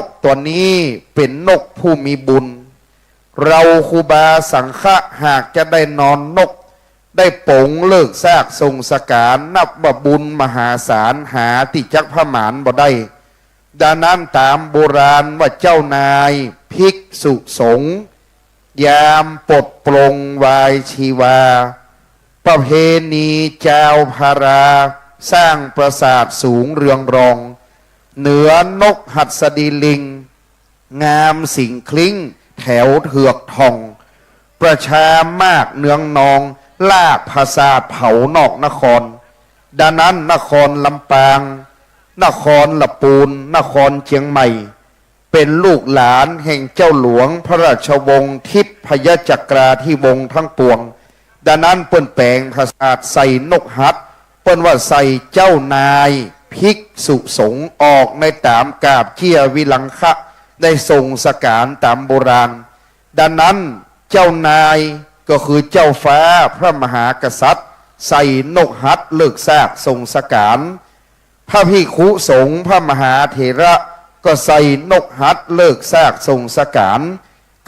กตัวนี้เป็นนกผู้มีบุญเราครูบาสังฆะหากจะได้นอนนกได้ปงเลิกซากทรงสการนับว่าบุญมหาศาลหาติจักพระหมานบ่ได้ดังนั้นตามโบราณว่าเจ้านายภิกษุสงฆ์ยามปลดปลงวายชีวาประเพณีเจ้าพาราสร้างปราสาทสูงเรืองรองเหนือนกหัดสดีลิงงามสิ่งคลิ้งแถวเถือกทองประชามากเนืองนองลากภาษาเผานอกนครดังนั้นนครลำปางนครละปูนนครเชียงใหม่เป็นลูกหลานแห่งเจ้าหลวงพระราชวงศ์ทิพยจักราธิวงศ์ทั้งปวงดังนั้นเปิ้นแปลงภาษาใส่นกหัดเปิ้นว่าใส่เจ้านายภิกษุสงฆ์ออกในตามกาบเชี่ยวิลังคะได้ทรงสการตามโบราณดังนั้นเจ้านายก็คือเจ้าฟ้าพระมหากษัตริย์ใส่นกหัดเลิกซากทรงสการพระภิกขุสงฆ์พระมหาเถระก็ใส่นกหัดเลิกซากทรงสการ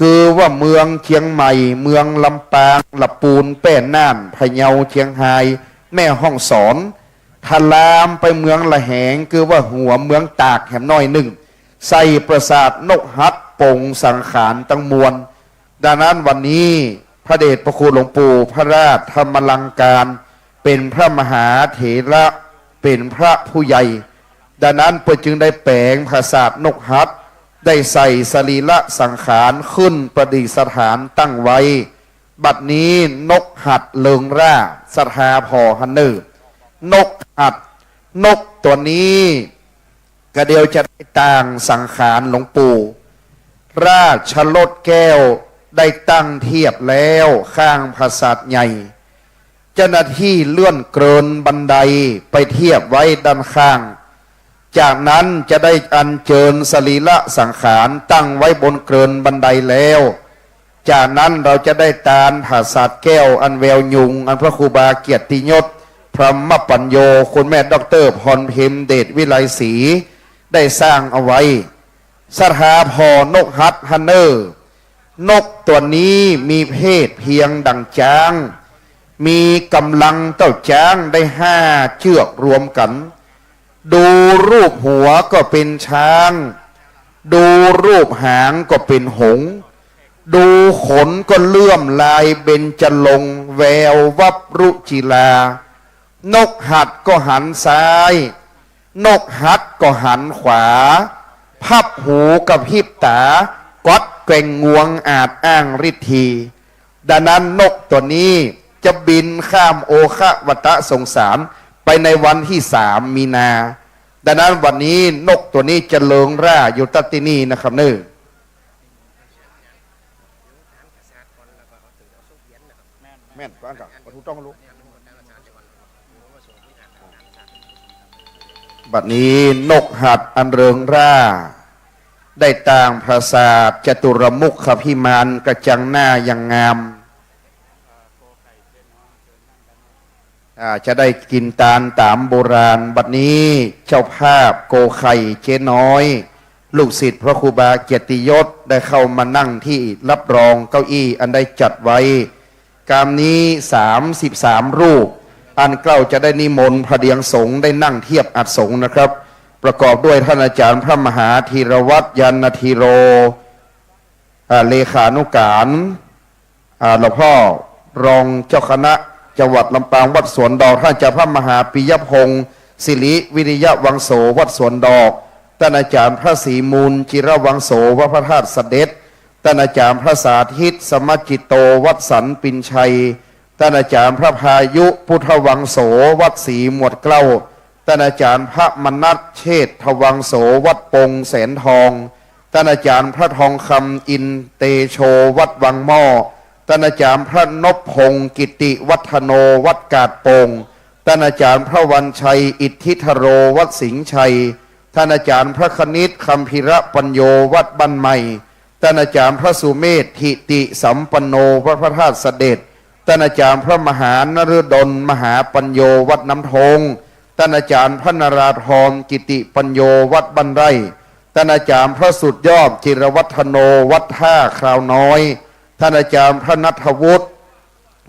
คือว่าเมืองเชียงใหม่เมืองลำปางลำปูนแป้นน่านพะเยาเชียงรายแม่ฮ่องสอนทลามไปเมืองละแหงคือว่าหัวเมืองตากแหมน้อยหนึ่งใส่ปราสาทนกหัดปงสังขารตั้งมวลดังนั้นวันนี้พระเดชพระคุณหลวงปู่พระราชธรรมลังการเป็นพระมหาเถระเป็นพระผู้ใหญ่ดังนั้นเพื่อจึงได้แปลงปราสาทนกหัดได้ใส่สรีระสังขารขึ้นประดิษฐานตั้งไว้บัดนี้นกหัดเลิงร่าสถาพอฮันเนอร์นกหัดนกตัวนี้กระเดียวจะได้ต่างสังขารหลวงปู่ราชลดแก้วได้ตั้งเทียบแล้วข้างปราสาทใหญ่เจ้าหน้าที่เลื่อนเกินบันไดไปเทียบไว้ด้านข้างจากนั้นจะได้อัญเชิญสรีระสังขารตั้งไว้บนเกินบันไดแล้วจากนั้นเราจะได้ตาลผาศาสตร์แก้วอันแววยุงอันพระครูบาเกียรติยศพระมปัญโยคุณแม่ด็อกเตอร์พรพิมเดชวิไลศรีได้สร้างเอาไว้สถาพอนกฮัดฮันเนอร์นกตัวนี้มีเพศเพียงดังจ้างมีกำลังเต้าจ้างได้5 เชือกรวมกันดูรูปหัวก็เป็นช้างดูรูปหางก็เป็นหงส์ดูขนก็เลื่อมลายเบญจรงค์แวววับรุจิลานกหัดก็หันซ้ายนกหัดก็หันขวาพับหูกับพิบตาก๊อดแกว่งงวงอาจอ้างฤทธีดังนั้นนกตัวนี้จะบินข้ามโอคะวัตสงสารไปในวันที่3 มีนาดังนั้นวันนี้นกตัวนี้จะเลิงร่าอยู่ตัตินีนะครับเนอแม่นก่อนกับวัตถุต้องรู้บัดนี้นกหัดอันเริงร่าได้ต่างภาษาจตุรมุขพิมานกระจังหน้าอย่างงามจะได้กินตาลตามโบราณบัดนี้เจ้าภาพโกไข่เจ๊น้อยลูกศิษย์พระครูบาเกียรติยศได้เข้ามานั่งที่รับรองเก้าอี้อันได้จัดไว้กามนี้33 รูปอันเกล้าจะได้นิมนต์พระเดียงสงฆ์ได้นั่งเทียบอัฐสงฆ์นะครับประกอบด้วยท่านอาจารย์พระมหาธีรวัตรยันธีโรเลขานุการหลวงพ่อรองเจ้าคณะจังหวัดลำปางวัดสวนดอกท่านเจ้าพระมหาปิยพงศ์ศิริวิริยะวังโสวัดสวนดอกท่านอาจารย์พระศรีมูลจิรวังโสวัดพระธาตุเสด็จท่านอาจารย์พระสาธิตสมจิตโตวัดสันปินชัยท่านอาจารย์พระพายุพุทธวังโสวัดศรีหมวดเกล้าท่านอาจารย์พระมนัสเชษฐวังโสวัดปงแสนทองท่านอาจารย์พระทองคำอินเตโชวัดวังหม้อท่านอาจารย์พระนพพงศ์กิติวัฒโนวัดกาดโปงท่านอาจารย์พระวันชัยอิทธิธโรวัดสิงห์ชัยท่านอาจารย์พระคณิตคำพิระปัญโยวัดบ้านใหม่ท่านอาจารย์พระสุเมธทิติสัมปันโนวัดพระธาตุเสด็จท่านอาจารย์พระมหานฤดลมหาปัญโยวัดน้ำทงท่านอาจารย์พระนราธรกิติปัญโยวัดบ้านไร่ ท่านอาจารย์พระสุดยอดจิรวัฒโนวัดท่าคราวน้อยท่านอาจารย์พระนัทวุฒิ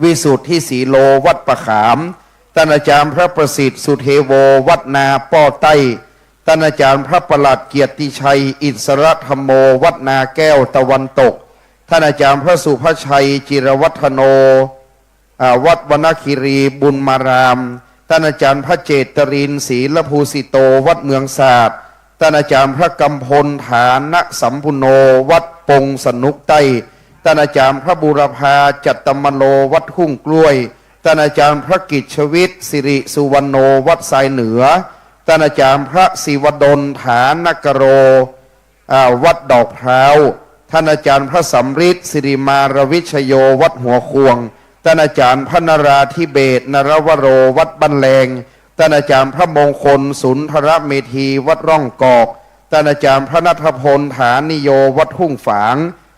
วิสุทธิศรีโลวัดประขามท่านอาจารย์พระประสิทธิ์สุเทโววัดนาป้อใต้ท่านอาจารย์พระประหลัดเกียรติชัยอิสรธรรมโมวัดนาแก้วตะวันตกท่านอาจารย์พระสุภชัยจิรวัฒโนวัดวรรณคีรีบุญมารามท่านอาจารย์พระเจตรินศรีละภูสิโตวัดเมืองศาสตร์ท่านอาจารย์พระกำพลฐานะสัมพุโนวัดปงสนุกใต้ท่านอาจารย์พระบุรพาจัตตมโลวัดทุ่งกล้วยท่านอาจารย์พระกิจชวิตสิริสุวรรณโนวัดทรายเหนือท่านอาจารย์พระศิวดลฐานกโรวัดดอกพร้าวท่านอาจารย์พระสำริดสิริมารวิชโยวัดหัวควงท่านอาจารย์พระนราธิเบศนรวโรวัดบันแลงท่านอาจารย์พระมงคลสุนทรเมธีวัดร่องกอกท่านอาจารย์พระนัทพลฐานิโยวัดทุ่งฝาง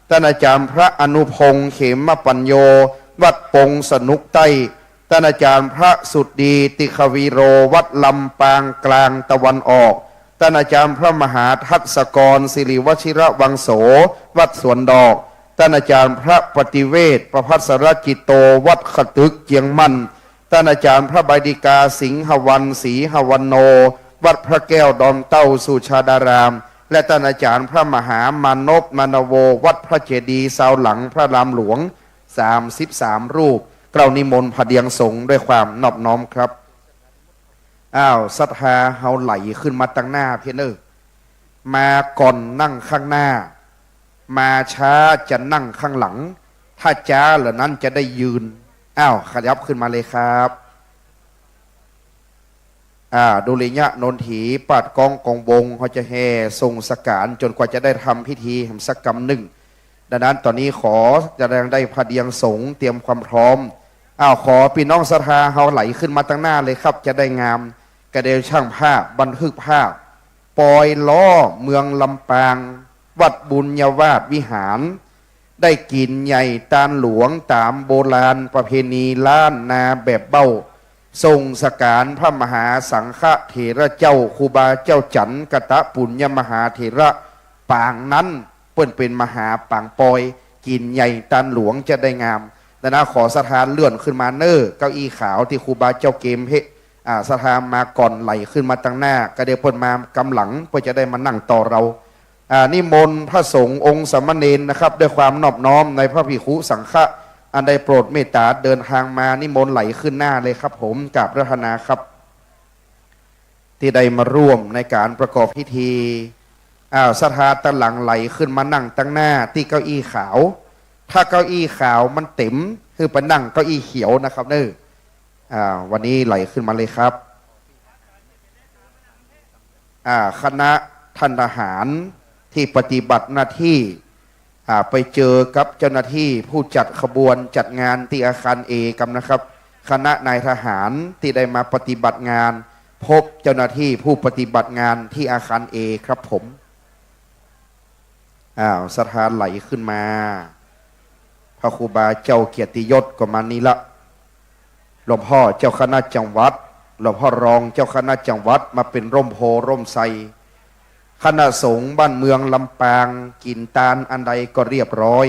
ท่านอาจารย์พระอนุพงษ์เขมปัญโยวัดปงสนุกใต้ท่านอาจารย์พระสุดดีติขวีโรวัดลำปางกลางตะวันออกท่านอาจารย์พระมหาทัศกรสิริวชิระวังโสวัดสวนดอกท่านอาจารย์พระปฏิเวศประภัสรจิตโตวัดขตึกเจียงมั่นท่านอาจารย์พระบดิกาสิงหวันศรีหวันโนวัดพระแก้วดอนเต้าสุชาดารามและท่านอาจารย์พระมหามานพมานโววัดพระเจดีย์เสาหลังพระรามหลวง33รูปกล่าวนิมนต์พระเดียงสงฆ์ด้วยความนอบน้อมครับศรัทธาเฮาไหลขึ้นมาตั้งหน้าเพียเนอมาก่อนนั่งข้างหน้ามาช้าจะนั่งข้างหลังถ้าจ้าเหล่านั้นจะได้ยืนขยับขึ้นมาเลยครับดุริยะนนถีปัดกองกองวงเขาจะแห่ทรงสการจนกว่าจะได้ทำพิธีแห่งสักกรรมหนึ่งดังนั้นตอนนี้ขอจะได้พระเดียงสงฆ์เตรียมความพร้อมขอพี่น้องศรัทธาเฮาไหลขึ้นมาตั้งหน้าเลยครับจะได้งามกระเดวช่างภาพบันทึกภาพปอยล้อเมืองลำปางวัดบุญยวาสวิหารได้กินใหญ่ตาลหลวงตามโบราณประเพณีล้านนาแบบเบ้าทรงสการพระมหาสังฆเถระเจ้าครูบาเจ้าจันกตะปุญญมหาเถระปางนั้นเปิ้นเป็นมหาปางปอยกินใหญ่ตาลหลวงจะได้งามดังนั้นขอสถานเลื่อนขึ้นมาเก้าอี้ขาวที่ครูบาเจ้าเกมสถานมาก่อนไหลขึ้นมาตั้งหน้ากระเดวเปิ้นมากำหลังเพื่อจะได้มานั่งต่อเรานิมนต์พระสงฆ์องค์สามเณรนะครับด้วยความนอบน้อมในพระภิกขุสังฆะอันใดโปรดเมตตาเดินทางมานิมนต์ไหลขึ้นหน้าเลยครับผมกราบพระธนาครับที่ได้มาร่วมในการประกอบพิธีสถานตั้งหลังไหลขึ้นมานั่งตั้งหน้าที่เก้าอี้ขาวถ้าเก้าอี้ขาวมันเต็มคือไปนั่งเก้าอี้เขียวนะครับวันนี้ไหลขึ้นมาเลยครับคณะท่านทหารที่ปฏิบัติหน้าที่ไปเจอกับเจ้าหน้าที่ผู้จัดขบวนจัดงานที่อาคารเอกันนะครับคณะนายทหารที่ได้มาปฏิบัติงานพบเจ้าหน้าที่ผู้ปฏิบัติงานที่อาคารเอครับผมสถานไหลขึ้นมาพระครูบาเจ้าเกียรติยศก็มานี้ละหลวงพ่อเจ้าคณะจังหวัดหลวงพ่อรองเจ้าคณะจังหวัดมาเป็นร่มโพร่มไทรคณะสงฆ์บ้านเมืองลำปางกินตาลอันใดก็เรียบร้อย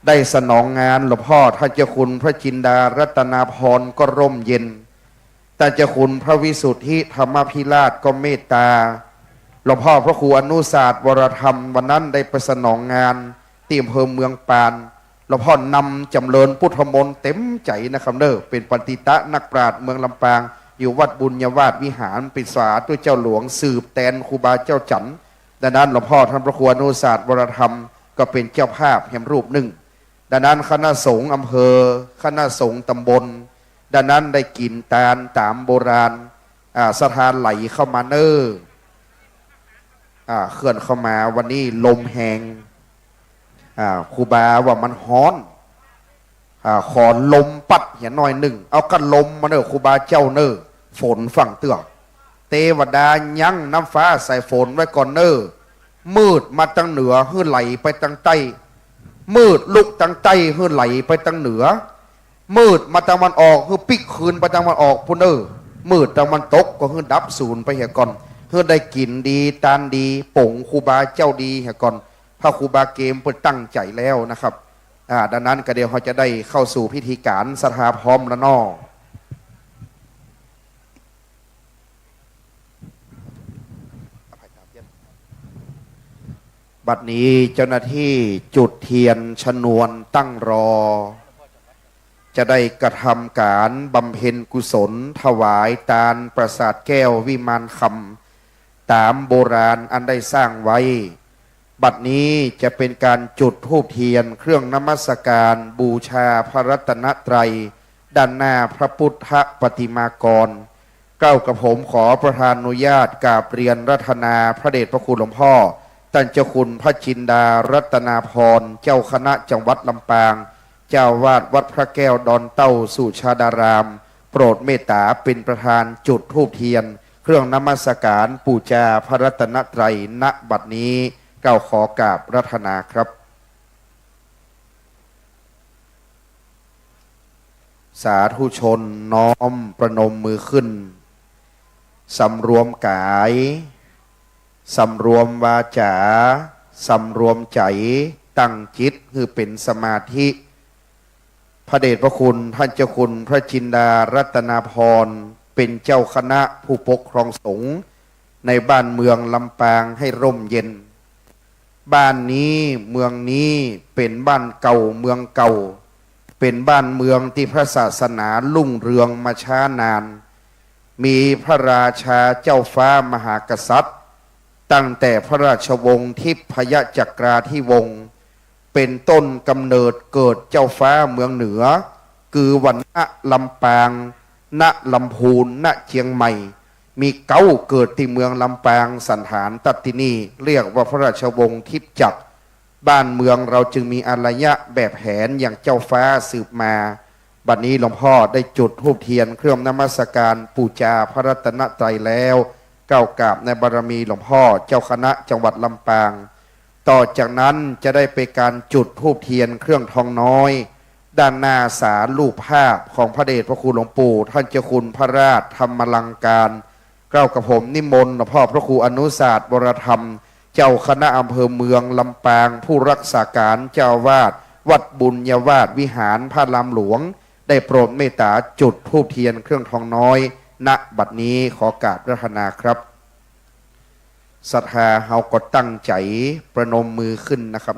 ได้สนองงานหลวงพ่อท่านเจ้าคุณพระจินดารัตนาพรก็ร่มเย็นท่านเจ้าคุณพระวิสุทธิธรรมพิราชก็เมตตาหลวงพ่อพระครูอนุศาสตร์วรธรรมวันนั้นได้ไปสนองงานที่อำเภอเมืองปานหลวงพ่อนำจำเริญพุทธมนต์เต็มใจนะครับเป็นปฏิตะนักปราชญ์เมืองลำปางอยู่วัดบุญยวาสวิหารปิศาด้วยเจ้าหลวงสืบแตนครูบาเจ้าจันดังนั้นหลวงพ่อท่านพระครูอนุศาสตร์วรธรรมก็เป็นเจ้าภาพแห่งรูปหนึ่งดังนั้นคณะสงฆ์อำเภอคณะสงฆ์ตำบลดังนั้นได้กินตาลตามโบราณสถานไหลเข้ามาเคลื่อนเข้ามาวันนี้ลมแหงครูบาว่ามันฮ้อนขอลมปัดเห็นหน่อยหนึ่งเอากันลมมาครูบาเจ้าฝนฝั่งเตือกเทวดายั้งน้ำฟ้าใส่ฝนไว้ก่อนมืดมาตั้งเหนือหื้อไหลไปตั้งใต้มืดลุกตั้งใต้หื้อไหลไปตั้งเหนือมืดมาตะวันออกหื้อปิกคืนไปตะวันออกพุ่นมืดตะวันตกก็หื้อดับศูนย์ไปเหี่ยก่อน เพื่อได้กินดีตานดีป่งครูบาเจ้าดีก่อนพระครูบาเกมเพื่อตั้งใจแล้วนะครับดังนั้นก็เดี๋ยวเขาจะได้เข้าสู่พิธีการสถาพร้อมแล้วนอบัดนี้เจ้าหน้าที่จุดเทียนชนวนตั้งรอจะได้กระทำการบำเพ็ญกุศลถวายตาลปราสาทแก้ววิมานคำตามโบราณอันได้สร้างไว้บัดนี้จะเป็นการจุดธูปเทียนเครื่องนมัสการบูชาพระรัตนตรัยด้านหน้าพระพุทธปฏิมากรเก้ากับผมขอประทานอนุญาตกราบเรียนรัตนาพระเดชพระคุณหลวงพ่อท่านเจ้าคุณพระจินดารัตนาพรเจ้าคณะจังหวัดลำปางเจ้าวาดวัดพระแก้วดอนเต้าสุชาดารามโปรดเมตตาเป็นประธานจุดธูปเทียนเครื่องนมัสการบูชาพระรัตนตรัยณบัดนี้เก้าขอกราบรัตนาครับสาธุชนน้อมประนมมือขึ้นสำรวมกายสำรวมวาจาสำรวมใจตั้งจิตคือเป็นสมาธิพระเดชพระคุณท่านเจ้าคุณพระจินดารัตนาพรเป็นเจ้าคณะผู้ปกครองสงฆ์ในบ้านเมืองลำปางให้ร่มเย็นบ้านนี้เมืองนี้เป็นบ้านเก่าเมืองเก่าเป็นบ้านเมืองที่พระศาสนารุ่งเรืองมาช้านานมีพระราชาเจ้าฟ้ามหากษัตริย์ตั้งแต่พระราชวงศ์ทิพยจักราธิวงศ์เป็นต้นกำเนิดเกิดเจ้าฟ้าเมืองเหนือคือวันณลำปางณลำพูนณเชียงใหม่มีเก้าเกิดที่เมืองลำปางสันฐานตัดที่นี่เรียกว่าพระราชวงศ์ทิพจักรบ้านเมืองเราจึงมีอารยะแบบแผนอย่างเจ้าฟ้าสืบมาบัดนี้หลวงพ่อได้จุดธูปเทียนเครื่องนมัสการบูชาพระรัตนตรัยแล้วก้าวกราบในบารมีหลวงพ่อเจ้าคณะจังหวัดลำปางต่อจากนั้นจะได้ไปการจุดธูปเทียนเครื่องทองน้อยด้านหน้าศาลรูปภาพของพระเดชพระคุณหลวงปู่ท่านเจ้าคุณพระราชธรรมลังการเก้ากับผมนิมนต์หลวงพ่อพระครูอนุศาสตร์วรธรรมเจ้าคณะอำเภอเมืองลำปางผู้รักษาการเจ้าวาดวัดบุญญาวาสวิหารพระรามหลวงได้โปรดเมตตาจุดธูปเทียนเครื่องทองน้อยณบัดนี้ขอกราบรัตนาครับศรัทธาเฮาก็ตั้งใจประนมมือขึ้นนะครับ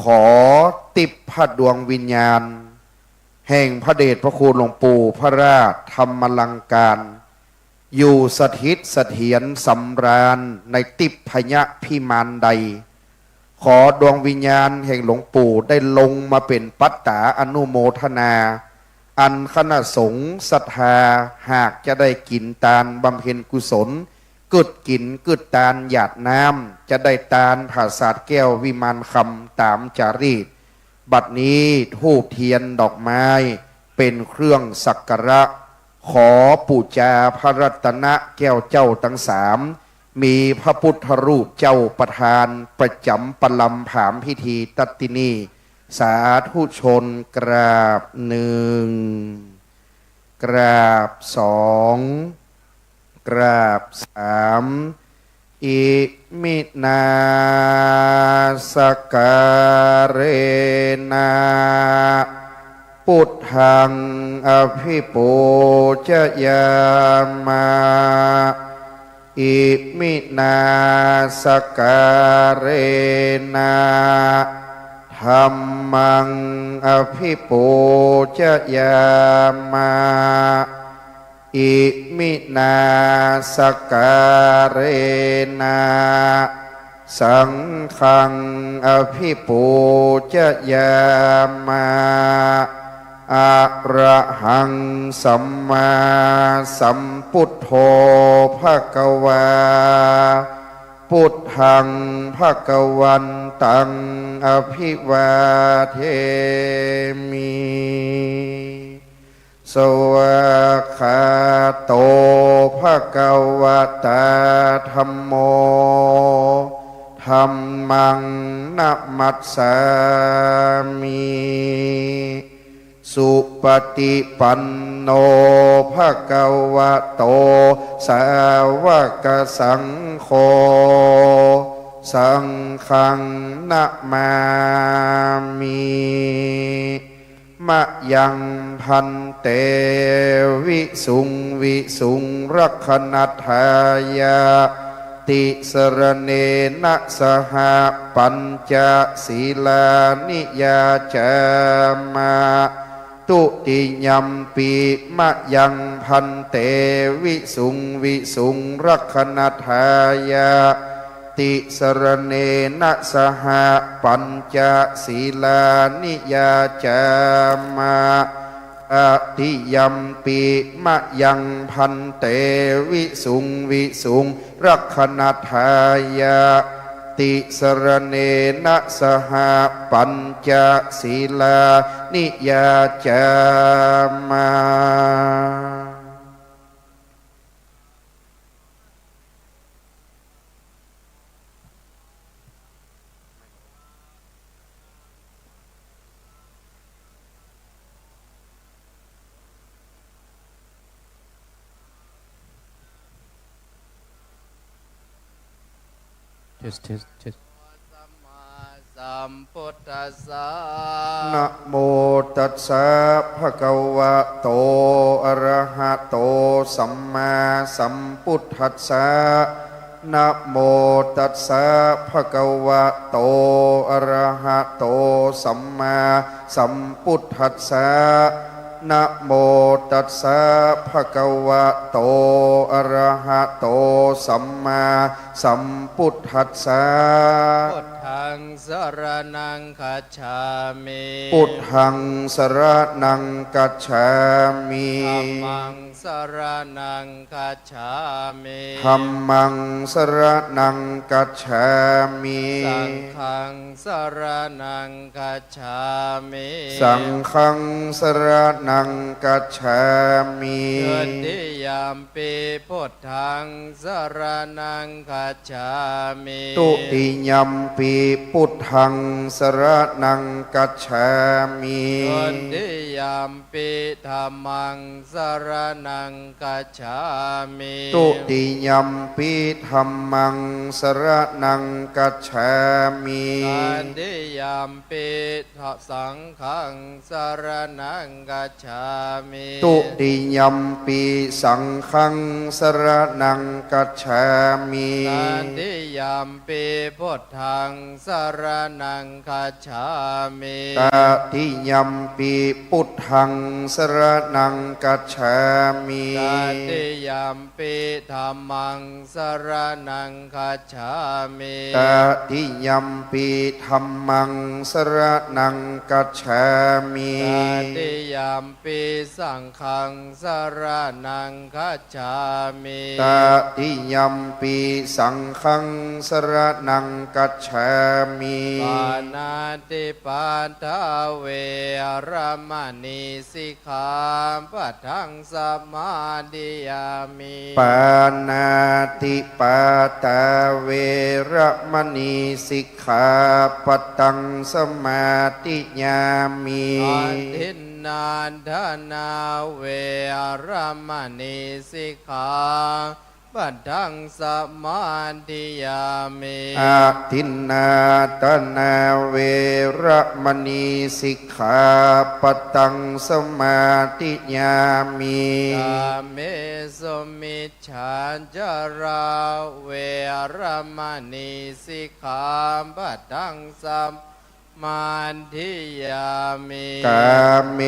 ขอติบพระดวงวิญญาณแห่งพระเดชพระคุณหลวงปู่พระราชธรรมลังการอยู่สถิตเสถียรสำราญในติพยพิมานใดขอดวงวิญญาณแห่งหลวงปู่ได้ลงมาเป็นปัตตาอนุโมทนาอันคณะสงฆ์ศรัทธาหากจะได้กินตาลบำเพ็ญกุศลกึดกินกึดตาลหยาดน้ำจะได้ตาลผาศาสตร์แก้ววิมานคำตามจารีตบัดนี้ธูปเทียนดอกไม้เป็นเครื่องสักการะขอบูชาพระรัตนแก้วเจ้าทั้งสามมีพระพุทธรูปเจ้าประธานประจำประลำผามพิธีตัตตินีสาธุชนกราบหนึ่งกราบสองกราบสามอิมินาสการเรนะพุทธังอภิปูชยามาอิมินาสการเรนะธัมมังอภิปูชยามาอิมินาสการเรนะสังฆังอภิปูชยามาอะระหังสัมมาสัมพุทโธภควาพุทธังภควันตังอภิวาเทมิสวากขาโตภควตาธัมโมธัมมังนะมัสสามิสุปฏิปัน โนภะคะวะโตสาวกสังโฆสังฆังนะมามิมะยังพันเตวิสุงวิสุงรักขณทายาติสรเนนะสหปัญจศีลานิยาจามาตุติยัมปิมะยังพันเตวิสุงวิสุงรักขณทายาติสรเนนะสหปัญจศีลานิยาจามาอติยัมปิมะยังพันเตวิสุงวิสุงรักขณทายาติสรเนนะสหปัญจศีลานิยาจามา test สัมมาสัมพุทธัสสะ นะโมตัสสะภะคะวะโตอะระหะโตสัมมาสัมพุทธัสสะนะโมตัสสะภะคะวะโตอะระหะโตสัมมาสัมพุทธัสสะนะโมตัสสะภะคะวะโตอะระหะโตสัมมาสัมพุทธัสสะ พุทธังสรณังคัจฉามิ พุทธังสรณังกัจฉามิ ธัมมังสรณังคัจฉามิ ธัมมังสรณังกัจฉามิ สังฆังสรณังคัจฉามิ สังฆังสรณังกัจฉามิ ทุติยามปิพุทธังสรณังคัจฉามิ ตุติยัมปิพุทธังสรณังกัจฉามิ ทุติยามปิธัมมังสรณังคัจฉามิ ตุติยัมปิธัมมังสรณังกัจฉามิ ตันติยามปิสังฆังสรณังกัจฉามิ ตุติยัมปิสังฆังสรณังกัจฉามิ ตันติยามปิพุทธังสรณังคัจฉามิ ตติยัมปิพุทธังสรณังกัจฉามิ ตันติยามปิธัมมังสรณังคัจฉามิ ตติยัมปิธัมมังสรณังกัจฉามิ ตันติยามปิสังฆังสรณังคัจฉามิ ตติยัมปิสังฆังสรณังกัจฉามิ ปานาติปาทาเวรมณีสิกขาปะทังสมาดิยามิ ปานาติปาตาเวระมณีสิกขาปตังสมาติยามิ อาทินนาทนาเวรมณีสิกขาปะทังสมาดิยามิ อาทินนาตนาเวระมณีสิกขาปตังสมาติยามิ กาเมสุมิจฉาจาราเวรมณีสิกขาปะทังสมาธิยามิ กาเม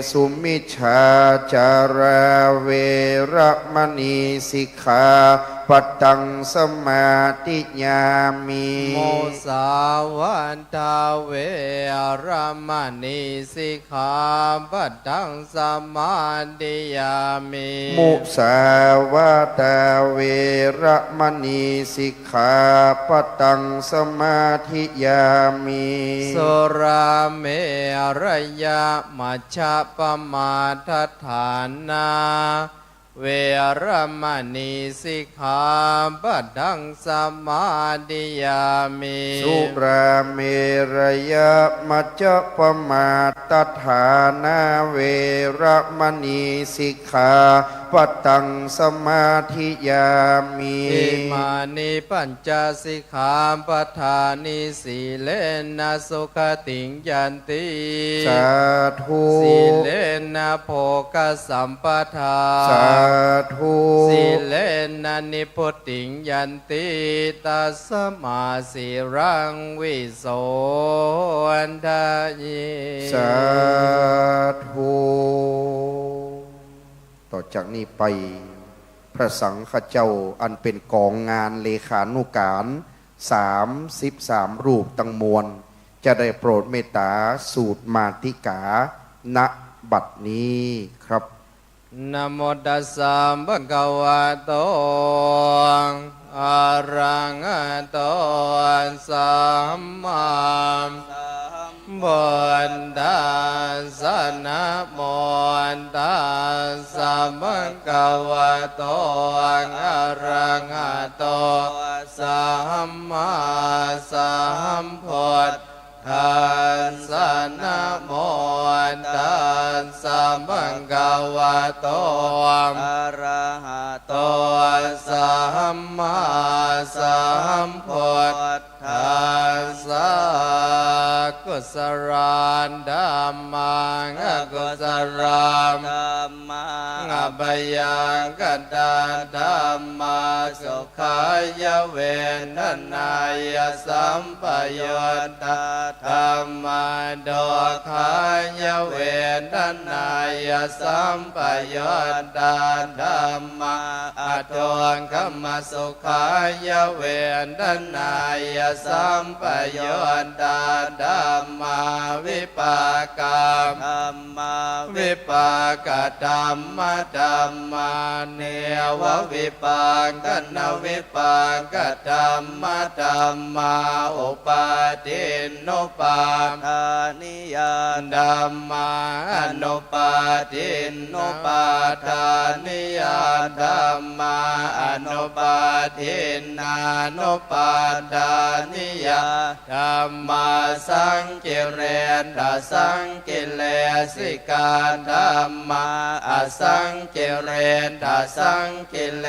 สุมิชฌาจาราเวระมณีสิกขาปตังสมาติยามิ โมสาวันทาเวรมณีสิกขาปะทังสมาธิยามิ มุสาวาตาเวระมณีสิกขาปตังสมาธิยามิ สุราเมรยะมัชฌะปมาทฐานา เ เวรมณีสิกขาปะทังสมาธิยามิ สุราเมรยมัจจปมาตฐานาเวรมณีสิกขาปะตังสมาธิยามิ อิมานิปัญจสิกขาปทานิสีเลนะสุขติงยันติ สาธุ สีเลนะโภคสัมปทา สาธุ สีเลนะนิพุตติงยันติตัสสมาสีรังวิโสอันทาย สาธุต่อจากนี้ไปพระสังฆเจ้าอันเป็นกองงานเลขานุการ33รูปตั้งมวล จะได้โปรดเมตตาสูตรมาติกาณบัดนี้ครับ นะโมตัสสะภะคะวะโตอะระหะโตสัมมาบุตตัสสะนะโมตัสสะภะคะวะโตอะระหะโตสัมมาสัมพุทธัสสะนะโมตัสสะภะคะวะโตอะระหะโตสัมมาสัมพุทธัสสะกุศลธัมมังอกุศลธัมมังอภยังกัตตาธัมมาสุขายเวทนายสัมปยุตตาธัมมาโดขายเวทนายสัมปยุตตาธัมมาอโตขมสุขายเวทนายสัมปยุตตาธัมมาวิปากธัมมาวิปากธัมมะธัมมาเนววิปากนวิปากธัมมะธัมมาอุปาทินนุปาทานิยาธัมมาอนุปาทินนุปาทานิยาธัมมาอนุปาทินานุปาทานิยาธัมมาสังกิเรนดาสังกิเลสิกาธัมมาอสังกิเรนดาสังกิเล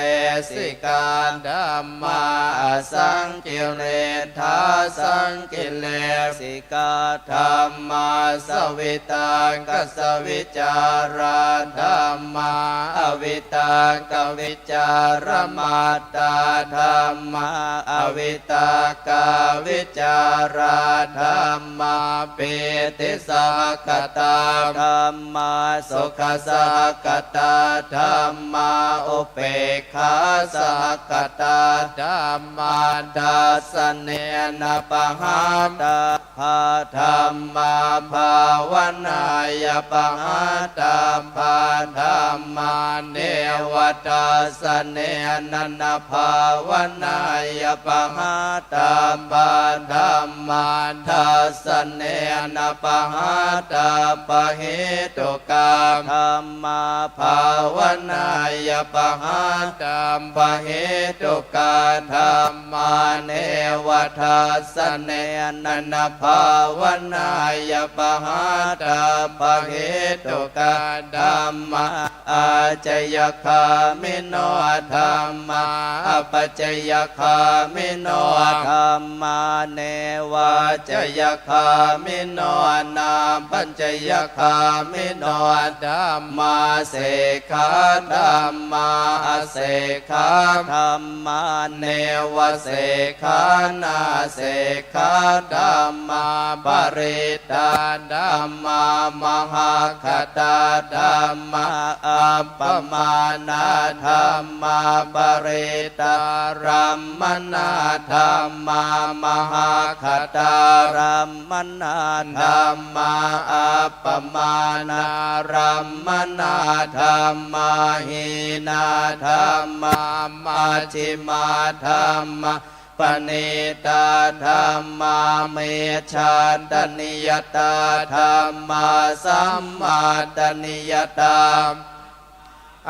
สิกาธัมมาอสังกิเรนทาสังกิเลสิกาธัมมาสวิตังกสวิจาราธัมมาอวิตังกวิจารมาตาธัมมาอวิตากาวิจาราธัมมาเปติสากตาธัมมาสุขสากตาธัมมาอุเปกขาสากตาธัมมาดัสสเนนะปะหัมตาภาธัมมาภาวนายปะหัตตาภาธัมมาเนวตัสสเนนะนะภาวนายปะหัตตาภาธัมมาทัสสเนนะปะหัตตาปะเหตุกามธัมมาภาวนายปะหัตตาปะเหตุกาธัมมาเนวทัสสเนนะนะภาวนายปะหัตตาปะเหตุกาธัมมาอาจยคามิโนธัมมาอปัจจยคามิโนธัมมาเนวาจยคามิโนนาปัญจยคามิโนธัมมาเสขาธัมมาอเสขาธัมมาเนวเสขานาเสขาธัมมาปริตาธัมมามหาคตาธัมมาอัปปมานาธัมมาปริตารัมมนาธัมมามหาคตารัมมนาธัมมาอัปปมานารัมมนาธัมมาหินาธัมมามัชฌิมาธัมมาปณิตาธัมมาเมชานตนิยตาธัมมาสัมมาตนิยตา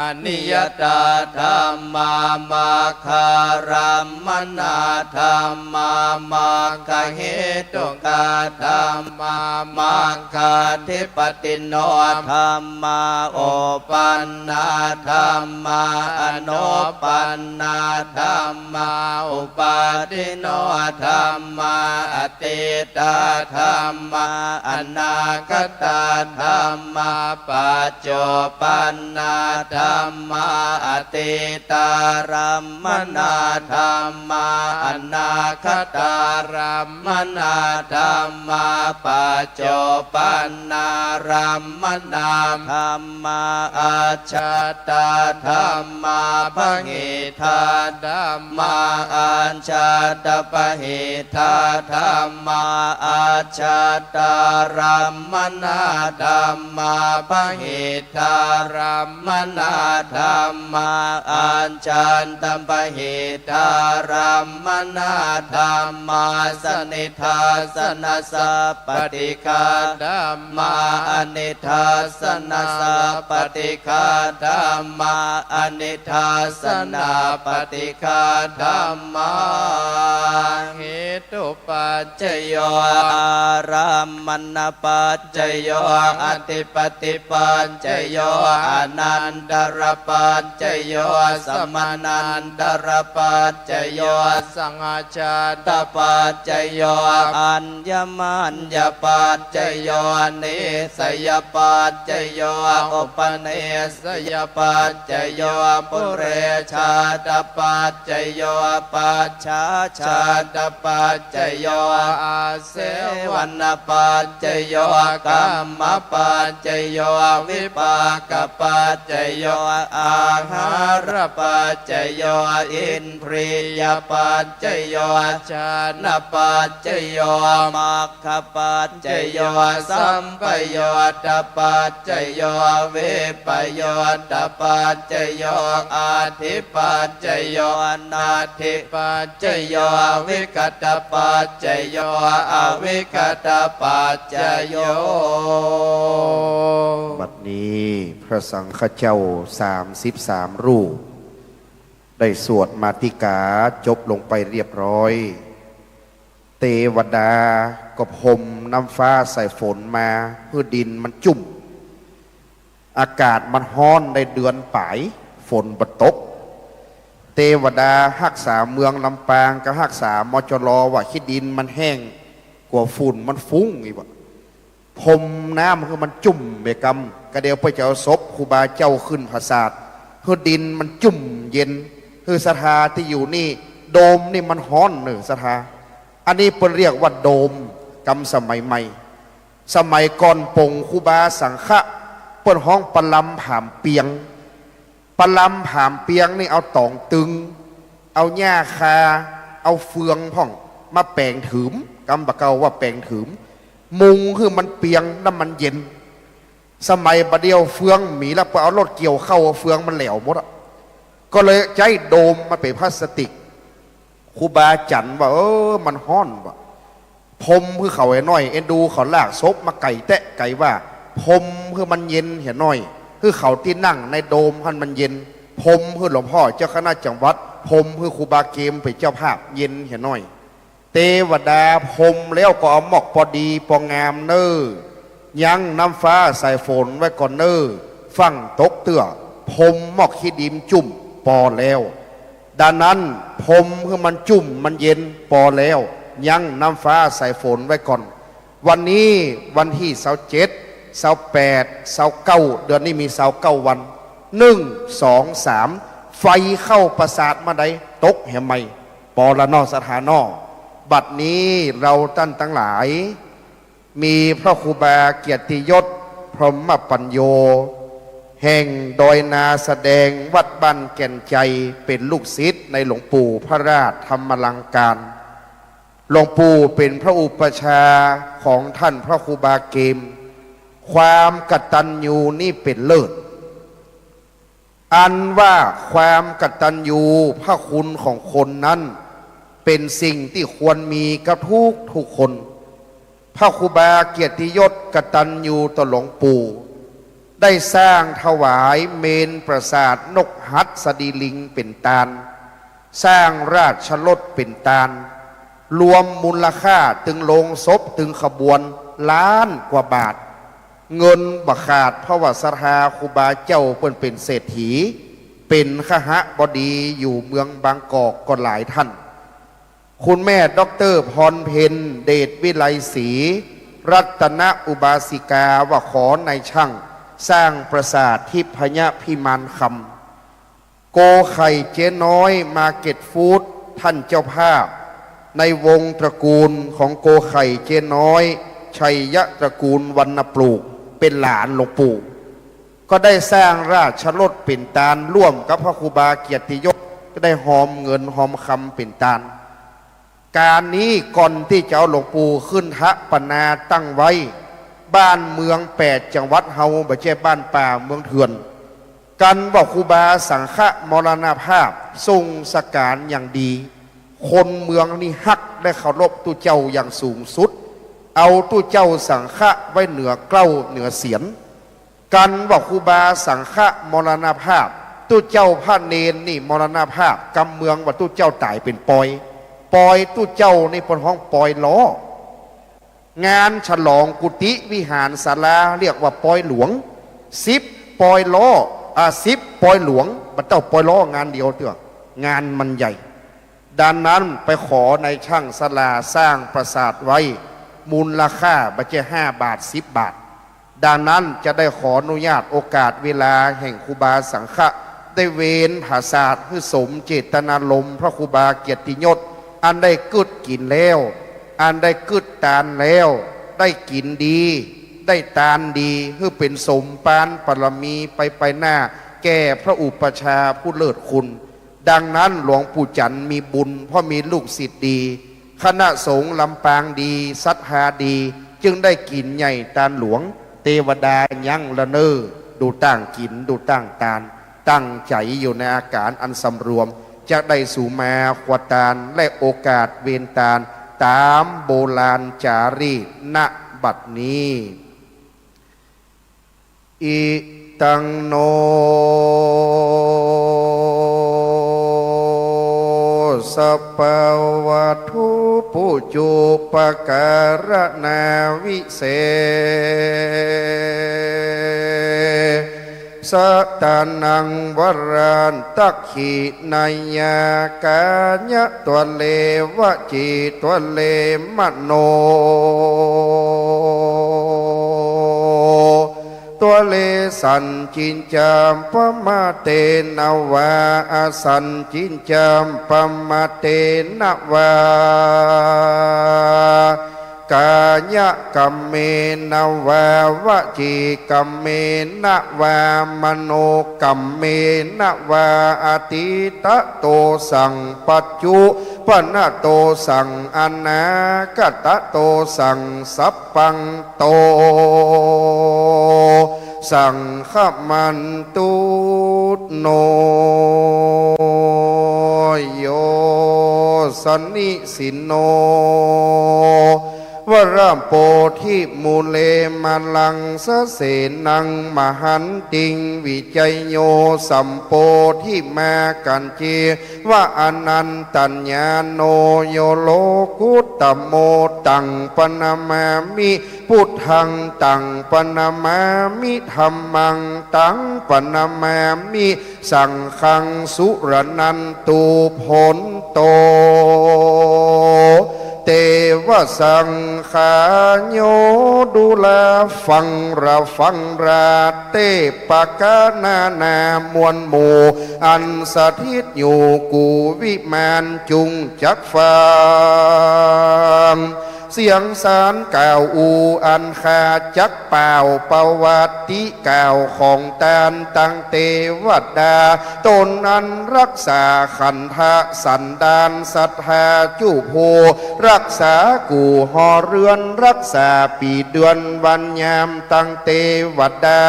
อนิยตาธรรมามาคารัมมนาธรรมามาคาเหตุกาธรรมามาคาธิปติโนธรรมาโอปันนาธรรมาอโนปันนาธรรมาอุปาทิโนธรรมาอติตาธรรมาอนาคตาธรรมาปัจจุปันนาธรรมาอติตารัมมนาธรรมาอนาคตารัมมนาธรรมาปัจจุปันนารัมมนาธรรมาอาชาตาธรรมาพหิทาธรรมาอาชาตปหิทาธรรมาอาชาตารัมมนาธรรมาพหิทารัมมนาธรรมาอาชาตปหิทารัมมนาธรรมาสนิทาสนะสัพปติกาธรรมาอนิทาสนะสัพปติกาธรรมาอนิทาสนะปฏิฆาธรรมาเหตุปัจจโยอารัมมณปัจจโยอธิปติปัจจโยอนันตรปัจจโยสมานันตรปัจจโยสังฆชาตปัจจโยอัญญมัญญปัจจโยนิสยปัจจโยอุปเนสยปัจจโยปุเรชาตปัจจโยปัจฉาชาตปัจจโยอาเสวนปัจจโยกัมมปัจจโยวิปากปัจจโยอาหารปัจจโยอินทรียปัจจโยชานปัจจโยมัคคปัจจโยสัมปโยตปัจจโยวิปโยตปัจจโยอาทิปัจจโยนาทิปัจจโยวิกตปัจจโยอวิกตปัจจโยบัดนี้พระสังฆเจ้า33 รูปได้สวดมาติกาจบลงไปเรียบร้อยเทวดาก็พรมน้ำฟ้าใส่ฝนมาเพื่อดินมันจุ่มอากาศมันฮ้อนในเดือนปลายฝนบตกเทวดารักษาเมืองลำปางก็รักษามจรว่าขี้ดินมันแห้งกว่าฝุ่นมันฟุ้งอีกว่าพรมน้ำคือมันจุ่มเบกรรมกระเดียวไปเจ้าศพครูบาเจ้าขึ้นพระศาสตร์เพื่อดินมันจุ่มเย็นคือศรัทธาที่อยู่นี่โดมนี่มันฮ้อนเนอศรัทธาอันนี้เพิ่นเรียกว่าโดมกรรมสมัยใหม่สมัยก่อนปงครูบาสังฆะเปิ้นห้องปลำผามเปียงปลำผามเปียงนี่เอาตองตึงเอาหญ้าคาเอาเฟืองพ่องมาแปลงถืมกำบะเกาว่าแปลงถืมมุงคือมันเปียงน้ำมันเย็นสมัยบัดเดียวเฟืองมีแล้วไปเอารถเกี่ยวเข้าเฟืองมันแหลวหมดก็เลยใช้โดมมาเป็นพลาสติกครูบาจันว่ามันฮ้อนว่ะพรมคือเขาไอ้น้อยเอ็นดูเขาลากซบมาไก่แตะไก่ว่าพรมคือมันเย็นเห็นน้อยคือเขาที่นั่งในโดมหันมันเย็นพรมคือหลวงพ่อเจ้าคณะจังหวัดพรมคือครูบาเกมเป็นเจ้าภาพเย็นเห็นน้อยเทวดาพรมแล้วก็เอาหมอกพอดีพองามเนอยังน้ำฟ้าใส่ฝนไว้ก่อนเนอฟังตกเตื้อพรมหมอกขี้ดินจุ่มปอแล้วดังนั้นพรมคือมันจุ่มมันเย็นปอแล้วยังน้ำฟ้าใส่ฝนไว้ก่อนวันนี้วันที่27 28 29เดือนนี้มี29 วัน1 2 3ไฟเข้าประสาทมาใดตกแห่ไหมปอละนอสถานอบัดนี้เราท่านทั้งหลายมีพระครูบาเกียรติยศพรหมปัญโยแห่งดอยนาแสดงวัดบ้านแก่นใจเป็นลูกศิษย์ในหลวงปู่พระราชธรรมลังการหลวงปู่เป็นพระอุปชาของท่านพระครูบาเกมความกตัญญูนี่เป็นเลิศอันว่าความกตัญญูพระคุณของคนนั้นเป็นสิ่งที่ควรมีกับทุกคนพระครูบาเกียรติยศกตัญญูต่อหลวงปู่ ได้สร้างถวายเมนปราสาทนกหัดสดีลิงเป็นตาลสร้างราชรถเป็นตาลรวมมูลค่าถึงโลงศพถึงขบวนล้านกว่าบาทเงินบักขาดเพราะว่าศรัทธาครูบาเจ้าเป็นเศรษฐีเป็นขหบดีอยู่เมืองบางกอกก็หลายท่านคุณแม่ด็อกเตอร์พรเพนเดชวิไลศรีรัตนอุบาสิกาว่าขอในช่างสร้างปราสาททิพยพิมานคำโกไข่เจ๊น้อยมาเก็ตฟู้ดท่านเจ้าภาพในวงตระกูลของโกไข่เจ๊น้อยชัยยะตระกูลวรรณปลูกเป็นหลานหลวงปู่ก็ได้สร้างราชรถเป็นตาลร่วมกับพระครูบาเกียรติยศก็ได้หอมเงินหอมคำเป็นตาลการนี้ก่อนที่จะเอาหลวงปู่ขึ้นทะปนาตั้งไว้บ้านเมือง8 จังหวัดเฮาบ่ใช่บ้านป่าเมืองเถื่อนกันบอกครูบาสังฆมรณภาพทรงสการอย่างดีคนเมืองนี่ฮักได้เคารพตู้เจ้าอย่างสูงสุดเอาตู้เจ้าสังฆไว้เหนือเกล้าเหนือเสียนกันบอกครูบาสังฆมรณภาพตู้เจ้าพระเนนนี่มรณภาพกำเมืองว่าตู้เจ้าตายเป็นปอยตู้เจ้าในปนห้องปอยล้องานฉลองกุฏิวิหารศาลาเรียกว่าปอยหลวง10 ปอยล้อ10 ปอยหลวงบัดเจ้าปอยล้องานเดียวเถอะงานมันใหญ่ดังนั้นไปขอในช่างศาลาสร้างปราสาทไว้มูลค่าบัจเจ5 บาท10 บาทดังนั้นจะได้ขออนุญาตโอกาสเวลาแห่งครูบาสังฆะได้เว้นภาษาทคือสมเจตนารมณ์พระครูบาเกียรติยศอันได้กึดกินแล้วอันได้กึดตานแล้วได้กินดีได้ตานดีคือเป็นสมปานปรมีไปหน้าแก่พระอุปชาผู้เลิศคุณดังนั้นหลวงปู่จันทร์มีบุญเพราะมีลูกศิษย์ดีคณะสงฆ์ลำปางดีศรัทธาดีจึงได้กินใหญ่ตานหลวงเทวดายั่งละเนอดูตั้งกินดูตั้งตานตั้งใจอยู่ในอาการอันสำรวมจะได้สู่มาควตานและโอกาสเวนตานตามโบราณจารีตณบัดนี้อิตังโนสัพพวัตถุปุจุปการนาวิเศษสัตานังวรันตักขีนายากาญะตัวเลวจีตัวเลมโนตัวเลสันจินจามปมาเตนาวาอาสันจินจามปมาเตนาวากายกัมเมนาวาวจีกัมเมนาวามโนกัมเมนาวาอติตะโตสังปัจจุปนโตสังอนาคตโตสังสัพพังโตสังฆมันตุโนโยสันนิสินโนวรามโปธิมูเลมาลังสเสนังมหันติงวิจัยโยสัมโปธิมากันเจว่าอนันตัญญาโนโยโลกุตตโมตังปนามามิพุทธังตังปนามามิธัมมังตังปนามามิสังฆังสุรนันตุผลโตเทวสังขาโยดูแลฟังราเตปะกานานามวลหมู่อันสถิตอยู่กูวิมานจุงจักฟังเสียงสารกล่าวอูอันขาจักเป่าประวัติกล่าวของตานตังเทวดาตนนั้นรักษาขันธะสันดานศรัทธาจุโพรักษากูหอเรือนรักษาปีเดือนวันยามตังเทวดา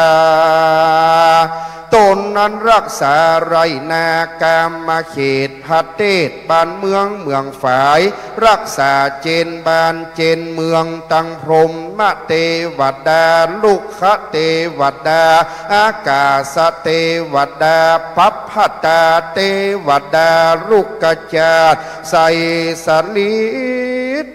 ตนนั้นรักษาไรนากามมาเขตพัเทศบ้านเมืองเมืองฝ่ายรักษาเจนบ้านเจนเมืองตังพรหมมาเทวดาลุกขเทวดาอากาศเทวดาปัพพตาเทวดาลุกกจาตใสสลี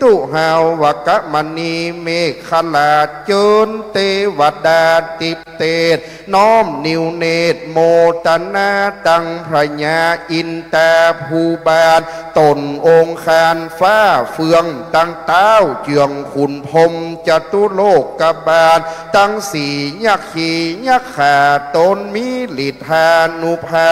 ตุหาวกะมณีเมฆลาเจินเทวดาติเตศน้อมนิวเนตรโมตนาตังพระญาอินตาภูบาลตนองค์คานฟ้าเฟืองตั้งเต้าเจืองขุนพรมจตุโลกกบาลตั้งสี่ยักขียักขาตนมีฤทธานุภา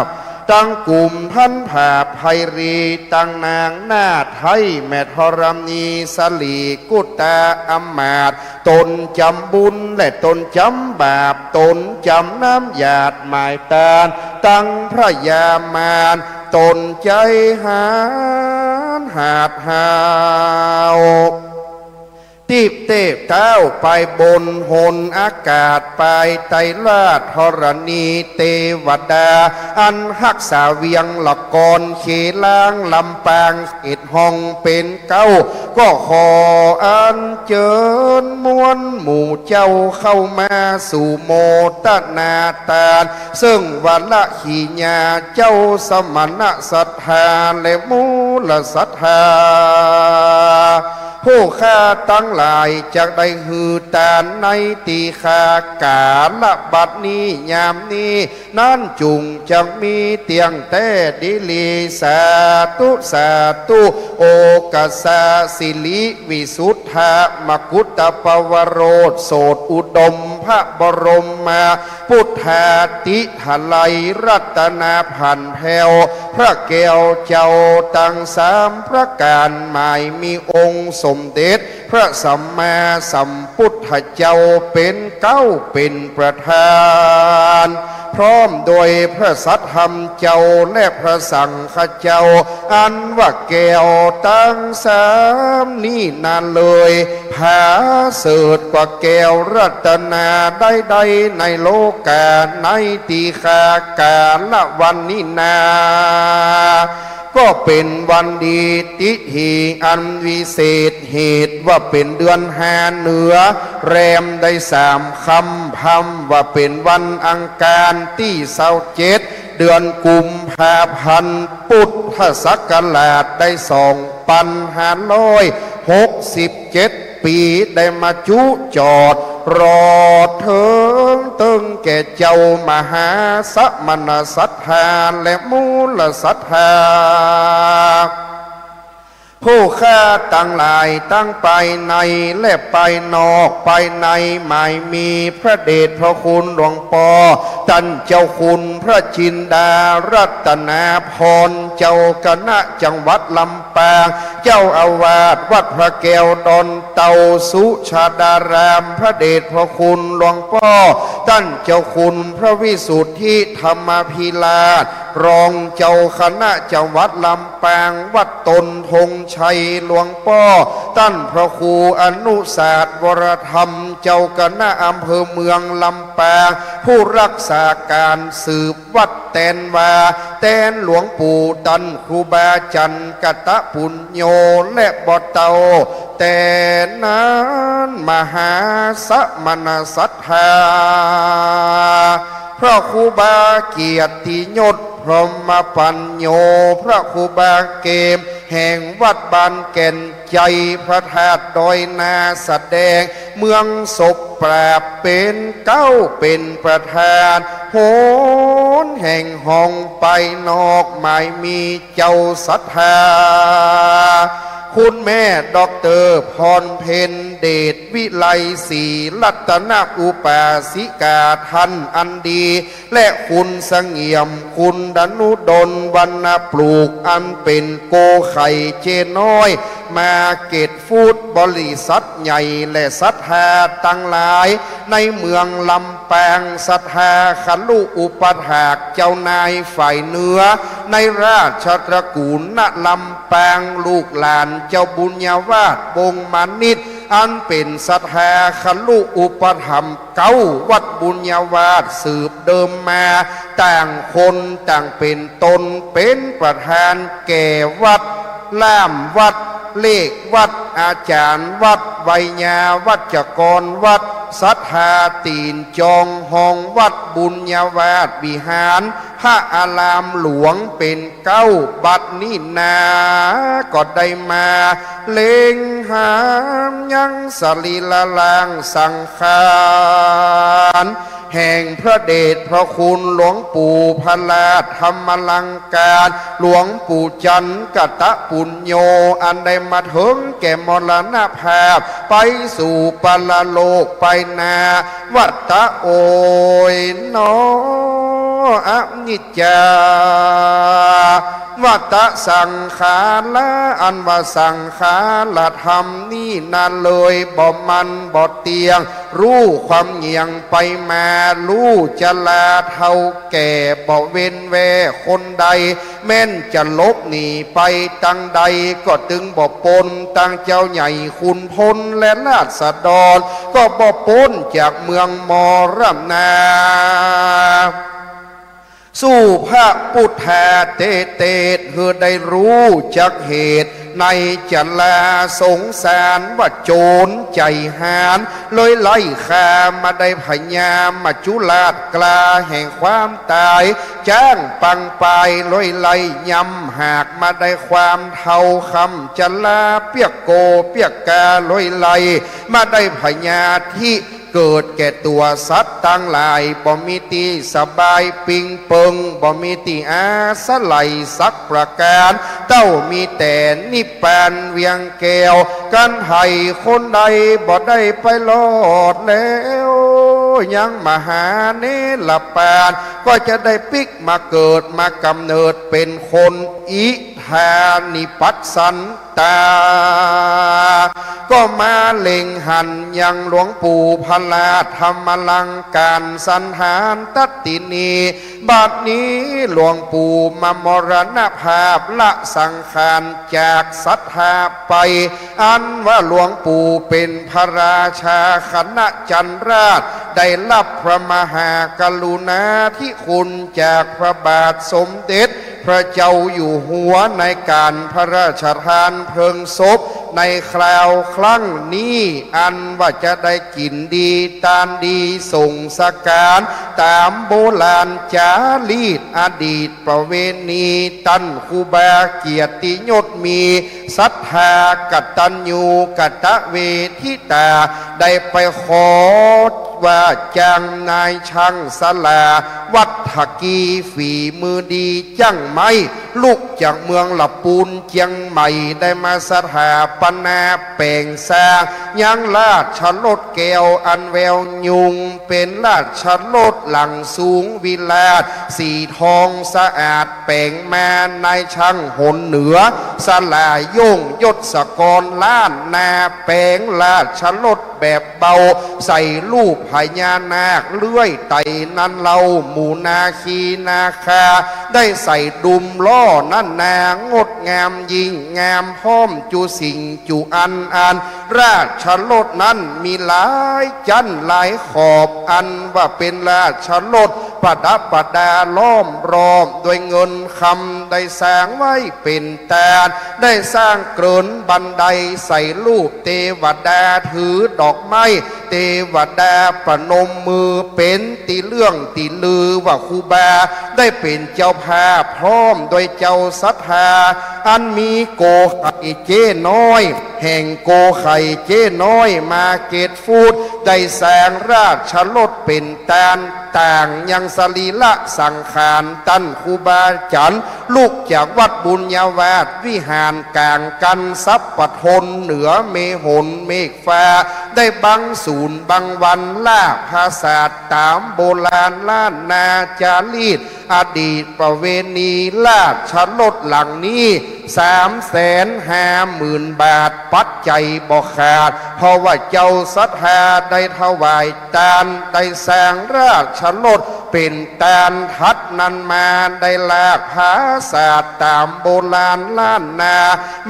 พตั้งกลุ่มพันผาไพรีตั้งนางนาไทยแม่ธรณีสลีกุตาอมาตตนจำบุญและตนจำบาปตนจำน้ำหยาดหมายตาลตั้งพระยามารตนใจหานหาดหาวตีบเตบเท้าไปบนหนอากาศไปไตรลาดธรณีเทวดาอันหักษาเวียงละกรเขล้างลำปางเอ็ดห้องเป็นเก้าก็ขออันเจิญมวลหมู่เจ้าเข้ามาสู่โมตนาตาลซึ่งวันละขีญาเจ้าสมณะศรัทธาและมูลศรัทธาผู้ข้าตั้งหลายจากได้หือตานในตีขากาละบัดนี้ยามนี้นั่นจุงจังมีเตียงแต่ดิลีสาตุสาตุโอกาสาสิลิวิสุทธามกุตตปวโรธโสดอุดมพระบรมมาพุทธาติหลัยรัตนาพันแผ่วพระแก้วเจ้าตั้งสามพระการหมายมีองค์สมเด็จพระสัมมาสัมพุทธเจ้าเป็นเก้าเป็นประธานพร้อมโดยพระสัทธรรมเจ้าและพระสังฆเจ้าอันว่าแก้วตั้งสามนี่นานเลยผาเสดกว่าแก้วรัตนาใดๆในโลกาในตีคากาละวันนี้นาก็เป็นวันดีติธีอันวิเศษเหตุว่าเป็นเดือนหาเหนือแรมได้สามคำพำว่าเป็นวันอังคารที่27เดือนกุมภาพันธ์พุทธศักราชได้2567ปีได้มาจุจอดรอเถิงตึงแก่เจ้ามหาสมณศรัทธาและมูลศรัทธาผู้ข้าตั้งหลายตั้งไปในและไปนอกไปในหมายมีพระเดชพระคุณหลวงปอท่านเจ้าคุณพระจินดารัตนาพรเจ้าคณะจังหวัดลำปางเจ้าอาวาสวัดพระแก้วดอนเตาสุชาดารามพระเดชพระคุณหลวงปอท่านเจ้าคุณพระวิสุทธิธรรมพิลาศรองเจ้าคณะจังหวัดลำปางวัดตนธงชัยหลวงพ่อท่านพระครูอนุศาสตร์วรธรรมเจ้าคณะอำเภอเมืองลำปางผู้รักษาการสืบวัดแตนวาแตนหลวงปู่ตันครูบาจันกตะปุญโญและบ่เตาแต่นั้นมหาสมณศรัทธาพระครูบาเกียรติยศพรหมปัญโยพระครูบาเกมแห่งวัดบานแก่นใจพระธาตุดอยนาแสดงเมืองศพปราบเป็นเก้าเป็นประธานโหนแห่งห้องไปนอกหมายมีเจ้าศรัทธาคุณแม่ด็อกเตอร์พรเพนเดชวิไลศรีรัตนอุปาสิกาท่านอันดีและคุณเสงี่ยมคุณดนุดลวรรณปลูกอันเป็นโกไข่เจน้อยมาเกตฟูดบริษัทใหญ่และศรัทธาตั้งหลายในเมืองลำปางศรัทธาขันลุอุปถากเจ้านายฝ่ายเหนือในราชตระกูลณลำปางลูกหลานเจ้าบุญญาวาสวงศ์มานิต อันเป็นศรัทธาคลุอุปธรรมเก้าวัดบุญญาวาสสืบเดิมมาต่างคนต่างเป็นตนเป็นประธานแก่วัดล่ามวัดเลขวัดอาจารย์วัดไวยาวัจกรวัดศรัทธาตีนจองห้องวัดบุญญาวาสวิหารพระอารามหลวงเป็นเก้าบัดนี้นาก็ได้มาเล็งหามยังสลีละลางสังขารแห่งพระเดชพระคุณหลวงปู่พลาธรรมลังการหลวงปู่จันกตะปุญโญอันได้มาถึงแก่มรณภาพไปสู่ปรโลกไปนาวัตตะโอยนออนิจจาวัตตะสังขาระอันว่าสังขาระธรรมนี่นานเลยบ่มันบ่เตียงรู้ความเหี่ยงไปมารู้จะลาเท่าแก่บ่เว้นแวคนใดแม่นจะลบหนีไปตั้งใดก็ตึงบ่ปนตั้งเจ้าใหญ่คุณพลและราษฎรก็บ่ปนจากเมืองมรณาสู้พระพุทธาเตเตเพื่อได้รู้จักเหตุในจะลาสงสารว่าโจรใจหานเลยไล่ฆ่ามาได้พญามาจุลาดกลาแห่งความตายจ้างปังปายลอยไล่ยำหากมาได้ความเท่าคำจะลาเปียกโกเปียกกาลอยไล่มาได้พญาที่เกิดแก่ตัวสัตว์ตั้งหลายบ่มีตีสบายปิงเปิงบ่มีตีอาสไลสักประการเต้ามีแต่นิพพานเวียงแก้วกันให้คนใดบ่ได้ไปรอดแล้วยังมหาเนรปานก็จะได้ปิกมาเกิดมากำเนิดเป็นคนอิทานิปัสสันตาก็มาเล็งหันยังหลวงปู่พลาธรรมลังการสันหานตัตตินีบัดนี้หลวงปู่มามรณภาพละสังขารจากศรัทธาไปอันว่าหลวงปู่เป็นพระราชาคณะจันราชได้รับพระมหากรุณาธิคุณจากพระบาทสมเด็จพระเจ้าอยู่หัวในการพระราชทานเพลิงศพในคราวครั้งนี้อันว่าจะได้กินดีตานดีส่งสการตามโบราณจารีตอดีตประเวณีตันคูบาเกียรติยศมีศรัทธากตัญญูกตเวทิตาได้ไปขอว่าจ้างนายช่างสลาวัดทกีฝีมือดีจังไม่ลูกจากเมืองละปูนเจียงใหม่ได้มาสถาปนาแปลงสร้างยังราชรถแก้วอันแววยุงเป็นราชรถหลังสูงวิลาศสีทองสะอาดแปลงมานายช่างหนเหนือสลายโยงยศสกรล้านนาแปลงราชรถแบบเบาใส่รูปพญานาคเลื่อยไต่นั้นเราหมู่นาคีนาคาได้ใส่ดุมล้อนั่นนางดงามยิ่งงามพร้อมจุสิ่งจุอันราชรถนั้นมีหลายจันหลายขอบอันว่าเป็นราชรถประดับประดาล้อมรอบด้วยเงินคำได้สร้างไว้เป็นแตนได้สร้างเกรินบันไดใส่รูปเทวดาถือดอกไม้เทวดาประนมมือเป็นตีเรื่องตีลือว่าครูบาได้เป็นเจ้าภาพพร้อมโดยเจ้าศรัทธาอันมีโกไข่เจ้น้อยแห่งโกไข่เจ้น้อยมาเกตฟูดได้แสงราชรถเป็นตาลต่างยังสรีละสังขารตันครูบาจันลูกจากวัดบุญญาวาสวิหารกลางกันซับปทนเหนือเมหนเมฆฟ้าได้บังศูนย์บังวันล่าภาษาตามโบราณล้านนาจารีตอดีตประเวณีราชรถหลังนี้350,000 บาทปัจจัยบ่ขาดเพราะว่าเจ้าศรัทธาได้ถวายทานได้สร้างราชรถ เป็นตาลทัดนันมาได้ลากภาษาตามโบราณล้านนา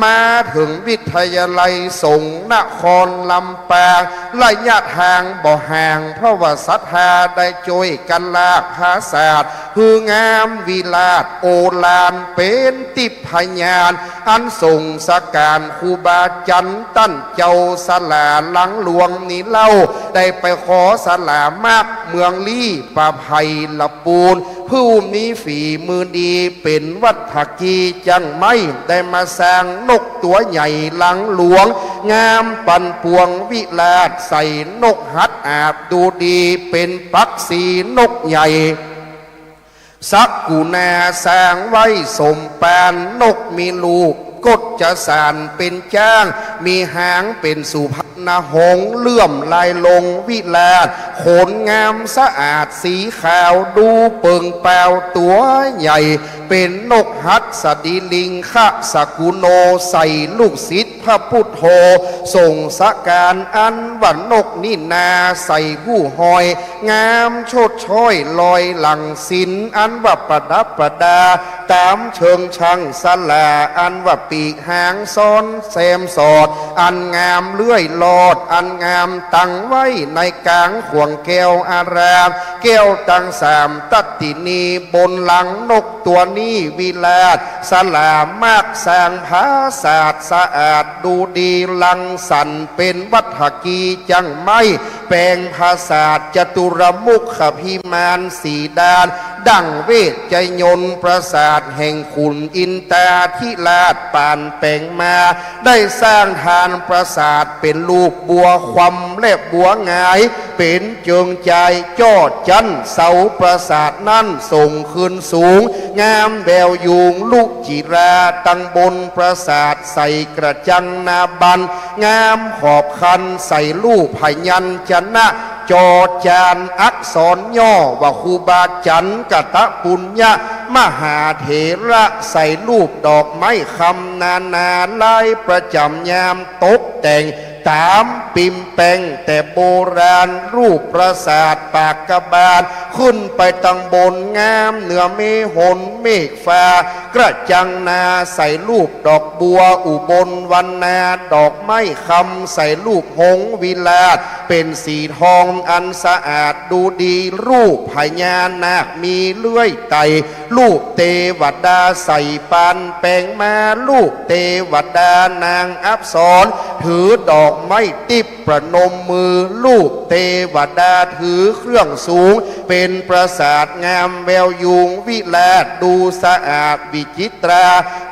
มาถึงวิทยาลัยสงฆ์นครลำปางระยะทางบ่ห่างเพราะว่าศรัทธาได้ช่วยกันลากภาษาคืองามวิลาศโอฬารเป็นติพยานอันส่งสการครูบาจันตั้นเจ้าสลาหลังหลวงนี่เล่าได้ไปขอสลามากเมืองลี่ป่าไผ่ละปูนผู้มีฝีมือดีเป็นวัฒกีจังไม่ได้มาสร้างนกตัวใหญ่หลังหลวงงามปันปวงวิลาศใส่นกหัดอาบดูดีเป็นปักสีนกใหญ่สักกูนาสร้างไว้สมปานนกมีลูกกดจะสานเป็นจ้างมีหางเป็นสุพรรณหงส์เลื่อมลายลงวิลาศขนงามสะอาดสีขาวดูเปิงเปล่าตัวใหญ่เป็นนกหัดสดีลิงคะสกุโนใส่ลูกศิษย์พระพุทโธส่งสการอันวันนกนินาใส่ผู้หอยงามโชดช้อยลอยหลังศิลอันว่าประดับประดาตามเชิงช่างสลาอันว่าปีกหางซ้อนแซมสอดอันงามเลื่อยลอดอันงามตั้งไว้ในกลางขวงแก้วอารามแก้วตั้งสามตัดตินีบนหลังนกตัวนี้วิลาศสลามากสร้างภาษาสะอาดดูดีลังสรรเป็นวัฒกีจังไม่แปลงภาษาจตุรมุขพิมานสีดานดังเวชใจยนต์ประสาทแห่งขุนอินตาธิราชปานแปลงมาได้สร้างทานประสาทเป็นรูปบัวความและบัวงายเป็นเจิงใจจอดจันเสาประสาทนั่นส่งขึ้นสูงงามแววยุงลูกจิราตั้งบนประสาทใส่กระจังนาบันงามขอบคันใส่ลูกพยัญชนะจอจานอักษรย่อว่าครูบาจันกตะปุญญะมหาเถระใส่รูปดอกไม้คำนานาลายประจำยามตกแต่งตามปิมแปงแต่โบราณรูปปราสาทปากกบาลขึ้นไปตังบนงามเหนือเมหนเมฆฟ้ากระจังนาใส่รูปดอกบัวอุบลวันนาดอกไม้คำใส่รูปหงวิลาศเป็นสีทองอันสะอาดดูดีรูปพญานาคมีเลื่อยไตรูปเทวดาใส่ปานแปลงมารูปเทวดานางอัปสรถือดอกไม้ติบประนมมือลูกเทวดาถือเครื่องสูงเป็นปราสาทงามแววยุงวิลาศดูสะอาดวิจิตรา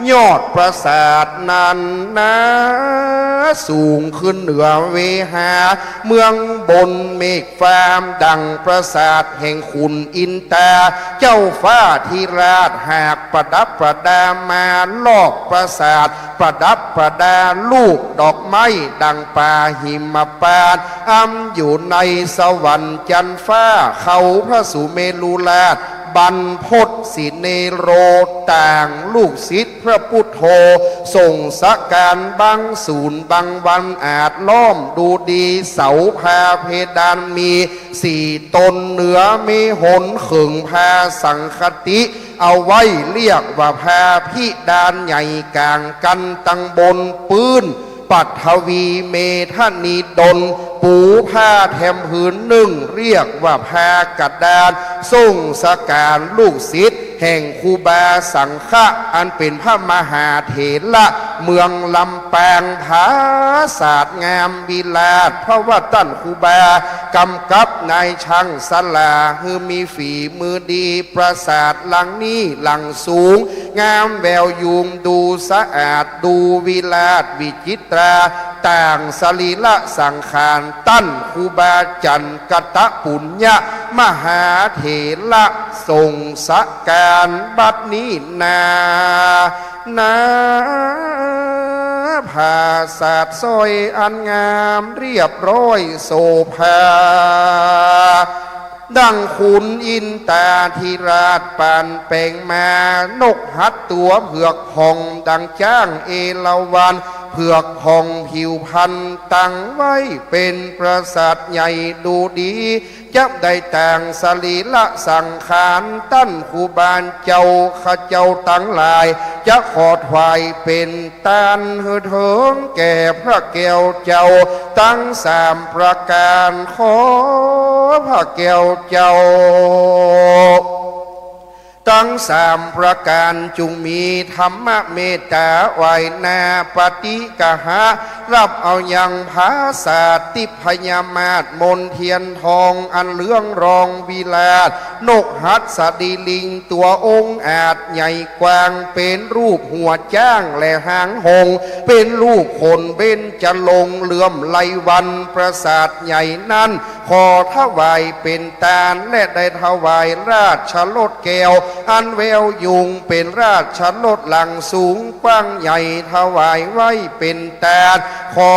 ยอดปราสาทนั้นนะสูงขึ้นเหนือเวหาเมืองบนเมฆฟามดังปราสาทแห่งขุนอินตาเจ้าฟ้าธิราชหากประดับประดามาลอกปราสาทประดับประดาลูกดอกไม้ดังป่าหิมปานอยู่ในสวรรค์จันฟ้าเขาพระสุเมรุราชบรรพตสิเนโรต่างลูกศิษย์พระพุทโธส่งสการบังศูนย์บังวันอาจล้อมดูดีเสาพาเพดานมีสี่ตนเหนือมีหนขึงพาสังคติเอาไว้เรียกว่าพาพิดานใหญ่กลางกันตังบนปืนปัทวีเมธานีดลปูผ้าแถมผืนหนึ่งเรียกว่าผ้ากระดานส่งสการลูกศิษย์แห่งครูบาสังฆะอันเป็นพระมหาเถระเมืองลำปางภาศาสตร์งามวิลาศเพราะว่าตั้นครูบากำกับนายช่างสลาคือมีฝีมือดีปราสาทหลังนี้หลังสูงงามแววยุงดูสะอาดดูวิลาศวิจิตราต่างสรีละสังขารตั้นครูบาจันกตะปุญญะมหาเถระทรงสการบัดนี้นาภาศาสตร์สอยอันงามเรียบร้อยโสภาดังขุนอินตาธิราชปานแปลงมานกหัดตัวเผือกหองดังจ้างเอราวัณ เผือกพองผิวพันตั้งไว้เป็นปราสาทใหญ่ดูดีจับได้แต่งสรีละสังขารตั้นคูบานเจ้าข้าเจ้าตั้งหลายจะขอถวายเป็นตานเฮือเถิงแก่พระแก้วเจ้าตั้งสามประการขอพระแก้วเจ้าตั้งสามประการจุงมีธรรมเมตตาไหวนาปฏิกหะรับเอาอย่างภาษาติพยามาศมนเทียนทองอันเลื่องรองวิลาศนกหัดสดีลิงตัวองค์อาจใหญ่กว้างเป็นรูปหัวจ้างและหางหงเป็นรูปคนเบญจะลงเลื่อมไลวันประสาทใหญ่นั้นขอถวายเป็นตาลและได้ถวายราชรถแก้วอันแววยุงเป็นราชรถหลังสูงกว้างใหญ่ถวายไว้เป็นตาลขอ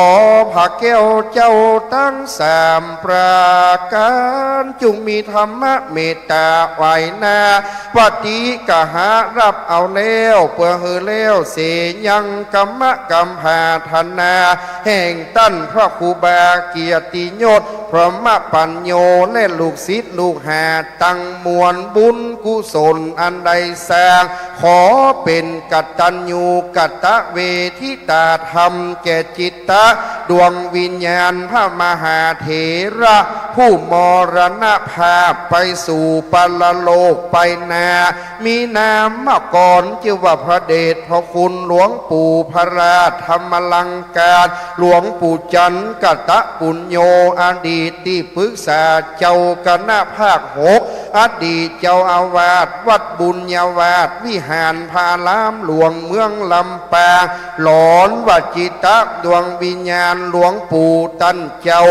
พระแก้วเจ้าตั้งสามประการจุงมีธรรมเมตตาไหวนาปฏิกหะรับเอาแล้วเพื่อเฮแล้วเสยังกรรมกรรมพาธนาแห่งตั้นพระครูบาเกียรติยศพระมปัญโยและลูกศิษย์ลูกหาตั้งมวลบุญกุศลอันใดสร้างขอเป็นกัตตัญญูกัตตะเวทิตาธรรมแก่จิตตะดวงวิญญาณพระมหาเถระผู้มรณภาพไปสู่ปรโลกไปนามีนามมาก่อนชื่อว่าพระเดชพระคุณหลวงปู่พระราชธรรมลังการหลวงปู่จันทร์กัตตะปุญโญอดีตที่ปรึกษาเจ้าคณะภาค6อดีตเจ้าอาวาสวัดบุญญาวาสวิหารพารามหลวงเมืองลำปางหลอนวจิตะดวงวิญญาณหลวงปู่ตันเจ้า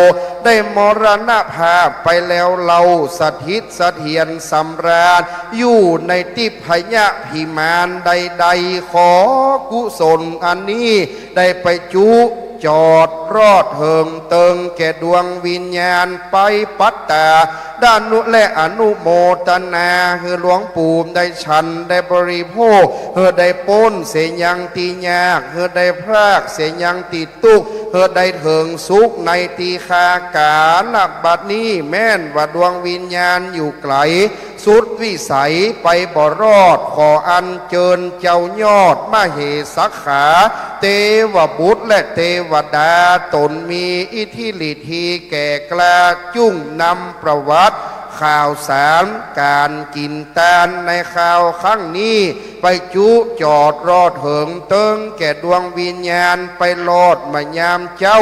ได้มรณภาพไปแล้วเราสถิตเสถียรสำราญอยู่ในทิพยพิมานใดๆขอกุศลอันนี้ได้ไปจุจอดรอดเหิงเติงแก่ดวงวิญญาณไปปัตตาด้านนุและอนุโมทนาคือหลวงปู่ได้ฉันได้บริโภคเฮือได้ป้นเสียยังตียากเฮือได้พรากเสียยังตีตุกเฮือได้เถิงสุขในตีคากาลบัดนี้แม่นว่าดวงวิญญาณอยู่ไกลสุดวิสัยไปบ่รอดขออัญเชิญเจ้ายอดมเหสักขาเทวบุตรและเทวดาตนมีอิทธิฤทธิแก่กล้าจุ้งนำประวัติข่าวสารการกินตานในข่าวครั้งนี้ไปจุจอดรอดเหิงเติงแก่ดวงวิญญาณไปรอดมายามเจ้า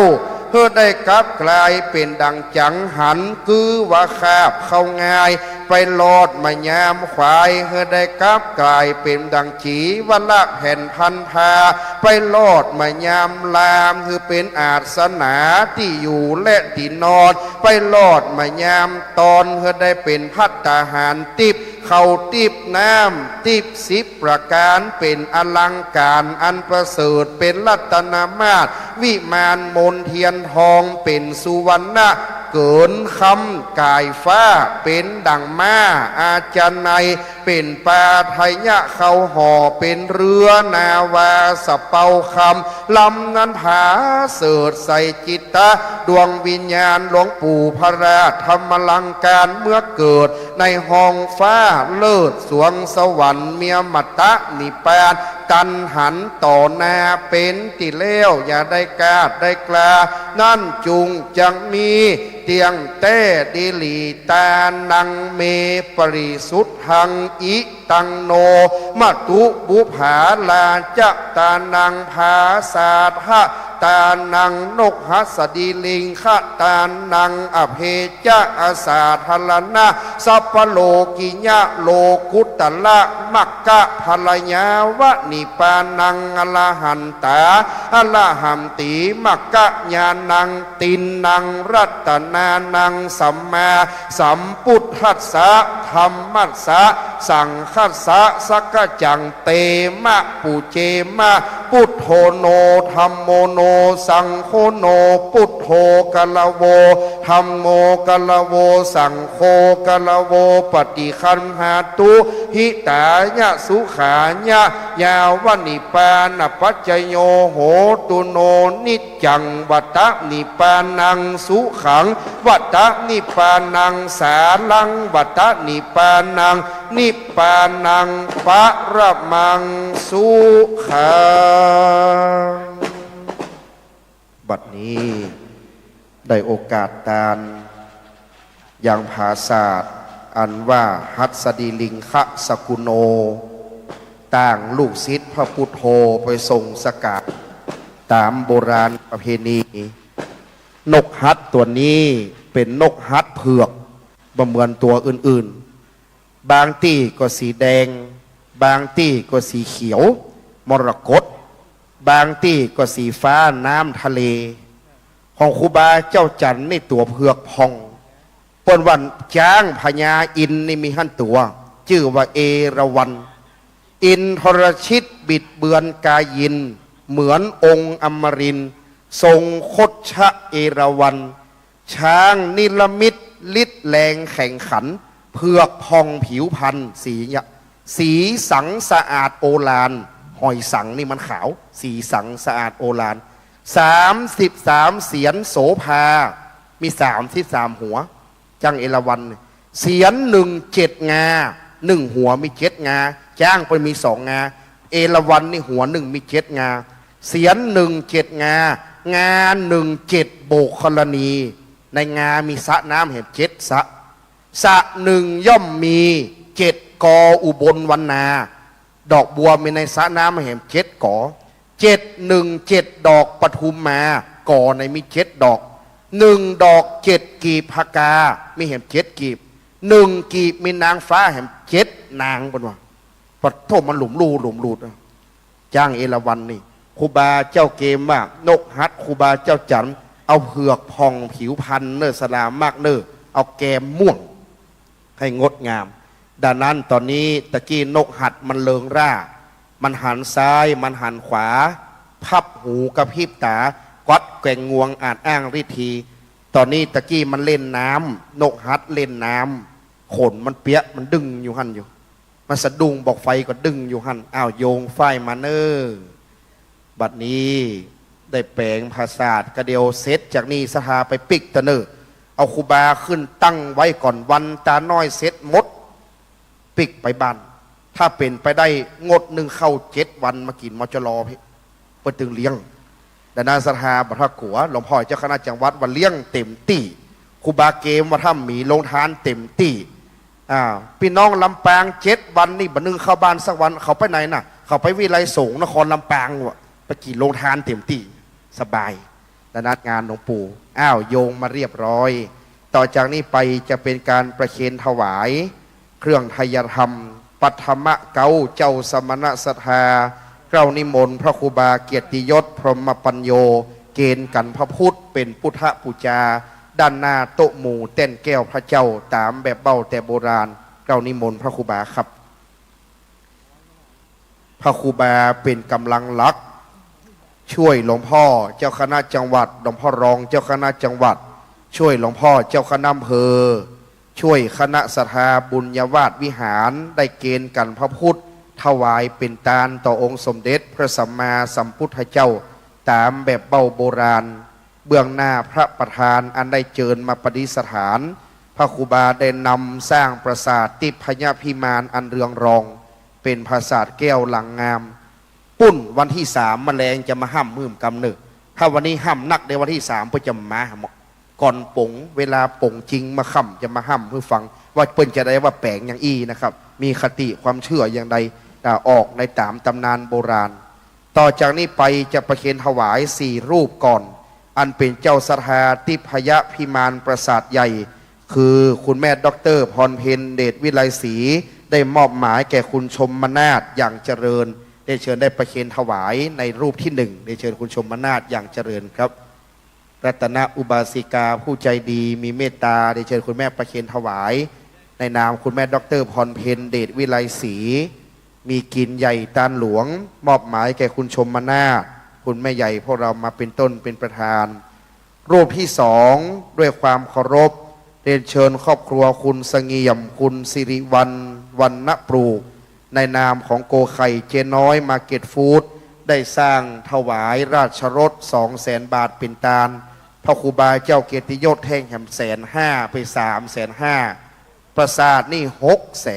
เพื่อได้กลับกลายเป็นดังจังหันคือว่าคาบเข้าง่ายไปลอดมายามควายเพื่อได้กลับกลายเป็นดังจีวันละแผ่นพันพาไปลอดมายามลามคือเป็นอาสนะที่อยู่และที่นอนไปลอดมายามตอนเพื่อได้เป็นภัตตาหารติบเข้าติบน้ำติบ10ประการเป็นอลังการอันประเสริฐเป็นรัตนมาศวิมานมนเทียนทองเป็นสุวรรณะเกินคำกายฟ้าเป็นดังม้าอาจารย์ในเป็นปาไทยะเขาห่อเป็นเรือนาวาสเปาคำลำนั้นผาเสดใส่จิตตะดวงวิญญาณหลวงปู่พระราชธรรมลังการเมื่อเกิดในห้องฟ้าเลิศสวงสวรรค์เมียมัตตะนิปานตันหันต่อหน้าเป็นติเลวอย่าได้กาดได้กลานั่นจุงจังมีเตียงเต้ดิลีตานังเมปริสุทธังอิตังโนมัตุบุภาลาจะตานังภาสาทะตานังนกหัสดีลิงขะตานังอเพจะอาสาทลนะสัพพโลกิญะโลกุตตะละมักกะภลยาวะนิปานังอลหันตาอลหัมติมักกะญาณังตินนังรัตนานังสัมมาสัมพุทธัสสะเท ธรรมัสสะสังคัสสะสักกะจังเตมะปุเจมะพุทโธโนธัมโมโนสังโฆโนพุทโธกะละโวธัมโมกะละโวสังโฆกะละโวปฏิคันหาตุหิตายะสุขายะยาวนิปานปัจจโยโหตุโนนิจจังวัตะนิปานังสุขังวัตะนิปานังสาลังวัตะนิปานังนิปานังปะระมังสุขังบัดนี้ได้โอกาสตานอย่างภาษาอันว่าหัสดีลิงคะสกุโนต่างลูกศิษย์พระพุทโธไปส่งสกัดตามโบราณประเพณีนกฮัดตัวนี้เป็นนกฮัดเผือกบ่เหมือนตัวอื่นๆบางที่ก็สีแดงบางที่ก็สีเขียวมรกตบางที่ก็สีฟ้าน้ำทะเลของครูบาเจ้าจันนี่ตัวเผือกพองปนวันจ้างพญาอินนี่มีหั่นตัวชื่อว่าเอราวัณอินทรชิตบิดเบือนกายินเหมือนองค์อมรินทร์ทรงคดชะเอราวัณช้างนิลมิตฤทธิ์แรงแข่งขันเผือกพองผิวพันธุ์สีสังสะอาดโอฬารหอยสังนี่มันขาวสีสังสะอาดโอฬาร33เสียนโสภามี33หัวจ้างเอราวัณเสียน17 งา1หัวมี7 งาจ้างไปมี2 งาเอราวัณนี่หัว1มี7 งาเสียน17 งางา17โบกคลณีในงามีสระน้ำเห็น7 สระหนึ่งย่อมมี7 กออุบลวรรณาดอกบัวมีในสระน้ำเห็น7 กอ7 ดอกปทุมมาก่อในมี7 ดอก1 ดอก7 กีบพกามีเห็น7 กีบ1 กีบมีนางฟ้าเห็น7 นางบนว่าปัดโทษมันหลุมรูดจ้างเอราวัณนี่ครูบาเจ้าเกมว่านกฮัดครูบาเจ้าจันเอาเผือกพองผิวพันเนอสลามมากเนอเอาแกมม่วงให้งดงามดังนั้นตอนนี้ตะกี้นกหัดมันเลิงร่ามันหันซ้ายมันหันขวาพับหูกระพริบตากัดแกว่งงวงอ่านอ้างริธีตอนนี้ตะกี้มันเล่นน้ำนกฮัดเล่นน้ำขนมันเปียกมันดึงอยู่หันอยู่มันสะดุ้งบอกไฟก็ดึงอยู่หันอ้าวโยงไฟมาเนอบัดนี้ได้แปลงภาษาทกระเดียวเซตจากนี้สถาไปปิกตะเนอเอาครูบาขึ้นตั้งไว้ก่อนวันตาน้อยเซตมดปิกไปบ้านถ้าเป็นไปได้งด1เข้า7 วันมากินมจรพี่เปิดตึงเลี้ยงดานาสถาบัทขัวหลวงพ่อเจ้าคณะจังหวัดวันเลี้ยงเต็มที่ครูบาเกมว่าถ้ามีลงทานเต็มที่พี่น้องลำปาง7 วันนี่บันนึงเข้าบ้านสักวันเขาไปไหนน่ะเขาไปวิไลสงฆ์นครลำปางวะไปกี่โรงทานเต็มที่สบายและนัดงานหลวงปู่โยงมาเรียบร้อยต่อจากนี้ไปจะเป็นการประเคนถวายเครื่องไทยธรรมปัทมะเกาเจ้าสมณะสถาเกล้านิมนต์พระครูบาเกียรติยศพรหมปัญโยเกณฑ์กันพระพุทธเป็นพุทธปูจาด้านหน้าโต๊ะหมู่เต้นแก้วพระเจ้าตามแบบเบ้าแต่โบราณเกล้านิมนต์พระครูบาครับพระครูบาเป็นกำลังหลักช่วยหลวงพ่อเจ้าคณะจังหวัดหลวงพ่อรองเจ้าคณะจังหวัดช่วยหลวงพ่อเจ้าคณะอำเภอช่วยคณะสถาบุญญาวาสวิหารได้เกณฑ์กันพระพุทธถวายเป็นทานต่อองค์สมเด็จพระสัมมาสัมพุทธเจ้าตามแบบเบ้าโบราณเบื้องหน้าพระประธานอันได้เจิญมาประดิษฐานพระครูบาได้นำสร้างปราสาทติพยพิมานอันเรืองรองเป็นปราสาทแก้วหลังงามปุ้นวันที่3แมลงจะมาห้ามมืมกำเนิดถ้าวันนี้ห้ามนักในวันที่3เพื่อจะมาก่อนปงเวลาปงจริงมาค่ำจะมาห้ามเพื่อฟังว่าเปิ้นจะได้ว่าแปลงอย่างอี้นะครับมีคติความเชื่ออย่างใดออกในตามตำนานโบราณต่อจากนี้ไปจะประเคนถวาย4 รูปก่อนอันเป็นเจ้าสถาติพยพิมานปราสาทใหญ่คือคุณแม่ด็อกเตอร์พรเพ็ญเดชวิไลศรีได้มอบหมายแก่คุณชมมนาถอย่างเจริญได้เชิญได้ประเคนถวายในรูปที่1ได้เชิญคุณชมมนาถอย่างเจริญครับรัตนอุบาสิกาผู้ใจดีมีเมตตาได้เชิญคุณแม่ประเคนถวาย ในนามคุณแม่ดรพรเพ็ญเดชวิไลศรีมีกินใหญ่ตาลหลวงมอบหมายแก่คุณชมมานาคุณแม่ใหญ่พวกเรามาเป็นต้นเป็นประธานรูปที่สองด้วยความเคารพเรียนเชิญครอบครัวคุณเสงี่ยมคุณสิริวัลย์วรรณปลูกในนามของโกไข่เจน้อยมาร์เก็ตฟู้ดได้สร้างถวายราชรถ200,000 บาทเป็นตาลพระครูบาเจ้าเกียรติยศแห่งแห่ม150,000ไป350,000ประสาทนี่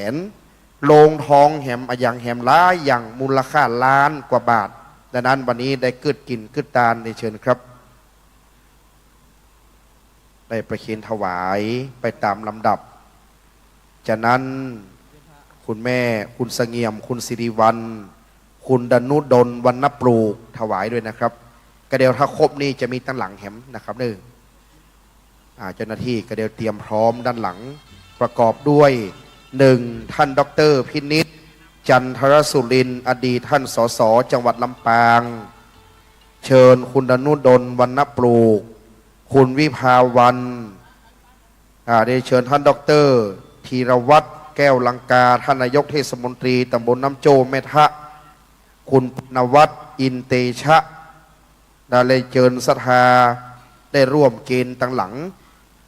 600,000โรงทองแหมอย่างแหมล้าอย่างมูลค่าล้านกว่าบาทดังนั้นวันนี้ได้กึดกินกึดตาลในเชิญครับได้ประเคนถวายไปตามลำดับจากนั้นคุณแม่คุณเสงี่ยมคุณสิริวัลย์คุณดนุดลวรรณปลูกถวายด้วยนะครับกระเดียวถ้าครบนี่จะมีตั้งหลังแหมนะครับเด้อเจ้าหน้าที่กระเดียวเตรียมพร้อมด้านหลังประกอบด้วย1ท่านดร.พินิจจันทรสุรินทร์อดีตท่านสสจังหวัดลำปางเชิญคุณดนุดลวรรณปลูกคุณวิภาวันได้เชิญท่านดร.ธีรวัตรแก้วลังกาท่านนายกเทศมนตรีตำบลน้ำโจแม่ทะคุณนวัตอินเตชะได้เชิญศรัทธาได้ร่วมเกณฑ์ตั้งหลัง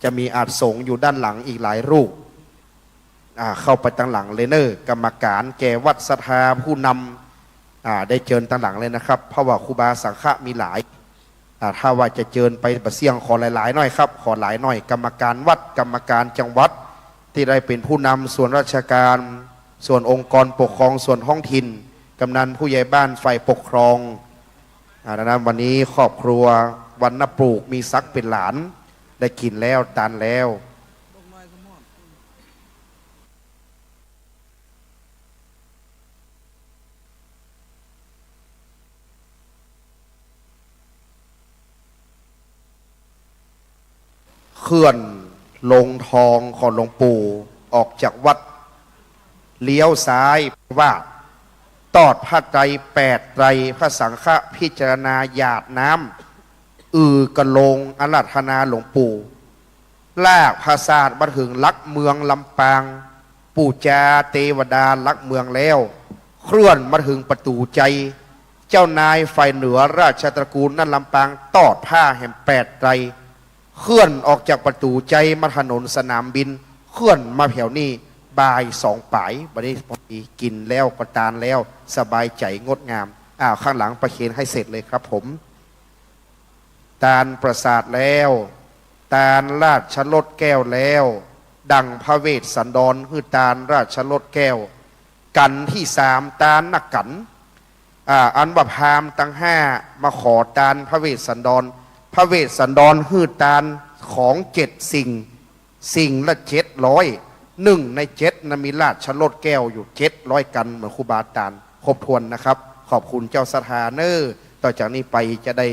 จะมีอาจสงฆ์อยู่ด้านหลังอีกหลายรูปเข้าไปตั้งหลังเลยเนอร์กรรมการแก่วัดศรัทธาผู้นำได้เชิญตั้งหลังเลยนะครับเพราะว่าครูบาสังฆะมีหลายถ้าว่าจะเชิญไปประเสียงขอหลายๆหน่อยครับขอหลายหน่อยกรรมการวัดกรรมการจังหวัดที่ได้เป็นผู้นำส่วนราชการส่วนองค์กรปกครองส่วนท้องถิ่นกำนันผู้ใหญ่บ้านฝ่ายปกครองดังนั้นวันนี้ครอบครัววรรณปลูกมีซักเป็นหลานได้กินแล้วตานแล้วเคลื่อนลงทองของหลวงปู่ออกจากวัดเลี้ยวซ้ายว่าตอดผ้าไตร8 ไตรพระสังฆพิจารณาหยาดน้ำกระลงอาราธนาหลวงปู่ลากภาษาดมาถึงลักเมืองลำปางปู่จาเทวดาลักเมืองแล้วเคลื่อนมาถึงประตูใจเจ้านายฝ่ายเหนือราชตระกูลนั่นลำปางตอดผ้าแห่ง8 ไตรเคลื่อนออกจากประตูใจมาถนนสนามบินเคลื่อนมาแถวนี้บ่าย2 ป่ายบัดนี้พอดีกินแล้วก็ตานแล้วสบายใจงดงามข้างหลังประเคนให้เสร็จเลยครับผมตาลประสาทแล้วตาลราชรสแก้วแล้วดังพระเวสสันดรคือตาลราชรสแก้วกันที่3ตาลนักกันอันบัพพามตั้ง5มาขอตาลพระเวสสันดรพระเวสสันดรฮือตาลของ7 สิ่งละ700ใน7นะมีราชรสแก้วอยู่700กันเหมือนครูบาตาลครบถ้วนนะครับขอบคุณเจ้าสถานเนอร์ต่อจากนี้ไปจะได้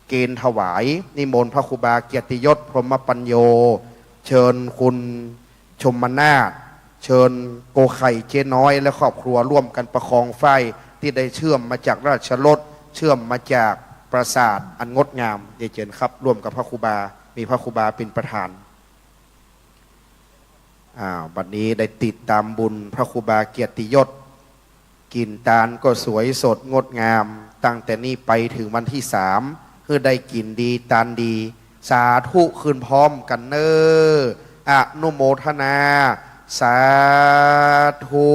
เกณฑ์ถวายนิมนต์พระครูบาเกียรติยศพรหมปัญโยเชิญคุณชมนาถเชิญโกไข่เจ๊น้อยและครอบครัวร่วมกันประคองไฟที่ได้เชื่อมมาจากราชรสเชื่อมมาจากปราสาทอันงดงามเจริญครับร่วมกับพระครูบามีพระครูบาเป็นประธานบัดนี้ได้ติดตามบุญพระครูบาเกียรติยศกินตาลก็สวยสดงดงามตั้งแต่นี้ไปถึงวันที่3คือได้กินดีตาลดีสาธุคืนพร้อมกันเนอนุโมทนาสาธุ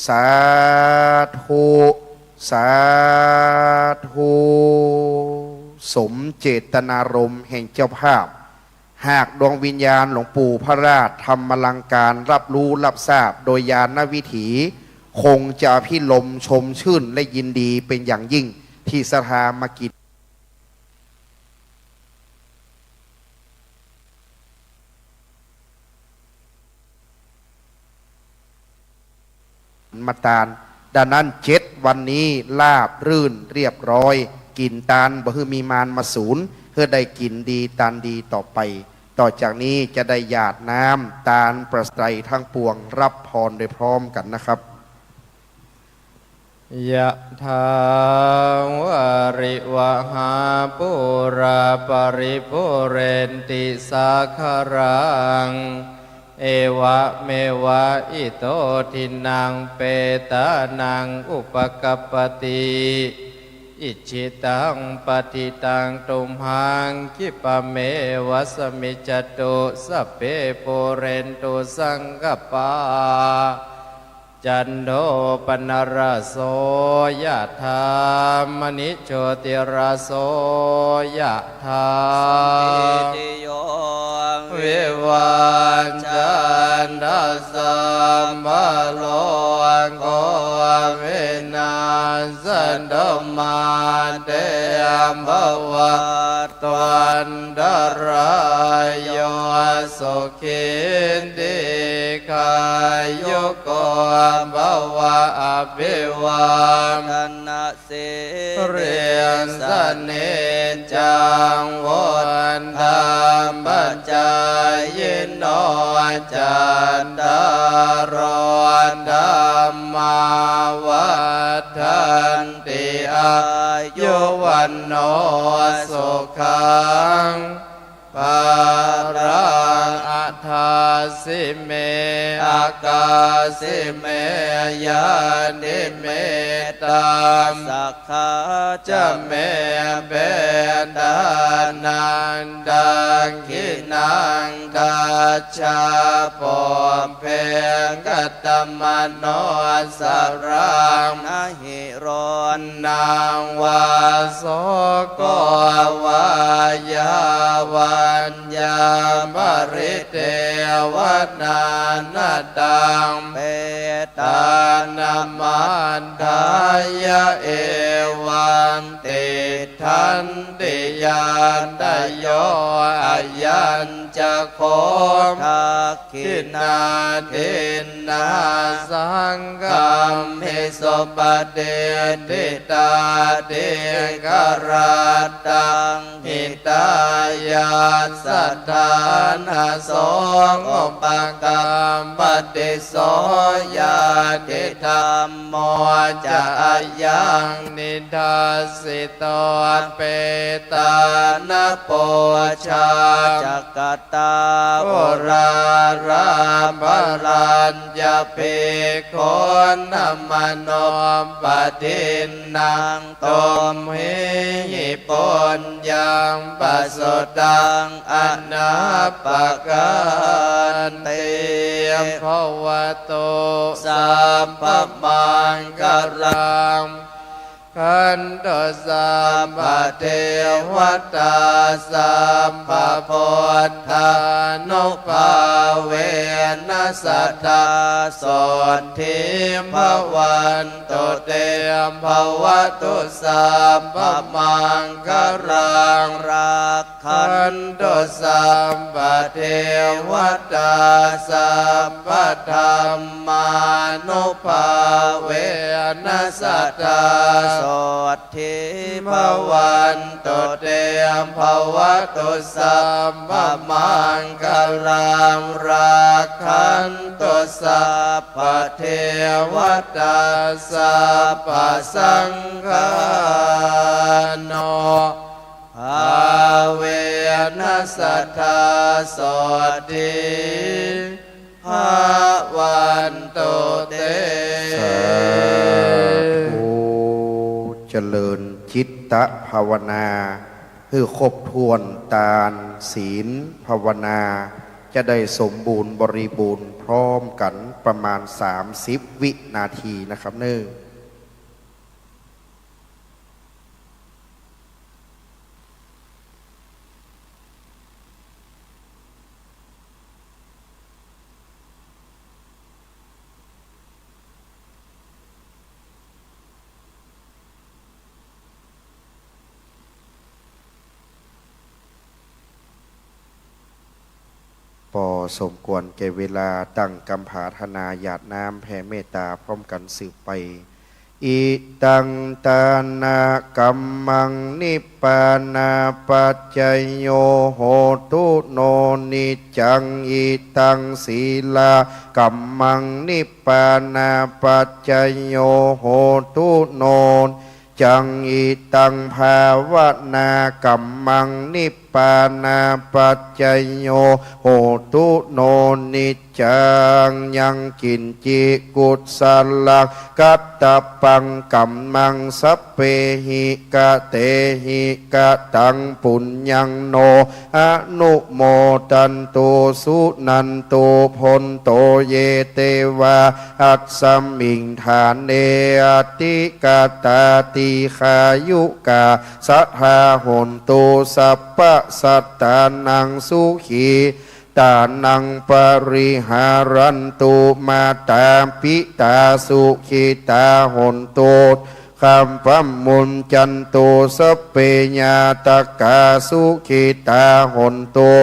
สาธุสาธุสมเจตนารมณ์แห่งเจ้าภาพหากดวงวิญญาณหลวงปู่พระราชทำอลังการรับรู้รับทราบโดยญาณวิถีคงจะพิลมชมชื่นและยินดีเป็นอย่างยิ่งที่ศรัทธามากินมาตาลดังนั้น7 วันนี้ลาบรื่นเรียบร้อยกินตาลบ่ฮือมีมารมาสูญเพื่อได้กินดีตาลดีต่อไปต่อจากนี้จะได้หยาดน้ำตาลประไตรทั้งปวงรับพรโดยพร้อมกันนะครับยะถาวาริวหาปุราปริปุเรนติสาคารัง เอวะเมวะอิโตทินังเปตานังอุปกัปปติอิจิตังปฏิตังตุมหังคิปะเมวะสมิจจตุสัพเพปุเรนตุสังกปาจันโทปนรโสยะธามณิโชติรโสยะธาติโยวิวันจันทสัมภโลโกวินาสันโดมาเตมภวะตวันดรายโยสุขินติกายโยโกภวะอภิวันธนะสิ เรียนสนิจจังวันธรรมปัจจายโนจันตารธรรมาวัฏันติอายุวันโนสุขังปารังอัฏฐาสิเมอากาสิเมยานิเมตัมสักขา จะเมเบดานันดังขินังกัจฉาปมเพงกัตตมโนสรังนะหิโรนนางวาโสโกวายาวันยามบริเทวนานาตังเปตานามันทายะเอวังติทันติยานตโยอายัญจะโคมทักขิ ทิ นา นาทินาสังกัมมิสปเดติตาเดกรัตตังหิตายาสัทธานาสงอุปกัมปติโสยาติธรรมโมจะยังนิทัสสิโตเปตานโปชาจักตตาโอราราภรัญญาเปโคนมโนปฏินังตมหิปุญญังปัสสตังอนาปกันเตมภวโตสัมปมังกรังขันโตสัมปเทวตาสัมปพุทธานุภาเวนัสสัทธาสนทิมภวันตุเตมภวตุสัมปมังกรังรักขัขันนโตสัมปเทวตาสัมปธรรมานุภาเวนัสสัทธาโสทิ ภวันตุเตมภวตุสัมปมังกรังราคันตุสัพพเทวตาสัพพสังฆาโนภาเวนัสสัทธาโสติภาวันตุเต สาธุเจริญจิตตภาวนาคือครบถ้วนตานศีลภาวนา จะได้สมบูรณ์บริบูรณ์พร้อมกันประมาณ30 วินาทีนะครับเน้อพอสมควรแก่เวลาตั้งกำผาธนาหยาดน้ำแผ่เมตตาพร้อมกันสืบไป อิตังตานากัมมังนิปปานาปัจจยโยโหตุโนนิจังอิตังศีลากัมมังนิปปานาปัจจยโยโหตุโนจังอิตังภาวนากัมมังนิป ปานาปัจจยโยโหตุโนนิจจังยังกินจิกุศลักกัตตปังกัมมังสัพเพหิกะเตหิกะตังปุญญังโนอนุโมตันตุสุนันตุพลโตเยเตวะอัสสมิงฐานเนอติกาตาติขายุกาสัทธาหนตุสัพพะสัตตานังสุขีตานังปริหารันตุมาตาปิตาสุขิตาหนตุคำพัมมุนจันตุสเปญาตกาสุขิตาหนตุ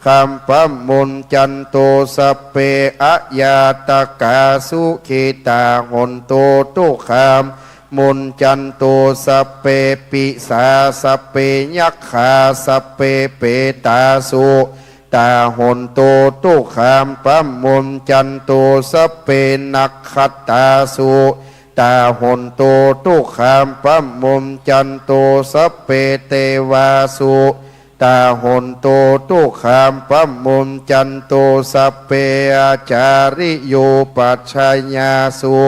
คำพัมมุนจันตุสเปอะยาตกาสุขิตาหนตุทุกขามมุนจันตุสเปปิสาสเปยักขาสเปเปตาสุตาหนตุทุกขามพัมมุนจันตุสเปนักขตาสุตาหนตุทุกขามพัมมุนจันตุสเปเตวาสุตาหนตุทุกขามพัมมุนจันตุสเปอาจาริโยปัจฉญาสุ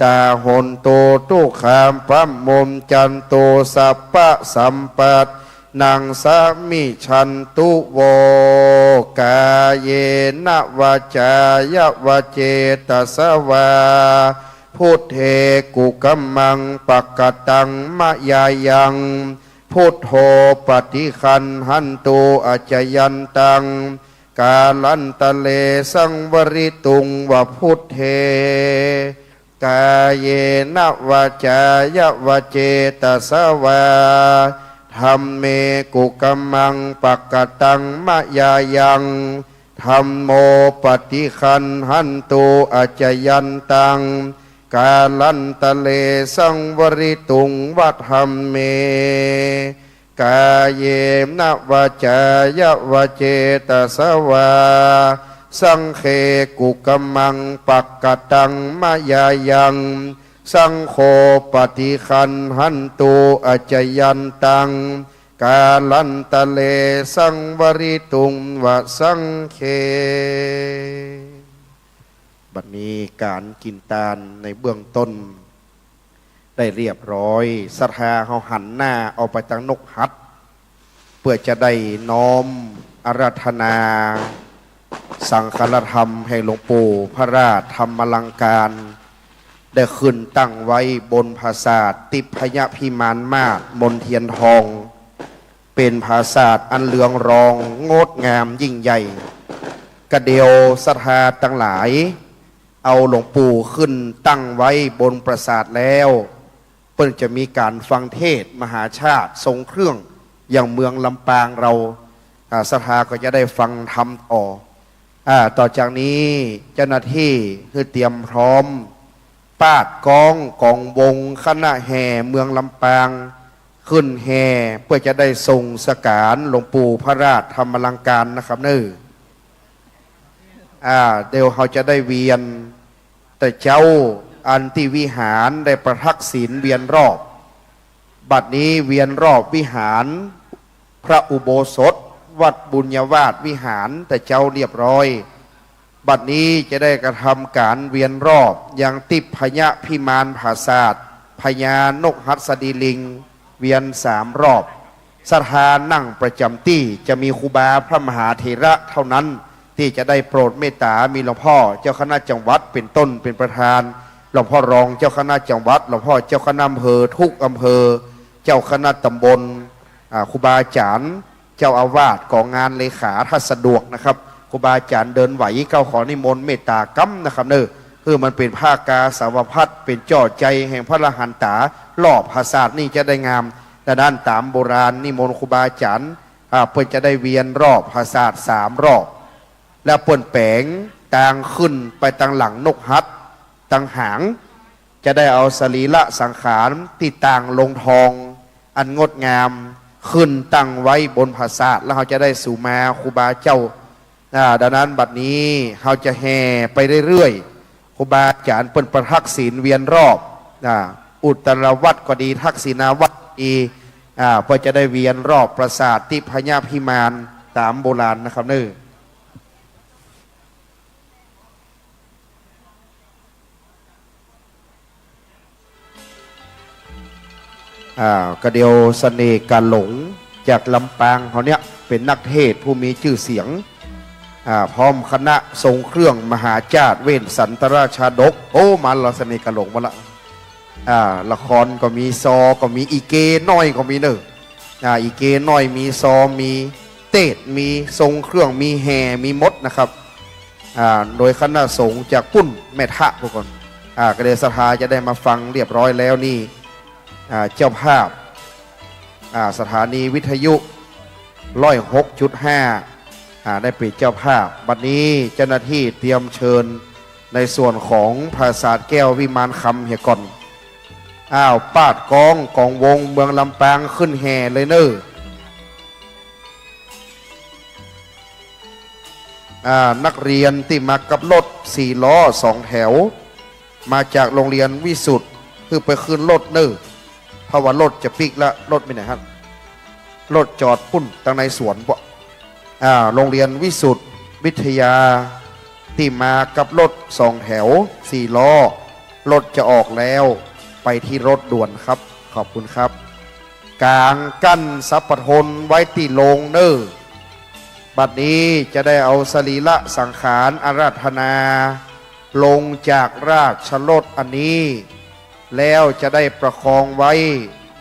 ตาหนตุทุกขามพัมมุนจันตุสัพพะสัมปัตนางสามิชันตุโวกาเยนะวาจายะวะเจตสวาพุทเทกุกัมมังปะกตังมะยายังพุทโธปฏิคันหันตุอจยันตังกาลันตะเลสังวริตุงวะพุทเทกาเยนะวาจายะวะเจตสวาธัมเมกุกัมมังปะกตังมะยายังธัมโมปฏิคันหันตุอจยันตังกาลันตะเลสังวริตุงวัธัมเมกาเยนะวาจายะวะเจตสวาสังเคกุกัมมังปักกตังมะยายังสังโฆปฏิคันหันตุอจยันตังกาลันตะเลสังวริตุงวะสังเคบัดนี้การกินตาลในเบื้องต้นได้เรียบร้อยศรัทธาเขาหันหน้าเอาไปทางนกหัดเพื่อจะได้น้อมอาราธนาสังฆธรรมให้หลวงปู่พระราชธรรมลังการได้ขึ้นตั้งไว้บนปราสาทติพยพิมานมาศมนเทียนทองเป็นปราสาทอันเลืองรองงดงามยิ่งใหญ่กระเดียวศรัทธาทั้งหลายเอาหลวงปู่ขึ้นตั้งไว้บนปราสาทแล้วเพิ่นจะมีการฟังเทศน์มหาชาติทรงเครื่องอย่างเมืองลำปางเราศรัทธาก็จะได้ฟังธรรมต่อจากนี้เจ้าหน้าที่คือเตรียมพร้อมปาดกองวงคณะแห่เมืองลำปางขึ้นแห่เพื่อจะได้ส่งสการหลวงปู่พระราชธรรมลังการนะครับเด้อเดี๋ยวเขาจะได้เวียนแต่เจ้าอันที่วิหารได้ประทักษิณเวียนรอบบัดนี้เวียนรอบวิหารพระอุโบสถวัดบุญญาวาสวิหารแต่เจ้าเรียบร้อยบัดนี้จะได้กระทำการเวียนรอบอย่างติพยพิมานผาศาสตร์พญานกหัสดีลิงเวียน3 รอบศรัทธานั่งประจำที่จะมีครูบาพระมหาเถระเท่านั้นที่จะได้โปรดเมตตามีหลวงพ่อเจ้าคณะจังหวัดเป็นต้นเป็นประธานหลวงพ่อรองเจ้าคณะจังหวัดหลวงพ่อเจ้าคณะอำเภอทุกอำเภอเจ้าคณะตำบลครูบาอาจารย์เจ้าอาวาสของงานเลขาถ้าสะดวกนะครับครูบาอาจารย์เดินไหวเก้าขอนิมนต์เมตตากรรมนะครับคือมันเป็นภาคกาสาวพัดเป็นจ่อใจแห่งพระละหันตาหล่อภาษานี่จะได้งามแต่ด้านตามโบราณนิมนต์ครูบาอาจารย์เพื่อจะได้เวียนรอบภาษา3 รอบและป่นแปงต่างขึ้นไปทางหลังนกฮัดทางหางจะได้เอาสรีระสังขารที่ต่างลงทองอันงดงามขึ้นตั้งไว้บนภาษาแล้วเขาจะได้สู่มาครูบาเจ้าดังนั้นบัดนี้เขาจะแห่ไปเรื่อยๆครูบาอาจารย์เป็นประทักษิณเวียนรอบอุตรวัดก็ดีทักษิณาวัดดี เพื่อจะได้เวียนรอบปราสาทที่พญาพิมานตามโบราณนะครับเน้อกระเดียวเสน่ห์การหลงจากลำปางเขาเนี้ยเป็นนักเทศผู้มีชื่อเสียงพร้อมคณะทรงเครื่องมหาจาตเว้นสันตราชาดกโอ้มันเราเสน่ห์การหลงมาละละครก็มีซอก็มีอีเกน้อยก็มีเนอะอีเกน้อยมีซอมีเตดมีทรงเครื่องมีแห่มีมดนะครับโดยคณะสงฆ์จากปุ้นแม่ทะพวกคนกระเดศภาจะได้มาฟังเรียบร้อยแล้วนี่เจ้าภาพสถานีวิทยุ106.5ได้เป็นเจ้าภาพบัดนี้เจ้าหน้าที่เตรียมเชิญในส่วนของปราสาทแก้ววิมานคำเฮียก่อนปาดกองวงเมืองลำปางขึ้นแห่เลยเนอะนักเรียนที่มากับรถ4 ล้อ2 แถวมาจากโรงเรียนวิสุทธ์คือไปขึ้นรถเนอะเพราะว่ารถจะปิกแล้วรถไปไหนครับรถจอดปุ้นตั้งในสวนปะโรงเรียนวิสุทธ์วิทยาที่มากับรถ2 แถว4 ล้อรถจะออกแล้วไปที่รถด่วนครับขอบคุณครับกลางกั้นสัพพทนไว้ที่โรงเนอบัดนี้จะได้เอาสรีระสังขารอาราธนาลงจากราชรถอันนี้แล้วจะได้ประคองไว้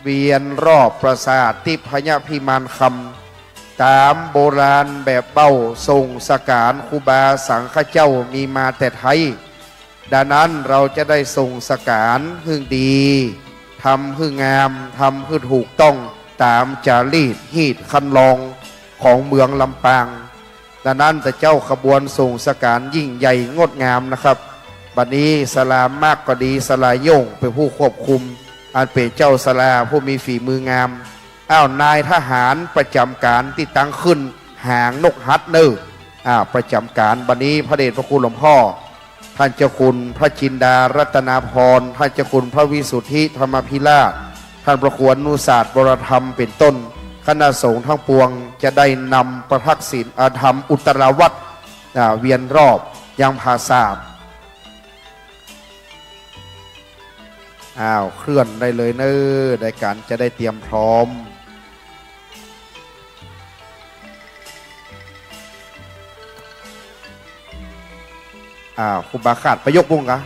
เวียนรอบปราสาทที่พญาพิมานคำตามโบราณแบบเบ้าทรงสการครูบาสังฆเจ้ามีมาแต่ไทยดังนั้นเราจะได้ทรงสการหึ่งดีทำหึ่งงามทำหึ่งถูกต้องตามจารีตฮีตคันลองของเมืองลำปางดังนั้นแต่เจ้าขบวนทรงสการยิ่งใหญ่งดงามนะครับบัดนี้สลามมากก็ดีสลาโย่งเป็นผู้ควบคุมอันเป็นเจ้าสลาผู้มีฝีมืองามนายทหารประจำการที่ตั้งขึ้นหางนกฮัตเนอร์ประจำการบัดนี้พระเดชพระคุณหลวงพ่อท่านเจ้าคุณพระจินดารัตนาพรท่านเจ้าคุณพระวิสุทธิธรรมพิราชท่านพระควรนุศาสตร์บรธรรมเป็นต้นคณะสงฆ์ทั้งปวงจะได้นำประทักษิณธรรมอุตรวัตรเวียนรอบยังภาษาเคลื่อนได้เลยเนอะได้การจะได้เตรียมพร้อมครูบาขาดประยกบุ้งกะ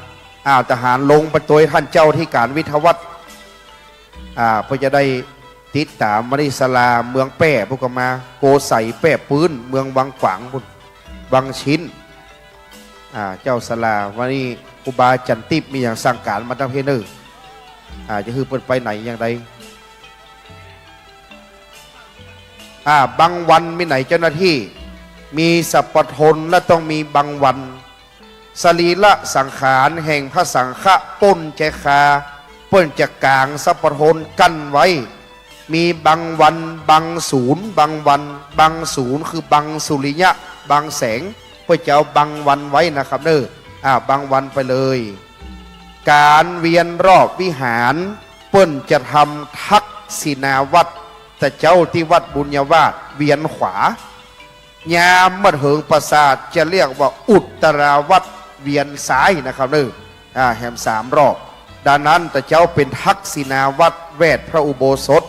ทหารลงประตูท่านเจ้าที่การวิทวัตเพื่อจะได้ติดตามมาที่ศาลาเมืองแป้พวกก็มาโกใส่แป้ปืนเมืองวังขวางบุญวังชิ้นเจ้าศาลาวันนี้ครูบาจันติบมีอย่างสั่งการมาตั้งเพเนอร์จะคือเปิดไปไหนอย่างไรบางวันมีไหนเจ้าหน้าที่มีสัพพทนและต้องมีบางวันสรีระสังขารแห่งพระสังฆะป้นแจคาเปิ้นจะกลางสัพพทนกั้นไว้มีบางวันบางศูนย์บางวันบางศูนย์คือบางสุริยะบางแสงเพื่อจะเอาบางวันไว้นะครับเด้อบางวันไปเลยการเวียนรอบวิหารเปิ้นจะทำทักษิณาวัตรแต่เจ้าที่วัดบุญญาวาสเวียนขวายามมาถึงปราสาทจะเรียกว่าอุตราวัตรเวียนซ้ายนะครับเด้แหม3 รอบดังนั้นแต่เจ้าเป็นทักษิณาวัตรแวดพระอุโบสถ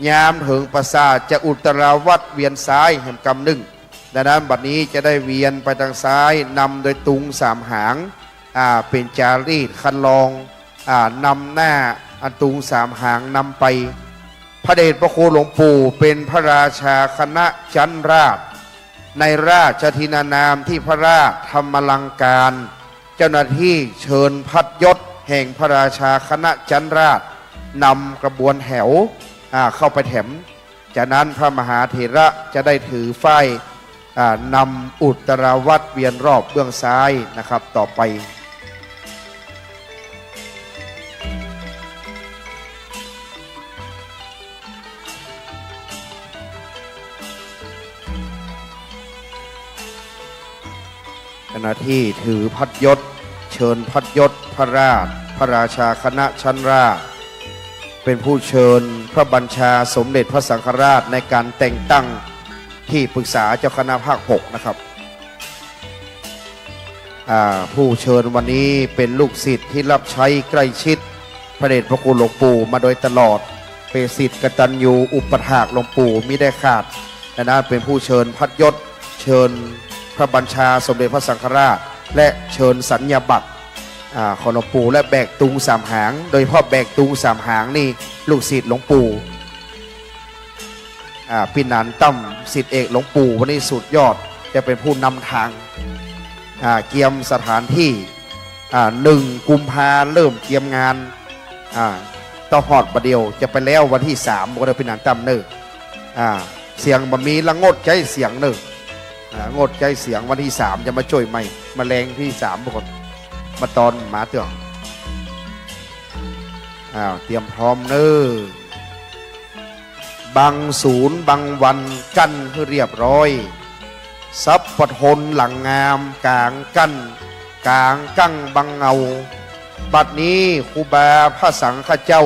ยามถึงปราสาทจะอุตราวัตรเวียนซ้ายแหมกำ1ดังนั้นบัดนี้จะได้เวียนไปทางซ้ายนำโดยตุง3 หางเป็นจารีตคันลองนำหน้าอันตุง3 หางนำไปพระเดชพระคุณหลวงปู่เป็นพระราชาคณะจันราชในราชทินานามที่พระราชธรรมลังการเจ้าหน้าที่เชิญพัดยศแห่งพระราชาคณะจันราชนำกระบวนแถวเข้าไปแถมจากนั้นพระมหาเถระจะได้ถือฝ้ายนำอุตราวัตรเวียนรอบเบื้องซ้ายนะครับต่อไปขณะที่ถือพัดยศเชิญพัดยศพระราชพระราชาคณะชั้นราชเป็นผู้เชิญพ พระบัญชาสมเด็จพระสังฆราชในการแต่งตั้งที่ปรึกษาเจ้าคณะภาค 6นะครับผู้เชิญวันนี้เป็นลูกศิษย์ที่รับใช้ใกล้ชิดพระเดชพระคุณหลวงปู่มาโดยตลอดเป็นศิษย์กตัญญูอุปถากหลวงปู่มิได้ขาดและนั้นเป็นผู้เชิญพัดยศเชิญพระบัญชาสมเด็จพระสังฆราชและเชิญสัญญาบัตรของหลวงปู่และแบกตุงสามหางโดยเฉพาะแบกตุงสามหางนี่ลูกศิษย์หลวงปู่พี่นานตั้มศิษย์เอกหลวงปู่วันนี้สุดยอดจะเป็นผู้นำทางเกียมสถานที่1 กุมภาเริ่มเกียมงานต่อหอดประเดียวจะไปแล้ววันที่3ก็ได้พี่นานตั้มเนิ่เสียงบะมีละงดใจเสียงเนิ่งดใจเสียงวันที่3จะมาช่วยใหม่มาแรงที่3ปรากฏมาตอนหมาเตืองเตรียมพร้อมเน้อบางศูนย์บางวันกั้นให้เรียบร้อยซับปะทนหลังงามกลางกั้นกลางกั้งบังเงาบัดนี้ครูบาพระสังฆเจ้า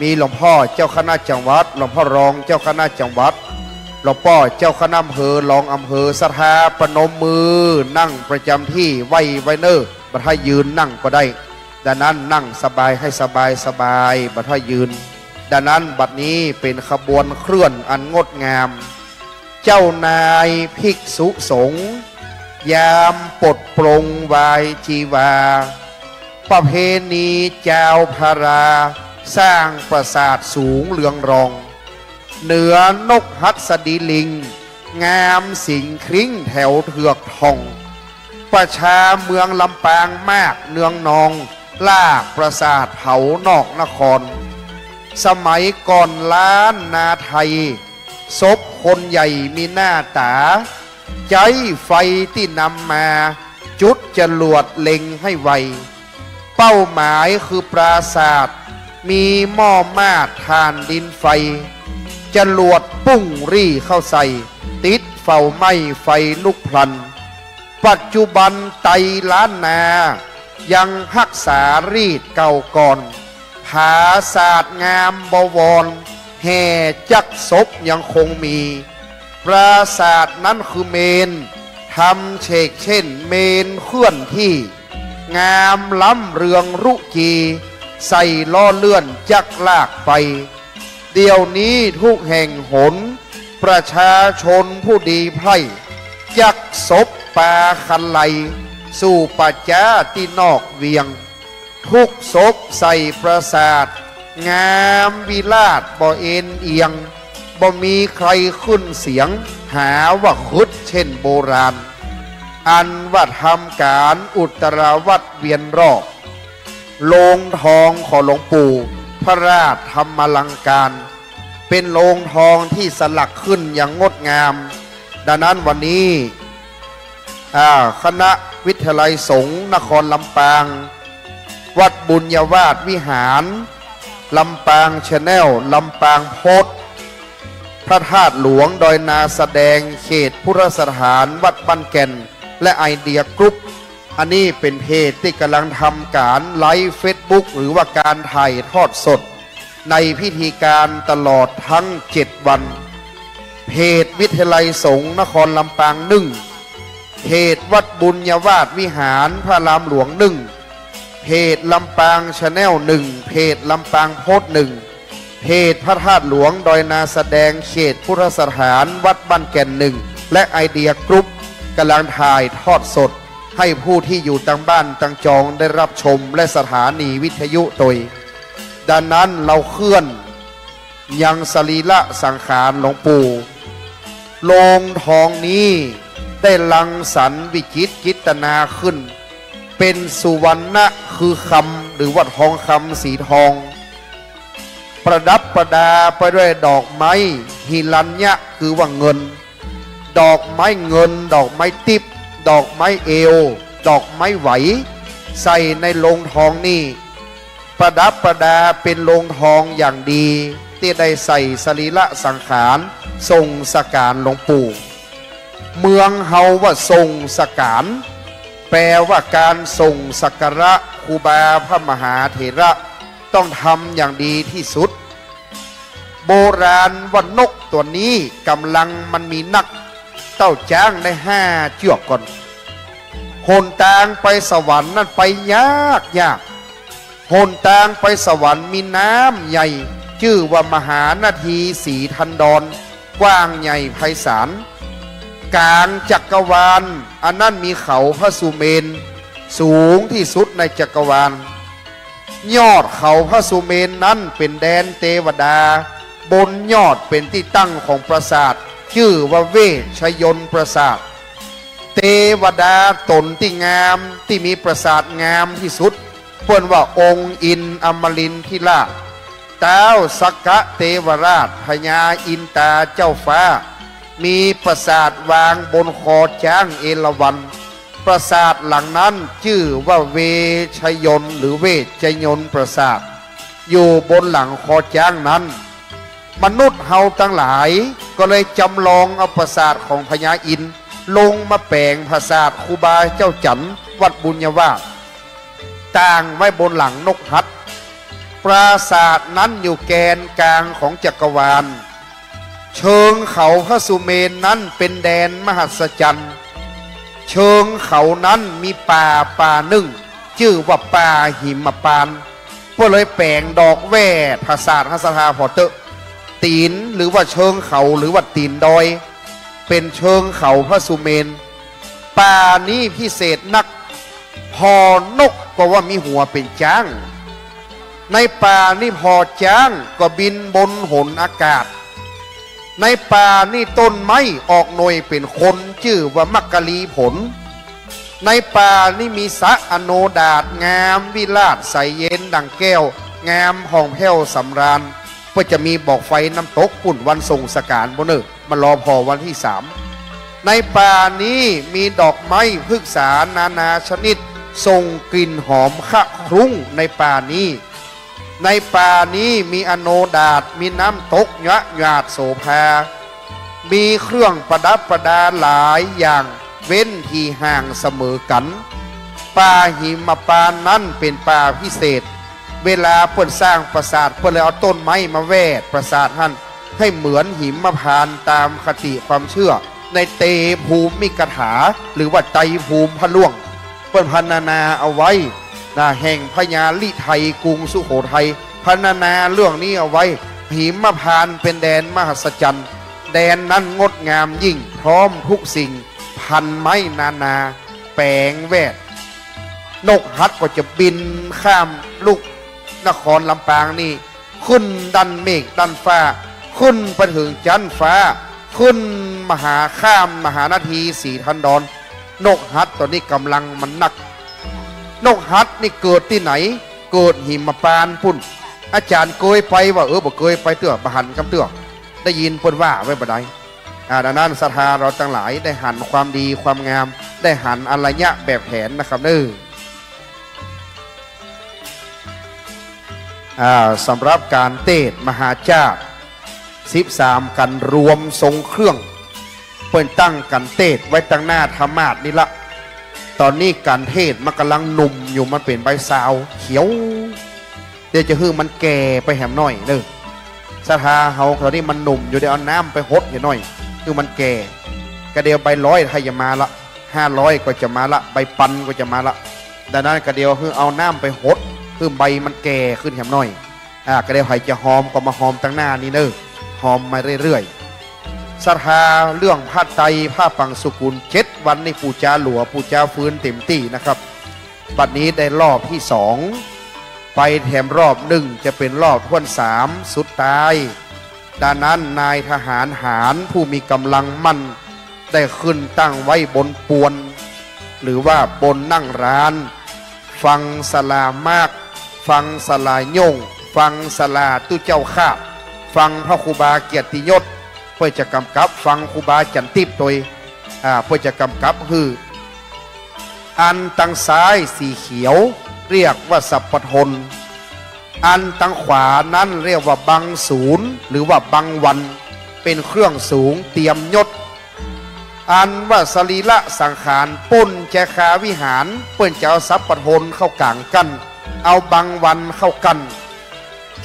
มีหลวงพ่อเจ้าคณะจังหวัดหลวงพ่อรองเจ้าคณะจังหวัดหลวงพ่อเจ้าคณะอำเภอรองอำเภอสถาปนมมือนั่งประจำที่ไว้เนอร์บัดให้ยืนนั่งก็ได้ดังนั้นนั่งสบายให้สบายบัดให้ยืนดังนั้นบัดนี้เป็นขบวนเคลื่อนอันงดงามเจ้านายภิกษุสงฆ์ยามปลดปลงวายจีวาประเพณีเจ้าพาราสร้างปราสาทสูงเหลืองรองเหนือนกหัสดีลิงงามสิงคริ้งแถวเถือกทองประชาเมืองลำปางมากเนืองนองลากปราสาทเผานอกนครสมัยก่อนล้านนาไทยศพคนใหญ่มีหน้าตาใจไฟที่นำมาจุดจรวดเล็งให้ไวเป้าหมายคือปราสาทมีหม้อมาดทานดินไฟจรวดปุ้งรี่เข้าใส่ติดเฝ้าไหม้ไฟลุกพลันปัจจุบันไตล้านนายังรักษารีดเก่าก่อนผาศาสตร์งามบวรแห่จักศพยังคงมีปราสาทนั้นคือเมนทำเชกเช่นเมนเคลื่อนที่งามล้ำเรืองรุจีใส่ล้อเลื่อนจักลากไปเดี๋ยวนี้ทุกแห่งหนประชาชนผู้ดีไพร่จักศพปาคันไหลสู่ปัจจาที่นอกเวียงทุกศพใส่ปราสาทงามวิลาศบ่เอ็นเอียงบ่มีใครขึ้นเสียงหาว่าคุดเช่นโบราณอันว่าทำการอุตราวัดเวียนรอบโลงทองของหลวงปู่พระราชธรรมลังการเป็นโลงทองที่สลักขึ้นอย่างงดงามดังนั้นวันนี้คณะวิทยาลัยสงฆ์นครลำปางวัดบุญญาวาสวิหารลำปางชาแนลลำปางโพสพระธาตุหลวงดอยนาแสดงเขตพุทธสถานวัดบ้านแก่นและไอเดียกรุ๊ปอันนี้เป็นเพจที่กำลังทำการไลฟ์เฟซบุ๊กหรือว่าการถ่ายทอดสดในพิธีการตลอดทั้ง7 วันเพจวิทยาลัยสงฆ์นครลำปาง1เพจวัดบุญญาวาสวิหารพระรามหลวง1เพจลำปางชาแนล1เพจลำปางโพส1เพจพระธาตุหลวงดอยนาแสดงเขตพุทธสถานวัดบ้านแก่น1และไอเดียกรุ๊ปกำลังถ่ายทอดสดให้ผู้ที่อยู่ต่างบ้านต่างจองได้รับชมและสถานีวิทยุโดยดังนั้นเราเคลื่อนยังสรีระสังขารหลวงปู่โลงทองนี้ได้ลังสรรค์วิจิตรจิตนาขึ้นเป็นสุวรรณะคือคำหรือว่าทองคำสีทองประดับประดาไปด้วยดอกไม้หิรัญญะคือว่าเงินดอกไม้เงินดอกไม้ติบดอกไม้เอวดอกไม้ไหวใส่ในโลงทองนี่ประดับประดาเป็นโลงทองอย่างดีที่ได้ใส่สรีระสังขารทรงสการหลวงปู่เมืองเฮาว่าทรงสการแปลว่าการทรงสักการะครูบาพระมหาเถระต้องทำอย่างดีที่สุด ราณว่านกตัวนี้กำลังมันมีนักเต้าจ้างได้5 เชือกก่อนหนทางไปสวรรค์นั่นไปยากหนทางไปสวรรค์มีน้ำใหญ่ชื่อว่ามหานาทีสีทันดรกว้างใหญ่ไพศาลกลางจักรวาลอันนั้นมีเขาพระสุเมนสูงที่สุดในจักรวาลยอดเขาพระสุเมนนั้นเป็นแดนเทวดาบนยอดเป็นที่ตั้งของปราสาทชื่อว่าเวชยนต์ปราสาทเทวดาตนที่งามที่มีปราสาทงามที่สุดเพิ่นว่าองค์อินอมรินทร์ธิราชเท้าสักกะเทวราชพญาอินตาเจ้าฟ้ามีปราสาทวางบนคอช้างเอราวัณปราสาทหลังนั้นชื่อว่าเวชยนต์หรือเวชยนต์ปราสาทอยู่บนหลังคอช้างนั้นมนุษย์เฮาทั้งหลายก็เลยจำลองเอาปราสาทของพญาอินทร์ลงมาแปลงปราสาทครูบาเจ้าจันทร์วัดบุญยวาสตั้งไว้บนหลังนกฮัตปราสาทนั้นอยู่แกนกลางของจักรวาลเชิงเขาพระสุเมนนั้นเป็นแดนมหัศจรรย์เชิงเขานั้นมีป่าหนึ่งชื่อว่าป่าหิมพานต์ก็เลยแปลงดอกแว่ภาษาฮัสธาพอเตอตีนหรือว่าเชิงเขาหรือว่าตีนดอยเป็นเชิงเขาพระสุเมนป่านี้พิเศษนักพอนกก็ว่ามีหัวเป็นจ้างในป่านี่พอจ้างก็บินบนหนอากาศในป่านี่ต้นไม้ออกหน่วยเป็นคนชื่อว่ามักกะลีผลในป่านี่มีสระอโนดาตงามวิลาศใสเย็นดังแก้วงามห้องแผ้วสำราญเพื่อจะมีบอกไฟน้ำตกปุ่นวันทรงสการบนเนอมันรอพอวันที่3ในป่านี้มีดอกไม้พฤกษานาชนิดส่งกลิ่นหอมคะคลุ้งในป่านี้ในป่านี้มีอโนดาตมีน้ำตกยะหยาดโสภามีเครื่องประดับประดาหลายอย่างเว้นที่ห่างเสมอกันป่าหิมพานต์นั้นเป็นป่าพิเศษเวลาเพิ่นสร้างปราสาทเพิ่นเลยเอาต้นไม้มาแวดปราสาทท่านให้เหมือนหิมพานต์ตามคติความเชื่อในเตภูมิกถาหรือว่าไตรภูมิพระล่วงเพิ่นพรรณนาเอาไว้แห่งพญาลิไทยกรุงสุโขทัยพรรณนาเรื่องนี้เอาไว้หิมพานต์เป็นแดนมหัศจรรย์แดนนั้นงดงามยิ่งพร้อมทุกสิ่งพันไม้นาแปลงแวดนกฮัตก็จะบินข้ามลูกนครลำปางนี่ขึ้นดันเมฆดันฟ้าขึ้นไปถึงจันฟ้าขึ้นมหาข้ามมหานาทีสีทันดรนกฮัตตัวนี้กำลังมันนักนกฮัตนี่เกิดที่ไหนเกิดหิมพานต์พุ่นอาจารย์เคยไปว่าบ่เคยไปเตื้อบหันกำเตื้อได้ยินเพิ่นว่าไว้บ่ได้ดังนั้นศรัทธาเราทั้งหลายได้หันความดีความงามได้หันอรยะแบบแผนนะครับสำหรับการเทศมหาชาติ13กันรวมทรงเครื่องเพิ่นตั้งกันเทศไว้ตั้งหน้าธรรมาสนี่ละตอนนี้การเทศมันกำลังหนุ่มอยู่มันเป็นใบสาวเขียวเดี๋ยวจะฮื้อมันแก่ไปแหมหน่อยเด้อศรัทธาเฮาตอนนี้มันหนุ่มอยู่เดี๋ยวเอาน้ำไปหดหน่อยคือมันแก่กระเดียวใบ100ถ้าจะมาละ500ก็จะมาละใบปันก็จะมาละดังนั้นกระเดียวคือเอาน้ำไปหดคือใบมันแก่ขึ้นแหมหน่อยกระเดียวให้จะหอมก็มาหอมตั้งหน้านี่เด้อหอมมาเรื่อยๆศรัทธาเรื่องผ้าไตรผ้าปังสุกุล7 วันในปู่จาหลัวปู่จาฟื้นเต็มที่นะครับบัดนี้ได้รอบที่2ไปแถมรอบ1จะเป็นรอบทวน3สุดท้ายดังนั้นนายทหารหารผู้มีกำลังมั่นได้ขึ้นตั้งไว้บนปวนหรือว่าบนนั่งร้านฟังสลามากฟังสลายงฟังสลาตุเจ้าข้าฟังพระครูบาเกียรติยศเพื่อจะกำกับฟังครูบาจันติบโดยเพื่อจะกำกับคืออันทางซ้ายสีเขียวเรียกว่าสัพพทนอันทางขวานั้นเรียกว่าบังศูนย์หรือว่าบังวันเป็นเครื่องสูงเตรียมยศอันว่าสรีระสังขารปุ้นแจคาวิหารเปิ้นจะเอาสัพพทนเข้ากลางกันเอาบังวันเข้ากัน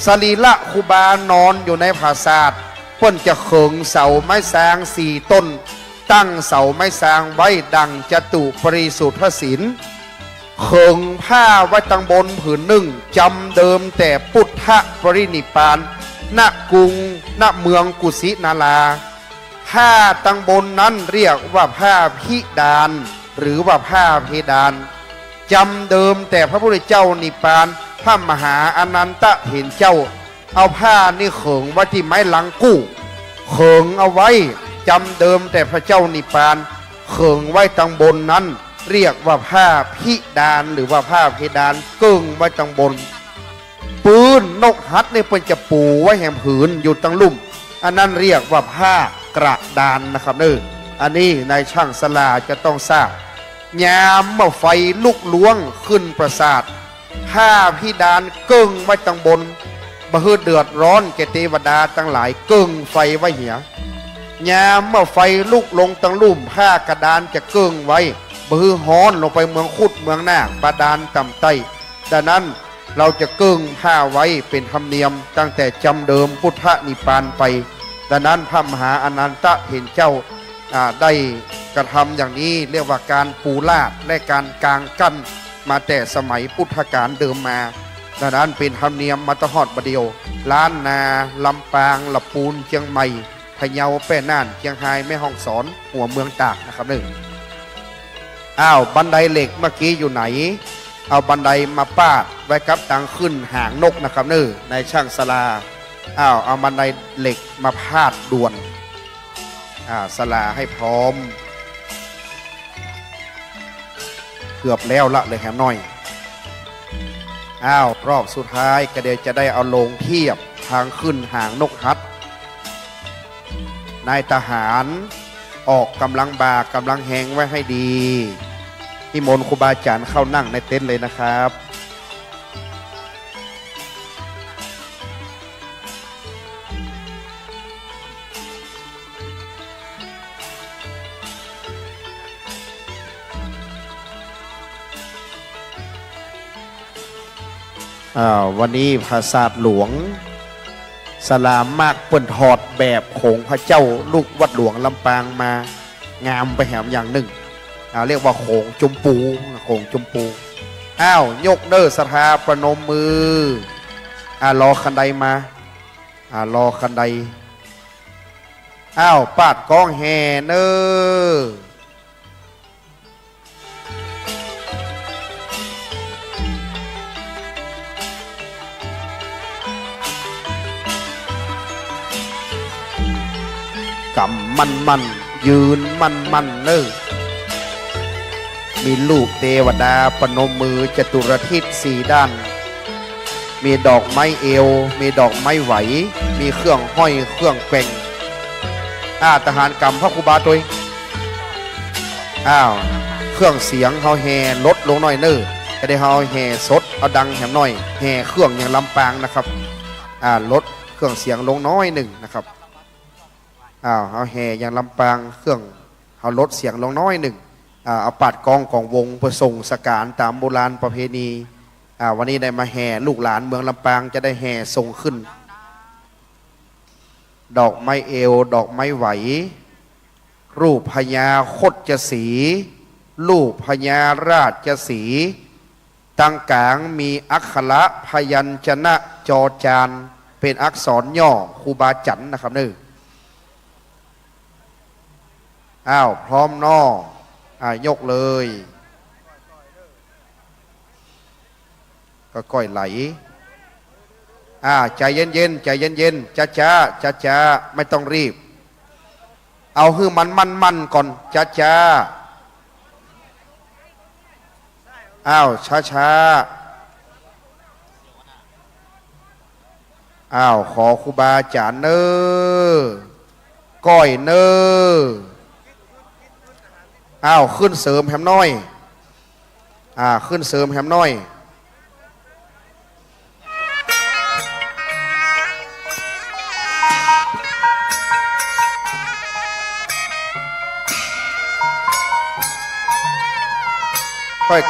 สรีระครูบานอนอยู่ในผาศาสตร์เพิ่นจะเขิงเสาไม้สาง4 ต้นตั้งเสาไม้สางไว้ดังจตุปริสุทธศิลเขิงผ้าไว้ตังบนผืนหนึ่งจำเดิมแต่พุทธปรินิพพานณกรุงณเมืองกุสินาราผ้าตังบนนั้นเรียกว่าผ้าพิดานหรือว่าผ้าเพดานจำเดิมแต่พระพุทธเจ้านิพพานพระมหาอนันตะเห็นเจ้าเอาผ้านี่เขิงไว้ที่ไม้ลังกู้เขิงเอาไว้จำเดิมแต่พระเจ้านิพพานเขิงไว้ตังบนนั้นเรียกว่าผ้าพิดานหรือว่าผ้าเพดานเกิ้งไว้ตังบนปืนนกฮัดนี่เป็นจะปูไว้แหมผืนอยู่ตังลุ่มอันนั้นเรียกว่าผ้ากระดานนะครับอันนี้นายช่างสลาจะต้องทราบยามเมื่อไฟลุกล้วงขึ้นประสาทผ้าพิดานเกิ้งไว้ตังบนบ่ฮือเดือดร้อนแก่เทวดาทั้งหลายเกิ้งไฟไว้เหียยามเมื่อไฟลุกลงตังลุ่มผ้ากระดานจะเกิ้งไว้บ่ฮือฮ้อนลงไปเมืองคุดเมืองนาคบาดาลต่ำใต้ดังนั้นเราจะเกิ้งผ้าไว้เป็นธรรมเนียมตั้งแต่จำเดิมพุทธนิพพานไปดังนั้นพระมหาอนันตะเห็นเจ้าได้กระทำอย่างนี้เรียกว่าการปูลาดและการกางกั้นมาแต่สมัยพุทธกาลเดิมมาดังนั้นเป็นธรรมเนียมมาตหอดบดเดียวล้านนาลำปางลำปูนเชียงใหม่พะเยาแป้น่านเชียงรายแม่ฮ่องสอนหัวเมืองตากนะครับบันไดเหล็กเมื่อกี้อยู่ไหนเอาบันไดมาปาดไว้กับตังขึ้นหางนกนะครับในช่างสลาเอาบันไดเหล็กมาพาดด่วนสลาให้พร้อมเกือบแล้วละเลยแฮมน้อยรอบสุดท้ายก็เดี๋ยวจะได้เอาลงเทียบทางขึ้นหางนกฮัดนายทหารออกกำลังบากกำลังแหงไว้ให้ดีนิมนต์ครูบาอาจารย์เข้านั่งในเต็นท์เลยนะครับวันนี้พระศาสตร์หลวงสลามมากเปิ่นถอดแบบของพระเจ้าลูกวัดหลวงลำปางมางามไปแหมอย่างหนึ่งเรียกว่าโขงจุมปูยกเด้อสถาประนมมือรอคันใดมารอคันใดปาดกองแห่เน้อกำมันยืนมันมีลูกเทวดาปนมมือจตุรทิศ4 ด้านมีดอกไม้เอวมีดอกไม้ไหวมีเครื่องห้อยเครื่องแกว่งทหารกำพระครูบาตัวเครื่องเสียงเขาแห่ลดลงหน่อยจะได้เขาแห่สดเอาดังแหมหน่อยแห่เครื่องอย่างลำปางนะครับลดเครื่องเสียงลงน้อยหนึ่งนะครับเอาแห่อย่างลำปางเครื่องเอาลดเสียงลงน้อยหนึ่งเอาปัดกองของวงประส่งสการตามโบราณประเพณีวันนี้ได้มาแห่ลูกหลานเมืองลำปางจะได้แห่ส่งขึ้นดอกไม้เอวดอกไม้ไหวรูปพญาคดจสีรูปพญาราชสีตั้งกลางมีอักขระพยัญชนะจอจานเป็นอักษรย่อครูบาจันนะครับพร้อมนอยกเลยก็ก้อยไหลใจเย็นใจเย็นช้าไม่ต้องรีบเอาฮือมันก่อนช้าช้าขอครูบาอาจารย์ก้อยขึ้นเสริมแฮมน้อยขึ้นเสริมแฮมน้อย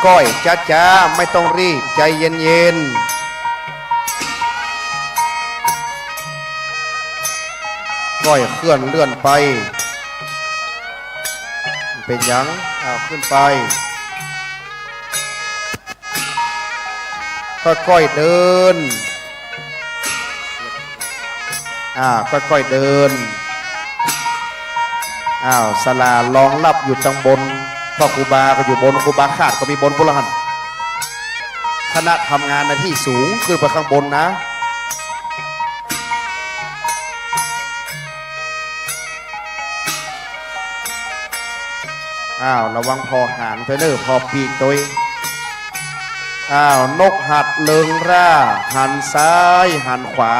ก้อยช้าไม่ต้องรีบใจเย็น ค่อยๆเคลื่อนเลื่อนไปเป็นหยังขึ้นไปค่อยๆเดินค่อยๆเดินศาลารองรับอยู่ทางบนพ่อครูบาก็อยู่บนครูบาขาดก็มีบนพุทธหันคณะทำงานในที่สูงขึ้นไปข้างบนนะระวังพอหางไปเนอพอปีกตัวนกหัดเลิงร่าหันซ้ายหันขวา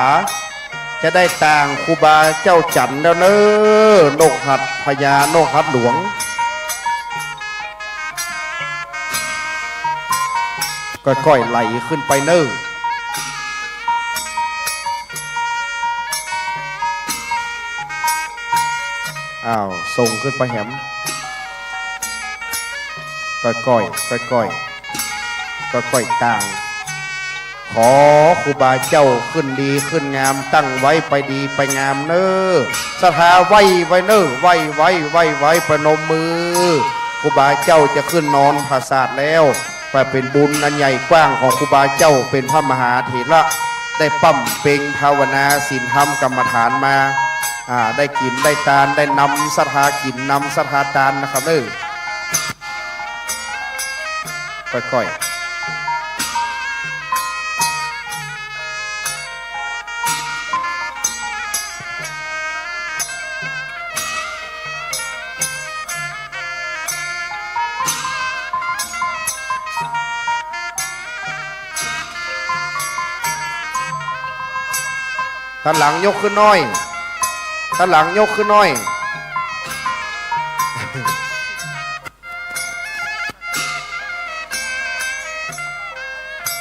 จะได้ต่างครูบาเจ้าจันแล้วเนอนกหัดพญานกหัดหลวงค่อยๆไหลขึ้นไปเนอส่งขึ้นไปแหมค่อยต่างขอครูบาเจ้าขึ้นดีขึ้นงามตั้งไว้ไปดีไปงามเนอสถาไว้เนอไว้ประนมมือครูบาเจ้าจะขึ้นนอนผาศาสตร์แล้วไปเป็นบุญอันใหญ่กว้างของครูบาเจ้าเป็นพระมหาเถระได้ปั้มเปงภาวนาศีลธรรมกรรมฐานมาได้กินได้ทานได้นำสถากินนำสถาทานนะครับเนอค่อยท่านหลังยกขึ้นน้อยท่านหลังยกขึ้นน้อย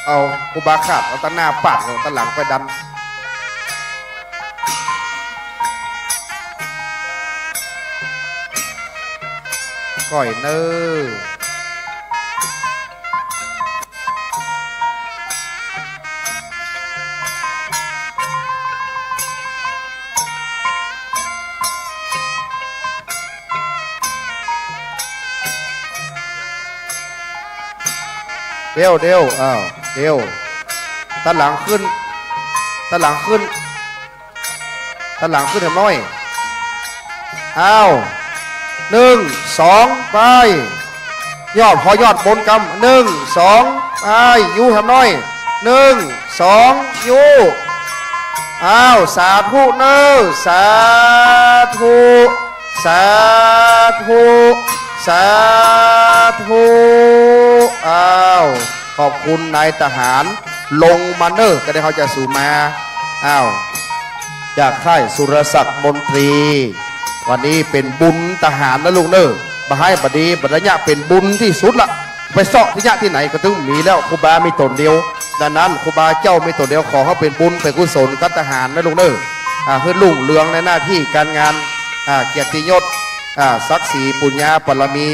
เอาครูบาขาดเอาตาหน้าปากเอาตาหลังไปดันก่อยเนอเดี๋ยวเดี๋ยวตาหลังขึ้นเห็นน้อย1 2ไปยอดพอยอดบนกำ1 2ไปยูเห็นน้อย1 2ยูสาธุเนอสาธุขอบคุณนายทหารลงมาเนอร์ก็ได้เขาจะสู่มาจากค่ายสุรศักดิ์มนตรีวันนี้เป็นบุญทหารนะลุงเนอร์มาให้บดีบัดญะเป็นบุญที่สุดละไปเสาะที่ญะที่ไหนก็ถึงมีแล้วครูบามีตนเดียวดังนั้นครูบาเจ้ามีตนเดียวขอเขาเป็นบุญเป็นกุศลกับทหารนะลุงเนอร์เพื่อลุ่งเรืองในหน้าที่การงานเกียรติยศศักดิ์ศรีปุญญาปรมี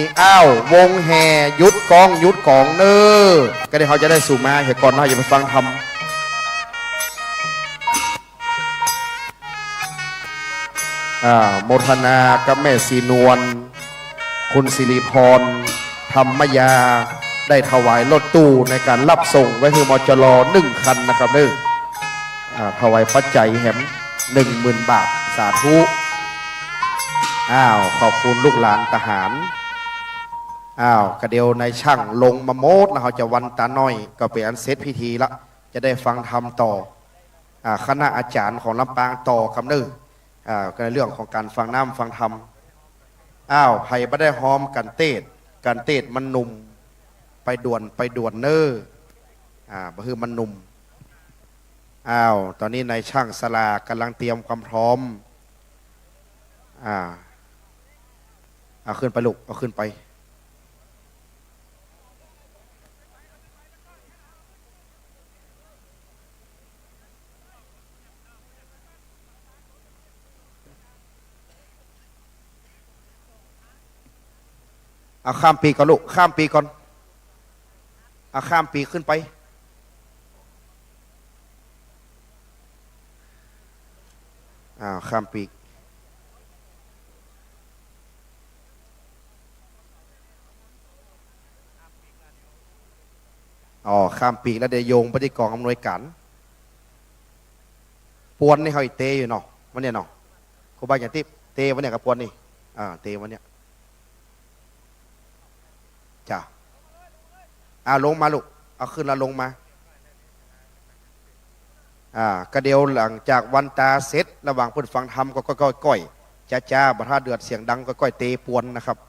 วงแห่ยุดกองเนอก็ได้เขาจะได้สู่มาเหตุก่อนเราอย่าไปฟังธรรมโมทนากับแม่สีนวลคุณสิริพรธรรมยาได้ถวายรถตู้ในการรับส่งไว้คือมจร1 คันนะครับเนอถวายปัจจัยแหม10,000 บาทสาธุขอบคุณลูกหลานทหารกระเดียวในช่างลงมาโมดนะเขาจะวันตาน้อยก็เป็นอันเสร็จพิธีละจะได้ฟังธรรมต่อคณะอาจารย์ของลำปางต่อคำเนก็ในเรื่องของการฟังน้ำฟังธรรมไผ่ไม่ได้หอมกันเตดมันหนุ่มไปด่วนเนอบ่คือมันหนุ่มตอนนี้ในช่างสลากำลังเตรียมความพร้อมเอาขึ้นไปลูกเอาขึ้นไปเอาข้ามปีก่อนลูกข้ามปีก่อนเอาข้ามปีขึ้นไปข้ามปี อ๋อข้ามปีกแล้วเดี๋ยวโยงไปที่กองอำนวยการปวนนี่เขาอีเตอยู่เนาะวันเนี้ยเนาะครูบาอย่างที่เตวันเนี้ยกับปวนนี่เตวันเนี้ยจ้ะลงมาลูกเอาขึ้นแล้วลงมาก็เดียวหลังจากวันตาเสร็จระหว่างเพื่อนฟังธรรมก็ก้อยจ้าบัดท่าเดือดเสียงดังก็ก้อยเตปวนนะครับ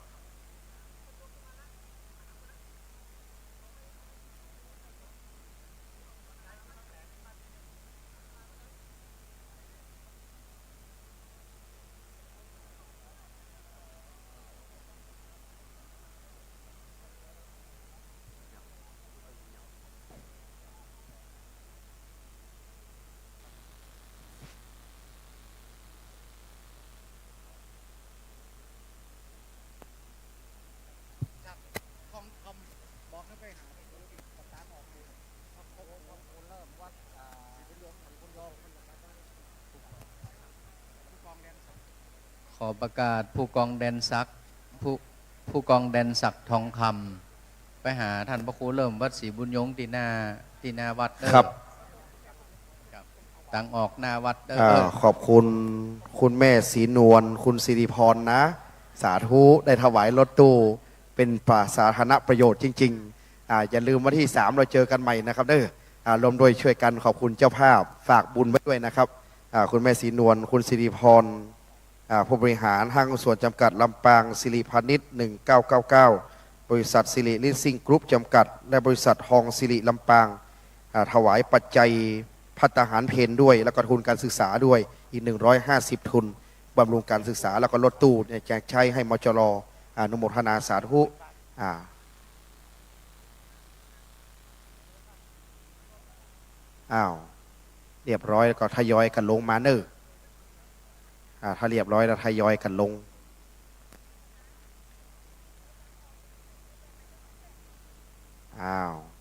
ขอประกาศผู้กองแดนศักดิ์ผู้กองแดนศักดิ์ทองคำไปหาท่านพระครูเริ่มวัดศรีบุญยงตีนาวัดเด้อครับต่างออกหน้าวัดเด้อขอบคุณคุณแม่ศรีนวลคุณสิริพรนะสาธุได้ถวายรถตู้เป็นสาธารณประโยชน์จริงๆอย่าลืมวันที่3เราเจอกันใหม่นะครับเด้อรวมโดยช่วยกันขอบคุณเจ้าภาพฝากบุญไว้ด้วยนะครับคุณแม่ศรีนวลคุณสิริพรผู้บริหารห้างส่วนจำกัดลำปางสิริพาณิชย์1999บริษัทสิริลิสซิ่งกรุ๊ปจำกัดและบริษัทฮองสิริลำปางถวายปัจจัยภัตตาหารเพนด้วยแล้วก็ทุนการศึกษาด้วยอีก150ทุนบำรุงการศึกษาแล้วก็รถตู้แจกใช้ให้มจรอนุโมทนาสาธุเรียบร้อยแล้วก็ทยอยกันลงมาเนอะถ้าเรียบร้อยแล้วทยอยกันลง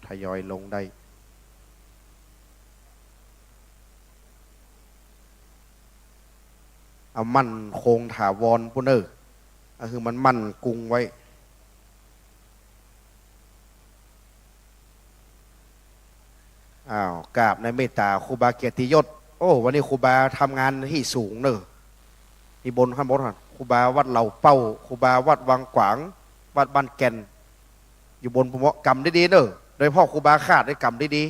ทยอยลงได้เอามั่นคงถาวรพุ่นเนอคือมันมั่นกุงไว้กราบในเมตตาครูบาเกียรติยศวันนี้ครูบาทำงานที่สูงเนอะที่บนข้างบนครูบาวัดเหล่าเป้าครูบาวัดวังขวางวัดบ้านแก่นอยู่บนภูมิกรรมได้ดีเนอะโดยพ่อครูบาขาดได้กรรมได้ดี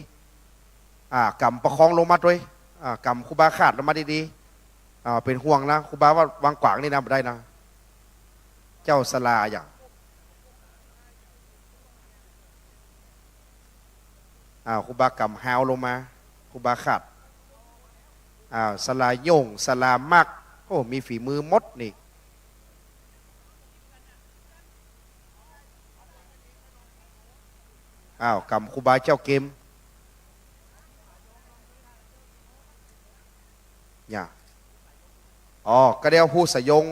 กรรมประคองลงมาด้วยกรรมครูบาขาดลงมาดีๆเป็นห่วงนะครูบาวัดวังขวางนี่นะไม่ได้นะเจ้าสลาอย่างครูบากรรมฮาวลงมาครูบาขาดสลาโยงสลามักมีฝีมือมดนี่กำครูบาเจ้าเกมเนี่ยก็เดี๋ยวผู้สยง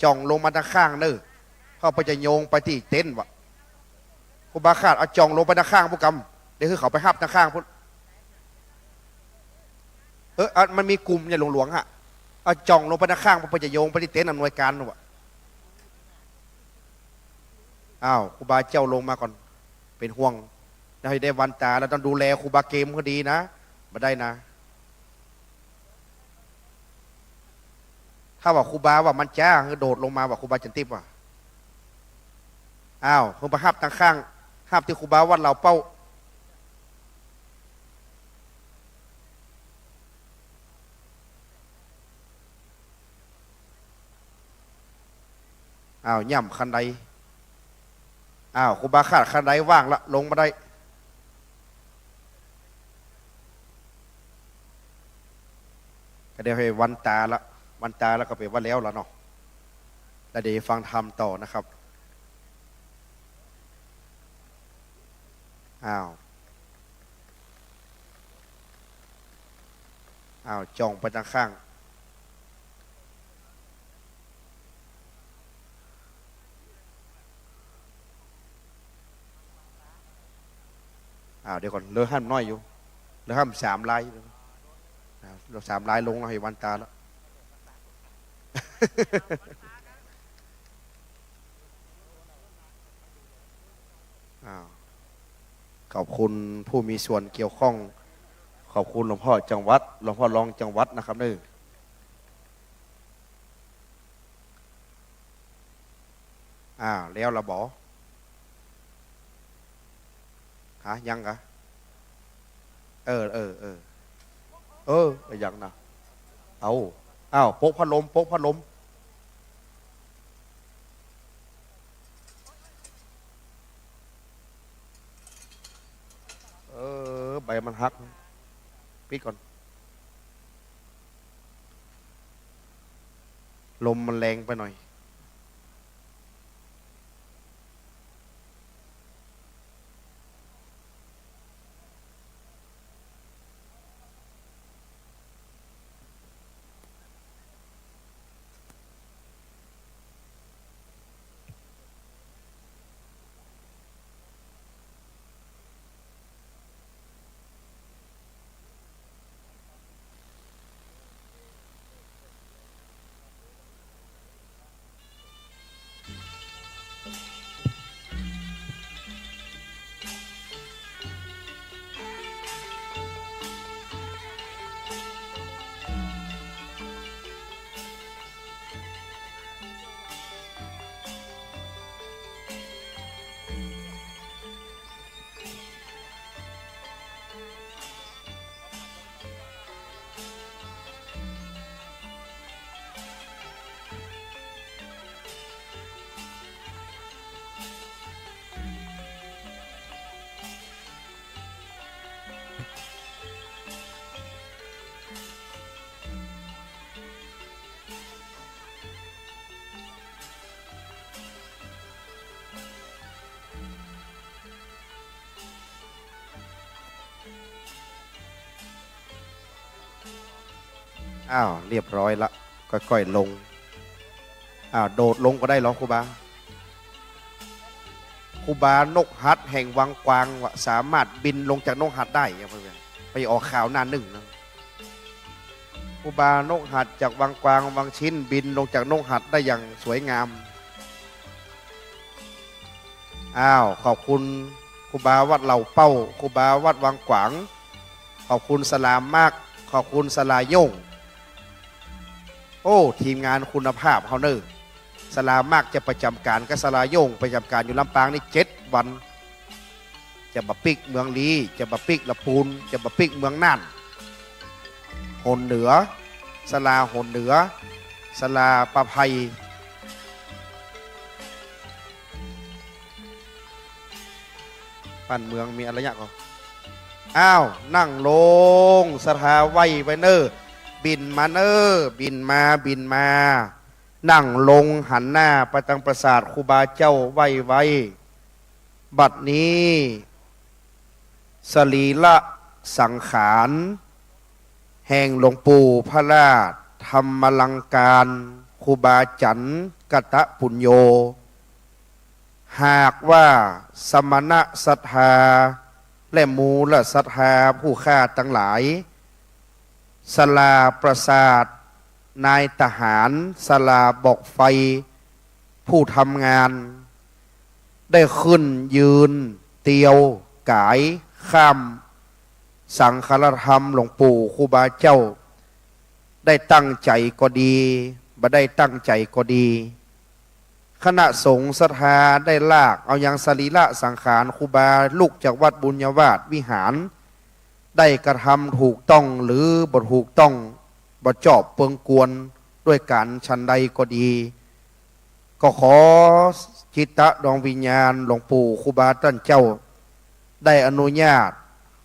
จ่องลงมาด้านข้างเนอะเข้าไปจะโยงไปที่เต็นท์วะครูบาขาดเอาจ่องลงไปด้านข้างผู้กำเดี๋ยวคือเขาไปหับด้านข้างพุทมันมีกลุ่มเนี่ยหลวงๆฮะเอาจ่องลงไปด้านข้างเพื่อจะโยงไปที่เต็นท์อำนวยการวะครูบาเจ้าลงมาก่อนเป็นห่วงให้ได้วันตาแล้วต้องดูแลครูบาเกมก็ดีนะมาได้นะถ้าว่าครูบาว่ามันจ้าคือโดดลงมาว่าครูบาจันทิพย์ว่ะครูบาหับด้านข้างหับที่ครูบาวัดเราเป้าย่ำคันใดครูบาขาดคันใดว่างละลงมาได้ก็เดี๋ยวให้วันตาแล้วก็ไปว่าแล้วละเนาะแล้วเดี๋ยวฟังธรรมต่อนะครับจองไปทางข้างเดี๋ยวก่อนเลือห้ามน้อยอยู่เลือห้าม3 ลายเรา3 ลายลงเราให้วันตาแล้ว ขอบคุณผู้มีส่วนเกี่ยวข้องขอบคุณหลวงพ่อจังหวัดหลวงพ่อรองจังหวัดนะครับเด้อแล้วเราบอกยังกะยังนะพกพัดลมใบมันหักปิดก่อนลมมันแรงไปหน่อยเรียบร้อยละค่อยๆลงโดดลงก็ได้หรอครูบานกฮัดแห่งวังกวางสามารถบินลงจากนกฮัดได้ไปออกข่าวหน้าหนึ่งนะครูบานกฮัดจากวังกวางวังชิ้นบินลงจากนกฮัดได้อย่างสวยงามขอบคุณครูบาวัดเหล่าเป้าครูบาวัดวังกวางขอบคุณสลามมากขอบคุณสลาโย่งทีมงานคุณภาพเขาเนอสลามากจะประจำการกับสลาโย่งประจำการอยู่ลำปางนี่7 วันจะบะปิกเมืองลีจะบะปิกละปูนจะบะปิกเมืองน่านหนเหนือสลาหนเหนือสลาปะไพบ้านเมืองมีอะไรอย่างก็นั่งลงสถาไว้ไปเนอบินมาเนอบินมานั่งลงหันหน้าไปทางปราสาทครูบาเจ้าไว้บัดนี้สรีละสังขารแห่งหลวงปู่พระราชธรรมลังการครูบาจันทร์กตปุญโญหากว่าสมณะศรัทธาและมูลศรัทธาผู้ฆ่าทั้งหลายศาลาปราสาทนายทหารศาลาบอกไฟผู้ทำงานได้ขึ้นยืนเตียวกายข้ามสังฆธรรมหลวงปู่ครูบาเจ้าได้ตั้งใจก็ดีบ่ได้ตั้งใจก็ดีคณะสงฆ์ศรัทธาได้ลากเอายังสรีระสังขารครูบาลูกจากวัดบุญญาวาสวิหารได้กระทำถูกต้องหรือบ่ถูกต้องบ่จอบเปิงกวนด้วยการชันใดก็ดีก็ขอจิตตะดวงวิญญาณหลวงปู่ครูบาท่านเจ้าได้อนุญาต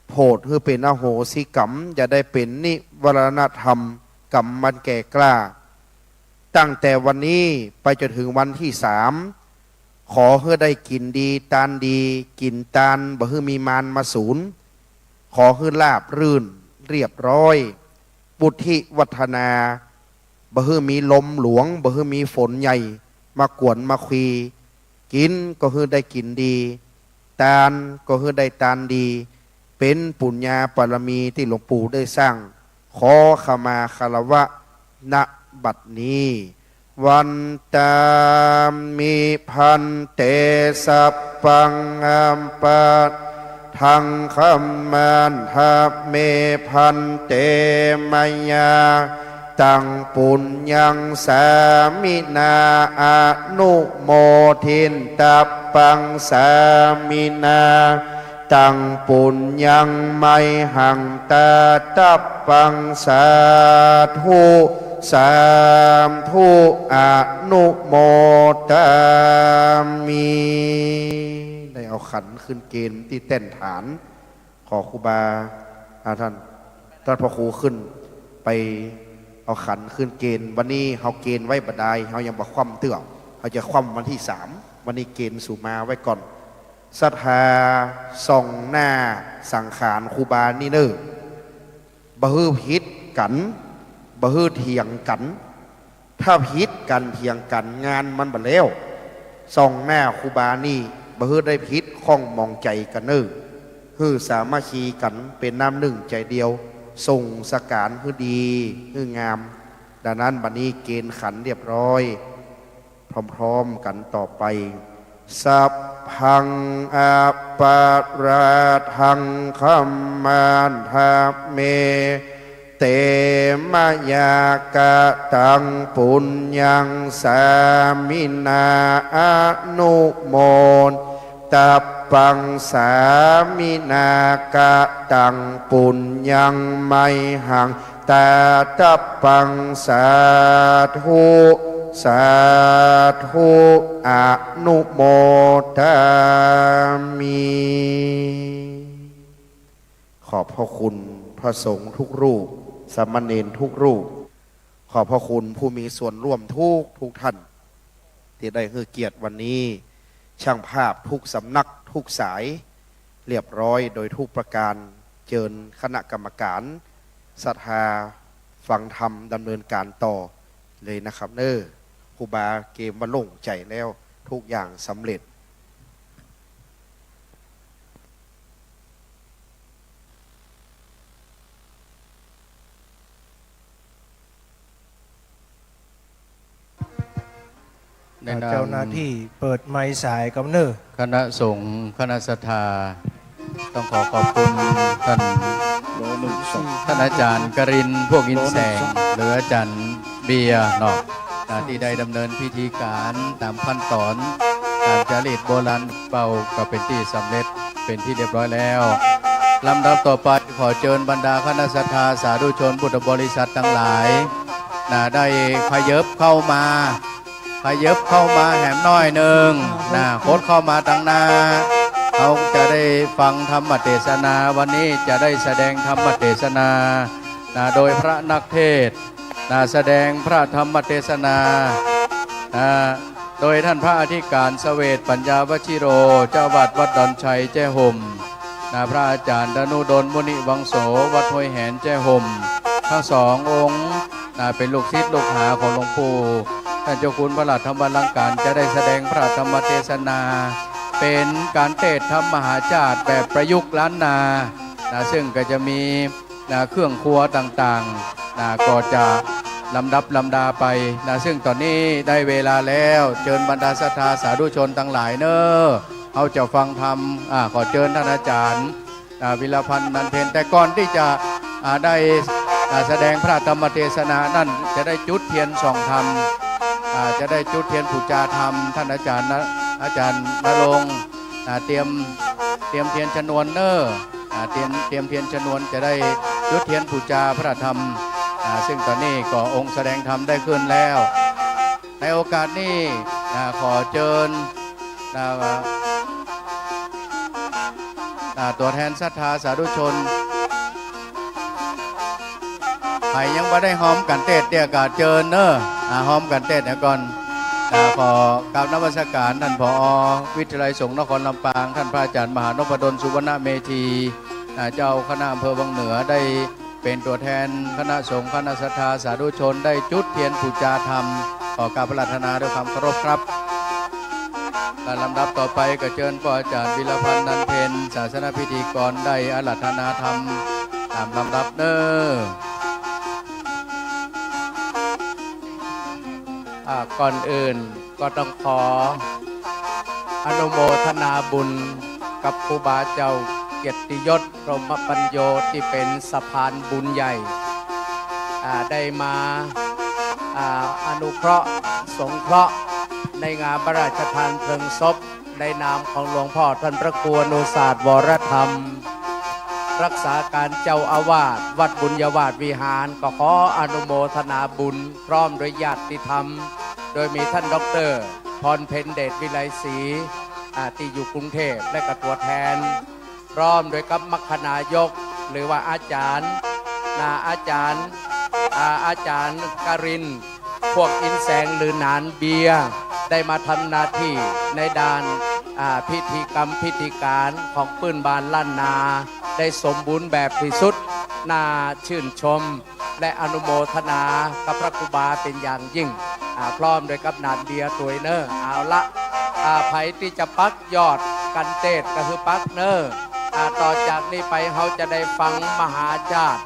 โปรดให้เป็นอโหสิกรรมอย่าได้เป็นนิวรณธรรมกรรมมันแก่กล้าตั้งแต่วันนี้ไปจนถึงวันที่3ขอให้ได้กินดีตานดีกินตานบ่ให้มีมารมาสูญขอให้ลาบรื่นเรียบร้อยบุธิวัฒนาบ่ให้มีลมหลวงบ่ให้มีฝนใหญ่มากวนมาคุยกินก็ให้ได้กินดีตานก็ให้ได้ตานดีเป็นปุญญาปรมีที่หลวงปู่ได้สร้างขอขมาคารวะณบัดนี้วันตามิพันเตสัพพังอัมปะ ทังคัมมันทัพเมพันเตมยาตังปุญญังสามินาอนุโมทินตัปปังสามินาตังปุญญังไมหังตาตัปปังสาธุสามธุอนุโมตามิได้เอาขันขึ้นเกณฑ์ที่เต้นฐานขอครูบาท่านพระครูขึ้นไปเอาขันขึ้นเกณฑ์วันนี้เขาเกณฑ์ไว้บัดใดเขายังบอกคว่ำเตื่อเขาจะคว่ำวันที่3วันนี้เกณฑ์สู่มาไว้ก่อนศรัทธาส่องหน้าสังขารครูบานี่เนอบ่ฮือพิษกันบ่ฮือเถียงกันถ้าพิษกันเถียงกันงานมันบ่แล้วส่องหน้าครูบานี่บ่ฮือได้พิษข้องมองใจกันเนอฮือสามัคคีกันเป็นน้ำหนึ่งใจเดียวส่งสการฮือดีฮืองามดังนั้นบัดนี้เกณฑ์ขันเรียบร้อยพร้อมๆกันต่อไปสัพพังอาปาราทังคัมมันทัพเมเตมยากะตังปุญญังสามินาอนุโมทตัปปังสามินากะตังปุญญังไมหังตาตัปปังสาธุสาธุอนุโมทามิขอบพระคุณพระสงฆ์ทุกรูปสามเณรทุกรูปขอบพระคุณผู้มีส่วนร่วมทุกท่านที่ได้ให้เกียรติวันนี้ช่างภาพทุกสำนักทุกสายเรียบร้อยโดยทุกประการเชิญคณะกรรมการศรัทธาฟังธรรมดำเนินการต่อเลยนะครับครูบาเกมมาลงใจแล้วทุกอย่างสำเร็จเจ้าหน้าที่เปิดไม้สายกับเนอคณะสงฆ์คณะศรัทธาต้องขอบคุณท่านอาจารย์กรินทร์พวกอินแสงหรืออาจารย์เบียร์เนาะที่ได้ดำเนินพิธีการตามขั้นตอนตามจารีตโบราณเป่าก็เป็นที่สำเร็จเป็นที่เรียบร้อยแล้วลำดับต่อไปขอเชิญบรรดาคณะศรัทธาสาธุชนพุทธบริษัททั้งหลายได้ขยับเข้ามาแหมน้อยหนึ่งโคตรเข้ามาตั้งนาเขาจะได้ฟังธรรมเทศนาวันนี้จะได้แสดงธรรมเทศนาโดยพระนักเทศแสดงพระธรรมเทศนาโดยท่านพระอธิการเสวตปัญญาวชิโรเจ้าวัดวัดดอนชัยแจ้ห่มพระอาจารย์ดนุดลมุนิวังโสวัดห้วยแหนแจ้ห่มทั้ง2 องค์เป็นลูกศิษย์ลูกหาของหลวงปู่ท่านเจ้าคุณพระราชธรรมลังการจะได้แสดงพระธรรมเทศนาเป็นการเทศน์ธรรมมหาชาติแบบประยุกต์ล้านนาซึ่งก็จะมีเครื่องครัวต่างๆก็จะลำดับลำดาไปซึ่งตอนนี้ได้เวลาแล้วเชิญบรรดาศรัทธาสาธุชนทั้งหลายเอาจะฟังธรรมขอเชิญท่านอาจารย์วิรพันธ์นันเพ็ญแต่ก่อนที่จะได้แสดงพระธรรมเทศนานั่นจะได้จุดเทียนส่องธรรมจะได้จุดเทียนปูจาธรรมท่านอาจารย์ณรงค์เตรียมเทียนชนวนเตรียมเทียนชนวนจะได้จุดเทียนปูจาพระธรรมซึ่งตอนนี้ก็องค์แสดงธรรมได้ขึ้นแล้วในโอกาสนี้ขอเชิญตัวแทนศรัทธาสาธุชนใครยังไม่ได้หอมกันเทศเดี๋ยวก็เชิญหอมกันเทศก่อนขอกราบนมัสการท่านผอ.วิทยาลัยสงฆ์นครลำปางท่านพระอาจารย์มหานพดลสุวรรณเมธีเจ้าคณะอำเภอวังเหนือได้เป็นตัวแทนคณะสงฆ์คณะศรัทธาสาธุชนได้จุดเทียนปูจาธรรมขอกราบพระราชนาด้วยความเคารพครับและลำดับต่อไปก็เชิญพ่ออาจารย์วิรพันธ์นันเพ็ญศาสนพิธีกรได้อาราธนาธรรมตามลำดับก่อนอื่นก็ต้องขออนุโมทนาบุญกับครูบาเจ้า เกียรติยศพรหมปัญโยที่เป็นสะพานบุญใหญ่ได้มาอนุเคราะห์สงเคราะห์ในงานพระราชทานเพลิงศพในนามของหลวงพ่อท่านพระครูอนุศาสตร์วรธรรมรักษาการเจ้าอาวาสวัดบุญยวาสวิหารก็ขออนุโมทนาบุญพร้อมโดยญาติธรรมโดยมีท่านดร.พรเพ็ญเดชวิไลศรีที่อยู่กรุงเทพและกับตัวแทนพร้อมโดยกับมัคคณายกหรือว่าอาจารย์อาจารย์การินพวกอินแสงหรือนานเบียร์ได้มาทำหน้าที่ในด้านพิธีกรรมพิธีการของปืนบานล้านนาได้สมบูรณ์แบบที่สุดน่าชื่นชมและอนุโมทนากับพระครูบาเป็นอย่างยิ่งพร้อมโดยกับนานเบียร์ตัวเนอร์เอาละไผที่จะปักยอดกันเตดก็คือปักเนอร์ต่อจากนี้ไปเขาจะได้ฟังมหาชาติ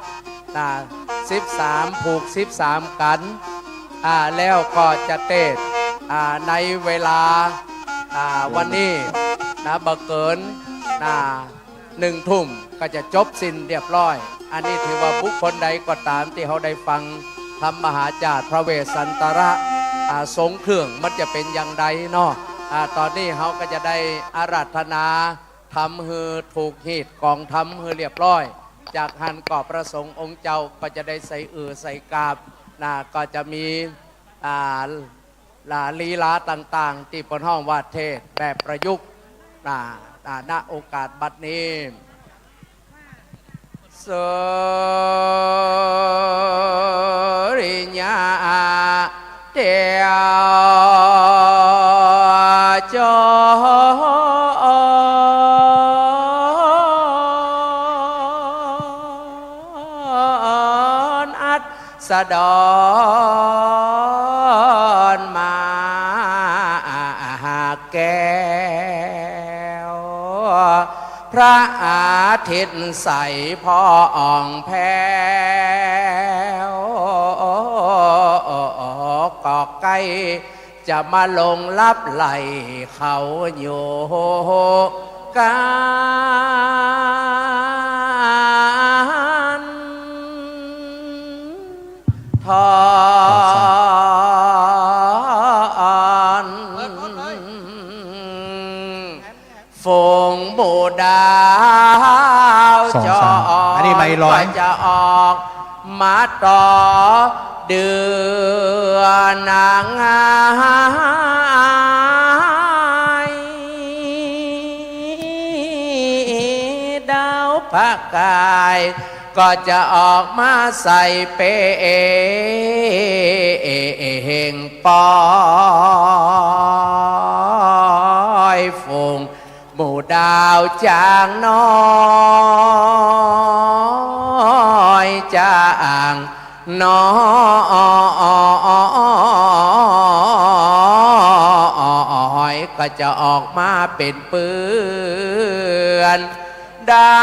13ผูก13กันแล้วก็จะเตดในเวลาวันนี้บังเกิน1 ทุ่มก็จะจบสิ้นเรียบร้อยอันนี้ถือว่าบุคคลใดก็ตามที่เขาได้ฟังธรรมมหาจารย์พระเวสสันตระทรงเครื่องมันจะเป็นอย่างใดเนาะตอนนี้เขาก็จะได้อาราธนาทำฮือถูกหีดกองทำฮือเรียบร้อยจากหันกอบประสงค์องค์เจ้าก็จะได้ใส่ใส่กาบก็จะมีลีลาต่างๆที่ปนห้องวาดเทศแบบประยุกต์ณโอกาสบัดนี้สริญาเตียวจรอัดสะดอนมาแก้วพระอาทิตย์ใสพออ่องแผ้วกอกไก่จะมาลงลับไหลเขาโยกันทอนฝงหมู่ดาวจอ อันนี้ไม่ร้อย จะออกมาต่อเดือนนางไงดาวพระกายก็จะออกมาใส่เปเหงปอยฟงหมู่ดาวจางน้อยจางน้อยก็จะออกมาเป็นปืนดา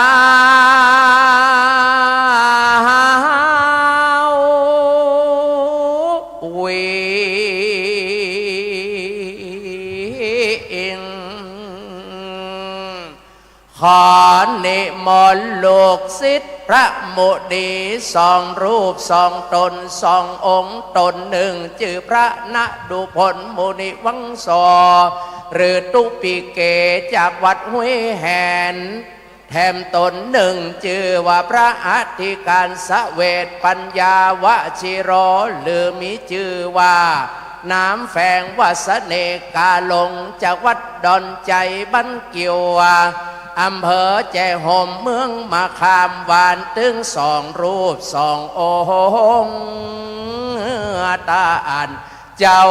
ววิ่งขอนิมนต์ลูกศิษย์พระมุนี2 รูป2 ตน2 องค์ตนหนึ่งชื่อพระณดุพลมุนิวังสหรือตุปิเกจากวัดห้วยแหนแถมตนหนึ่งชื่อว่าพระอธิการสเวทปัญญาวชิโรหรือมีชื่อว่าน้ำแฝงวสเนกาลงจากวัดดอนใจบ้านเกียวอำเภอแจ้ห่มเมืองมะขามหวานถึง2 รูป2 องค์ตาอันเจ้า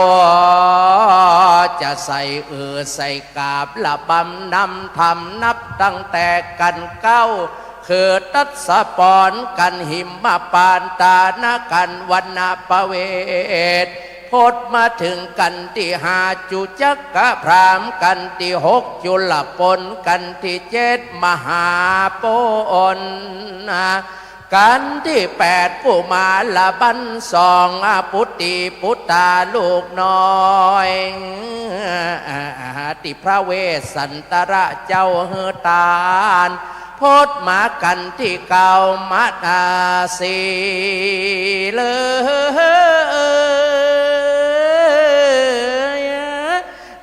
จะใส่ใส่กาบละบำนำทำนับตั้งแต่กันเก้าคือตัดสะปอนกันหิมมาปานตานากันวันนาประเวทพดมาถึงกันที่5จุจักกะพรามกันที่6จุลปนกันที่7มหาปนกันที่8ผู้มาละบัน2ปุตติปุตตาลูกน้อยที่พระเวสสันตระเจ้าเฮตานพ ดมากันที่เก่ามาตาสีเลย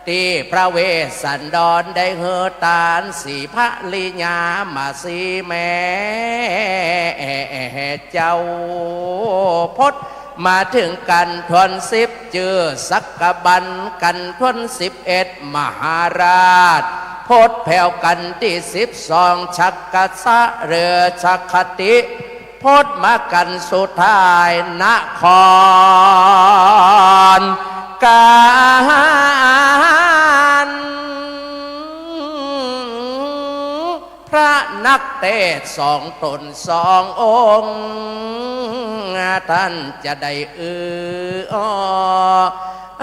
ที่พระเวสสันดรได้เฮตานสีพระลิญามาสีแม่เจ้าพดมาถึงกันทวน10เจอสักกบันกันทวน11มหาราชพดแผ่วกันที่12ชักกะสะเรือชักคติพดมากันสุดท้ายนครการพระนักเทศ2 ตน 2 องค์ท่านจะได้อ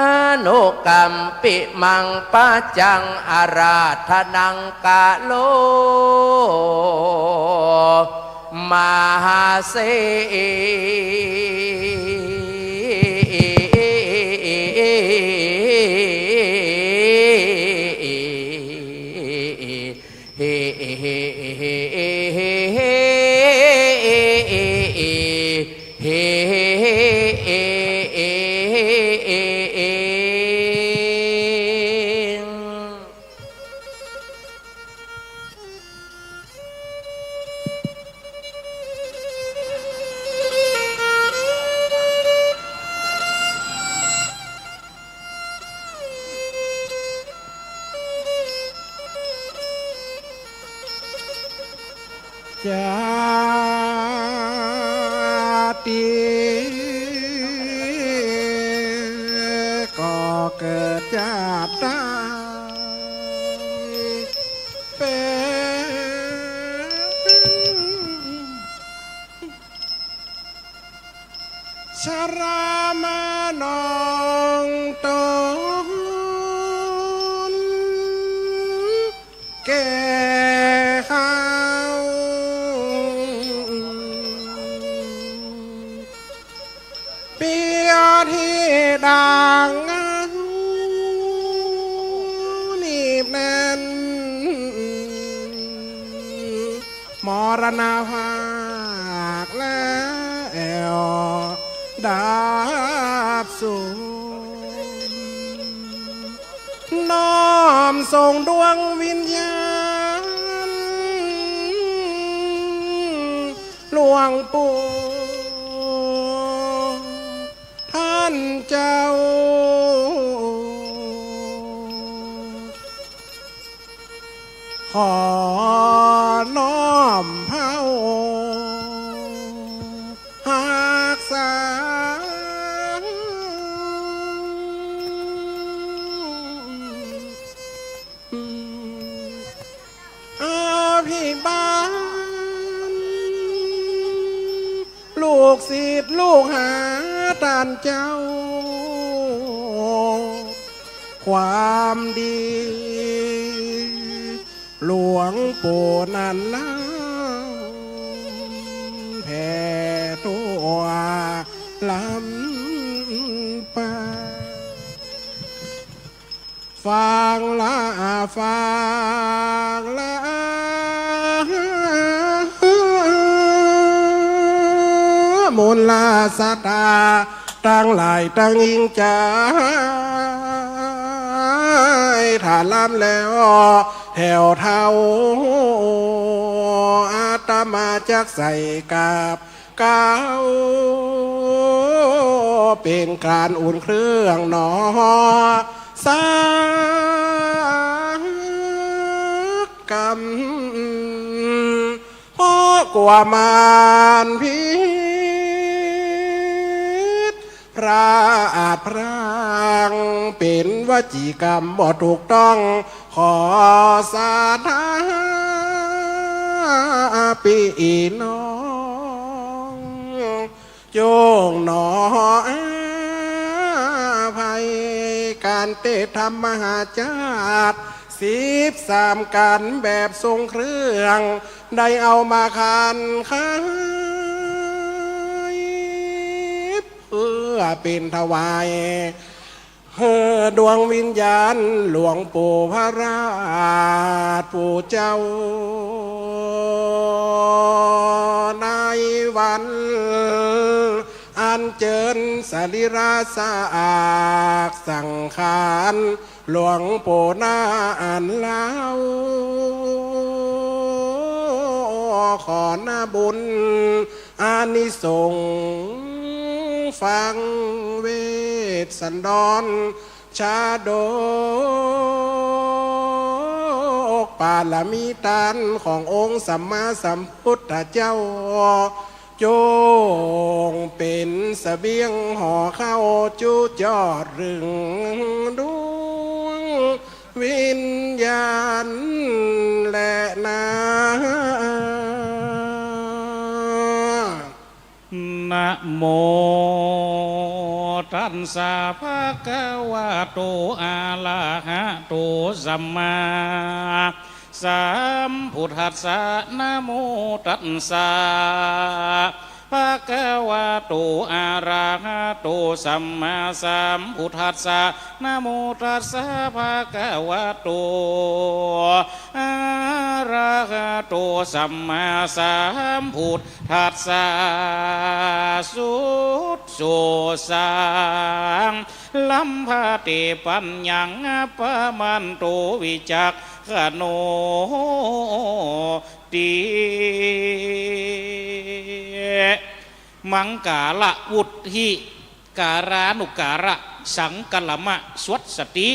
อนุกรรมปิมังปะจังอาราธนังกาโลมหาเสจาติก็เกิดจากตายเป็นชรามานองตนแก่ข้าเปียที่ดังนีบแน่นมรณภาพแล้วดาบสูงน้อมส่งดวงวิญญาณหลวงปู่ท่านเจ้าขอน้อมเผาหักษาภิบาลลูกศิษย์ลูกหาท่านเจ้าความดีหลวงปู่นั่นแล้วแผ่ตัวลำไปฟังละฟังละมูลลาสตาตั้งหลายตั้งยิงใจถ้าล้ำแล้วแถวเท้าอาตมาจักใส่กับเก้าเป็นการอุ่นเครื่องหนอสากรรมเพราะกว่ามารพิษพระอาจพรางเป็นวจีกรรมบ่ถูกต้องขอสาธาปีน้องจงหนอภัยการเตะธรรมมหาชาติ13กันแบบทรงเครื่องได้เอามาคันขายเพื่อเป็นถวาย ดวงวิญญาณหลวงปู่พระราชปู่เจ้าในวันอันเจิญสรีราสากสังขารหลวงปู่นาอันเล่าขอหน้าบุญอานิสงส์ฟังเวทสันดรชาดกปาลมีตันขององค์สัมมาสัมพุทธเจ้าจงเป็นเสบียงห่อข้าวจุยอดรึงดวงวิญญาณและนานะโมตัสสะภะคะวะโตอะระหะโตสัมมาสัมพุทธัสสะนะโมตัสสะภะคะวะโตอะระหะโตสัมมาสัมพุทธัสสะนะโมตัสสะภะคะวะโตอะระหะโตสัมมาสัมพุทธัสสะสุดโสสังลัมภะเตปัญญังปะมันโตวิจักขโนติมังกาละวุฒิการานุการะสังกลมะสวัสติ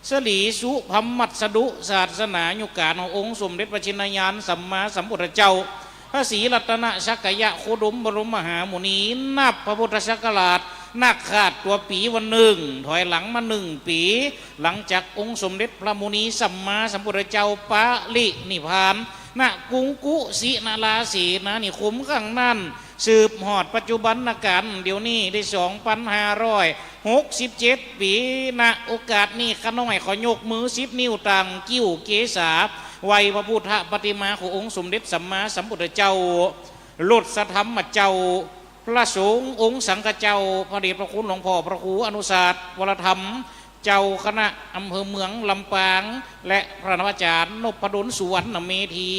สลีสุพัมมัสดุศาสนายุการขององค์สมเด็จพระชินญาณสัมมาสัมพุทธเจ้าพระศรีรัตนชักยะโคดมบรมมหามุนีนับพระพุทธศักราชนักขาดตัวปีวันหนึ่งถอยหลังมา1 ปีหลังจากองค์สมเด็จพระมุนีสัมมาสัมพุทธเจ้าปะลินิพพานณกรุงกุสินาราศีนะนิคมข้างนั้นสืบหอดปัจจุบันการเดี๋ยวนี้ได้2,567 ปีณโอกาสนี้ข้าน้อยขอยกมือ10 นิ้วต่างกิ้วเกษาไวยพระพุทธปฏิมาขององค์สมเด็จสัมมาสัมพุทธเจ้าลดสธรรมเจ้าพระสงฆ์องค์สังฆเจ้าพระเดชพระคุณหลวงพ่อพระครูอนุศาสตร์วรธรรมเจ้าคณะอำเภอเมืองลำปางและพระนวจารย์นพดลสุวรรณเมธี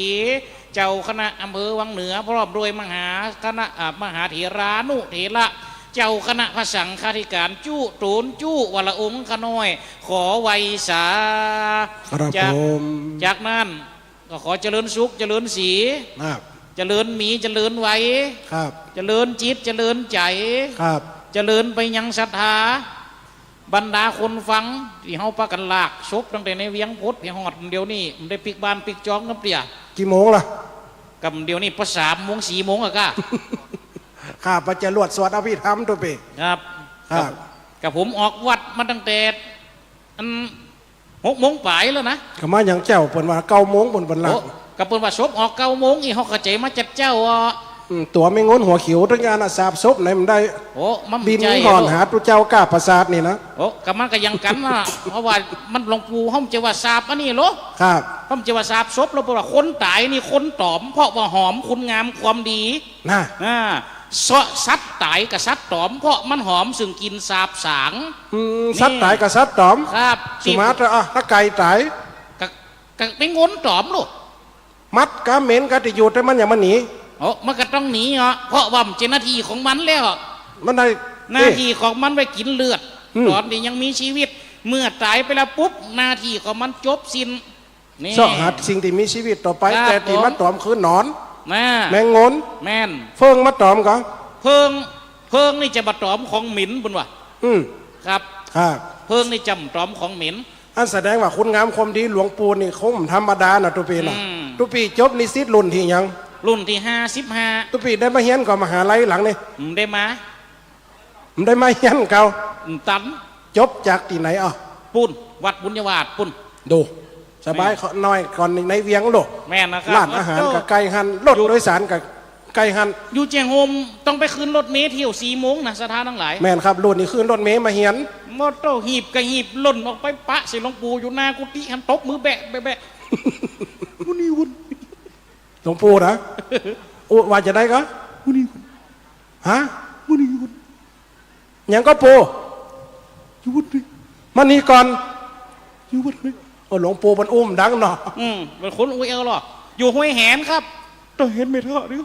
เจ้าคณะอำเภอวังเหนือพร้อมด้วยมหาคณะมหาเถรานุเถระเจ้าคณะพระสังฆาธิการจู้ตูนจู้วรองค์ขน้อยขอไวยสาจากนั้นก็ขอเจริญสุขเจริญสีเจริญมีเจริญไว้เจริญจิตเจริญใจเจริญไปยังศรัทธาบรรดาคนฟังที่เฮาปะกันลากชบตั้งแต่ในเวียงพุทธพี่หอดเดี๋ยวนี้มันได้ปิกบ้านปิกจองน้ำเปลี่ยกี่โมงล่ะกับเดี๋ยวนี้พอ3 โมง4 โมงอะก้าข้าพเจ้ารวดสวดอภิธรรมตัวเปครับกับผมออกวัดมาตั้งแต่6 โมงปลายแล้วนะก็มาอย่างเจ้าเปิดว่า9 โมงบนบนหลังกับเปิดว่าศพออก9 โมงอีเขากระเจมาจัดเจ้าตัวไม่งนหัวขิวทั้งงานสาบศพไหนมันได้บินก่อนหาตัวเจ้ากล้าประสาทนี่นะกับมันก็ยังกันนะเพราะว่ามันหลวงปู่ห้องจะว่าสาบอันนี้เหรอครับห้องจะว่าสาบศพเราบอกว่าคนตายนี่คนตอมเพราะว่าหอมคุณงามความดีนะสัตว์ตายกับสัตว์ตอมเพราะมันหอมซึ่งกินสาบสางสัตว์ตายกับสัตว์ตอมครับสุมาตราถ้าไก่ตายกับไม่งนตอมลูกมัดกะเหม็นกะติอยู่แต่มันอย่างมันหนีมันก็ต้องหนีเพราะว่ามันเป็นหน้าที่ของมันแล้วมันได้หน้าที่ของมันไปกินเลือดตอนนี้ยังมีชีวิตเมื่อตายไปแล้วปุ๊บหน้าที่ของมันจบสิ้นนี่สหัสสิ่งที่มีชีวิตต่อไปแต่ที่มันตอมคือนอนแมงงนแม่นเฟิงมาตอมก็เพิงนี่จะมาตอมของหมิ่นบุญวะครับเพิงนี่จำตอมของหมิ่นอันแสดงว่าคุณงามความดีหลวงปู่นี่คงธรรมดานะตุปีนะตุปีจบนิสิตรุ่นที่ยังรุ่นที่55ตุปีได้มาเฮียนกับมหาลัยหลังนี่ได้มาเฮียนเก่าตันจบจากที่ไหนปุ่นวัดบุญยวาดปุ่นดูสบายน้อยก่อนในเวียงโลกแม่นะครับร้านอาหารกับไก่หันรถโดยสารกับไก่หันอยู่เจียงโฮมต้องไปขึ้นรถเมล์เที่ยว4 โมงนะสถานทั้งหลายแม่นครับรุ่นนี้ขึ้นรถเมล์มาเฮียนมอเตอร์หีบกับหีบหล่นออกไปปะใส่หลวงปู่อยู่หน้ากุฏิหันตบมือแบะวุ้นี่วุ้นหลวงปู่นะว่าจะได้ก็วุ้นี่ฮะวุ้นี่วุ้นยังก็ปู่วุ้น มานี่ก่อนอยู่บนโอ้หลวงปู่มันอุ้มดังเนาะ เป็นคนอุ้ยเอาหรออยู่ห้วยแหนครับ ต้องเห็นไม่เท่าดิ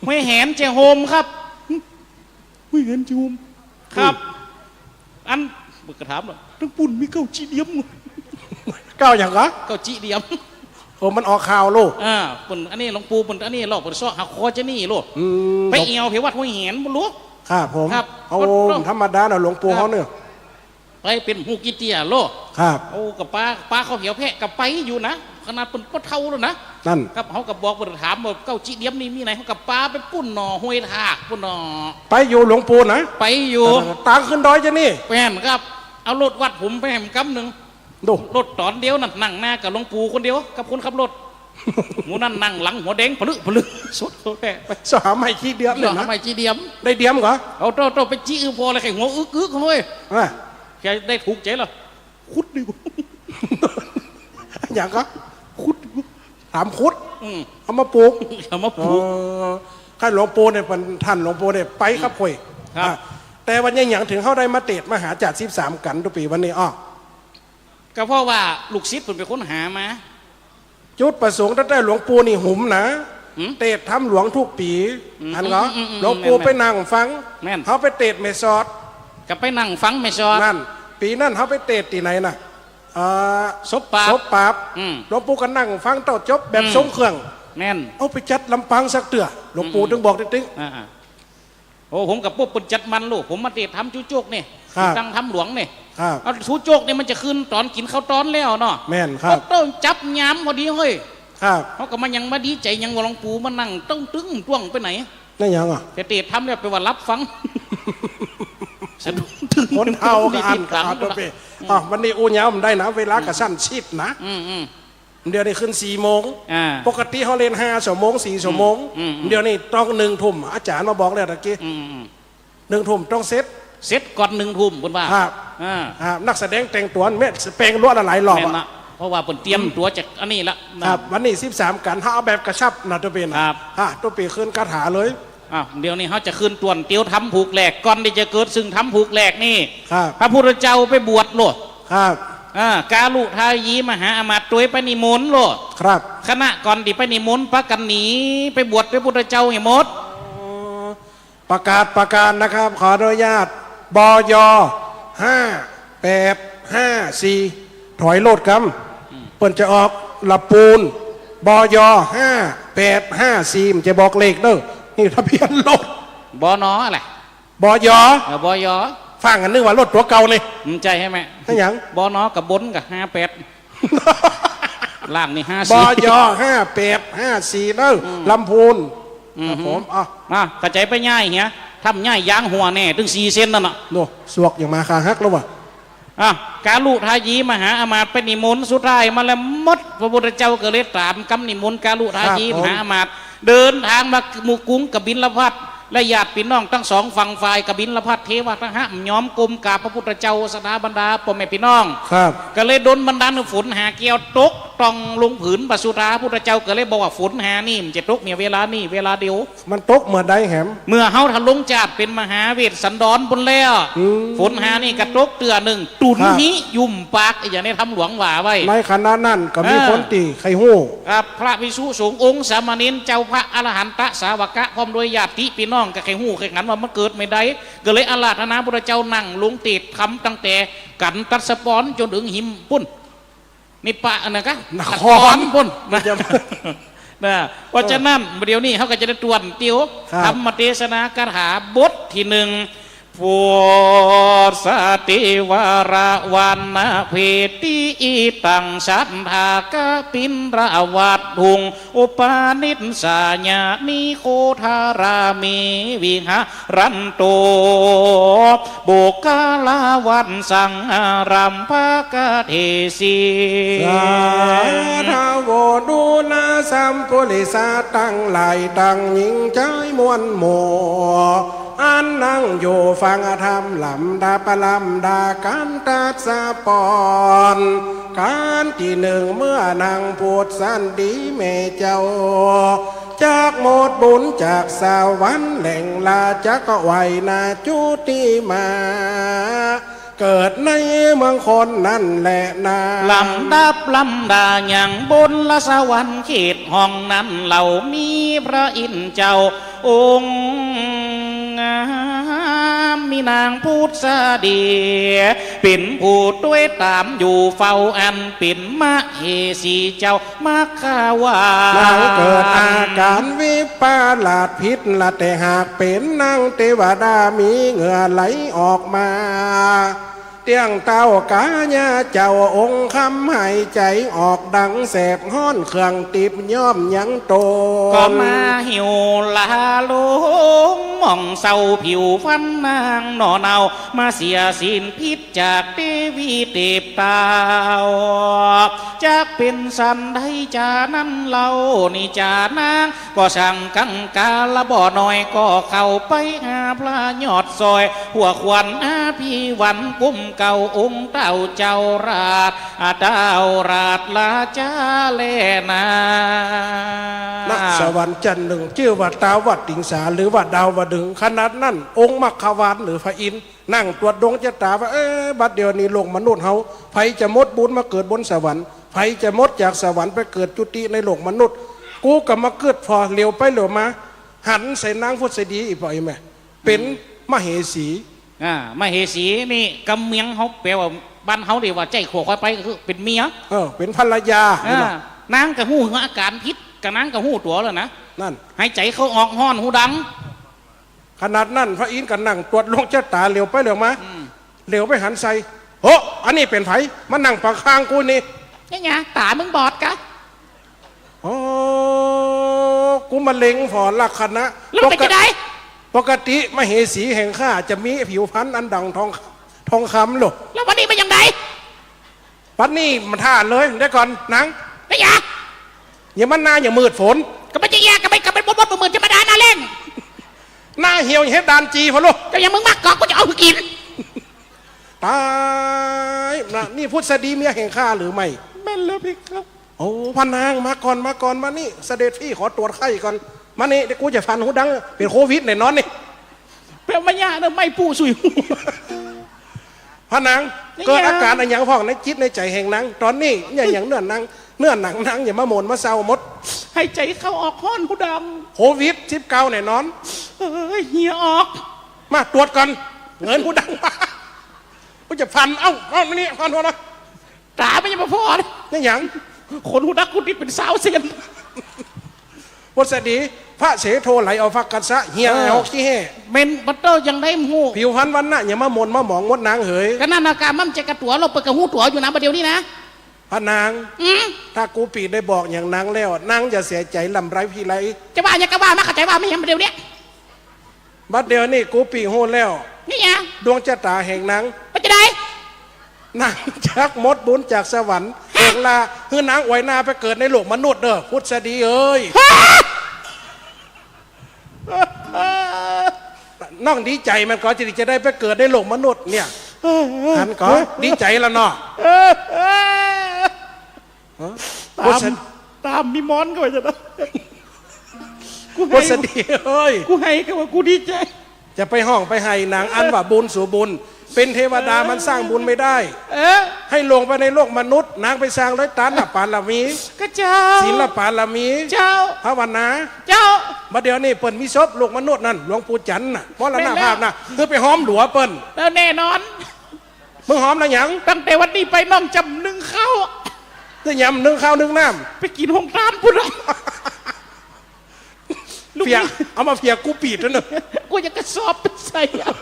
ห้วยแหนเจโฮมครับ ไม่เห็นจูม ครับ อันบึกกระถามหน่อยทั้งปุ่นมีเก้าจีเดียม ก้าวอย่างกะ เก้าจีเดียม โอ้มันออกข่าวลูก ปุ่นอันนี้หลวงปู่ปุ่นอันนี้หลอกปุ่นซ้อหักคอจะนี่ลูก อืม ไปเอียวเพวัดห้วยแหนบุรู้ ครับผม ครับ เอาธรรมดาเนาะหลวงปู่เขาเนี่ย ไปเป็นหูกิเตียโลก ครับ โอ้กับป้าเขาเหี่ยวแพะกับไปอยู่นะขนาดเป็นก็เท่าแล้วนะ นั่น ครับเขากับบอกถามว่าเก้าจีเดียมนี่มีไหนเขากับป้าไปปุ้นหนอห้วยทากปุ้นหนอ ไปอยู่หลวงปู่นะ ไปอยู่ ตังขึ้นดอยจะนี่ แม่นครับเอารถวัดผมไปแหมกำหนึ่ง ดู รถตอนเดียวนั่นนั่งหน้ากับหลวงปู่คนเดียวกับคนขับรถ หมูนั่นนั่งหลังหัวแดงผลึกผลึกสุดแปะไป สหาไม่ขี้เดียมเลย ทำ นะ ไมจีเดียม ได้เดียมเหรอ เอาโตไปจี้อือพอเลยแข่หัวอึกเขาเลย อ่ะ แกได้ถูกใจเหรอคุดดีกว่า อย่างก็คุดถามคุด อืม เอามาปลูก เอามาปลูก ข้าหลวงปู่เนี่ยเป็นท่านหลวงปู่เนี่ยไปครับพ่อย ครับ อ่ะแต่วันนี้อย่างถึงเขาได้มาเตดมาหาจัด13กันทุกปีวันนี้อ้อ ก็เพราะว่าลูกศิษย์เป็นคนหามา จุดประสงค์ตั้งแต่หลวงปู่นี่หุมนะ หืม เตดทำหลวงทุกปี อันเหรอ อืม หลวงปู่ แม่น ไปนั่งฟัง แม่น เขาไปเตดเมซอด ก็ไปนั่งฟังไม่ชอด นั่นปีนั่นเขาไปเตดที่ไหนน่ะศพปา ศ บ พปราบ อืม หลวงปู่ก็นั่งฟังเต่าจบแบบทรงเครื่อง แม่น เอาไปจัดลำปังสักเตือหลวงปู่ถึงบอกติ๊ง อ่าโอ้ผมกับพวกปุ่นจัดมันลูกผมมาเตะทำจูโจกนี่ ครับ ตั้งทำหลวงนี่ ๆครับ เอาจูโจกนี่มันจะขึ้นตอนกินข้าวตอนแล้วเนาะ แม่นครับ ก็ต้องจับย้ำพอดีเฮ้ย ครับ เขาก็มายังมาดีใจยังว่าหลวงปู่มานั่งต้องตึงต้วงไปไหน นั่นยังอ่ะ แต่เตะทำเนี่ยไปว่ารับฟังสะดุ้งตึง คนเท่ากับอัน กลา ขาดตัวเปวันนี้อูเนียมได้นะเวลากระสั้นชิดนะ อืม เดี๋ยวนี้ขึ้น4 โมง อ่า ปกติเขาเรียน5 ชั่วโมง4 ชั่วโมง อืม เดี๋ยวนี้ต้อง1 ทุ่มอาจารย์มาบอกแล้วตะกี้ อืม 1 ทุ่มต้องเซ็ต เสร็จก่อน1 ทุ่มบนว่า ครับ อ่า นักแสดงแต่งตัวแม่แปลงล้วนหลายรอบ แม่น อะ ละเพราะว่าเปิ่นเตรียมตัวจากอันนี้ละ ครับวันนี้13กันเขาเอาแบบกระชับนะตัวเป็นนะครับ ตัวปีขึ้นคาถาเลย อ้าวเดี๋ยวนี้เขาจะขึ้นตวนเตียวทำผูกแหลกก่อนที่จะเกิดซึ่งทำผูกแหลกนี่ ครับ พระพุทธเจ้าไปบวชโลด ครับ กาลุทายีมหาอมาตย์ตัวไปนิมนต์โลด ครับ คณะก่อนที่ไปนิมนต์พระกันหนีไปบวชพระพุทธเจ้าให้หมด ประกาศนะครับ ขออนุญาตบย5854ถอยโลดกำเปิ่นจะออกละปูนบย5854มันจะบอกเลขเด้อนี่ทะเบียนรถ บอนออะไร บย บอยอ ฟังกันนึกว่ารถตัวเก่าเลย มึงใจให้ไหม นั่นหยัง บอนอกับบนกับ58ล่างนี่ บ 54 ย5854เด้อลำพูนครับผมอ่ะ กระจายไปง่ายเหี้ยทำง่ายยางหัวแน่ถึง4 เซนนั่นน่ะ โน่สวกอย่างมาคาฮักแล้ววะ กาลุทายีมหาอมาตย์ไปนิมนต์สุดท้ายมาแล้วมดพระพุทธเจ้าก็เลยตามกำนิมนต์กาลุทายีมหาอมาตย์เดินทางมาหมู่กรุงกบิลพัทและญาติพี่น้องทั้งสองฝั่งฝ่ายกบิลพัทเทวะทั้งห้าย้อมกลมกราบพระพุทธเจ้าสถาบรรดาพ่อแม่พี่น้อง ครับ ก็เลยโดนบันดาลให้ฝนหาเกี่ยวตกต้องลงผืนปัสสุธาพุทธเจ้าก็เลยบอกว่าฝนหานี่มันจะตกเนี่ยเวลานี่เวลาเดียว มันตกเมื่อใดแหม เมื่อเฮาทะลงจาดเป็นมหาเวทสันดรบนแล้ว ฝนหานี่กระตกเตือหนึ่งตุน ครับ หิยุ่มปากอย่างนี้ทำหลวงหว่าไว้ ในขณะนั้นก็มีคนตีไข่หู้ ครับพระวิสุสงฆ์องค์สามเณรเจ้าพระอรหันตสาวกะพร้อมด้วยญาติพี่น้องกับใครหู้ใครงันว่ามันเกิดไม่ได้ก็เลยอาราธนาพระเจ้านั่งลงติดทำตั้งแต่กันตัดสปอนจนถึงหิมปุ่นนี่ปะนะกะ นคร ปุ่นนะนะเพราะฉะนั้นเดี๋ยวนี้เขาก็จะได้ตรวจเตียว ครับ ธรรมเทศนากถาบทที่1พุทธสติวาระวันนะเพติอิตังสัทธากะปินระวัตถุงอุปาณิสาญานิโคทารามีวิหารันโตบุคลาวันสังอารัมภกเทสี สาธาโวดูนาสัมปุริสาตั้งหลายตั้งหญิงใจมวลหมู่อันนั่งอยู่ฟังธรรมลำดาปลำดาการตัดสะปอนการที่หนึ่งเมื่อนางพูดสันดีเมเจ้าจากหมดบุญจากสวรรค์แหล่งลาจักไหวนาจุติมา เกิดในเมืองคนนั่นแหละนา ลำดับลำดาอย่างบนละสวรรค์เขตห้องนั้นเหล่ามีพระอินทร์เจ้าองค์งามมีนางพูดสเดียเป็นผู้ด้วยตามอยู่เฝ้าอันเป็นมะเหสีเจ้ามาขาวา นางเกิดอาการวิปลาสพิษละแต่หากเป็นนางเทวดามีเหงื่อไหลออกมาเตียงเต้ากาญาเจ้าองค์คำหายใจออกดังแสบห้อนเครื่องติบย่อมยังโต ก็มาหิวลาลงมองเศร้าผิวฟันนางหน่อเนามาเสียสินพิษจากเทวีเทพตาวจากเป็นสันใดจานั้นเล่านี่จานางก็ช่างกังกาละบ่อน้อยก็เข้าไปหาพระยอดซอย หัวขวัญอาพี่วันกุมเก่าองค์เต้าเจ้าราชเต้าราชลาจาเลนา ณสวรรค์จันทร์หนึ่งชื่อว่าตาวัดติงสาหรือว่าดาวดึงขนาดนั้นองค์มัคควานหรือพระอินทร์นั่งตรวจดวงชะตาว่าบัดเดียวนี้โลกมนุษย์เฮาไผจะมดบุญมาเกิดบนสวรรค์ไผจะมดจากสวรรค์ไปเกิดจุติในโลกมนุษย์ กูก็มาเกิดพอเลี้ยวไปเหลียวมา หันใส่นางพุทธดีอีกปล่อยแม่เป็นมเหสี มาเหสีนี่กำเมียงเขาแปลว่าบ้านเขาเรียกว่าใจโขกไปก็คือเป็นเมีย เป็นภรรยา นางกับหูอาการพิษกับนางกับหูตัวแล้วนะ นั่น หายใจเขาออกห้อนหูดัง ขนาดนั้นพระอินทร์ก็นั่งตรวจดวงชะตาเหลียวไปเหลียวมาเหลียวไปหันใส่โอ้อันนี้เป็นไผมานั่งปากข้างกูนี่ นี่ไงตามึงบอดกะ โอ้กูมาเล็งฝอลักษณะ แล้วเป็นจะได้ ปกติมเหสีแห่งข้าจะมีผิวพรรณอันดังทองคำหรอก แล้ววันนี้เป็นยังไง ปัดนี่มันท่าเลยได้ก่อนหนัง นี่ไง อย่ามันหน้าอย่ามืดฝน ก็ไม่จะแยกกันไปกับเป็นบดเหมือนจะมาดานาเล่น หน้าเหี่ยวเฮ็ดดานจีพะโลก ก็ยังมึงมากกอกกูจะเอากิน ตายนะนี่พุทธดีเมียแห่งข้าหรือไม่ แม่นแล้วพี่ครับ โอ้พนางมาก่อนมานี่เสด็จพี่ขอตรวจไข้ก่อนมานี่เดี๋ยวกูจะฟันหูดังเป็นโควิดแน่นอนนี่ เปลวมายาเนอะไม่ปูสุย พนางเกิดอาการอะไรอย่างพ้องในจิตในใจแห่งนางตอนนี้อย่างเนื้อหนังนางอย่ามาโมนมาเศร้าหมด หายใจเข้าออกห้อนหูดัง โควิด19แน่นอน เฮียออก มาตรวจก่อนเงินหูดังมากูจะฟันเอ้ามานี่ฟันหัวนะ ตาไม่ยังมาพอเลย นี่หยัง คนหูดักคุณนี่เป็นสาวเซียน วัสดีพระเสโทไหลเอาฟักกัสะเฮียเอาขี้แห่ เมนบัตเตอร์ยังได้หู ผิวพรรณวันน่ะอย่ามาหมนมาหมองมดนางเหย ก็นั่นอาการมั่มใจกระตัวเราเปิดกระหูตัวอยู่นะประเดี๋ยวนี้นะ พระนางถ้ากูปีได้บอกอย่างนางแล้วนางจะเสียใจลำไรพี่ไร จะว่าอย่างก็ว่ามาเข้าใจว่าไม่เห็นประเดี๋ยวนี้ บัดเดียวนี่กูปีโหดแล้ว นี่ไง ดวงชะตาแห่งนาง มันจะได้ นางชักมดบุญจากสวรรค์เอกลาคือนางไว้นาไปเกิดในโลกมนุษย์เด้อพุทธดีเอ้ยน้องดีใจมันก็จะได้ไปเกิดในโลกมนุษย์เนี่ยท่านก็ดีใจแล้วเนาะ ตามมีมอนก็ไปจะได้กู พุ ให้ ทธดีเอ้ย กูให้ก็ว่ากูดีใจ จะไปห้องไปให้นางอันว่าบุญสู่บุญเป็นเทวดามันสร้างบุญไม่ได้ ให้ลงไปในโลกมนุษย์นางไปสร้างร้อยตันปาลามี ก็เจ้า ศีลปาลามี เจ้า ภาวนา เจ้า มาเดี๋ยวนี้เปิ้นมีศพโลกมนุษย์นั่นหลวงปู่จันทร์น่ะเพราะละหน้าภาพน่ะคือไปหอมหลัวเปิ้น แล้วแน่นอน มึงหอมแล้วหยัง ตั้งแต่วันนี้ไปน้องจำหนึ่งเข้า จะยำนึ่งข้าวนึ่งน้ ไปกินห้องตานพุ่น ำเฟียเอามาเฟียกูปีดแล้วเนอะ กูจะกระสอบไปใส่เอา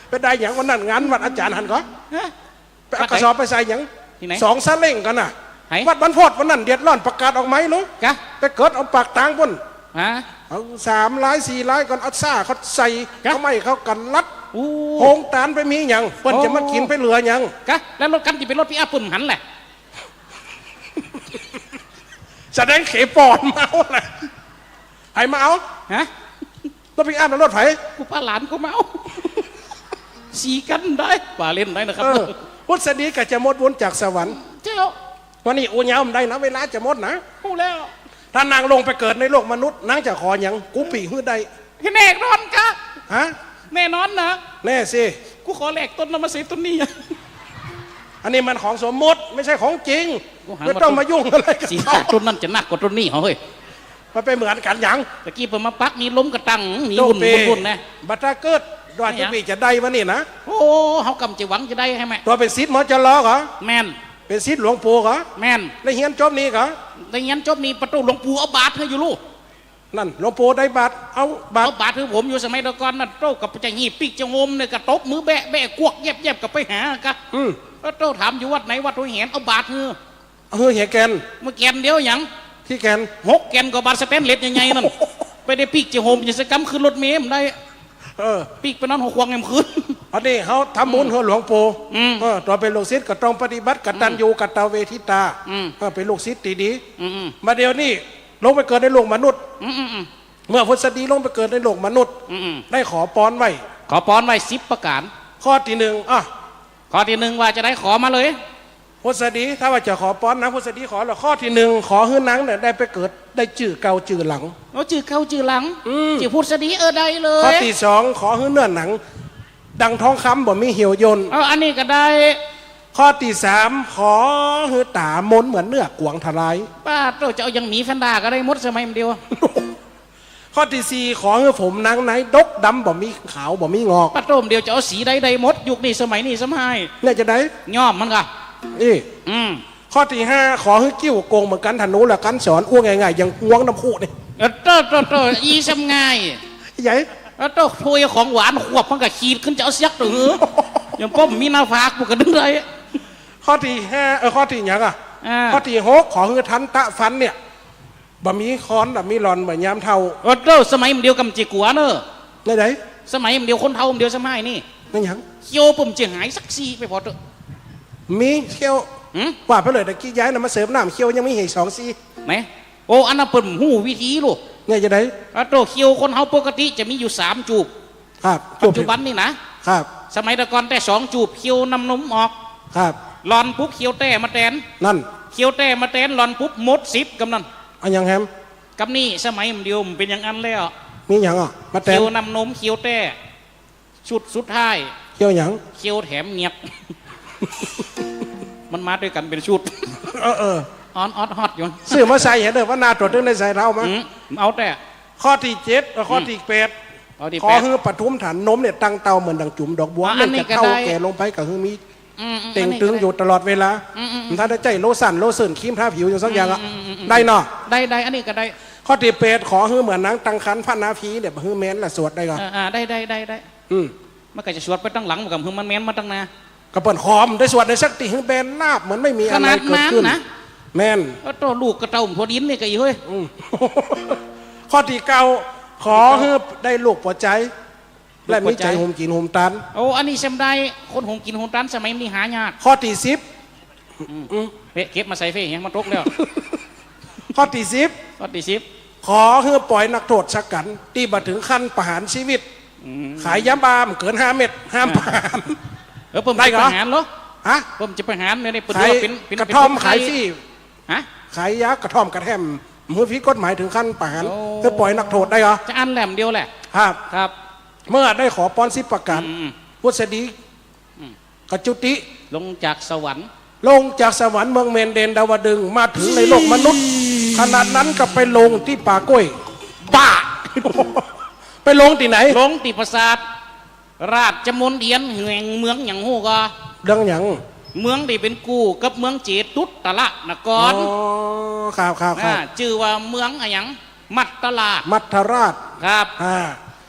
ไปได้หยังวันนั้นงานวัดอาจารย์หันก็ ฮะ ไปเอากระสอบไปใส่หยัง ที่ไหน 2 ซาเล้งกันน่ะ ไหน วัดบรรพตวันนั้นเดือดร้อนประกาศออกไหมเนาะ กะ ไปเกิดเอาปากตางพุ่น ฮะ เอา3 ลาย 4 ลายก่อนเอาซ่าเขาใส่ ครับ เขาไม่เขากันรัด อู้ โหงตานไปมีหยังเปิ้นจะมากินไปเหลือหยัง กะแล้วรถกันที่เป็นรถพี่อาปุ่นหันแหละ แสดงเขปอนมาเอาแหละไผมาเอา ฮะ รถพิกอัพแล้วรถไผ กูป้าหลานกูเมาสีกันได้ป่าเล่นได้นะครับ พุทธดีก็จะมดวนจากสวรรค์ เจ้า วันนี้อุญามได้นะเวลาจะมดนะ พูดแล้ว ถ้านางลงไปเกิดในโลกมนุษย์นางจะขออย่างกูปีหื้อใด แน่นอนกะ ฮะ แน่นอนนะ แน่สิ กูขอแลกต้นน้ำมาเสต้นนี้ อันนี้มันของสมมติไม่ใช่ของจริง กูหัน ไม่ มา ต้องมายุ่งอะไรกัน สีหน้าต้นนั้นจะหนักกว่าต้นนี้เหรอเฮ้ย มันไปเหมือนกันหยัง ตะกี้เปิดมาปักนี่ล้มกระตังนี่ โล วุ่น เป วุ่นนะ บัตรเกิดดวงจะปีจะได้วะนี่นะ โอ้เขากำจะหวังจะได้ให้ไหม ตัวเป็นซิดหมอจะล้อเหรอ แม่น เป็นซิดหลวงปู่เหรอ แม่น ในเฮียนจบนี้เหรอ แต่งั้นจบนี้ประตูหลวงปู่เอาบาทให้อยู่ลูก นั่นหลวงปู่ได้บัตรเอาบัต เอา ร บาทคือผมอยู่สมัยตะก่อนน่ะโตกับจะหีบปีกจะงมเนี่ยกระตบมือแบะแบะกวกเย็บเย็บกับไปหากะ อืม แล้วโตถามอยู่วัดไหนวัดหัวเห็นเอาบาทเฮือ เฮ้ยเหียแกน เมื่อแกนเดียวหยัง ที่แกน 6 แกนกับบาทสเตนเลสใหญ่ๆนั่นไปได้ปีกจะโฮมจะสกรรมขึ้นรถเมล์ได้ เออ ปีกไปนอนหัวควงเงิมคืน อันนี้เขาทำบุญเฮอหลวงปู่ อืม ตัวเป็นลูกศิษย์ก็ต้องปฏิบัติกตัญญูกตเวทิตา อืม เป็นลูกศิษย์ดี อืม ๆมาเดี๋ยวนี้ลงไปเกิดในโลกมนุษย์ อืมอืมอืม เมื่อพุทธดีลงไปเกิดในโลกมนุษย์ อืมอืม ได้ขอปอนไว้ ขอปอนไว้10 ประการ ข้อที่หนึ่งข้อที่ 1ว่าจะได้ขอมาเลย พุทธดีถ้าว่าจะขอปอนนะพุทธดีขอแล้วข้อที่หนึ่งขอให้นังเนี่ยได้ไปเกิดได้จื่อเก่าจื่อหลัง เอาจื่อเข้าจื่อหลัง อืม จื่อพูดสดีได้เล ข้อย ที่สองขอให้เนื้อหนัง ดังทองคำบ่มีเหี่ยวยนต์ เอาอันนี้ก็ได้ ข้อที่สามขอให้ตามนเหมือนเนื้อกวางทลาย ป้าโตจะเอาอย่างหมีแฟนดาก็ได้หมดสมัยมันเดียว ข้อที่สี่ขอให้ผมนางไหนดกดำบ่มีขาวบ่มีงอก ป้าโตมเดียวจะเอาสีใดหมดยุคนี้สมัยนี้สมัย เนี่ยจะได้ ย่อมมันก็ นี่ อืม ข้อที่ห้าขอให้กิ้วโกงเหมือนกันธนูและกันสอนอ้วงง่ายๆอย่างอ้วงน้ำพุนี่ โตอีสำง่าย ใหญ่ โตถ้วยของหวานขวบมันก็ขีดขึ้นจะเอาเสียกตัวอย่างป้อมมีหนาฝากมันก็ดึงได้ ข้อที่ห้าข้อที่หยังข้อที่หกขอให้ทันตะฟันเนี่ยบ่มีค้อนบ่มีหลอนบ่ยามเท่า โตสมัยมันเดียวกับจีกัวเนอะ ได้ไหน สมัยมันเดียวคนเท่ามันเดียวสมัยนี่ นั่นหยัง เขียวปุ่มจะหายสักซีไปพอเถอะ มีเขี้ยว หืม ว่าไปเลยตะกี้ย้ายนำมาเสริมน้ำเขี้ยวยังไม่เห็น2 ซี่ ไหนโอ้อันนั้นเปิ่มหูวิธีลูก เนี่ยจะได้ โตเขียวคนเฮาปกติจะมีอยู่3 จูบ ครับ ปัจจุบันนี่นะครับ สมัยแต่ก่อนแต่2 จูบเขียวนำนมออก ครับ หลอนปุ๊บเขียวแต่มาแตน นั่น เขียวแต่มาแตนหลอนปุ๊บหมด10กำนัน อันยังแฮม กับนี่สมัยมันเดียวมันเป็นอย่างอันแล้ว มีหยังมาแตน เขียวนำนมเขียวแต่ชุดสุดท้าย เขี้ยวหยัง เขียวแถมเงียบ มันมาด้วยกันเป็นชุด เออ ออนฮอตอยู่ ซื้อมาใส่เห็นเด้อว่านาตรวจเรื่องในใส่เรามั้ย อืมเอาแต่ ข้อที่7ข้อที่8 เอาที่ ขอ แปด ให้ปฐุมฐานนมเนี่ยตั้งเตาเหมือนดังจุ่มดอกบัว อั เนื่ น อง นี้ จาก ก็ เข้า ได้ แก่ลงไปกับคือมี อืม เต่งตึงอยู่ตลอดเวลา อืม ถ้าได้ใจโลสั่นโลเสิร์นครีมทาผิวอย่างสักอย่างได้เนาะ ได้อันนี้ก็ได้ ข้อที่8ขอให้เหมือนนางตังคันพระนาภีเนี่ยให้แม้นละสวดได้ก่อน ได้ อืม มันก็จะสวดไปตั้งหลังกับมันแม้นมาตั้งนา กระเปิดคอมได้สวดในสักติให้แบนลาบเหมือนไม่มีอะไรเกิดขึ้น ขนาดนั้นนะ แม่น ก็ตัวลูกกระเต่าพอดินนี่ก็อีเฮ้ย อืม ข้อที่9ขอให้ได้ลูกปลอดใจ และมีใจโฮมกินโฮมตัน โอ้อันนี้จำได้คนหงกินหงตันสมัยนี้หายาก ข้อที่10 เก็บมาใส่เฟ่ยังมาตกแล้ว ข้อที่10 ก็ตี10 ขอให้ปล่อยนักโทษชักกันที่มาถึงขั้นประหารชีวิต ขายยาบามเกิน5 เม็ดห้ามประหาร ผม ได้ จะ เหรอ ประหารเหรอ ฮะ ผมจะประหารเนี่ยเป็น ขาย เป็น กระท่อม เป็น ขายที่ ฮะ ขายยากระท่อมกระแทมมือพิกฎหมายถึงขั้นประหาร โอ้ เพื่อปล่อยนักโทษได้เหรอ จะอันแหลมเดียวแหละ ครับ ครับ เมื่อได้ขอปอน10 ประการ อืม พุทธดีกจุติ ลงจากสวรรค์ ลงจากสวรรค์เมืองเมนเดนดาวดึงส์มาถึงในโลกมนุษย์ ขนาดนั้นก็ไปลงที่ป่ากล้วยบ้า ไปลงที่ไหน ลงติปราสาทราชมนเดียนแห่งเมืองอย่างฮู้ก็ เรื่องหยัง เมืองที่เป็นกูกับเมืองเจตุตละนค อ๋อ ร ครับ ชื่อว่าเมืองอะไรหยังมัตตลาด มัทราช ครับ อ่า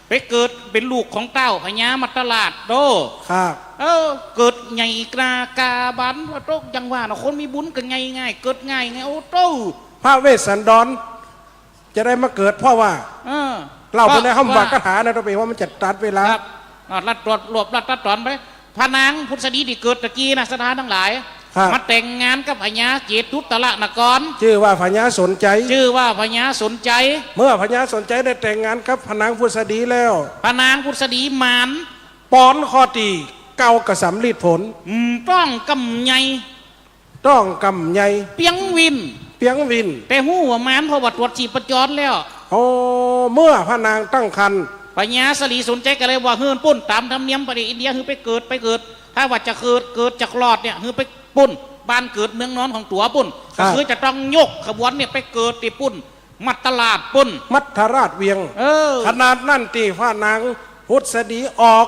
ไปเกิดเป็นลูกของเต้าพญามัตตลาดโด ครับ เกิดใหญ่กากาบันว่าโตยังว่านะคนมีบุญกันง่ายง่ายเกิดง่ายไงโอ้โต พระเวสสันดรจะได้มาเกิดเพราะว่า เออ เราไปในห้องวากถานะตัวเองว่ามันจะตัดเวลา ครับรัดตรวจรวบรัดตอนไปพระนางพุทธดีที่เกิดตะกี้นะสถานทั้งหลาย ครับ มาแต่งงานกับพญาเจตุตละนคร ชื่อว่าพญาสนใจ ชื่อว่าพญาสนใจ เมื่อพญาสนใจได้แต่งงานกับพนางพุทธดีแล้ว พระนางพุทธดีมาน ปอนข้อตีเก้ากระสำลีดผล ต้องกำไย ต้องกำใหญ่ เปียงวิน เปียงวิน แต่หูว่ามานเพราะว่าตรวจชีพจรแล้ว โอ้เมื่อพระนางตั้งครรภ์ ปัญญาสลีสนใจกันเลยว่าเฮือนปุ่นตามธรรมเนียมประเทศอินเดียคือไปเกิดถ้าว่าจะเกิดจากหลอดเนี่ยคือไปปุ่นบ้านเกิดเมืองนอนของตัวปุ่นก็คือจะต้องยกขบวนเนี่ยไปเกิดที่ปุ่นมัดตลาดปุ่นมัทราชเวียงขนาดนั่นตีฟ้านางพุทธดีออก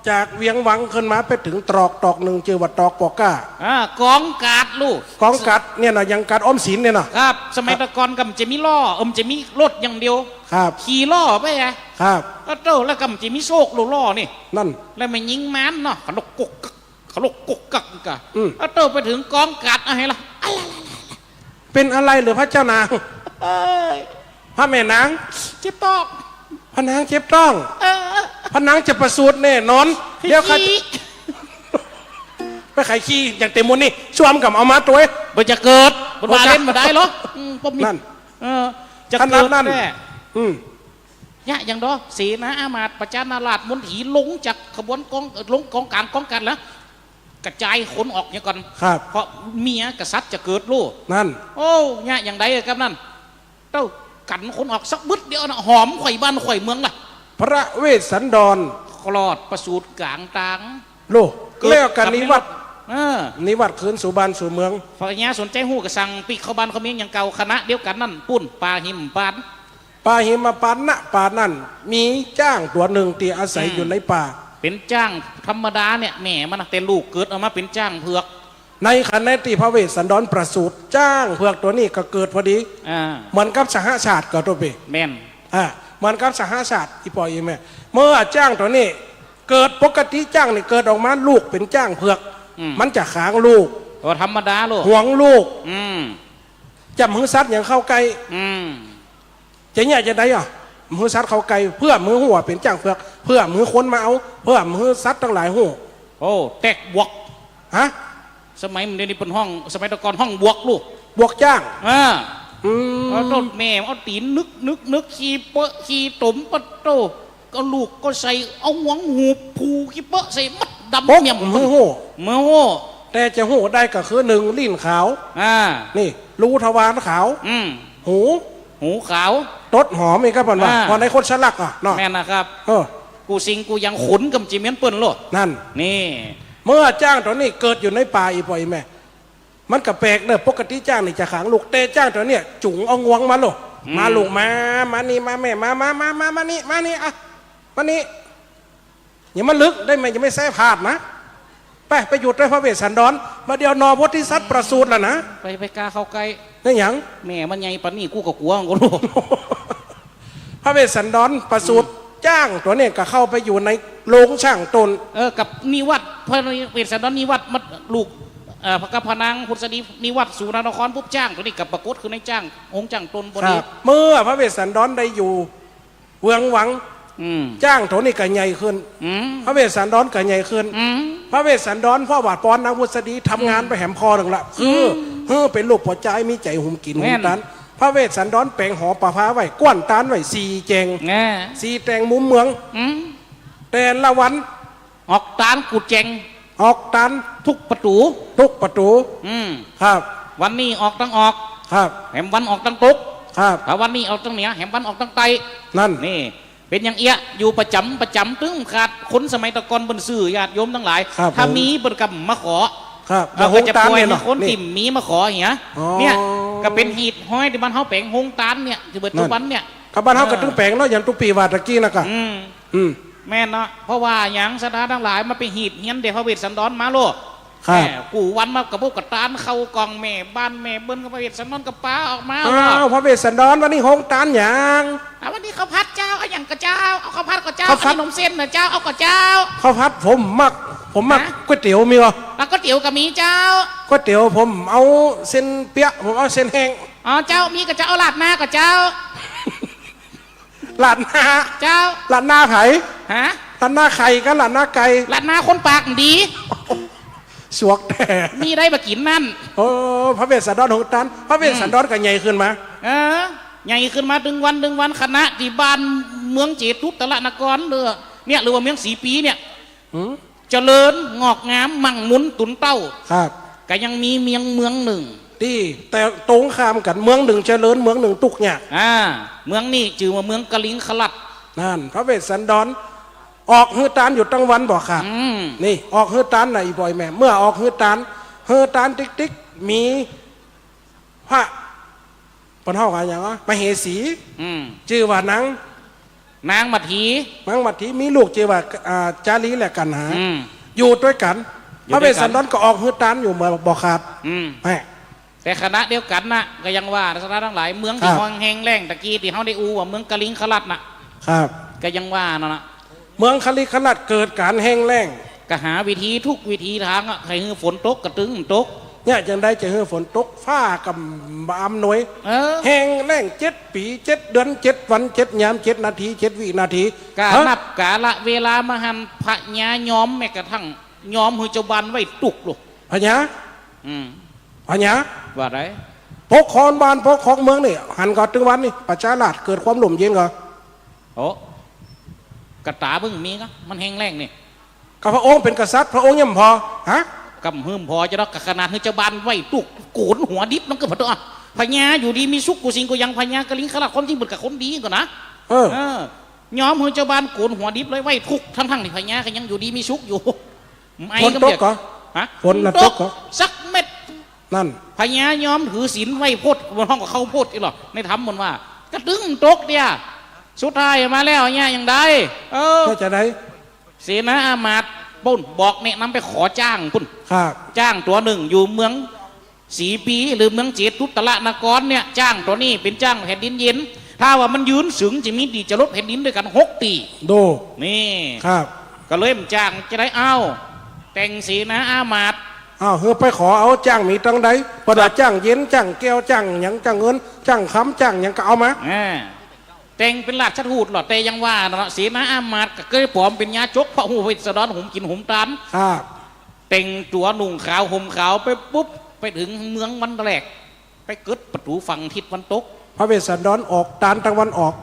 จากเวียงวังขึ้นมาไปถึงตอกหนึ่งเจอวัดตอกปอก้ากองกาดลูกกองกัดเนี่ยนะยังกัดอ้อมศิลเนี่ยนะครับสมัยตะกอนก็จะมีล้อจะมีรถอย่างเดียวครับขี่ล้อไปไงครับก็เจ้าแล้วก็จะมีโชคล้อนี่นั่นแล้วมันยิงมันเนาะขลกกุกกักกะแล้วเจ้าไปถึงกองกัดอะไรล่ะเป็นอะไรหรือพระเจ้านางพระแม่นางเจ็บต้องพระนางเจ็บต้องพระนางจะประสูติแน่นอนเดี๋ยวเขาไปไขขี้อย่างเต็มมุนนี่ช่วมกับเอามาตัวมันจะเกิดมันมาเล่นมาได้หรอนั่นจะเกิดแน่เนี่ยอย่างดอสีนะอามาตย์ประจานาราชมุนถีลงจากขบวนกองกลางกองกันแล้วกระจายขนออกอย่างก่อนเพราะเมียกษัตริย์จะเกิดลูกนั่นโอ้เนี่ยอย่างใดครับนั่นเต้ากันขนออกสักบึ้ดเดียวนะหอมข่อยบ้านข่อยเมืองล่ะพระเวสสันดรคลอดประสูติกลางตางโลกเรียกกันนิวัตนิวัตคืนสู่บ้านสู่เมืองฝ่ายนี้สนใจหู้กระสังปีเข้าบ้านเขาเมียงอย่างเก่าคณะเดียวกันนั่นปุ่นปลาหิมปานณป่านั่นมีจ้างตัวหนึ่งที่อาศัยอยู่ในป่าเป็นจ้างธรรมดาเนี่ยแหมมันแต่ลูกเกิดออกมาเป็นจ้างเผือกในขณะที่พระเวสสันดรประสูติจ้างเผือกตัวนี้ก็เกิดพอดีเหมือนกับสหชาติก็ตัวเปแม่นเหมือนกับสหชาติอีปอยอีแม่เมื่อจ้างตัวนี้เกิดปกติจ้างนี่เกิดออกมาลูกเป็นจ้างเผือกมันจะขางลูกตัวธรรมดาลูกห่วงลูกจำมือซัดอย่างเข้าไกลจะเนี่ยจะได้มือซัดเข้าไกลเพื่อมือหัวเป็นจ้างเผือกเพื่อมือคนมาเอาเพื่อมือซัดทั้งหลายหัวโอ้แตกบวกสมัยมันเดี๋ยวนี้เป็นห้องสมัยตะกอนห้องบวกลูกบวกจ้างเอาต้นแม่เอาตีนนึกขี้เปาะขี้ตุ่มปะโตก็ลูกก็ใส่เอาหวงหูผูขี้เปาะใส่มัดดำเมี่ยมมือหัวแต่จะหัวได้ก็คือหนึ่งลิ้นขาวนี่รูทวารขาวหูขาวตดหอมอีกครับว่าพอในคนฉลักเนาะแม่นะครับกูสิงกูยังขนกับจีเมียนเปิ้ลโลนั่นนี่เมื่อจ้างตัวนี้เกิดอยู่ในป่าอีปอยแม่มันกับแปลกเนอะปกติจ้างนี่จะขังลูกเตะจ้างตัวเนี้ยจุ๋งเอางวงมาลูกมาลูกมานี่มาแม่มานี่มานี่อย่ามาลึกได้ไหมอย่าไม่แซ่พลาดนะไปหยุดได้พระเวสสันดรมาเดียวนอพธิสัตว์ประสูติแล้วนะไปกล้าเข้าใกล้นี่ยังแม่มันใหญ่ปานนี่กูก็กลัวกูรู้พระเวสสันดรประสูติจ้างตัวนี้ก็เข้าไปอยู่ในโรงช่างตนกับนิวัตพระเวสสันดรนิวัตมัดลูกพระกพนางพุทธดีนิวัตสุนทรครปุ๊บจ้างตัวนี้กับปรากฏคือในจ้างองค์จ้างตนบริเมื่อพระเวสสันดรได้อยู่เวียงวังจ้างตัวนี้ก็ใหญ่ขึ้นพระเวสสันดรก็ใหญ่ขึ้นพระเวสสันดรพ่อบาทปอนนางพุทธดีทำงานไปแหมคอหนึ่งละคือเป็นลูกหัวใจมีใจหุ่มกินหุ่มตันพระเวสสันดรแปลงหอประภาไว้ก้วนตานไว้สี่แจง4 แจงมุมเมืองแต่ละวันออกตานกุดแจงออกตานทุกประตูครับวันนี้ออกตั้งออกครับแหมวันออกตั้งตุกครับแต่วันนี้ออกตั้งเหนือแหมวันออกตั้งใต้นั่นนี่เป็นอย่างเอี้ยอยู่ประจำตึ้งขาดคนสมัยตะกอนบนสื่อญาติโยมทั้งหลายถ้ามีบริกรรมมาขอเราจะปล่อยคนติ่มมีมาขอเหี้ยเนี่ยก็เป็นหีดห้อยที่บ้านเฮาแปลงหงตานเนี่ยที่เบิดทุกวันเนี่ยกับบ้านเฮาก็ตึ้งแปลงเนาะอย่างตุปีวาตะกี้นะกะแม่นเนาะเพราะว่าอย่างสถานทั้งหลายมาเป็นหีดเฮียนเดี๋ยวพระเวสสันดรมาโลกูวันมากับพวกกระตานเข้ากองแม่บ้านแม่เบิ้ลกับพระเวสสันดรกับป้าออกมาพระเวสสันดรวันนี้หงตานอย่างวันนี้ข้าวผัดเจ้าเอาอย่างกระเจ้าเอาข้าวผัดกระเจ้าขนมเส้นนะเจ้าเอากระเจ้าข้าวผัดผมมักก๋วยเตี๋ยวมีวะก๋วยเตี๋ยวกับมีเจ้าก๋วยเตี๋ยวผมเอาเส้นเปี๊ยะผมเอาเส้นแห้งเจ้ามีกับเจ้าเอาลาดหน้ากับเจ้าลาดหน้าเจ้าลาดหน้าไผ่ลาดหน้าไข่กันลาดหน้าไก่ลาดหน้าคนปากดีสวกแต่มีได้มากินนั่นพระเวสสันดรหงตานพระเวสสันดรก็ใหญ่ขึ้นมาใหญ่ขึ้นมาดึงวันคณะที่บ้านเมืองเจตุตละนครเนี่ยหรือว่าเมืองสีปีเนี่ยเจริญงอกงามมั่งมุนตุนเต้าครับก็ยังมีเมืองหนึ่งที่แต่ตรงข้ามกันเมืองหนึ่งเจริญเมืองหนึ่งตุกเนี่ยเมืองนี่จื่อว่าเมืองกะลิงขลัด นั่นพระเวสสันดรออกฮือตานอยู่ตั้งวันบอกค่ะนี่ออกฮือตานไหนบ่อยแม่เมื่อออกฮือตานติ๊กมีพระปนเท่ากันอย่างวะมเหสีชื่อว่านางมัทธีมีลูกชื่อว่าจารีแหละกันหาอยู่ด้วยกันพระเวสสันดรก็ออกฮือตานอยู่เมื่อบอกขาดแม่แต่คณะเดียวกันนะก็ยังว่าสถานทั้งหลายเมืองที่ห้องแห้งแล้งตะกี้ที่เขาได้อูว่าเมืองกะลิงขลัดน่ะครับก็ยังว่านั่นนะเมืองคลิขลัดเกิดการแห้งแล้งก็หาวิธีทุกวิธีทางอ่ะใครฮือฝนตกกระตึงตกเนี่ยจังได้จะฮือฝนตกฟ้ากับอำนวยแห้งแล้ง7 ปี7 เดือน7 วัน7 ยาม7 นาที7 วินาทีกานับกาละเวลามาหันพระญาย้อมแม้กระทั่งย้อมหือเจ้าบันไว้ตุกลูกพญาว่าไรพกคอนบานพกของเมืองนี่หันก่อนถึงวันนี่ประชาราชเกิดความหล่มเย็นก่อนโอ้กระตาบึ้งมีก็มันแห้งแล้งนี่กับพระองค์เป็นกษัตริย์พระองค์ยังพอฮะกำหืมพอจะรักขนาดหือเจ้าบันไว้ตุกโกนหัวดิบนั่นก็พอตัวพญาอยู่ดีมีสุขกูสิงกูยังพญากระลิงขลักคนที่บุญกับคนดีก่อนนะย้อมหือเจ้าบันโกนหัวดิบเลยไว้ทุกทั้งที่พญาก็ยังอยู่ดีมีสุขอยู่ฝนตกเหรอฝนตกเหรอสักเม็ดนั่นพญายอมถือศีลไว้พดบนห้องกับเขาพดอีหรอในธรรมมันว่ากระตึงตกเดียสุดท้ายมาแล้วเนี่ยอย่างใดจะได้เสนาอามาตย์ปุ่นบอกเนี่ยนำไปขอจ้างปุ่นจ้างตัวหนึ่งอยู่เมืองสีปีหรือเมืองเจตุตละนครเนี่ยจ้างตัวนี้เป็นจ้างแผ่นดินเย็นถ้าว่ามันยืนสึงจะมีดีจะลดแผ่นดินด้วยกัน6 ปีดูนี่ครับก็เลยมันจ้างจะได้เอาแต่งเสนาอามาตย์เฮือไปขอเอาจ้างมีตั้งใดประดาจ้างเย็นจ้างแก้วจ้างหยังจ้างเงินจ้างค้ำจ้างหยังก็เอามาแต่งเป็นราชทูตหรอแต่ยังว่าเนาะเสนาอามาตย์ก็เคยปลอมเป็นยาจกพระหูเวสสันดรหุมกินหุมตันแต่งตัวหนุ่งขาวห่มขาวไปปุ๊บไปถึงเมืองวันแรกไปเกิดประตูฝั่งทิศวันตกพระเวสสันดรออกตานตะวันออก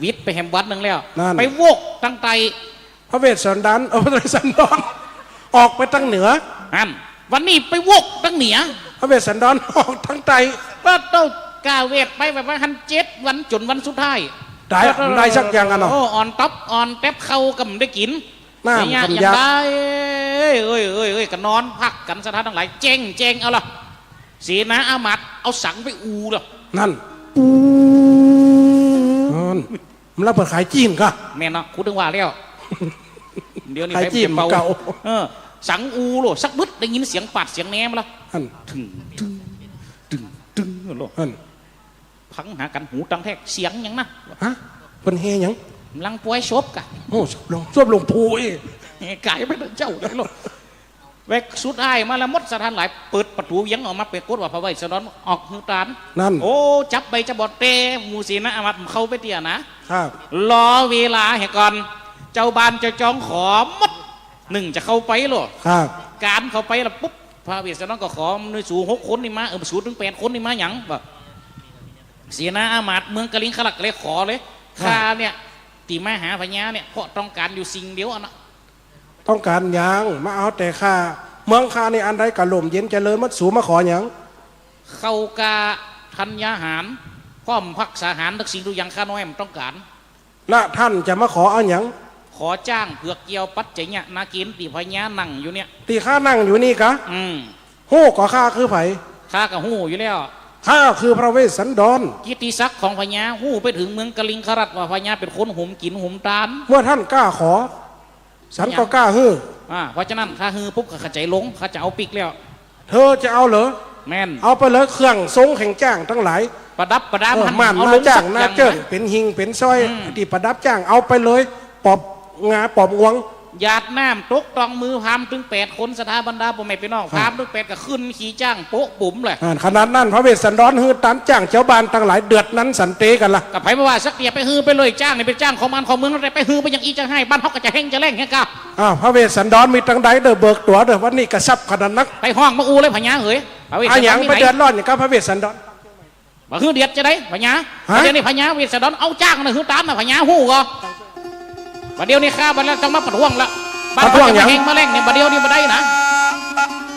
วิทย์ไปแหมวัดนึงแล้วไปโวกตั้งไตพระเวสสันดรพระเวสสันดรออกไปตั้งเหนือวันนี้ไปวกตั้งเหนือพระเวสสันดรออกทั้งไตก็ต้องกาเวทไปแบบว่า7 วันจนวันสุดท้ายได้สักอย่างกันเนาะอ่อนต๊อบอ่อนแป๊บเข้ากับได้กินน้ำอย่างได้เอ้ยกันนอนพักกันสถานทั้งหลายเจงเอาล่ะเสนาอามาตย์เอาสังไปอูล่ะนั่นมันรับเปิดขายจีนก็แม่เนาะคุณถึงว่าแล้วเดี๋ยวนี้ขายจีนเก่าสังอูโลสักบึดได้ยินเสียงปาดเสียงแหนมละตึงโลพังหากันหูตังแทกเสียงยังนะฮะเป็นเฮยังลังป่วยชบกะโอ้ชบลงพูยไก่ไปเจ้าเลยโลแวกสุดท้ายมาแล้วมดสถานหลายเปิดประตูยังออกมาเปิดกดว่าพระเวสสันดรออกหือตานนั่นโอ้จับใบจะบอดเตมูสีนะอามัดเข้าไปเตียนะครับรอเวลาเหตุก่อนเจ้าบานจะจองขอมด1จะเข้าไปหรอการเข้าไปแล้วปุ๊บพระเวสสันดรก็ขอในสู่6 คนนี่มาสู่ถึง8 คนนี่มาหยังแบบเสียนาอามาตย์เมืองกะลิงขลักเลยขอเลยข้าเนี่ยตีมาหาพญาเนี่ยเพราะต้องการอยู่สิ่งเดียวนะต้องการหยังมาเอาแต่ข้าเมืองข้าในอันใดกะลมเย็นเจริญมัดสูมาขอหยังเข้ากาธัญญาหารพร้อมพักษาหารทุกสิ่งทุกอย่างข้าน้อยมันต้องการและท่านจะมาขอเอาหยังขอจ้างเผือกเกี่ยวปัจจัยเนี่ยนากินตีพญานั่งอยู่เนี่ยตีข้านั่งอยู่นี่กะฮู้ก็ข้าคือไผข้ากับฮู้อยู่แล้วข้าคือพระเวสสันดรกิตติศักดิ์ของพญาฮู้ไปถึงเมืองกลิงครัตว่าพญาเป็นคนหุมกินหุมตานเมื่อท่านกล้าขอฉันก็กล้าฮือเพราะฉะนั้นข้าฮือปุ๊บข้าใจลงข้าจะเอาปิกแล้วเธอจะเอาเหรอแม่นเอาไปเลยเครื่องทรงแข่งจ้างทั้งหลายประดับประดามันมาจ้างหน้าเจิ้งเป็นหิงเป็นสร้อยที่ประดับจ้างเอาไปเลยปอบงาปอบงวงหยาดน้ำตกตองมือพามถึง8 คนสถาบรรดาพ่อแม่พี่น้องพามถึง8ก็ขึ้นขี่จ้างโป๊ะปุ๋มเลยขนาดนั้นพระเวสสันดรฮือตามจ้างเจ้าบ้านทั้งหลายเดือดนั้นสันเตกันล่ะกับไผ่ว่าสักเดียไปฮือไปเลยจ้างนี่เป็นจ้างของมันของเมืองอะไรไปฮือไปยังอีจะให้บ้านเขาก็จะแห้งจะแรงแค่ก้าพระเวสสันดรมีตั้งใดเดือเบิกตัวเดือวันนี้กระซับขนาดนักไปห้องมาอูเลยพญาเฮ้ยอย่างไปเดือดร้อนอย่างกับพระเวสสันดรว่าฮือเดียดจะได้พญาเดี๋ยวนี้พญาเวสสันดรเอาจ้างนะฮือตามนะพญาหู้ก็ว่าเดี๋ยวนี้ข้าบัดแล้วต้องมาปัดห่วงละบ้านเขาจะแห้งมาแรงเนี่ยบัดเดียวนี่มาได้นะ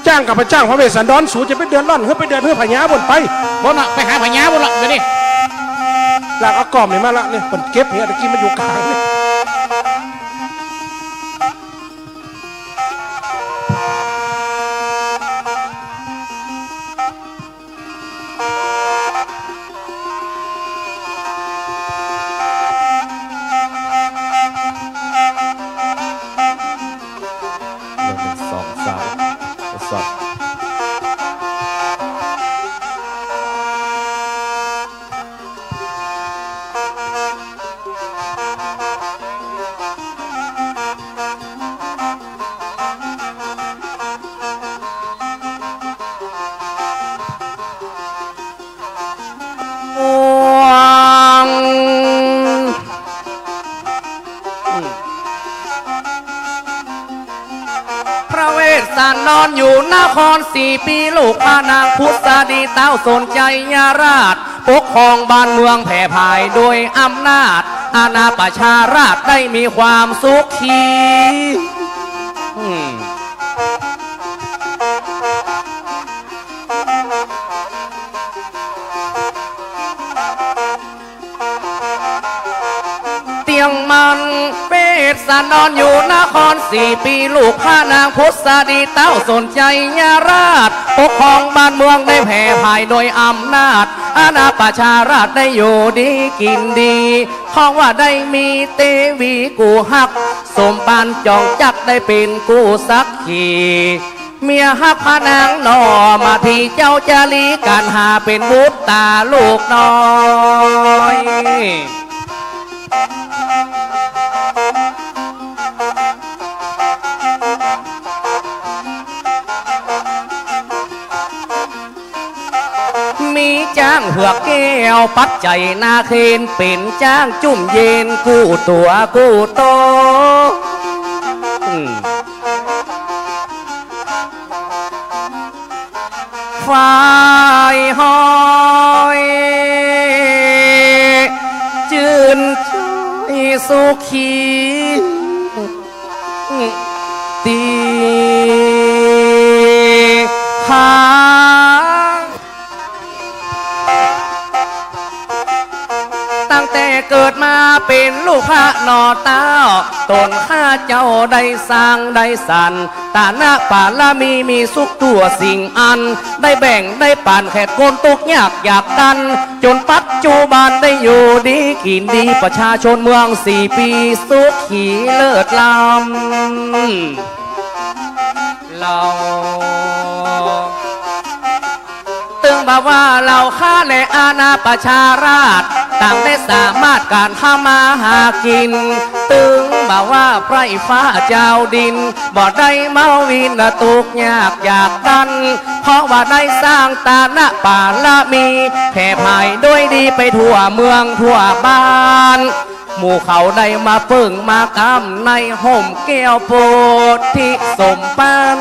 จ้างกับไปจ้างพระเวสสันดรสูจะไปเดือดร้อนเฮ้ยไปเดือดเฮ้ยพญาบนไปบนอ่ะไปหาพญาบนละเดี๋ยวนี้ หลักเอากล่อมนี่มาละเนี่ยเปิดเก็บเนี่ยตะกี้มันอยู่กลางเนี่ย 1 2 3ทดสอบพระเวสสันดรอยู่นคร4 ปีลูกพระนางพุทธดีเต้าสนใจยาราชปกครองบ้านเมืองแผ่ภายโดยอำนาจอาณาประชาราชได้มีความสุขีเตียงมันเวสสันดรอยู่นคร4 ปีลูกพระนางพุทธดีเต้าสนใจยาราชปกครองบ้านเมืองได้แผ่ภายโดยอำนาจอาณาประชาราชได้อยู่ดีกินดีเพราะว่าได้มีเตวีกูฮักสมปานจองจักได้เป็นกูสักขีเมียฮักพระนางนอมาที่เจ้าจารีการหาเป็นบุตรตาลูกน้อยมีจ้างเหือกแก้วปัดใจนาเคนเป็นจ้างจุ่มเย็นกู้ตัวกู้โตฝ่ายหอยจืนใจสุขีตีหาตั้งแต่เกิดมาเป็นลูกพระนอเต้าตนข้าเจ้าได้สร้างได้สรรตาหน้าป่าละมีสุขตัวสิ่งอันได้แบ่งได้ปั่นแขกคนตุกยากอยากดันจนปัจจุบันได้อยู่ดีกินดีประชาชนเมือง4 ปีสุขีเลิศล้ำเราตึงบอกว่าเราข้าในอาณาประชาราชต่างได้สามารถการทำมาหากินตึงบอกว่าไพร่ฟ้าเจ้าดินบ่ได้เมาวินตุกยากอยากดันเพราะว่าได้สร้างตาหน้าป่าละมีแผ่ภายด้วยดีไปทั่วเมืองทั่วบ้านหมู่เขาได้มาเพิ่งมากำในห่มแก้วโพธิสมปาน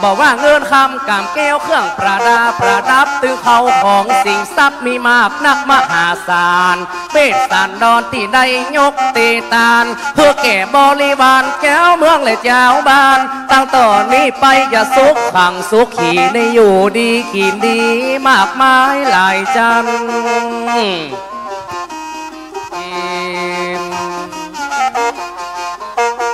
บอกว่าเงินคำกำแก้วเครื่องประดับตื้อเขาของสิ่งทรัพย์มีมากนักมหาศาลเวสสันดรที่ได้ยกเตตานเพื่อแก่บริวารแก้วเมืองและเจ้าบ้านตั้งต่อนนี้ไปจะสุขขังสุขีในอยู่ดีกินดีมากมายหลายจัน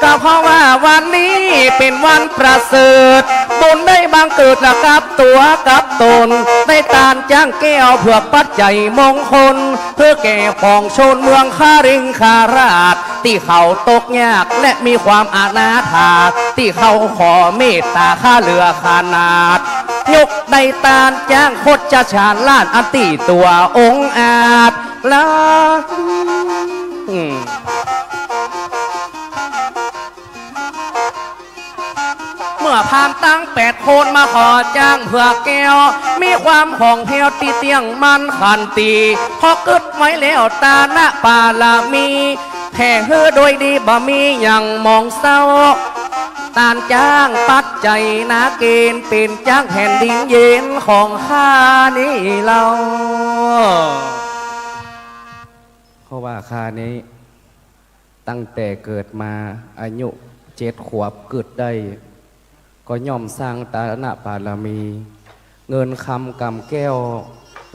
ก็เพราะว่าวันนี้เป็นวันประเสริฐบุญได้บังเกิดกับตัวกับตนได้ตานจ้างแก้วเพื่อปัจจัยมงคลเพื่อแก่ปองชนเมืองคาริงคาราชที่เขาตกยากและมีความอาณาถาที่เขาขอเมตตาข้าเรือขนาดยกได้ตานจ้างโคตรจะชาญล้านอันตีตัวองค์อาจละเมื่อพามตั้ง8 คนมาขอจ้างเพื่อแก้วมีความของเพียวตีเตียงมันขันตีพอกึดไว้แล้วตาหน้าป่าละมีแผ่เฮือโดยดีบ่มีอย่างมองเศร้าตานจ้างปัดใจนาเกณฑ์เป็นจ้างแผ่นดินเย็นของข้านี้เราเพราะว่าข้านี้ตั้งแต่เกิดมาอายุ7 ขวบเกิดได้ ก็ย่อมสร้างตานะบารมี เงินคำกำแก้ว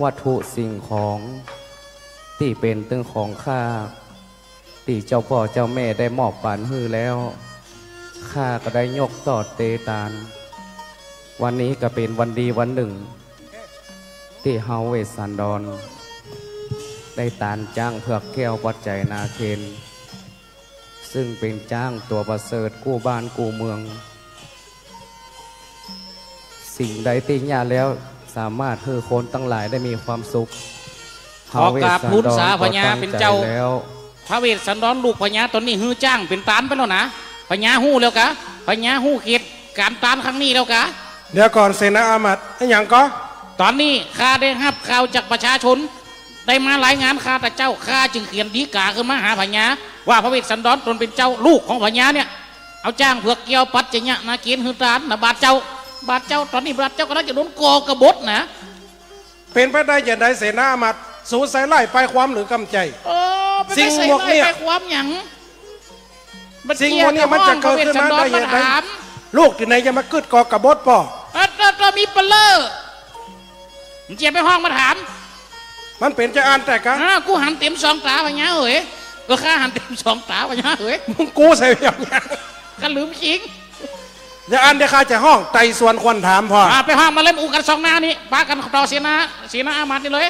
วัตถุสิ่งของที่เป็นตึงของข้าที่เจ้าพ่อเจ้าแม่ได้มอบปานฮื้อแล้วข้าก็ได้ยกต่อเตตาน วันนี้ก็เป็นวันดีวันหนึ่ง ที่เฮาเวสสันดรได้ตานจ้างเผือกแก้ววัดใจนาเคนซึ่งเป็นจ้างตัวประเสริฐกู้บ้านกู้เมือง สิ่งใดที่ยากแล้วสามารถให้คนตั้งหลายได้มีความสุข ขอกราบทูลสาพญาเป็นเจ้า แล้ว พระเวสสันดรลูกพญาตอนนี้ฮือจ้างเป็นตานไปแล้วนะพญาหู้แล้วกะพญาหู้เขตการตานครั้งนี้แล้วกะ เดี๋ยวก่อนเสนาอามัดไอ้หยังก็ ตอนนี้ข้าได้รับข่าวจากประชาชน ได้มารายงานข้าแต่เจ้าข้าจึงเขียนดีกาขึ้นมาหาพญาว่าพระเวสสันดรตนเป็นเจ้าลูกของพญาเนี่ยเอาจ้างเผือกเกี่ยวปัดจะเนี่ยนาเกียนฮือตานนะบาดเจ้าตอนนี้บาดเจ้าก็น่าจะโดนกอกบฏนะ เป็นไปได้อย่างใดเสนาอามัดสูใส่ไล่ไปความหรือกำใจ สิ่งพวกนี้ไปความหยัง สิ่งพวกนี้มันจะเกิดขึ้นมาได้อย่างไรลูกที่ไหนจะมากึดกอกระบดป่อ เรามีเปลเลอร์มึงเจียบไปห้องมาถาม มันเป็นจะอ่านแต่กะ กูหันเต็มสองตาพญาเอ๋ยก็ข้าหันเต็มสองตาพญาเอ๋ย มึงกูใส่อย่างนี้ ก็ลืมคิง อย่าอ่านเดี๋ยวข้าจะห้องไต่ส่วนควรถามพ่อ ไปห้องมาเล่นอูกันสองหน้านี่ปากันต่อเสียนาอามาดนี่เลย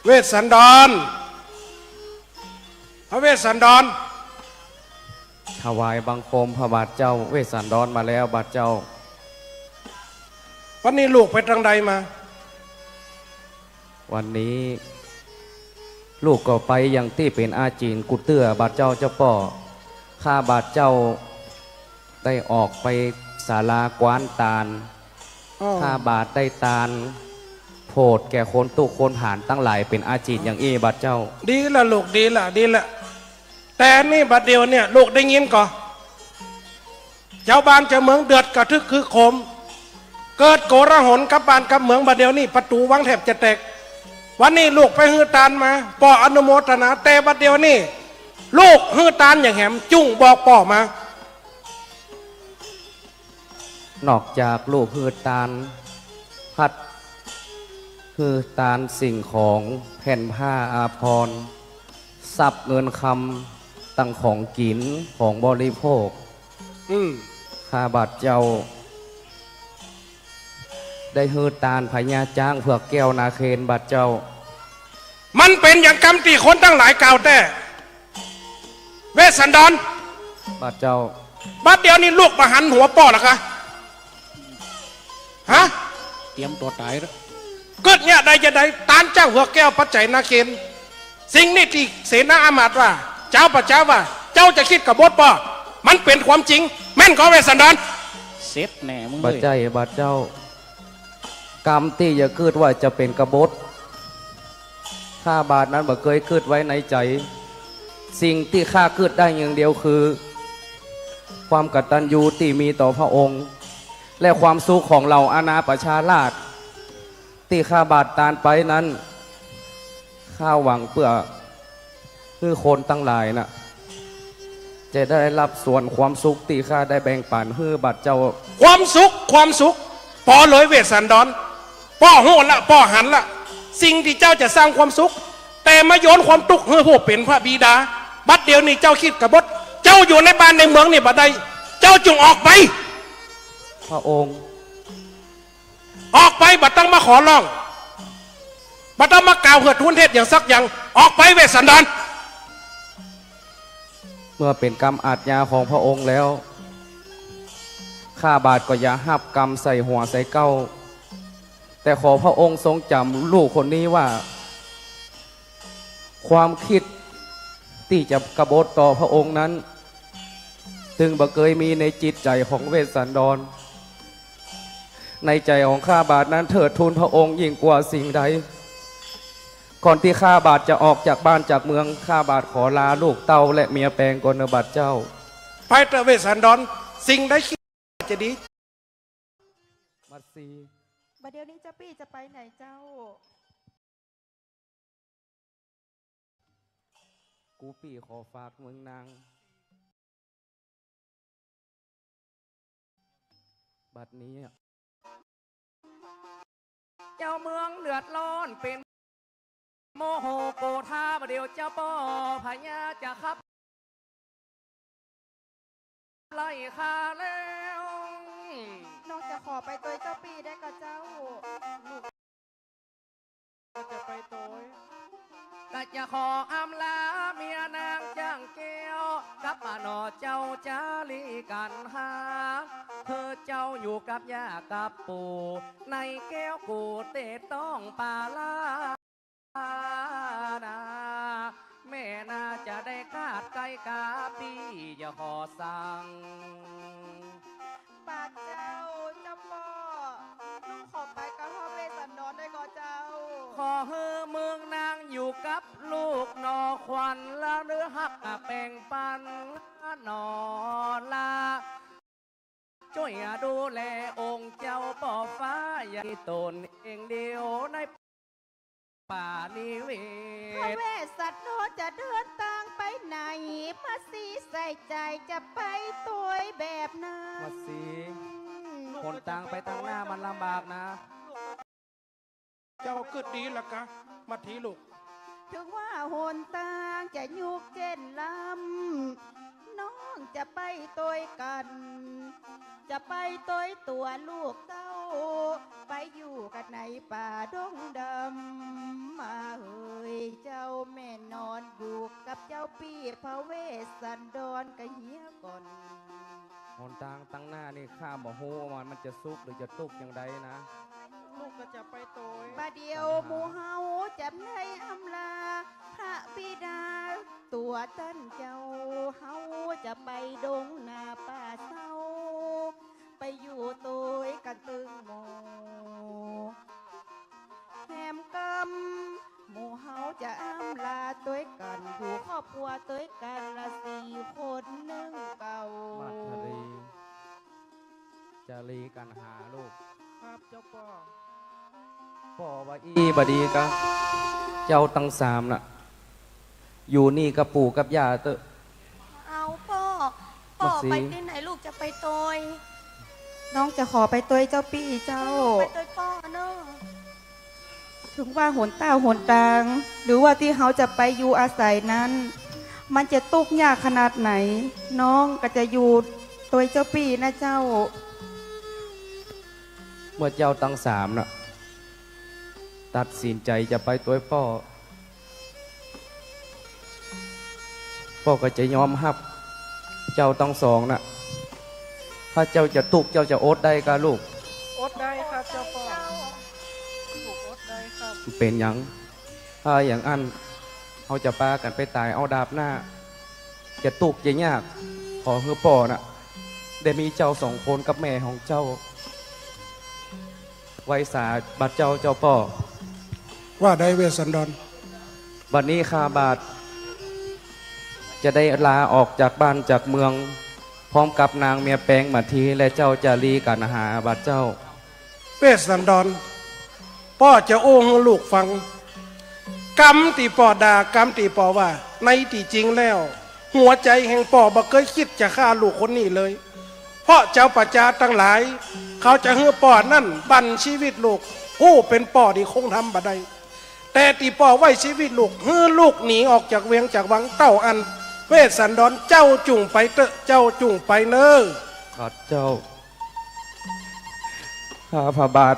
เวสสันดรพระเวสสันดร ถวายบังคมพระบาทเจ้าเวสสันดรมาแล้วบาทเจ้า วันนี้ลูกไปทางใดมา วันนี้ลูกก็ไปยังที่เป็นอาจีนกุเตื้อบาทเจ้าเจ้าป่อข้าบาทเจ้าได้ออกไปศาลากวานตาล อ๋อ ข้าบาทได้ตาลโพดแก่คนตุคนหานตั้งหลายเป็นอาจีนอย่างเอบาทเจ้า ดีละลูกดีละแต่นี่บัดเดียวเนี่ยลูกได้ยินก่อเจ้าบ้านเจ้าเมืองเดือดกระทึกคือโคมเกิดโกระหนกับบ้านกับเมืองบัดเดียวนี่ประตูวังแทบจะแตกวันนี้ลูกไปฮือตานมาป่ออนุโมทนาแต่บัดเดียวนี่ลูกฮือตานอย่างแหมจุ้งบอกป่อมา นอกจากลูกฮือตาลพัดฮือตาลสิ่งของแผ่นผ้าอาภรณ์ทรัพย์เงินคำตั้งของกินของบริโภค ข้าบาทเจ้า ได้ฮือตาลพญาจ้างเผือกแก้วนาเคนบาทเจ้า มันเป็นอย่างกรรมตีคนตั้งหลายกล่าวแต่เวสสันดร บาทเจ้า บัดเดียวนี่ลูกมาหันหัวป่อละคะฮะ เตรียมตัวตายแล้ว เกิดเนี่ยใดจะใดตานเจ้าหัวแก้วปัจจัยนาเกณฑ์สิ่งนี้ที่เสนาอามาตย์ว่า เจ้าประเจ้าว่า เจ้าจะคิดกับบทป่อมันเป็นความจริง แม่นขอเวสสันดร เซ็ตแน่มึง บา เล ท ย ใจบาทเจ้า กรรมที่จะเกิดว่าจะเป็นกบฏข้าบาทนั้นบ่เคยเกิดไว้ในใจ สิ่งที่ข้าเกิดได้อย่างเดียวคือ ความกตัญญูที่มีต่อพระองค์ และความสุขของเราอาณาประชาราษฎร์ที่ข้าบาทตานไปนั้นข้าหวังเพื่อคือคนตั้งหลายนะจะได้รับส่วนความสุขที่ข้าได้แบ่งปันให้บาทเจ้า ความสุขปอเลยเวสสันดรป่อโหดละป่อหันละสิ่งที่เจ้าจะสร้างความสุข แต่มาโยนความทุกข์ให้ผู้เป็นพระบิดา บัดเดียวนี่เจ้าคิดกับบทเจ้าอยู่ในบ้านในเมืองนี่บัดใดเจ้าจงออกไป พระองค์ ออกไปบัดต้องมาขอร้องบัดต้องมากล่าวเหือดทุนเทศอย่างสักอย่างออกไปเวสสันดร เมื่อเป็นกรรมอาทยาของพระองค์แล้ว ข้าบาทก็อย่าหับกรรมใส่หัวใส่เก้า แต่ขอพระองค์ทรงจำลูกคนนี้ว่า ความคิดที่จะกบฏต่อพระองค์นั้นถึงบ่เคยมีในจิตใจของเวสสันดร ในใจของข้าบาทนั้นเถิดทูลพระองค์ยิ่งกว่าสิ่งใด ก่อนที่ข้าบาทจะออกจากบ้านจากเมืองข้าบาทขอลาลูกเต้าและเมียแปลงกนบัตรเจ้า ไปเถอะเวสสันดรสิ่งใดคิดจะดี มัดซี บัดเดี๋ยวนี้เจ้าปี้จะไปไหนเจ้า กูปี่ขอฝากเมืองนาง บัดนี้เจ้าเมืองเดือดร้อนเป็นโมโหโกธาประเดี๋ยวเจ้าป่อพญาจะขับไล่ข้าแล้ว น้องจะขอไปตัวเจ้าปีได้กับเจ้า ก็จะไปโตย ก็จะขออำลาเมียนางจ้างแก้วกับป่าหนอเจ้าจาลีกันหาเธอเจ้าอยู่กับย่ากับปู่ในแก้วกูเตะต้องปาลานาแม่น่าจะได้คาดไกลกาปีอย่าขอสั่ง ปากเจ้าเจ้าพ่อลูกขอไปกับพ่อเวสสันดรได้กับเจ้า ขอเฮือเมืองนางอยู่กับลูกนอควันแล้วเนื้อหักแป่งปันนอลาช่วยดูแลองค์เจ้าป่อฟ้าอย่าตนเองเดียวในป่านิเว พระ ศ เวสสันดรจะเดินทางไปไหนมาสีใส่ใจจะไปตัวแบบนั้น มาสิคนต่างไปทางหน้ามันลำบากนะ เจ้าเกิดดีละกะมาทีลูก ถึงว่าหนทางจะยุกเจนลำน้องจะไปตัวกัน จะไปตัวลูกเต้า ไปอยู่กันในป่าดงดำมาเฮ้ยเจ้าแม่นอนอยู่กับเจ้าปีพระเวสสันดรกะเฮียก่อน หนทางตั้งหน้านี่ข้าบอกโหมันจะซุกหรือจะตุกอย่างใดนะ ลูกก็จะไปโตย บาเดียวหมู่เฮาจำในอำลาพระบิดา ตัวท่านเจ้าเฮาจะไปดงนาป่าเศร้า ไปอยู่ตัวกันตึงโมแหมกำหมู่เฮาจะอำลาตัวกันอยู่ครอบครัวตัวกันละ4 คน1 เก่า มัทรีจะรีกันหาลูก ครับเจ้าพ่อ พ่อว่าอีบดีกะเจ้าตั้งสามน่ะ อยู่นี่กับปู่กับย่าเตอะ เอาพ่อ มาสิ ไปที่ไหนลูกจะไปโตย น้องจะขอไปตัวเจ้าปีเจ้า ไปโตยพ่อเนอะ ถึงว่าหนต้าหนตาง หรือว่าที่เขาจะไปอยู่อาศัยนั้น มันจะตุกยากขนาดไหน น้องก็จะอยู่ตัวเจ้าปีนะเจ้า เมื่อเจ้าตั้งสามน่ะ ตัดสินใจจะไปตัวพ่อ พ่อก็จะยอมรับ เจ้าต้องสองน่ะ ถ้าเจ้าจะตุกเจ้าจะอดได้กะลูก อดได้ครับเจ้าพ่อลูกอดได้ครับ เป็นหยังถ้าอย่างอันเขาจะปากันไปตายเอาดาบหน้า จะตุกจะยาก ขอเฮือป่อน่ะ ได้มีเจ้าสองคนกับแม่ของเจ้า ไว้สาบัดเจ้าป่อ ว่าได้เวสสันดร วันนี้ข้าบาท จะได้ลาออกจากบ้านจากเมือง พร้อมกับนางเมียแปงมาทีและเจ้าจะรีกันหาบัดเจ้า เวสสันดรพ่อจะโอ้ให้ลูกฟังกรรมตีป่อด่ากรรมตีป่อว่า ในที่จริงแล้ว หัวใจแห่งป่อบ่เคยคิดจะฆ่าลูกคนนี้เลย เพราะเจ้าประจาตั้งหลาย เขาจะเฮือป่อนั่นบันชีวิตลูกผู้เป็นป่อที่คงทำบ่ได้แต่ตีป่อไว้ชีวิตลูกเฮือลูกหนีออกจากเวียงจากวังเต้าอัน เวสสันดรเจ้าจุ่งไปเตอะเจ้าจุ่งไปเนอ ขอเจ้าข้าพระบาท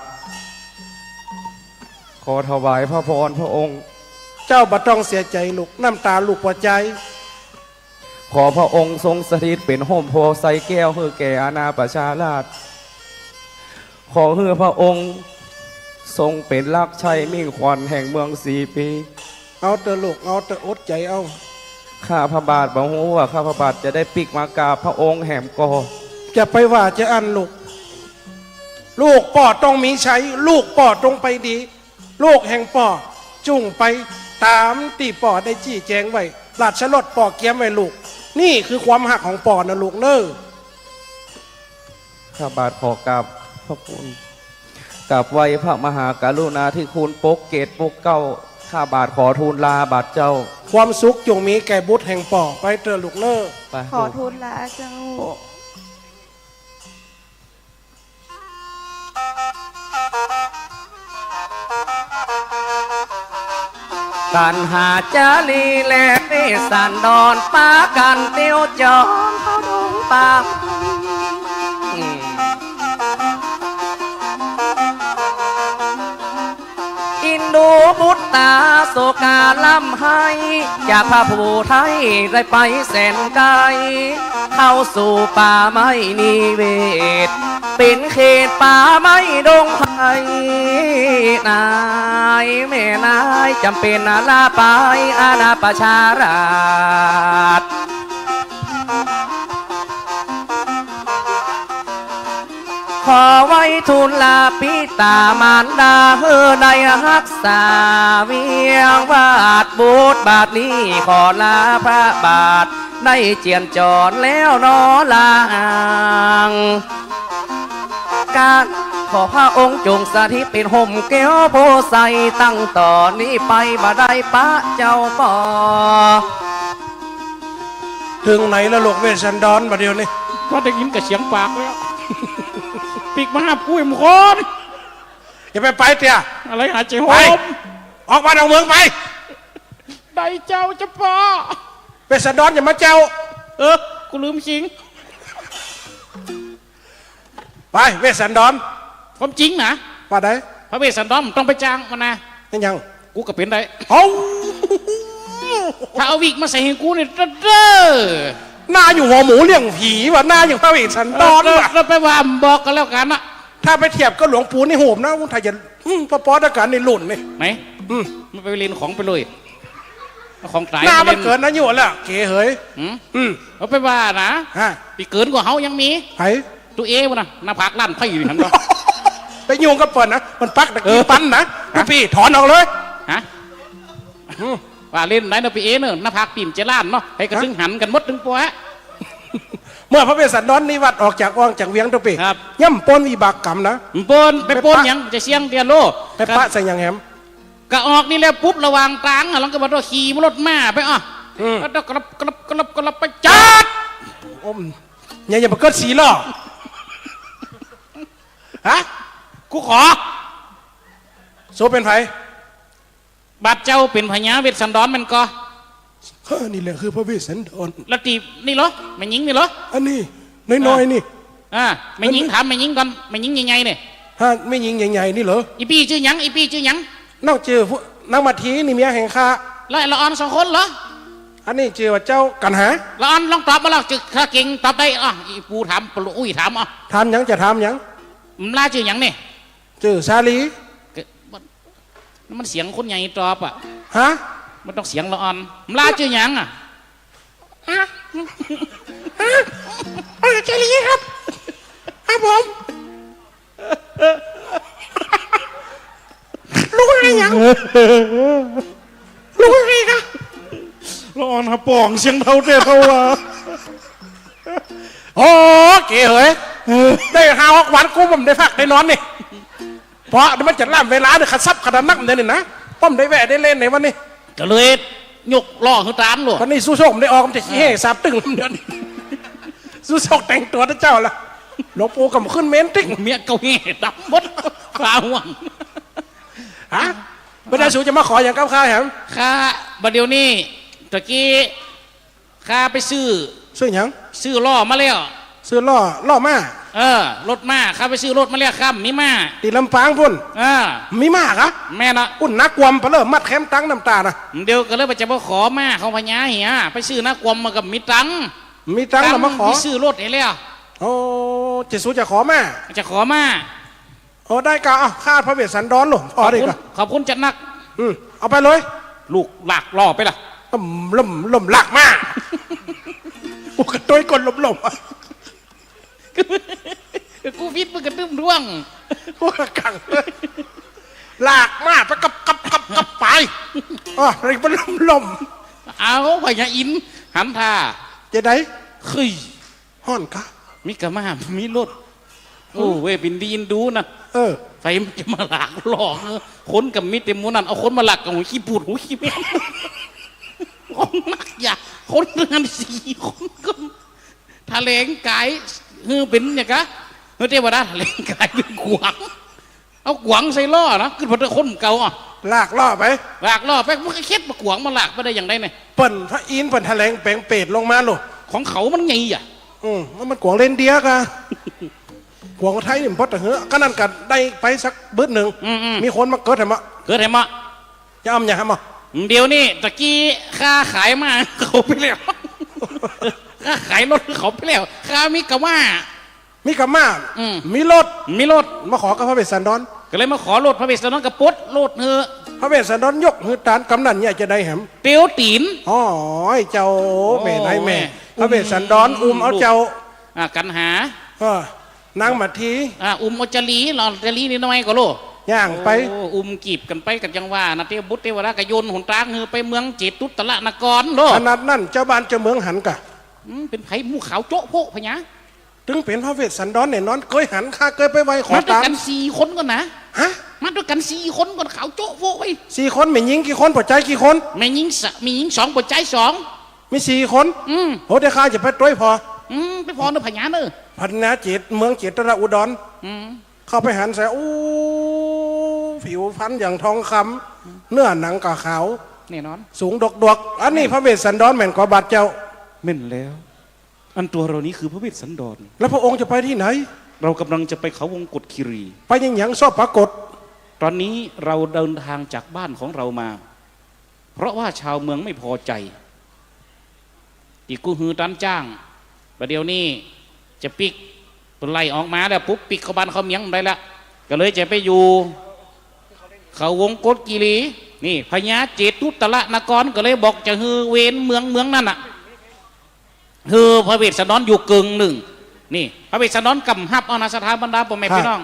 ขอถวายพระพรพระองค์ เจ้าบ่ต้องเสียใจลูกน้ำตาลูกปวดใจ ขอพระองค์ทรงสถิตเป็นโฮมโพไซแก้วเพื่อแก่อาณาประชาราช ขอเฮือพระองค์ ทรงเป็นลักชัยมิ่งขวัญแห่งเมือง4 ปี เอาเตอะลูกเอาเตอะอดใจเอา ข้าพระบาทบอกว่าข้าพระบาทจะได้ปิกมากราบพระองค์แห่มกอ จะไปว่าจะอันลูก ลูกป่อต้องมีใช้ ลูกป่อต้องไปดี ลูกแห่งป่อจุ่งไปตามตีป่อได้จี้แจงไว้ราชรถป่อเกียมไว้ลูก นี่คือความหักของป่อนะลูกเนอ ข้าบาทขอกราบพระคุณกราบไว้พระมหากรุณาธิคุณปกเกตปกเก้าข้าบาทขอทูลลาบาทเจ้า ความสุขจงมีแก่บุตรแห่งป่อไปเตอะลูกเนอ ไป ขอทูลลาเจ้า การหาจาลีและเนสันดอนป้ากันเตียวจอมเขาดงป่าอินดูบุตตาโศกาล่ำให้จากพระผู้ไทยได้ไปแสนไกลเข้าสู่ป่าไม้นิเวศเป็นเขตป่าไม้ดงไผ่นายแม่นายจำเป็นลาไปอาณาประชาราชขอไว้ทูลลาพิตามารดาเฮือได้รักษาเวียงวาดบูตบาทนี้ขอลาพระบาทได้เจียนจอดแล้วนอลางการขอพระองค์จงสถิตเป็นห่มแก้วโพไซตั้งต่อนี้ไปบ่ได้ปะเจ้าปอ ถึงไหนแล้วลูกเวสสันดรมาเดียวนี้ ก็ได้ยินกับเสียงปากแล้วปีกมาหาปุ้ยมงคล อย่าไปเตี้ย อะไรหาใจห ไป อม ออกมาทางเมืองไป ได้เจ้าจะปอ เวสสันดรอย่ามาเจ้า กูลืมจริง ไปเวสสันดร ความจริงนะ ว่าได้ พระเวสสันดรต้องไปจ้างมานะ นี่ยัง กูก็เป็นได้ เอา ถ้าเอาวิกมาใส่ให้กูเนี่ยเด้อ หน้าอยู่หัวหมูเลี้ยงผีว่ะหน้าอย่างพระเวสสันดรว่ะ เราไปว่าบอกกันแล้วกันนะ ถ้าไปเทียบก็หลวงปู่ในโหมนะถ้าจะพอปอดการในหลุ่นนี่ ไหนมันไปเรียนของไปเลยเอาของตาย หน้ามัน ไป เกินนะอยู่แล้วเก๋เฮ้ย เอาไปว่านะ ฮะ ปีเกินกว่าเขายังมี ไผ ตัวเอวนะหน้าผากลั่นไพ่อยู่ทั้งนั้น ไปยุ่งกับเปิดนะมันปักตะกี้ปั้นนะลูกพี่ถอนออกเลย ฮะว่าเล่นไหนนะปีเอเนอะหน้าผากปิ่มเจล้านเนาะให้กระทึงหันกันหมดถึงปัว เมื่อพระเวสสันดรนิวัตออกจากวังจากเวียงตัวปี ครับ ย่ำปนวิบากกรรมนะ ปนไปปนยังจะเสียงเดียโล ไปปะใส่ยังแฮม ก็ออกนี่แล้วปุ๊บระวังกลางอ่ะแล้วก็มาตัวขี่รถม้าไปอ่ะแล้วก็กลับไปจัด อมอย่ามาเกิดสีล่อฮะ กูขอ โซเป็นไผ บัดเจ้าเป็นพญาเวสสันดรมันก็ นี่แหละคือพระเวสสันดร ละตีนี่เหรอไม่ยิงนี่เหรอ อันนี้น้อยๆนี่ ไม่ยิงถามไม่ยิงก่อนไม่ยิงยังไงเนี่ย ฮะไม่ยิงใหญ่ๆนี่เหรอ อีปี้ชื่อหยังอีปี้ชื่อหยัง นอกเจอพวกนางมาทีนี่เมียแห่งข้า แล้วไอ้ละออนสองคนเหรอ อันนี้เจอว่าเจ้ากันหา ละออนลองตอบมาแล้วจึกข้าเก่งตอบได้อ่ะอีปูถามปลุอุ้ยถามอ่ะ ทำหยังจะทำหยัง มันล่าชื่อหยังเนี่ย เจอซาลี มันเสียงคนใหญ่ตอบอ่ะ ฮะ มันต้องเสียงละออนมันล่าชื่อหยังอ่ะ ซาลีครับครับผมลูกอะไรยังลูกอะไรกัน ละออนฮะป่องเสียงเท่าเท่าว่า โอ้เก๋เฮ้ยได้หาวันกูผมได้พักได้นอนนี่เพราะมันจะล่ำเวลาเนี่ยขัดซับขัดนักเนี่ยนะผมได้แวะได้เล่นในวันนี้ ก็เลยยกล่อขึ้นตามหลวง วันนี้สู้โชคผมได้ออกมันจะขี้เห่ซับตึงเดือนสู้โชคแต่งตัวนะเจ้าละหลวงปู่กับขึ้นเมนติ๊ก เมียเกาเห่ดับมดฟ้าห่วง ฮะบรรดาสูจะมาขออย่างก้าวข้าแหม ข้าบัดเดี๋ยวนี้ตะกี้ข้าไปซื้อ ซื้อหยัง ซื้อล่อมาแล้ว ซื้อล่อมา รถมาข้าไปซื้อรถมาแล้วครับมีมา ตีลำปางพุ่น มีมากอะ แม่นะ อุ่นนักกวมไปเลยมัดแคมตั้งน้ำตานะ เดี๋ยวก็เลยไปจะมาขอมาเขาพญาเหียไปซื้อนักกวมมากับมีตัง มีตังค์เรามาขอ ไปซื้อรถให้แล้ว โอ้เจสูจะขอมา จะขอมา โอ้ได้กะเอาข้าพระเวสสันดรหลวงพอได้กะ ขอบคุณจัดนัก เอาไปเลย ลูกหลักล่อไปล่ะ ล่มหลักมากโอ้กระตุ้ยกลล่มกูฟิตมึงกระตึ้มร่วง พวกกังเลยหลากมากไปกับไปอ๋ออะไรเป็นล่ม เอาพญาอินหันท่า จะได้ คือ ห่อนกะ มีกระมามีรถโอ้เว้ยเป็นดีนดูนะไฟมันจะมาหลากหลอกคนกับมิตรเต็มมูนั่นเอาคนมาหลักกับหัวขี้ปูดหัวขี้แม่คนนักอยากคนงาน4 คนก็ทะเลงกายเป็นอย่างกะเทวดาทะเลงกายเป็นกวางเอากวางใส่ล่อนะขึ้นพอคนเก่าอ่ะ ลากล่อไป หลากล่อไปมันก็เค็ดมากวางมาหลากไปได้อย่างไรเนี่ย เปิ่นพระอินทร์เปิ่นแถลงแปลงเป็ดลงมาลูก ของเขามันไงอ่ะ มันกวางเล่นเดียกะ กวางไทยนี่มันพอแต่เหอะก็นั่นกันได้ไปสักบึ้ดหนึ่งมีคนมาเกิดแถมะ เกิดอะไรมา ย่ำอย่าฮะมะ เดี๋ยวนี้ตะกี้ค่าขายมา เขาไปแล้ว ค่าขายรถเขาไปแล้วค่ามีกะว่า มีกระมามีรถ มีรถ มาขอกับพระเวสสันดร ก็เลยมาขอรถพระเวสสันดรกระปุดรถเฮือ พระเวสสันดรยกหือตานกำนันเนี่ยจะได้แหม เตียวตีน อ๋อเจ้าแม่นายแม่พระเวสสันดรเอาเจ้า กันหา นางมาที เอาจลีหล่อจลีนี่น้อยก็โล ย่างไป กีบกันไปกันจังว่านะเทวบุตรเทวดากระยนหนตางฮือไปเมืองเจตุตละนครโล ขนาดนั้นเจ้าบ้านเจ้าเมืองหันกะ เป็นไผ่หมูขาวโจ๊ะโพพะยะ ถึงเป็นพระเวสสันดรเนี่ยนอนเคยหันข้าเคยไปไหวขอ มาด้วย ตาม กัน4 คนก่อนนะ ฮะ มาด้วยกัน4 คนก่อนขาวโจ๊ะโพไว้ 4 คนไม่ยิงกี่คนปวดใจกี่คน แม่ยิงมียิง2ปวดใจ2 มี4 คนโหเดี๋ยวข้าจะไปต้วยพอ ไปพอเนื้อพะยะเนอะ พันนาจิตเมืองจิตรอุดรเข้าไปหันใส่ผิวพรรณอย่างทองคำเนื้อหนังกะขาว แน่นอน สูงดกๆอันนี้พระเวสสันดรแม่นกว่าบาดเจ้า เม่นแล้ว อันตัวเรานี้คือพระเวสสันดร แล้วพระองค์จะไปที่ไหน เรากำลังจะไปเขาวงกฏคีรี ไปยังชอบปรากฏ ตอนนี้เราเดินทางจากบ้านของเรามา เพราะว่าชาวเมืองไม่พอใจอีกกูฮือตันจ้างประเดี๋ยวนี้จะปิกไล่ออกมาแล้วปุ๊บปิกเขาบ้านเขาเมียงได้ละก็เลยจะไปอยู่เขาวงกฏกีรีนี่พญาเจตุตละนครก็เลยบอกจะฮือเวนเมืองนั่นน่ะฮือพระเวสสันดรอยู่กึ่งหนึ่งนี่พระเวสสันดรกำฮับเอานาสถาบรรดาพ่อแม่พี่น้อง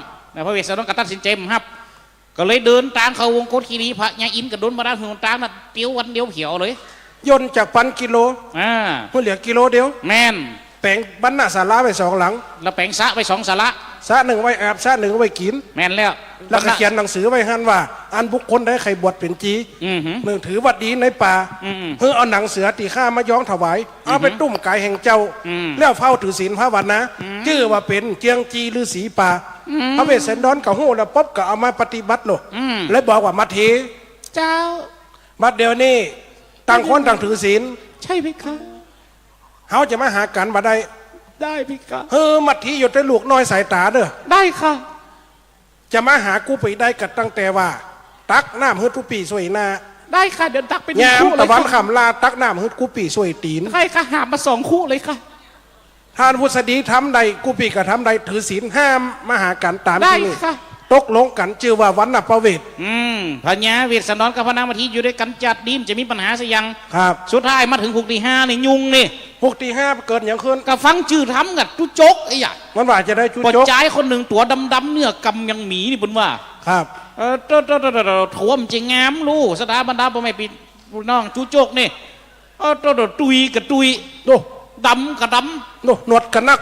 พระเวสสันดรก็ตัดสินใจมฮับก็เลยเดินทางเขาวงกฏคีรีพระญาอินทร์ก็โดนมาได้หืนตางน่ะเตียววันเดียวเหี่ยวเลย ยนต์จาก1,000 กิโลเพื่อเหลือกิโลเดียว แม่น แปลงบรรณาศาลาไป2 หลัง แล้วแปลงสระไป2 สาระ สระหนึ่งไว้อาบสระหนึ่งไว้กิน แม่นแล้ว แล้วก็เขียนหนังสือไว้หันว่า อันบุคคลได้ใครบวชเป็นจีหนึ่งถือวัดดีในป่าเพื่อเอาหนังเสือตีข้ามาย้องถวายเอาไปตุ้มกายแห่งเจ้าแล้วเฝ้าถือศีลพระวันนะชื่อว่าเป็นเจียงจีฤาษีป่าพระเวสสันดรกับหูแล้วป๊บก็เอามาปฏิบัติโลแล้วบอกว่ามาเท เจ้า บัดเดี๋ยวนี้ต่างคนต่างถือศีล ใช่ไหมคะ เขาจะมาหากันมาได้ ได้พี่คะ มัดทีหยุดได้ลูกน้อยสายตาเด้อ ได้ค่ะ จะมาหากูไปได้กัดตั้งแต่ว่า ตักน้ำฮึดกูปีสวยหน้า ได้ค่ะเดินตักเป็น ยาม คู่เล ตะ ย วัน ค่ะ ขำลาตักน้ำฮึดกูปีสวยตีน ใครค่ะหามา2 คู่เลยค่ะ ทานพุทธดีทำใดกูปีกับทำใดถือศีลห้ามมาหากันตาม ได้ ที่นี่ ค่ะ ตกลงกันชื่อว่าวันนประเวท พญาเวสสันดรกับพระนางมาทีอยู่ด้วยกันจัดดีมจะมีปัญหาสักอย่าง ครับ สุดท้ายมาถึง6 ที่ 5นี่ยุงนี่ พวกที่5เกิดอย่างขึ้น ก็ฟังชื่อทำกับจุจกไอ้หยา มันว่าจะได้จุ ปด จก ใจคนหนึ่งตัวดำๆเนื้อกำยังหมีนี่บุญว่า ครับ ถ่วมจริงงามลูกสถาบรรดาพ่อแม่พี่น้องจุจกนี่ตุยกับตุย โน ดำกับด โนหนวดกันนัก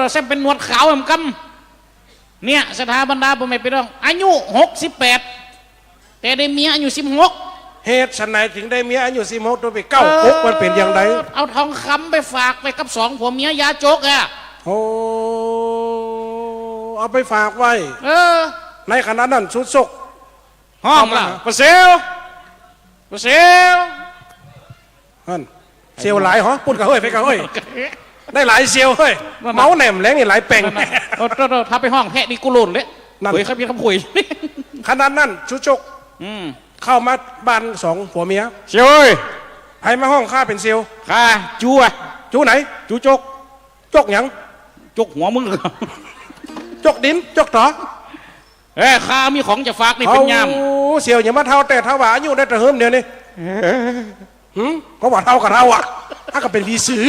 ำแซมเป็นหนวดขาวเหมือนกันเนี่ยสถาบรรดาพ่อแม่พี่น้องอายุ68แต่ได้เมียอายุ16เหตุฉนไหนถึงได้เมียอายุ16ตัวไป96มันเป็นอย่างไร เอาทองคำไปฝากไปกับ2 ผัวเมียยาจกอ่ะ โอ้เอาไปฝากไว้ ในขณะนั้นสุดซก ห้องล่ะปะเซลปะเซล นั่นเซียวหลายเหรอพูดกับเฮ้ยไปกับเฮ้ยได้หลายเซียวเฮ้ยเมาแหนมแรงนี่หลายแป่ง ถ้าไปห้องแพะนี่กูหล่นเลย นั่น เฮ้ยเขามีคำคุย ขณะนั้นชุดชกเข้ามาบ้าน2 ผัวเมีย เชียว ใครมาห้องข้าเป็นเซียว ค่ะจูอ่ะ จูไหน จูจก จกหยัง จกหัวมึง จกดินจกต่อ ข้ามีของจะฝากนี่เป็นยาม เซียวอย่ามาเท่าแต่เท่าหวาอยู่ได้แต่เฮิมเดียวนี่เขาว่าเท่ากับเราอ่ะถ้าก็เป็นพีซื้อ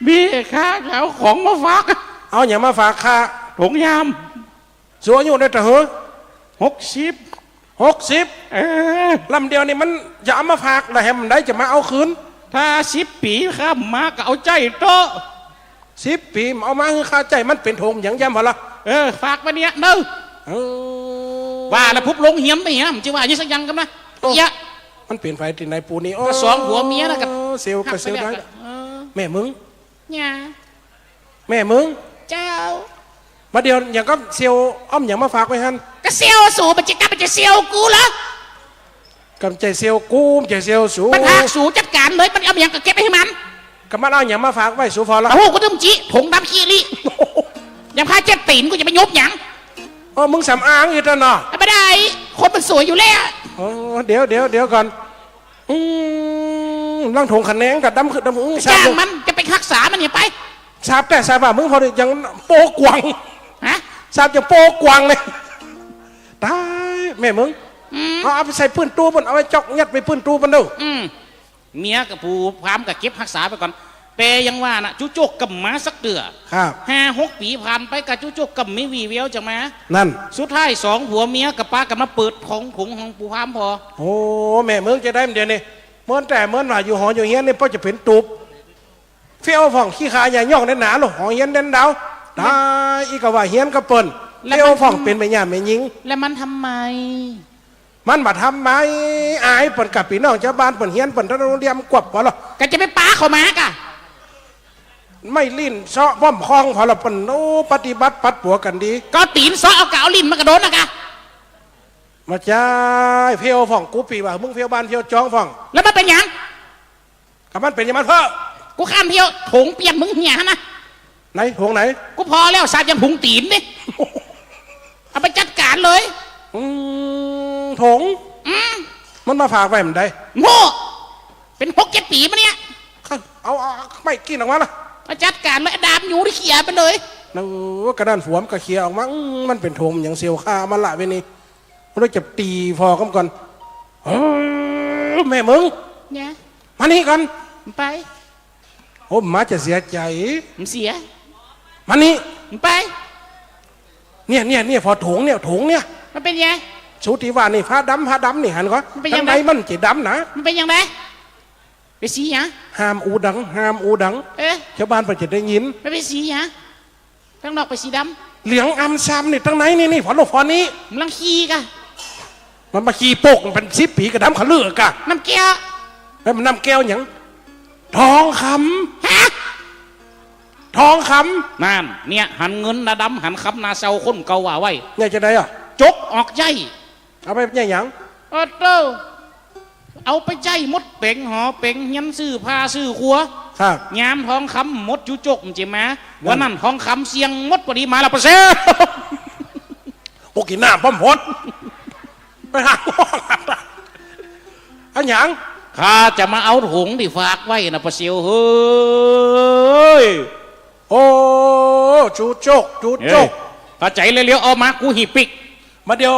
มีข้าจะเอาของมาฝาก เอาอย่ามาฝากข้า ถงยาม สัวอยู่ได้แต่เฮิม 60 ลำเดียวนี่มันอย่าเอามาฝากแล้วแฮมได้จะมาเอาคืน ถ้า10 ปีข้ามาก็เอาใจโต 10 ปีเอามาคือข้าใจมันเป็นธงอย่างย่ำพอละ ฝากมาเนี่ยเด้อว่าแล้วพุบลงเหียมไปเหียมจะว่ายี่สักยังกันนะยะ มันเปลี่ยนไฟติดในปูนี่ ก็2 ผัวเมียนะกับ เซลก็เซลได้แม่มึง เนี่ย แม่มึง เจ้า มาเดียวอย่างก็เซียวอ้อมอย่างมาฝากไว้ฮัน ก็เซียวสูมันจะกลับมันจะเซียวกูเหรอก ำใจเซียวกูมใจเซียวสู มันหากสูจัดการเลยมันเอาอย่างก็เก็บไปให้มัน กำมันเอาอย่างมาฝากไว้สูพอละ โอ้โหกูต้องจีผงดำขี้ลิยังพาเจ็ดตีนกูจะไปยบหยัง อ๋อมึงสำอางอีกแล้วเนาะ ไม่ได้คนมันสวยอยู่แล้ว อ๋อเดี๋ยวก่อนร่างถงขันแนงกับดำคือดำจ้างทราบ มันจะไปรักษามันอย่าไป ทราบแต่ทราบว่ามึงพอดียังโปกวาง ฮะ ทราบจะโปกวางเลยตายแม่มึงเอาไปใส่ปืนตู้มันเอาไปจอกยัดไปปืนตู้มันดู เมียกับผู้พรามกับเก็บรักษาไปก่อนเปยังว่านะจุโจกกับหมาสักเดือ ครับ 5-6 ปีผ่านไปกับจุโจกกับไม่วีเวียวจะมา นั่น สุดท้าย2ผัวเมียกับป้ากับมาเปิดของผงของผู้พรามพอ โอ้แม่มึงจะได้เดี๋ยวนี้เมื่อแต่เมื่อว่าอยู่หออยู่เฮียนนี่พ่อจะเป็นตูบเฟี้ยวฟ่องขี้ขาใหญ่ย่องแน่นหนาหรอหอเฮียนแน่นดาวได้อีกว่าเฮียนก็เปิ่นเฟี้ยวฟ่องเป็นไม่ยามไม่ยิง แล้วมันทำไม มันมาทำไมอายเปิ่นกับพี่น้องชาวบ้านเปิ่นเฮียนเปิ่นท่านโรงเรียนกวบพอหรอ ก็จะไปป้าเขามากะ ไม่ลิ้นเซาะป้อมคลองพอหรอเปิ่นโอ้ปฏิบัติปัดปัวกันดี ก็ตีนซอเอากาวลินมากระโดนนะกะ มาจ้ายเฟี้ยวฟ่องกูปีว่ามึงเฟี้ยวบ้านเฟี้ยวจ้องฟ่อง แล้วมันเป็นหยัง กับมันเป็นอยังมันเพ้อ กูข้ามเที่ยวถงเปียกมึงเหี่ยนะ ไหนโถงไหน กูพอแล้วสาดยังพุงตีนนี่เอาไปจัดการเลย โถงมันมาฝากไว้มันได้ โง่เป็น6-7 ปีมาเนี่ย เอาไม่กินออกมาละ มาจัดการเลยดามอยู่ที่เขียไปเลย นั่งกระดานฝวมกระเคียออกมามันเป็นโถมอย่างเซียวข้ามันละเวนี่มันต้องจะตีพอกันก่อนแม่มึง เนี่ย มานี่ก่อน มึงไป โอ้มาจะเสียใจ มึงเสีย มานี่ มึงไป เนี่ยพอโถงเนี่ย มันเป็นยัง สูติว่านี่ผ้าดำนี่หันก่อน มันเป็นยั ข้าง ง ไง ในมันจะดำนะ มันเป็นยังไงไปสีหยัง ห้ามอูดัง เอ๊ะ ชาวบ้านไปจะได้ยิน ไม่ไปสีหยังข้างนอกไปสีด เหลืองอำซ้ำนี่ตั้งไหนนี่พอโลกพอนี้ ำมึงลังขี้กะ มันมาขี่โปกมันเป็น10 ปีกระดำขะเลือกะ น้ำแก้ว แล้วมันนำแก้วหยังทองค ฮะ ำทองค นั่นเนี่ยหันเงินนาดำหันคำนาเซาคนเกาว่าไว้ ำเนี่ยจะได้อ่ะ จกออกใจ เอาไปเนี่ยหยัง เอาไปใจมดเป่งหอเป่งยันซื้อผ้าซื้อครัว ครับ ยามทองคำมดจุจกมันจะมาวันนั้นทองคำเสียงมดพอดีมาแล้วประเสริฐ โอ้กินหน้าป้อมพดไปหาอันหยัง ข้าจะมาเอาถุงที่ฝากไว้นะประเสริฐเฮ้ย โอ้จูโจก กระใจเลี้ยวๆเอามากูหีปิก มาเดียว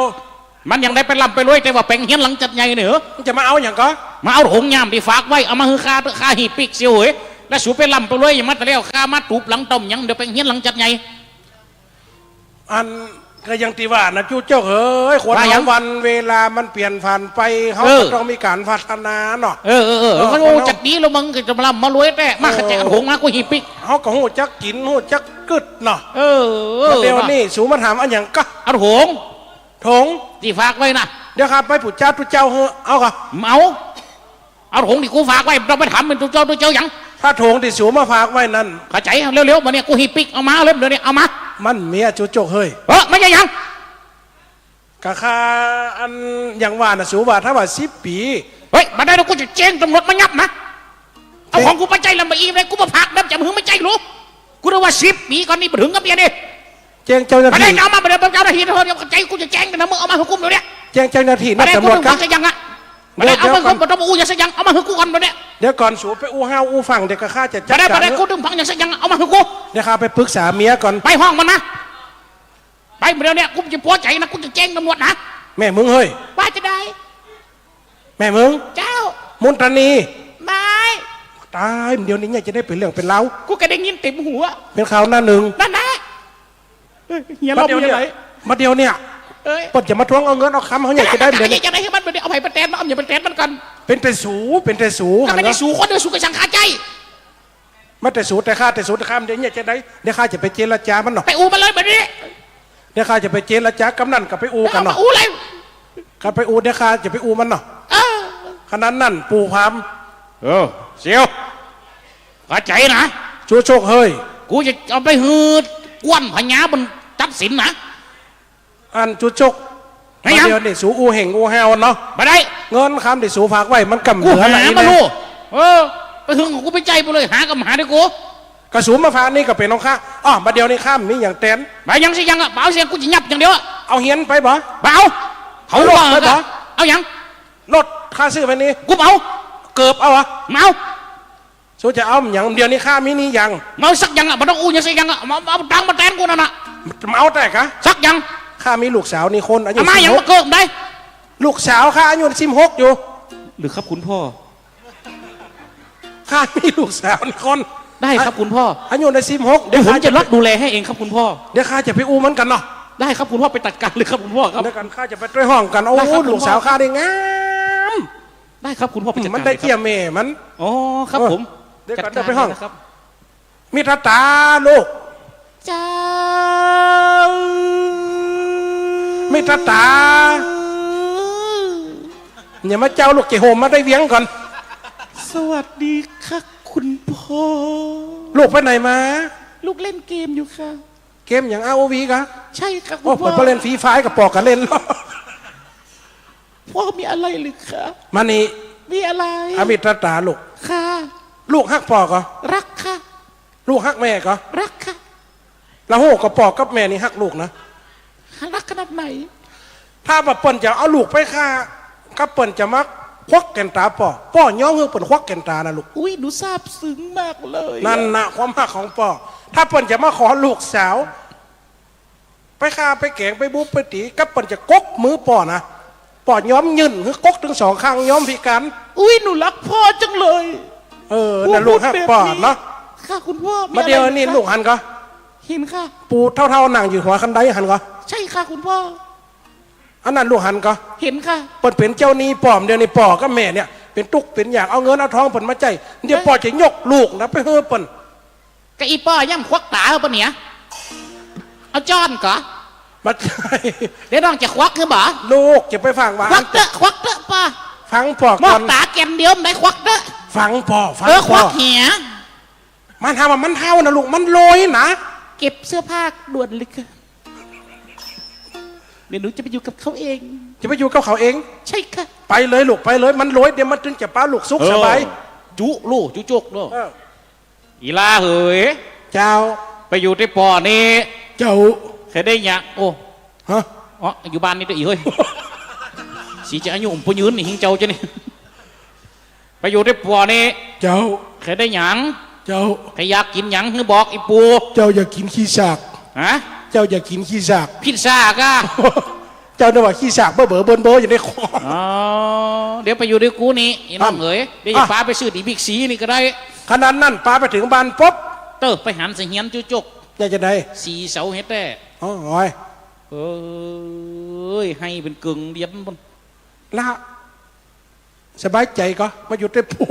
มันยังได้ไปลำไปรวยแต่ว่าเป่งเฮียนหลังจัดใหญ่เหนือ มึงจะมาเอาอย่างก็ มาเอาถุงยามที่ฝากไว้เอามาคือข้าหีปิกเสียวเฮ้ยแล้วสูไปลำไปรวยอย่างมาแต่แล้วข้ามาตูบหลังต้มยังเดี๋ยวเป่งเฮียนหลังจัดใหญ่ อันก็ยังตีว่านะจูโจกเฮ้ยคน ว่าหยัง วันเวลามันเปลี่ยนผ่านไปเขา เออ ก็ต้องมีการพัฒนาเนาะ มันโง่จัดดีแล้วมึงก็จะมาลำมารวยแต่มาขจัดถุงมากูหีปิก เขาก็หูจักกินหูจักกึดเนาะ มา เดี๋ยวนี่สูมาถามอันอย่างก็ เอาถุง ถง ที่ฝากไว้นะ เดี๋ยวครับไปผู้เจ้าทุเจ้าเฮ้เอาค่ะ เอาถุงที่กูฝากไว้เราไปถามเป็นตัวเจ้ายัง ถ้าถงที่สูมาฝากไว้นั่น ขจายเร็วๆมาเนี่ยกูหีปิกเอามาเร็วเดี๋ยวนี้เอามา มันเมียจูโจกเฮ้ย ไม่ใช่ยัง กะค่าอันอย่างว่านะสูว่าถ้าว่า10 ปี เฮ้ยมาได้แล้วกูจะแจ้งตำรวจมายับนะเอาของกูไปใจลำบากอีกเลยกูมาพักน้ำจำหึงไม่ใจรู้กูเรียกว่า10 ปีก่อนนี่มาถึงกับเมียนี่ แจ้งเจ้าหน้า มาได้ ที่ เอามาเดี๋ยวเจ้าหน้าที่เดี๋ยวใจกูจะแจ้งกันนะมึงเอามาให้กูเดี๋ยวนี้ แจ้งเจ้าหน้าที่ มา นัก ได้กู ตำรวจ ต้อง ครั ฟั บ งจะยังอ่ะมาได้เอาไปคนต้องอู้อย่าสักยังเอามาให้กูก่อนเดี๋ยวนี้ เดี๋ยวก่อนสูไปอู้ห้าวอู้ฟังเดี๋ยวกะค่าจะจั มา ด ได้ การ กูต้องฟังอย่าสักยังเอามาให้กู เดี๋ยวข้าไปปรึกษาเมียก่อน ไปห้องมันนะไปเดี๋ยวนี้กูจะพอใจนะกูจะแจ้งตำรวจนะ แม่มึงเฮ้ย ว่าจะได้ แม่มึง เจ้า มุนตานี ไม่ ตายเดี๋ยวนี้เนี่ยจะได้เป็นเรื่องเป็นเล่าว กูก็ได้ยินเต็มหัว เป็นข่าวหน้าหนึ่ง นั่นนะเฮีย มา เรา เดียว เฮีย เนี่ย ไหน มาเดียวเนี่ย เอ้ย ปดจะมาทวงเอาเงินเอาคำเขาเนี่ยจะได้เดี๋ยวนี้ จะได้ให้มันเอาไผ่ประแตนมาเอาอย่าประแตนมันกัน เป็นแต่สู ก็ไม่ได้สู่คนเดียวสู่กับสังขาใจ มาแต่สูแต่ข้าแต่ข้ามเดี๋ยวเนี่ยจะได้เดี๋ยวข้าจะไปเจรจามันหน่อย ไปอูมาเลยแบบนี้ เดี๋ยวข้าจะไปเจรจากำนันกับไปอูกัน เอา หน่ มา อย อูเลย กับไปอูเดี๋ยวข้าจะไปอูมันหน่อย เออ ขนาดนั่นปู่พาม เสียวขจายนะ ชูโชคเฮ้ย กูจะเอาไปหืดกวนพญาบนจับ ตัดสินนะ อันจุดจก ไม่ยัง เดียวนี่สูอูเห่งอูแฮวเนาะ มาได้ เงินคำที่สูฝากไว้มันกำเห กู ลือ หา อะไร มา เนี่ย ลูกไปถึงกูไปใจไปเลยหากับหาด้วยกู กระสูมาฝากนี่ก็เป็นน้องข้าอ๋อมาเดียวนี่ข้ามมีอย่างเต้น มายังสิยังอ่ะเปล่าเสียงกูจะยับอย่างเดียว เอาเฮียนไปบ่ เปล่าเขา เอารถ ว่า ไปเหรอ เอายัง รถค่าซื้อไปนี่ กูเปล่า เกือบเอาอะ เมา สูจะเอาอย่างเดียวนี่ข้ามีนี่ยัง เมาสักยังอ่ะมันต้องอู้ยังสิยังอ่ะเอาตังมาแทนกูนั่นน่ะ เอาแต่กะ สักยัง ข้ามีลูกสาวนี่คนอายุ เอามายัง 16 มาเกิกได้ ลูกสาวข้าอายุ16อยู่ หรือครับคุณพ่อ ข้ามีลูกสาวนี่คน ได้ครับคุณพ่อ อายุใน16 เดี๋ยวผมจะรับดูแลให้เองครับคุณพ่อ เดี๋ยวข้าจะไปอู้มันกันเนาะ ได้ครับคุณพ่อไปจัดการเลยครับคุณพ่อครับ เดี๋ยวกันข้าจะไปด้วยห้องกันโอ้ ได้ครับ ลูกสาวข้าได้งาม ได้ครับคุณพ่อไปจัดการ มันได้เกี่ยมเมมัน อ๋อครับผม เดี๋ยวก่อน จั เดี๋ยวไปห้อง ลครับ มิตรตาลูก เจ้า มิตรตาอย่ามาเจ้าลูกเจโฮมมาได้เวียงก่อน สวัสดีค่ะคุณพ่อ ลูกไปไหนมา ลูกเล่นเกมอยู่ค่ะ เกมอย่าง ROV กะ ใช่ค่ะคุ โอ้ ณพ่ เปิ อ ดเล่นฟรีไฟกับปอกกันเล่น พ่อมีอะไรหรือคะ มานี่ มีอะไร อมิตรตาลูก ค่ะ ลูกฮักปอกเหรอ รักค่ะ ลูกฮักแม่ก็ รักค่ะ แล้วโหกับปอกกับแม่นี่ฮักลูกนะ รักขนาดไหน ถ้าแบบเปิ่นจะเอาลูกไปฆ่าก็เปิ่นจะมักควักแก่นตาป่อย่อเงือเปิ่นควักแก่นตานะลูก อุ้ยหนูซาบซึ้งมากเลย นั่นนะความฮักของป่อถ้าเปิ่นจะมาขอลูกสาว ไปฆ่าไปแกงไปบุบไปตีก็เปิ่นจะกกมือป่อนะป่อย้อมยืนคือกกถึงสองข้างย้อมพิการ อุ้ยหนูรักพ่อจังเลย นั่นลูกฮักป่อเนาะ ค่ะคุณพ่อ มาเดียวนี่ลูกหันก็ เห็นค่ะ ปูเท่าๆนั่งอยู่หัวคันไดหันก็ ใช่ค่ะคุณพ่อ อันนั้นลูกหันก็ เห็นค่ะ เปิ่นเป็นเจ้านี้ป่อมเดียวนี่ป่อก็แม่เนี่ยเป็นตุกเป็นอยากเอาเงินเอาทองเปิ่นมาใจเดี๋ยวป่อจะยกลูกนะไปเฮ้อเปิ่น กะอีป้อย่ำควักตาเอาปะเนี่ยเอาจ้อนก่อ มาใจ เดี๋ยวน้องจะควักคือบ่ ลูกจะไปฟังว่า ควักเตอะควักเตอะป้า ฟังป่อ มอ ก่อก น ตาแกมเดียวมันได้ควักเตอะ ฟังป่อฟัง ค ป่ วั อก เหีย มันทำว่ามันเท่านะลูกมันโรยนะ เก็บเสื้อผ้าด่วนเลยค่ะเดี๋ยวหนูจะไปอยู่กับเขาเอง จะไปอยู่กับเขาเอง ใช่ค่ะ ไปเลยลูกไปเลยมันโรยเดี๋ยวมันถึงจะป้าลูกสุขสบาย จุลูกจุจกเนาะ เออ อีลาเฮ้ย เจ้า ไปอยู่ที่ปอนี่ เจ้า เคยได้หยังโอ้ ฮะ อ๋ออยู่บ้านนี่ตัวอีเฮ้ย สีจะอายุผมปยืนนี่หิงเจ้าจะนี่ไปอยู่ที่ปอนี่ เจ้า เคยได้หยัง เจ้า ใครอยากกินหยังคือบอกอีปู เจ้าอยากกินขี้สาก ฮะ เจ้าอยากกินขี้สาก พิซซ่าก้า เจ้าเนี่ยว่าขี้สากเบ้อเบ้อเบิ้ลเบ้ออยู่ในคอ อ๋อเดี๋ยวไปอยู่ด้วยกูนี่อีน้องเอ๋ยเดี๋ยวจะพาไปซื้อดีบิ๊กซีนี่ก็ได้ ขนาดนั้นป้าไปถึงบ้านปุ๊บ เตอไปหันเสียนจุจก อยากจะได้ สีเสาเฮ็ดแต่ อ๋อโอ้ย เอ้ยให้เป็นกึ่งเดียนบน ละสบายใจก็มาอยู่ในปู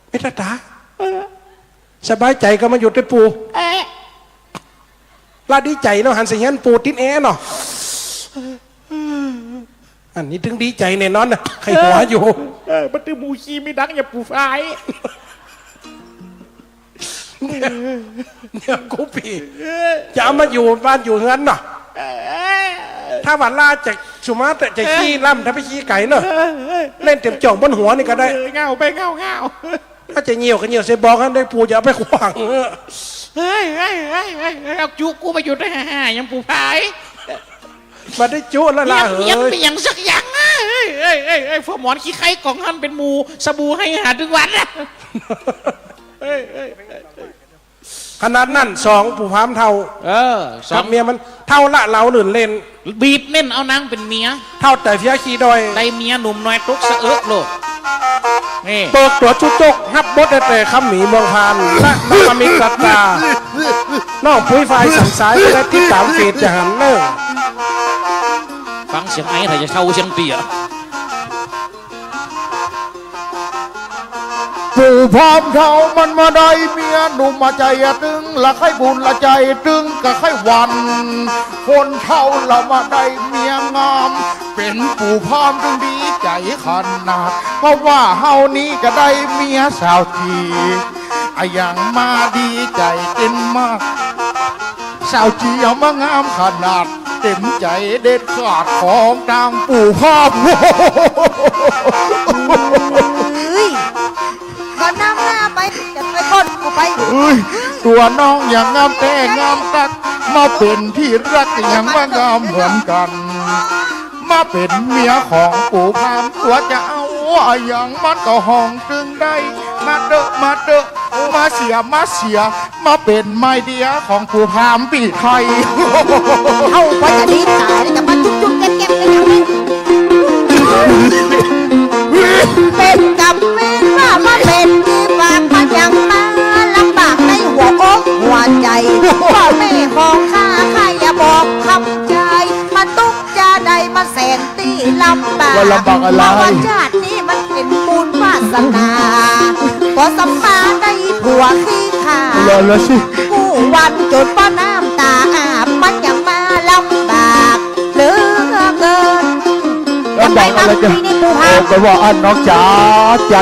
ไม่ตาตาสบายใจก็มาอยู่ในปูลาดีใจเนาะหันเสียนปูติดแอเนาะอันนี้ถึงดีใจแน่นอนนะใครหัวอยู่ มันตือมูชีไม่ดังอย่าปูไฟ เนี่ยกูปีจะเอามาอยู่บ้านอยู่เฮือนเนาะถ้าวันลาจากสุมาแต่จะขี้ล่ำถ้าไปขี้ไก่เนาะเล่นเต็มจ่องบนหัวนี่ก็ได้ เงาไปเงา ถ้าจะเหี่ยวก็เหี่ยวเสบอกกันได้ปูอย่าเอาไปขวาง เฮ้ยเอาจุกูไปอยู่ได้ห่ายังปูไฟ มาได้จุแล้วล่ะเฮ้ ยัง ย ไปยังสักอย่างเฮ้ยพวกหมอนขี้ไข่กล่องหันเป็นหมูสบู่ให้หาทุกวันนะ ขนาดนั้นสองผู้พามเท่า สอ กั ง บเมียมันเท่าละเราหลื่นเล่น บีบเน่นเอานางเป็นเมีย เท่าแต่เฟียขี้ดอย ได้เมียหนุ่มน้อยตุกสะเอิกโลกนี่ เปิดตัวชุดจกฮับบดแต่คำหมีเมืองพานและน้องอมิกาตาน้องปุ้ยไฟสันสายและที่ตามเฟดจะหันเนิ่ง ฟังเสียงไอ้ถ้าจะเช่าเสียงเตี่ย ปู่พร้อมเขามันมาได้เมียหนุ่มมาใจตึงละไข่บุญละใจตึงกับไข่วัน คนเท่าละมาได้เมียงาม เป็นปู่พร้อมจึงดีใจขนาด เพราะว่าเฮานี้ก็ได้เมียสาวทีอะอย่างมาดีใจเต็นมาก สาวจียมางามขนาดเต็มใจเด็ดขาดของทางปู่ภาพ เฮ้ยก่อนน้ำหน้าไปจะไปก้นกูไป เอ้ยตัวน้องอย่างงามแต่งามตักมาเป็นที่รักอย่างว่างามเหมือนกัน มาเป็นเมียของปู่พามตัวจะเอาอย่างมันก็ห้องตึงได้มาเดอะมาเดอะมาเสียมาเป็นไมเดียของปู่พามปีไทย เอาไปจะดีตายจะมาจุ๊บจุ๊บแก๊บแก๊บกันอย่างนี้เป็นกับเป็นว่ามาเป็นที่ฝากมาอย่างมาลำบากในหัวอกหัวใจพ่อแม่ของข้าอย่าบอกคำใจมันตุกจะใดมาแสนตีลำบาก ว่าลำบากอะไร เพราะว่าชาตินี้มันเป็นบุญวาสนาก็สัมมาได้ผัวขี้ขาด รอแล้วสิ กู้วันจนป้าน้ำตาอาบมันยังมาลำบากเหลือเกิน แล้วบอกอะไรกัน นี่ปูพา ก็ว่าอันน้องจ๋าจ๋า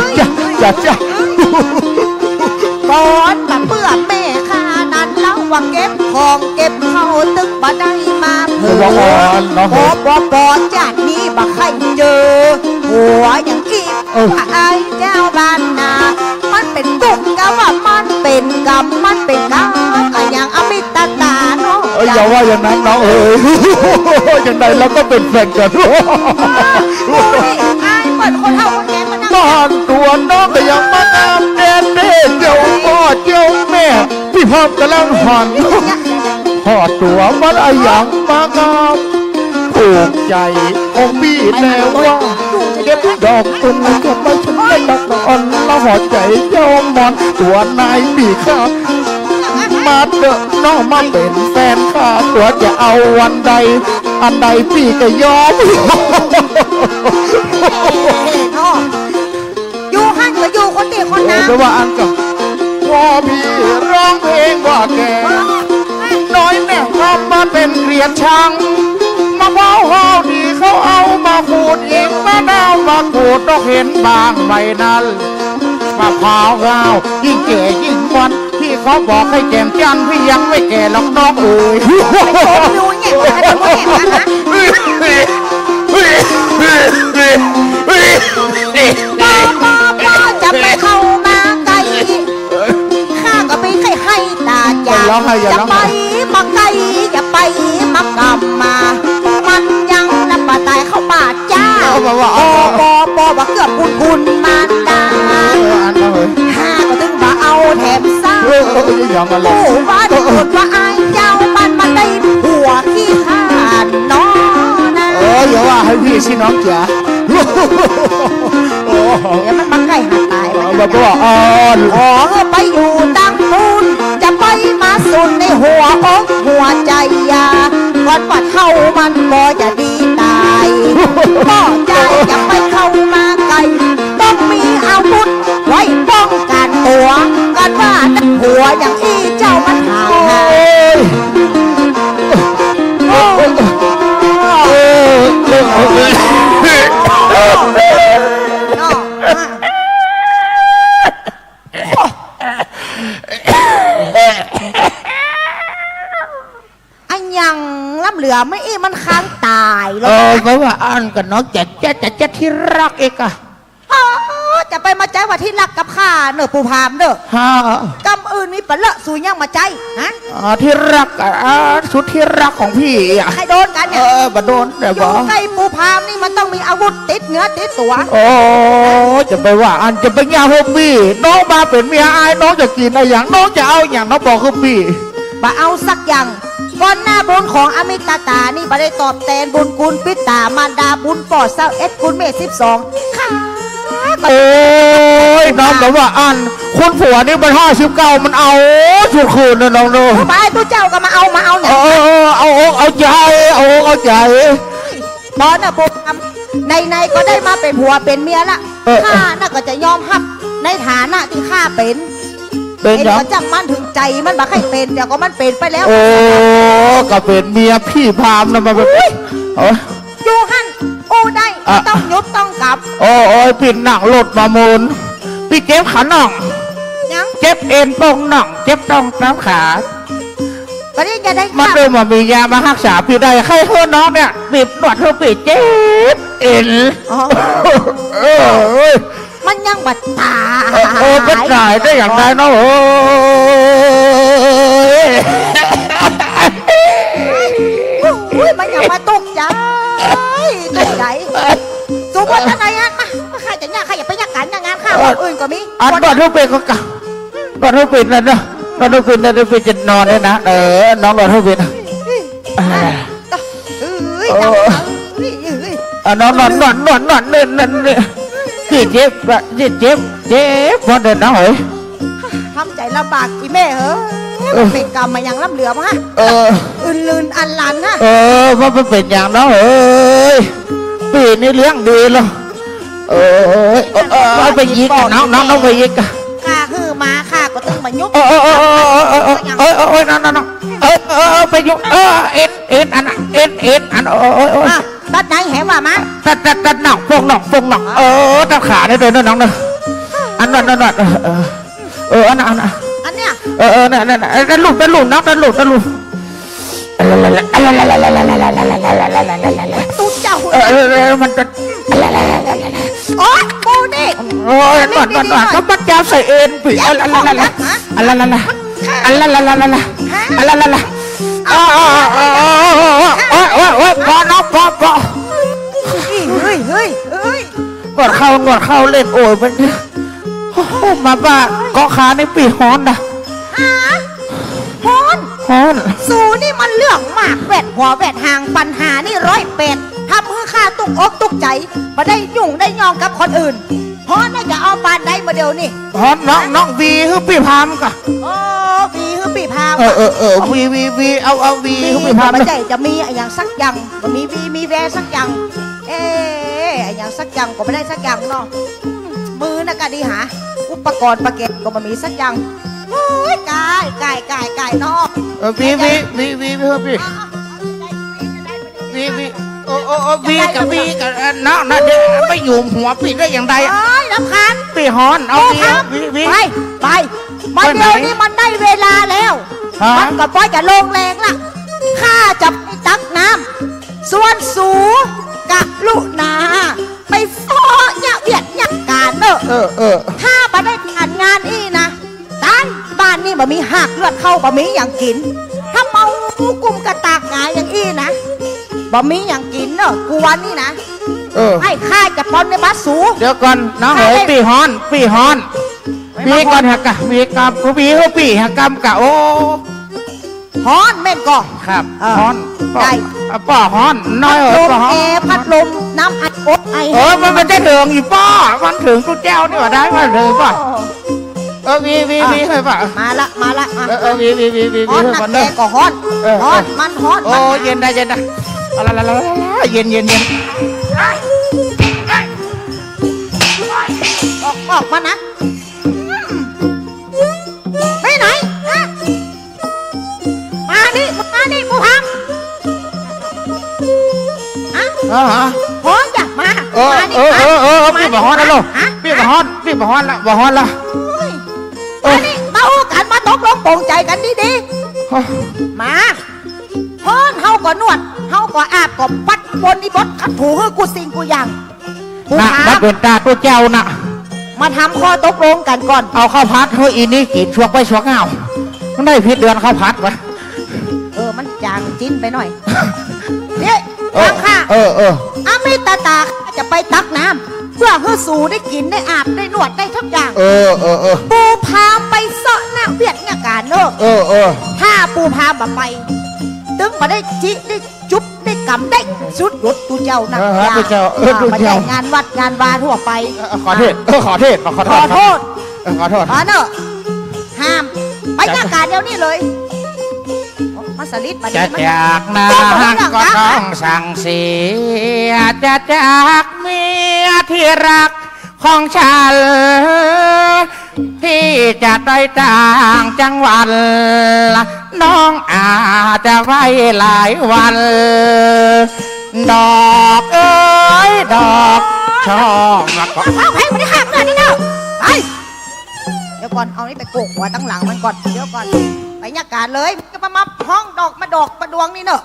ก่อนมาเพื่อแม่ข้านั้นเล่าว่าเก็บของเก็บเข้าตึกบ่ได้มาเผื่ ว่าอันน้อง พอจากนี้บ่ใครเจอหัวอย่างอีกไอ้เจ้าบ้านนามันเป็นตุกกะว่ามันเป็นกรรมมันเป็นกรรมก็อย่างอมิตตาเนาะ อย่าว่าอย่างนั้นน้องเอ๋ย อย่างไรเราก็เป็นแฟนกัน โอ้ยไอ้เปิดคนเท่าคนแก่มานั่ง บ้านตัวน้องก็ยังมางามแดนเด้เจ้าพ่อเจ้าแม่พี่พ่อกำลังหันพ่อตัวมันอะไรอย่างมางามผูกใจของพี่แน่ว่าเก็บดอกตุนเก็บไว้ฉันได้ตักอ่อนแล้วหัวใจเจ้ามอนตัวนายปีข้ามาเถอะน้องมาเป็นแฟนข้าตัวจะเอาวันใดอันใดพี่ก็ยอม อยู่หันก็อยู่คนเดียวคนน้ำ แต่ว่าอันกับพ่อพี่ร้องเพลงว่าแกน้อยแน่ความมาเป็นเกลียดชังมะพร้าวหาวดีเขาเอามาขูดเองมะนาวมาขูดต้องเห็นบางใบนั้นมะพร้าวหาวยิ่งแก่ยิ่งมันพี่เขาบอกให้แก่มจันพี่ยังไม่แก่หรอกน้องเอ๋ย อยู่เงี้ยอะไรพวกเงี้ยนะป้าจะไปเข้ามาไกลข้าก็ไม่เคยให้ตาจากจะไปมาไกลจะไปมากลับมา มันยังนับปะตายเข้าป่าจ้าปอว่าเกือบคุณมาดาห้าก็ถึงมาเอาแถมซ่าผู้ว่าที่สุดว่าไอ้เจ้ามันมาได้ผัวขี้ขาดน้อนะอย่าว่าให้พี่สิน้องจ๋า อย่ามันมาใกล้หาตายมัน บอกว่าขอไปอยู่ตั้งมูลจะไปมาสุดในหัวอกหัวใจยาก่อนว่าเท่ามันก็จะดีตายก็ใจจะไปเข้ามาไกลต้องมีอาวุธไว้ป้องกันตัวกันว่าหัวอย่างอีเจ้ามันหายหายอันยังล้ำเหลือไม่มันค้างตายเลย เพราะว่าอันกับน้องจะที่รักเอกอะ จะไปมาใจว่าที่รักกับข้าเนอะปูพามเนอะ ฮะ กำอื่นมีปะเลอะสูยังมาใจฮะ ที่รักสุดที่รักของพี่อ่ะ ใครโดนกันเนี่ย บโดนแต่ อบ ยู่ใกล้ปูพามนี่มันต้องมีอาวุธติดเนื้อติดตัว โอ้จะไปว่าอันจะไปยาฮบบี้น้องมาเป็นเมียอายน้องจะกินอะไรอย่างน้องจะเอาอย่างน้องบอกคือพี่ บ่เอาสักอย่างก่อนหน้าบุญของอมิตาตานี่บ่ได้ตอบแทนบุญคุณปิตามารดาบุญปอดเศร้าเอ็ดคุณเมธ12ค่ะ โอ้ยน้องแบบว่าอันคนผัวนี่มัน59มันเอาชุดคืนนะน้องดู ไปตัวเจ้าก็มาเอาเนี่ย เอาใจเอาใจ ตอนน่ะผมในก็ได้มาเป็นผัวเป็นเมียละข้าน่ะก็จะยอมรับในฐานะที่ข้าเป็นก็จังมันถึงใจมันบ่ใครเป็นเดี๋ยวก็มันเป็นไปแล้ว โอ้ก็เป็นเมียพี่พามนะมาแบบยูหันโอ้ได้ต้องยุบต้องกลับ โอ้ยปิดหนังหลดมามูลพี่เก็บขาหนัง ยัง เจ็บเอ็นตรงหนังเจ็บตรงน้ำขา ตอนนี้จะได้ มันเลยมามียามารักษาพี่ได้ใครเธอน้องเนี่ยบีบหนวดเธอปีเจ็บเอ็น อ๋อ เออ มันยังบัดตา เป็นไงได้อย่างไรเนาะโอ้ย อุ้ยมันยังมาตกใจตกใจสมมติอะไรอ่ะมาข้าจะยากข้าอย่าไปยากกันงานข้าคนอื่นก็มี อันก่อนทุกปีก็กะก่อนทุกปีนั่นนะก่อนทุกปีนั่นทุกปีจะนอนเลยนะน้องก่อนทุกปีนะ นอนเนี่ยที่เจ็บพอเดินนะเฮ้ย ทำใจลำบากอีแม่เฮ้ยเป็นกรรมมายังล่ำเหลือมาฮะอื่นลืนอันลันฮะมันเป็นอย่างนั้นเฮ้ยปีนี้เลี้ยงดีเลยไปยิกน้องไปยิกข้าคือมาข้าก็ต้องมายุบนั่นไปยุกเอ็นอันตัดไหนแหว่ามาตัดหนอกฟงหนอกตัดขาได้เลยน้องเนอะอันนั้นอันนั้นอันเนี้ยนั่นลูกน้องนั่นลูกตุ๊ดเจ้ามันจะโอ๊ยปูนี่โอ้ยก่อนเขาบัดยาใส่เอ็นปีอะไรพอน้องพอเฮ้ยกดเข้าเล่นโอ้ยมันมาบ้าก็ขาในปีฮอนนะฮอนสูนี่มันเรื่องมากแวดหัวแวดหางปัญหานี่108ทำให้ข้าตุกอกตุกใจมาได้ยุ่งได้ยองกับคนอื่นฮอนน่าจะเอาปานใดมาเดียวนี่ฮอนน้องวีคือปีพามกะวีคือปีพามวีเอาวีคือปีพามไม่ใช่จะมีอย่างสักอย่างก็มีแวสักอย่างอย่างสักอย่างก็ไม่ได้สักอย่างเนาะมือน่ะก็ดีหาอุปกรณ์ประเก็บก็มามีสักอย่างโอ้ยไก่เนาะวีเพื่อพี่วีกับน้องนะเดี๋ยวไปอยู่หัวปีได้อย่างไรน้ำคันปีฮอนเอาวีไปมาเดี๋ยวนี้มันได้เวลาแล้วมันก็ป้อยจะลงแรงละข้าจะไปตักน้ำส่วนสูกะลุนาไปฟ้อเนี่ยเวียดเนี่ยการเนอะถ้ามาได้งานอีนะตั้นบ้านนี่บ่มีหักเลือดเข้าบ่มีอย่างกินถ้าเมากุมกระตากงายอย่างอีนะบ่มีอย่างกินเนอะกูวันนี่นะให้ข้าจะปนในบัสสูเดี๋ยวก่อนน้องเอ๋ยปีฮอนปีก่อนหักกะปีกับกูปีเขาปีหักกำกะโอ้ฮอนแม่นก่อนครับฮอนได้ป้าฮอนน้อยป้าฮอนพัดลมน้ำอัดอบไอมันจะถึงอีป้ามันถึงตู้แก้วนี่ว่าได้มาเลยป่ะวีให้ป่ะมาละวีฮอนนักแกก็ฮอนมันฮอนโอ้เย็นได้อะไรเย็นออกมานะไปไหนมานี่กูพังฮอนอยากมาพี่บอกฮอนแล้วลูกพี่บอกฮอนละมานี่มาอู้กันมาตกลงปลงใจกันดีๆมาฮอนเฮาก็นวดเฮาก็อาบก็ปัดบนนี่บดขัดถูให้กูสิ่งกูอย่างมาเป็นตาตัวเจ้าน่ะมาทำข้อตกลงกันก่อนเอาข้าวพัดเฮ้ยอีนี่กินช่วงไปช่วงเงามันได้พิษเดือนข้าวพัดวะมันจางจิ้นไปหน่อยเนี่ยค่ะอามิตาตาจะไปตักน้ำเพื่อให้สูได้กินได้อาบได้นวดได้ทุกอย่างปูพามไปเสาะหน้าเวียดงาการเนอะถ้าปูพามมาไปตึงมาได้จิได้จุ๊บได้กำได้ชุดรถตูเจ้านะมาได้งานวัดงานวาทั่วไปขอโทษขอโทษเนอะห้ามไปงานการเดี๋ยวนี้เลยมาสลิดมาจะจากนางก็ต้องสั่งเสียจะจากเมียที่รักของฉันที่จะไปต่างจังหวัดน้องอาจจะไว้หลายวันดอกเอ้ยดอกชอบมาก่อนเอาให้มันได้หักหน่อยนี่เนาะไปเดี๋ยวก่อนเอานี่ไปโกกหัวตั้งหลังมันก่อนเดี๋ยวก่อนไป บรรยากาศเลยมึงจะมาห้องดอกมาดวงนี่เนอะ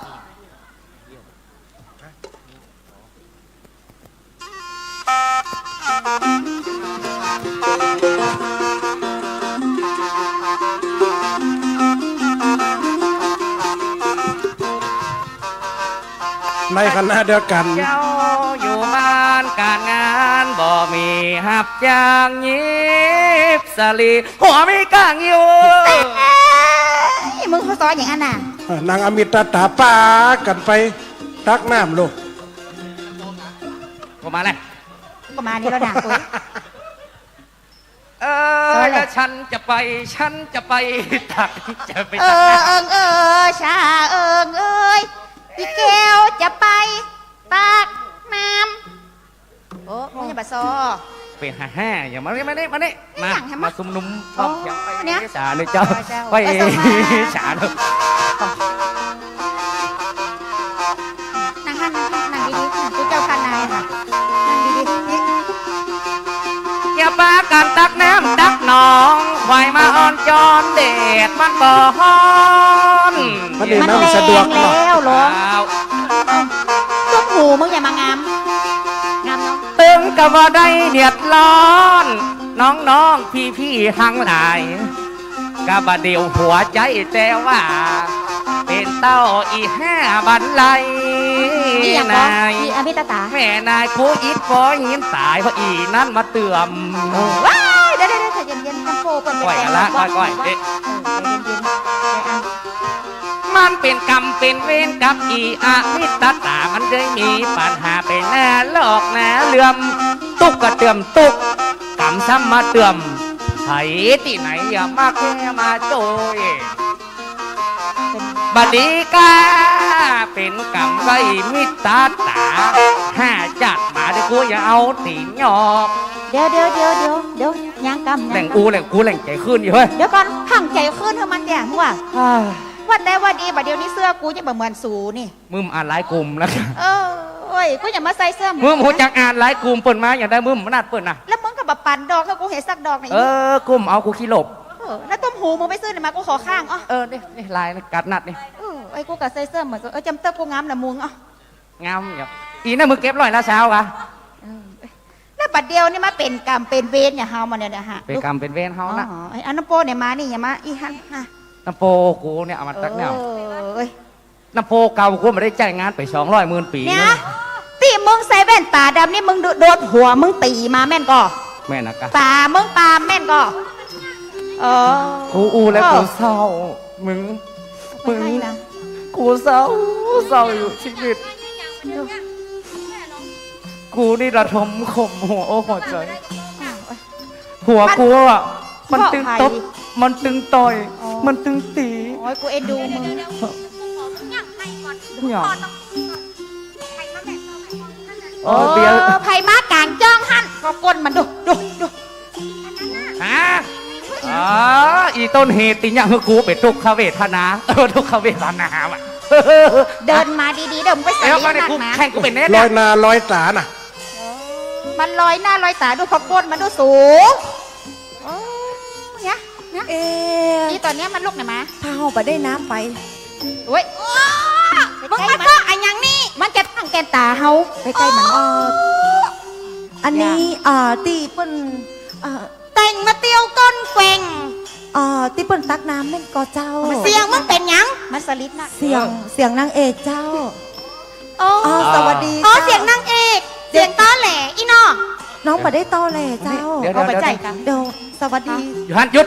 ในคณะเดียวกัน เจ้าอยู่บ้านการงานบ่มีหับจ้างยิบสลีหัวไม่กลางอยู่ มึงเขาซอยอย่างนั้นน่ะ นางอมิตตาปากันไปตักน้ำลูก ผมมาเลย ก็มานี่เราด่ากู แล้วฉันจะไปตักจะไป เอ ตัก อชาเอ้ยอีแก้วจะไปตักน้ำโอ้มึงอย่าบะซอ เป็นฮ่าอย่ามานี่มาซุ่มนุ่ม โอ้ อย่าไป เนี่ย สาเลยเจ้าไป ไปส่งมา สาเลย นั่งดีๆกูเจ้าคันนายค่ะนั่งดีๆ อย่าปากันตักน้ำตักหนองควายมาอ่อนจอนเด็ดมันบ่ฮ้อน มันนี่ มัน น้ำสะดวก แรง เนาะ แล้วเหรอ อ้าว ลูกหูมึงอย่ามางามเนาะ ตึงก็บ่ได้เดือดร้อน น้องพี่ทั้งหลายก็บ่เดียวหัวใจแต่ว่า เป็นเต้าอีห้าบันไล นี่อย่างบอน าย นี่อภิตตา แม่นายผู้อิดพอหินตายเพราะอีนั่นมาเตือม ว้ายเดี๋ยวใจเย็นๆกันโฟเปิด ก้อยกันละก้อยเอ๊ะ ใจเย็นๆ มันเป็นกรรมเป็นเวรกับอีอามิตตามันได้มีปัญหาเป็นหน้าหลอกหน้าเหลื่อมตุกกระเตือมตุกกรรมซ้ำมาเตือมไผที่ไหนอย่ามาแค่มาโจยบัดดีกาเป็นกรรมไรมิตตาห้าจัดมาได้กูอย่าเอาตีนหยอก เดี๋ยวยังกำ แหล่งกูแหล่งใจขึ้นอยู่เฮ้ย เดี๋ยวก่อนห่างใจขึ้นเธอมันอย่างว่าว่าแต่ว่าดีบัดเดี๋ยวนี้เสื้อกูจะแบบเหมือนสูนี่ มึมอ่านหลายกลุ่มแล้ว โอ้ยกูอย่ามาใส่เสื้อ มึมหัวจักอ่านหลายกลุ่มเปิดมาอย่างได้มึมมันนัดเปิดนะ แล้วมึงกับแบบปั่นดอกถ้ากูเห็นสักดอกไหน กลุ่มเอากูขี้หลบ แล้วต้มหูมึงไปซื้อไหนมากูขอข้างนี่ลายนี่กัดนัดนี่ ไอ้กูกับใส่เสื้อเหมือนจำเตอร์กูงามละมุงงามอย่างอีน่ะมึงเก็บร้อยละเช้ากะ แล้วบัดเดียวนี่มาเป็นกรรมเป็นเวรอย่าเฮามาเนี่ยฮะ เป็นกรรมเป็นเวรเฮานะ ไอ้อันน้ำโปเนี่ยมานี่อย่ามาอีฮันฮะ น้ำโปกูเนี่ยเอามาตักเนี่ย เอ้ย น้ำโปเก่ากูไม่ได้จ่ายงานไป200,000 ปี เนี่ยตีมึงใส่แว่นตาดำนี่มึงโดนหัวมึงตีมาแม่นก็ แม่นะกะ ตามึงตาแม่นก็กูอูแล้วกูเศร้ามึงกูเศร้าอยู่ชีวิตกูนี่ระทมข่มหัวหัวใจหัวกูอ่ะมันตึงตบมันตึงต่อยมันตึงตี โอ้ยกูเอ็นดูมึง อย่างเบียร์ไผ่มากลางจ้องหันก็ก้นมันดูฮะอีต้นเหตุติอย่างคือกูเป็นทุกขเวทนาทุกขเวทนาว่ะเดินมาดีๆเดี๋ยวมึงไปใส่หนักนะ แข่งกูเป็นเน็ต ลอยนาลอยตาน่ะ มันลอยหน้าลอยตาดูพอก้นมันดูสูงเนี่ยนี่ตอนนี้มันลุกไหนมา พาเฮาไปได้น้ำไป โอ้ยมึงมาก็อันยังนี่มันจะตั้งแกนตาเฮาไปใกล้มัน อันนี้ตีเปิ้นแต่งมาเตียวก้นแกว่ง ตีเปิ้นตักน้ำแม่นก็เจ้า เสียงมึงเป็นยังมันสลิดนะ เสียงนางเอกเจ้าสวัสดี เสียงนางเอกเสียงต้อแหล่อีน้อง มาได้ตอแหล่เจ้า เอาไปใจกัน เดี๋ยวสวัสดี หยุด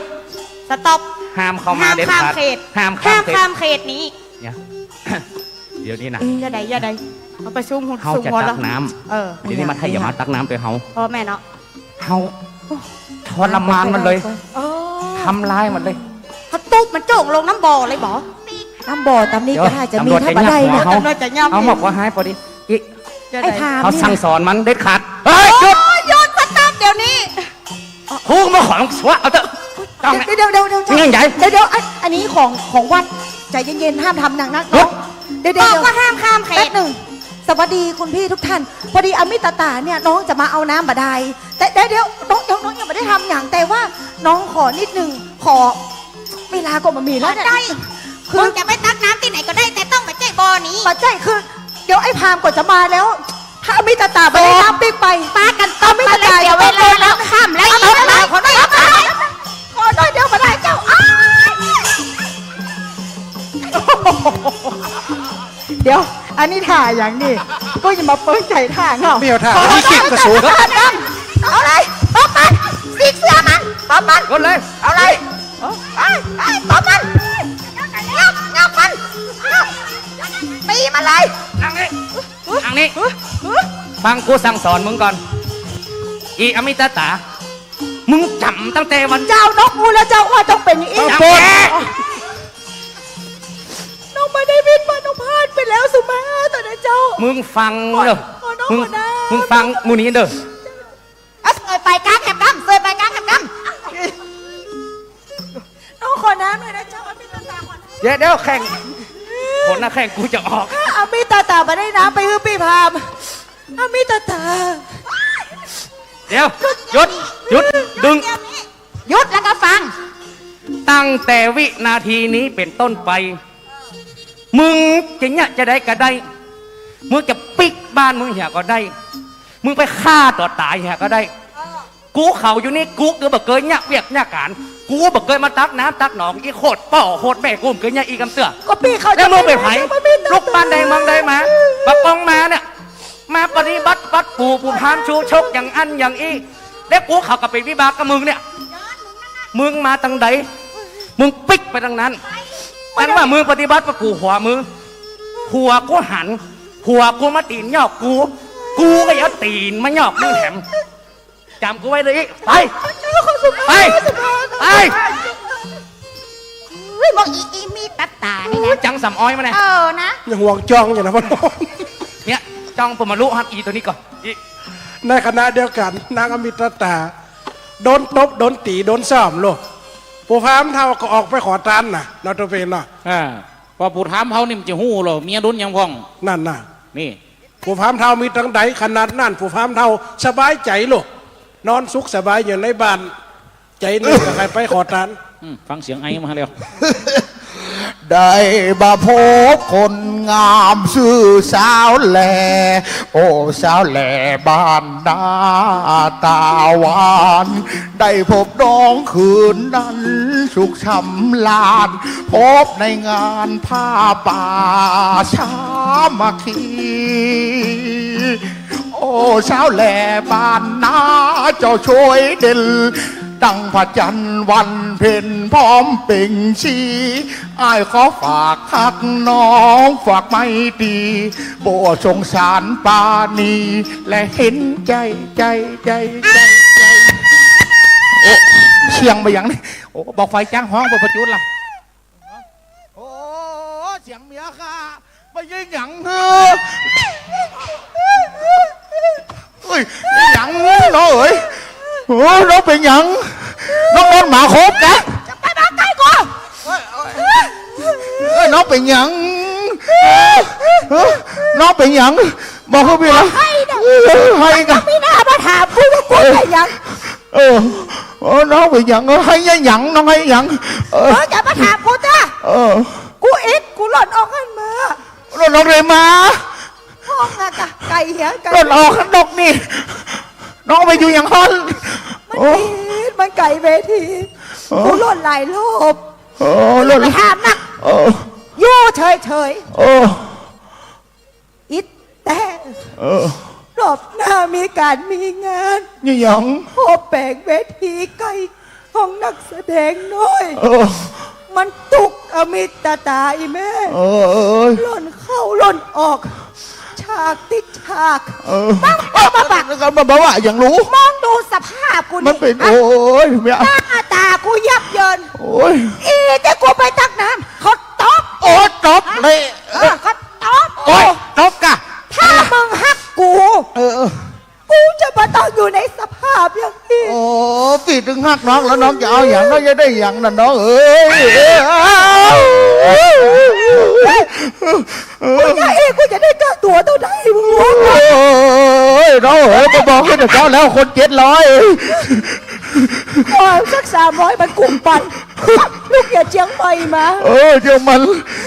สต็อป ห้ามเข้ามาเด็ดขาดห้ามข้ามเขตนี้เนี่ยเดี๋ยวนี้นะอย่าใดเอาไปซุ่ม เขาจะตักน้ำเดี๋ยวนี้มันให้อย่ามาตักน้ำไปเขาแม่เนาะเขาทรมานมันเลยทำร้ายมันเลยเขาตุ๊บมันโจ่งลงน้ำบ่อเลยบ่น้ำบ่อตามนี้ก็ได้จะมีถ้าบันไดเนี่ยเขาบอกว่าให้พอดีไอ้ทามเขาสั่งสอนมันเด็ดขาดหยุดสต๊อปเดี๋ยวนี้พูดมาขอลงสวะเอาเถอะเดี๋ยวเดี๋ยวอันนี้ของวัดใจเย็นๆห้ามทำหนักนักเดี๋ยวว่าห้ามข้ามเขต 1สวัสดีคุณพี่ทุกท่านพอดีอมิตตาเนี่ยน้องจะมาเอาน้ำบันไดแต่เดี๋ยวน้องยังไม่ได้ทำอย่างแต่ว่าน้องขอนิดนึงขอ เวลาก็มามีแล้วเนี่ย ได้ คื มึ อง จะไปตักน้ำที่ไหนก็ได้แต่ต้องมาแจ้บ่อนี้ ปัจจัยคือเดี๋ยวไอ้พามก่อนจะมาแล้ว ถ้าอมิตตาไปได้น้ำปิ๊กไป ปากันต้มมาเลยเดี๋ยวเวลาแล้วข้ามแล้วอีกแล้วคนไม่รับ ขอหน่อยเดี๋ยวมาได้เจ้าอ้ายเดี๋ยว อันนี้ถ่ายอย่างนี้ก็อย่ามาเปิ้ลใจท่าเงา เมียวถ่าที่คิดกระสูง เอาเลยตบมันสีเสื้อมันตบมัน กดเลย เอาเลยไอ้ตบมันงับมันตีมันเลย นั่งนี่นั่งนี่ฟังกูสั่งสอนมึงก่อน อีอมิตตา มึงจำตั้งแต่วัน เจ้านกมูแล้วเจ้าว่าต้องเป็นอย่างนี้ จำแก น้องไม่ได้บินมาน้องพลาดไปแล้วสุมาตอนนั้นเจ้า มึงฟังเด้อ ขอน้อง มึง ขอน้า มึงฟังมูนี้เด้อ เอาเสยไปกลางแคบกำเสยไปกลางแคบก น้องขอน้ำหน่อยนะเจ้าอมิตตาขอน้ำ เดี๋ยวแข่งผลนะแข่งกูจะออก ถ้าอมิตตามาได้น้ำไปคือพี่พามอมิตตา เดี๋ยวหยุดดึง ำหยุดแล้วก็ฟัง ตั้งแต่วินาทีนี้เป็นต้นไป มึงจะเนี่ยจะได้ก็ได้ มึงจะปิกบ้านมึงเหียก็ได้ มึงไปฆ่าตัวตายเหียก็ได้ กูเขาอยู่นี่กูก็บอกเกยเนี่ยเวียกเนี่ยการ กูบอกเกยมาตักน้ำตักหนองอีโคตรป่อโคตรแม่กูเกยเนี่ยอีกำเสือ ก็พี่เขา แล้วมึงไปไผ ไม่มีน้ำ ลูกบ้านใดเมืองใดมาปะปองมาเนี่ย มาปฏิบัติวัดปู่พามชูชกอย่างอันอย่างอีแล้วกูเขากับเป็นวิบากกับมึงเนี่ย มึงมาตั้งใดมึงปิกไปตั้งนั้นแต่ว่ามึงปฏิบัติว่ากูหัวมึงหัวกูหัน หัวกูมาตีนยอกกูก็อย่าตีนมายอกมึงแถมจำกูไว้เลยไปไปไป เฮ้ยบอกอีมีตัดตานี่นะ จังสำอ้อยมาเนี่ย นะ ยังห่วงจ้องอยู่นะพ่อน้อง เนี่ยจ้องผมมาลุฮับอีตัวนี้ก่อนอี ในคณะเดียวกันนางอมิตตาโดนตบโดนตีโดนซ้อมลูกผู้พามเท่าก็ออกไปขอทานน่ะนอตเป็นน่ะ พอปูถามเขานี่มันจะหู้เหรอเมียดุนยังพ่อง นั่นน่ะ นี่ ผู้พามเท่ามีตั้งใดขนาดนั่นผู้พามเท่าสบายใจลูกนอนสุขสบายอยู่ในบ้านใจนี่กับใครไปขอทาน ฟังเสียงไอ้มาเร็ว ได้มาพบคนงามชื่อสาวแหล่โอ้สาวแหล่บ้านนาตาหวานได้พบน้องคืนนั้นสุขช่ำลานพบในงานผ้าป่าชามัคคี โอ้สาวแหล่บ้านนาเจ้าช่วยเด่นดังพระจันทร์วันเพ็ญพร้อมเปล่งชีอ้ายขอฝากทักน้องฝากไม่ดีโปรดสงสารปานีและเห็นใจโอ้เชียงไปอย่างนี้โอ้บอกไฟจ้างห้องบอกประจุดล่ะโอ้เสียงเมียค่ะไปยิงหยังเฮ้ยหยังน้องเอ๋ยโอ้น้องเป็นหยังน้องโดนหมาคบกะจะไปบ้านใกล้กูน้องเป็นหยังน้องเป็นหยังบอกเขาพี่ละให้กัน ไม่น่ามาถามกูว่ากูเป็นหยัง น้องเป็นหยังให้หยังน้องให้หยังอย่ามาถามกูจ้ากูอิดกูหล่นออกกันมา หล่นออกเลยมา ห้องอะกะไก่เหี้ยไก่ หล่นออกข้างนอกนี่น้องไปอยู่อย่างฮัน มันไก่เวทีกูหล่นหลายรอบ หล่น ไปถามนักยู่เฉยอิดแต่รอบหน้ามีการมีงาน นี่หยัง พบแปลงเวทีไก่ห้องนักแสดงน้อยมันตุกอมิตตาอีแม่หล่นเข้าหล่นออก ฉากติดฉากมองมาบัก แล้วก็มาบอกว่าอย่างรู้ มองดูสภาพกู มันเป็นโอ้ยเมีย หน้าตากูยับเยิน โอ้ย อีแต่กูไปตักน้ำเขาตบ โอ้จบเลย เขาตบ โอ้ยจบกะ ถ้ามึงฮักกูกูจะมาต้องอยู่ในสภาพอย่างนี้ โอ้ปีถึงหักน้องแล้วน้องจะเอาอย่างน้องจะได้อย่างนั่นน้องเอ้ย มึงไงกูจะได้ค่าตัวเท่าไหร่มึงรู้ไหม โอ้ยน้องเอ้ยมาบอกให้เด็กเขาแล้วคน700สัก300มันกลุ่มไป ลูกอย่าเจียงใหม่มา เจ้ามัน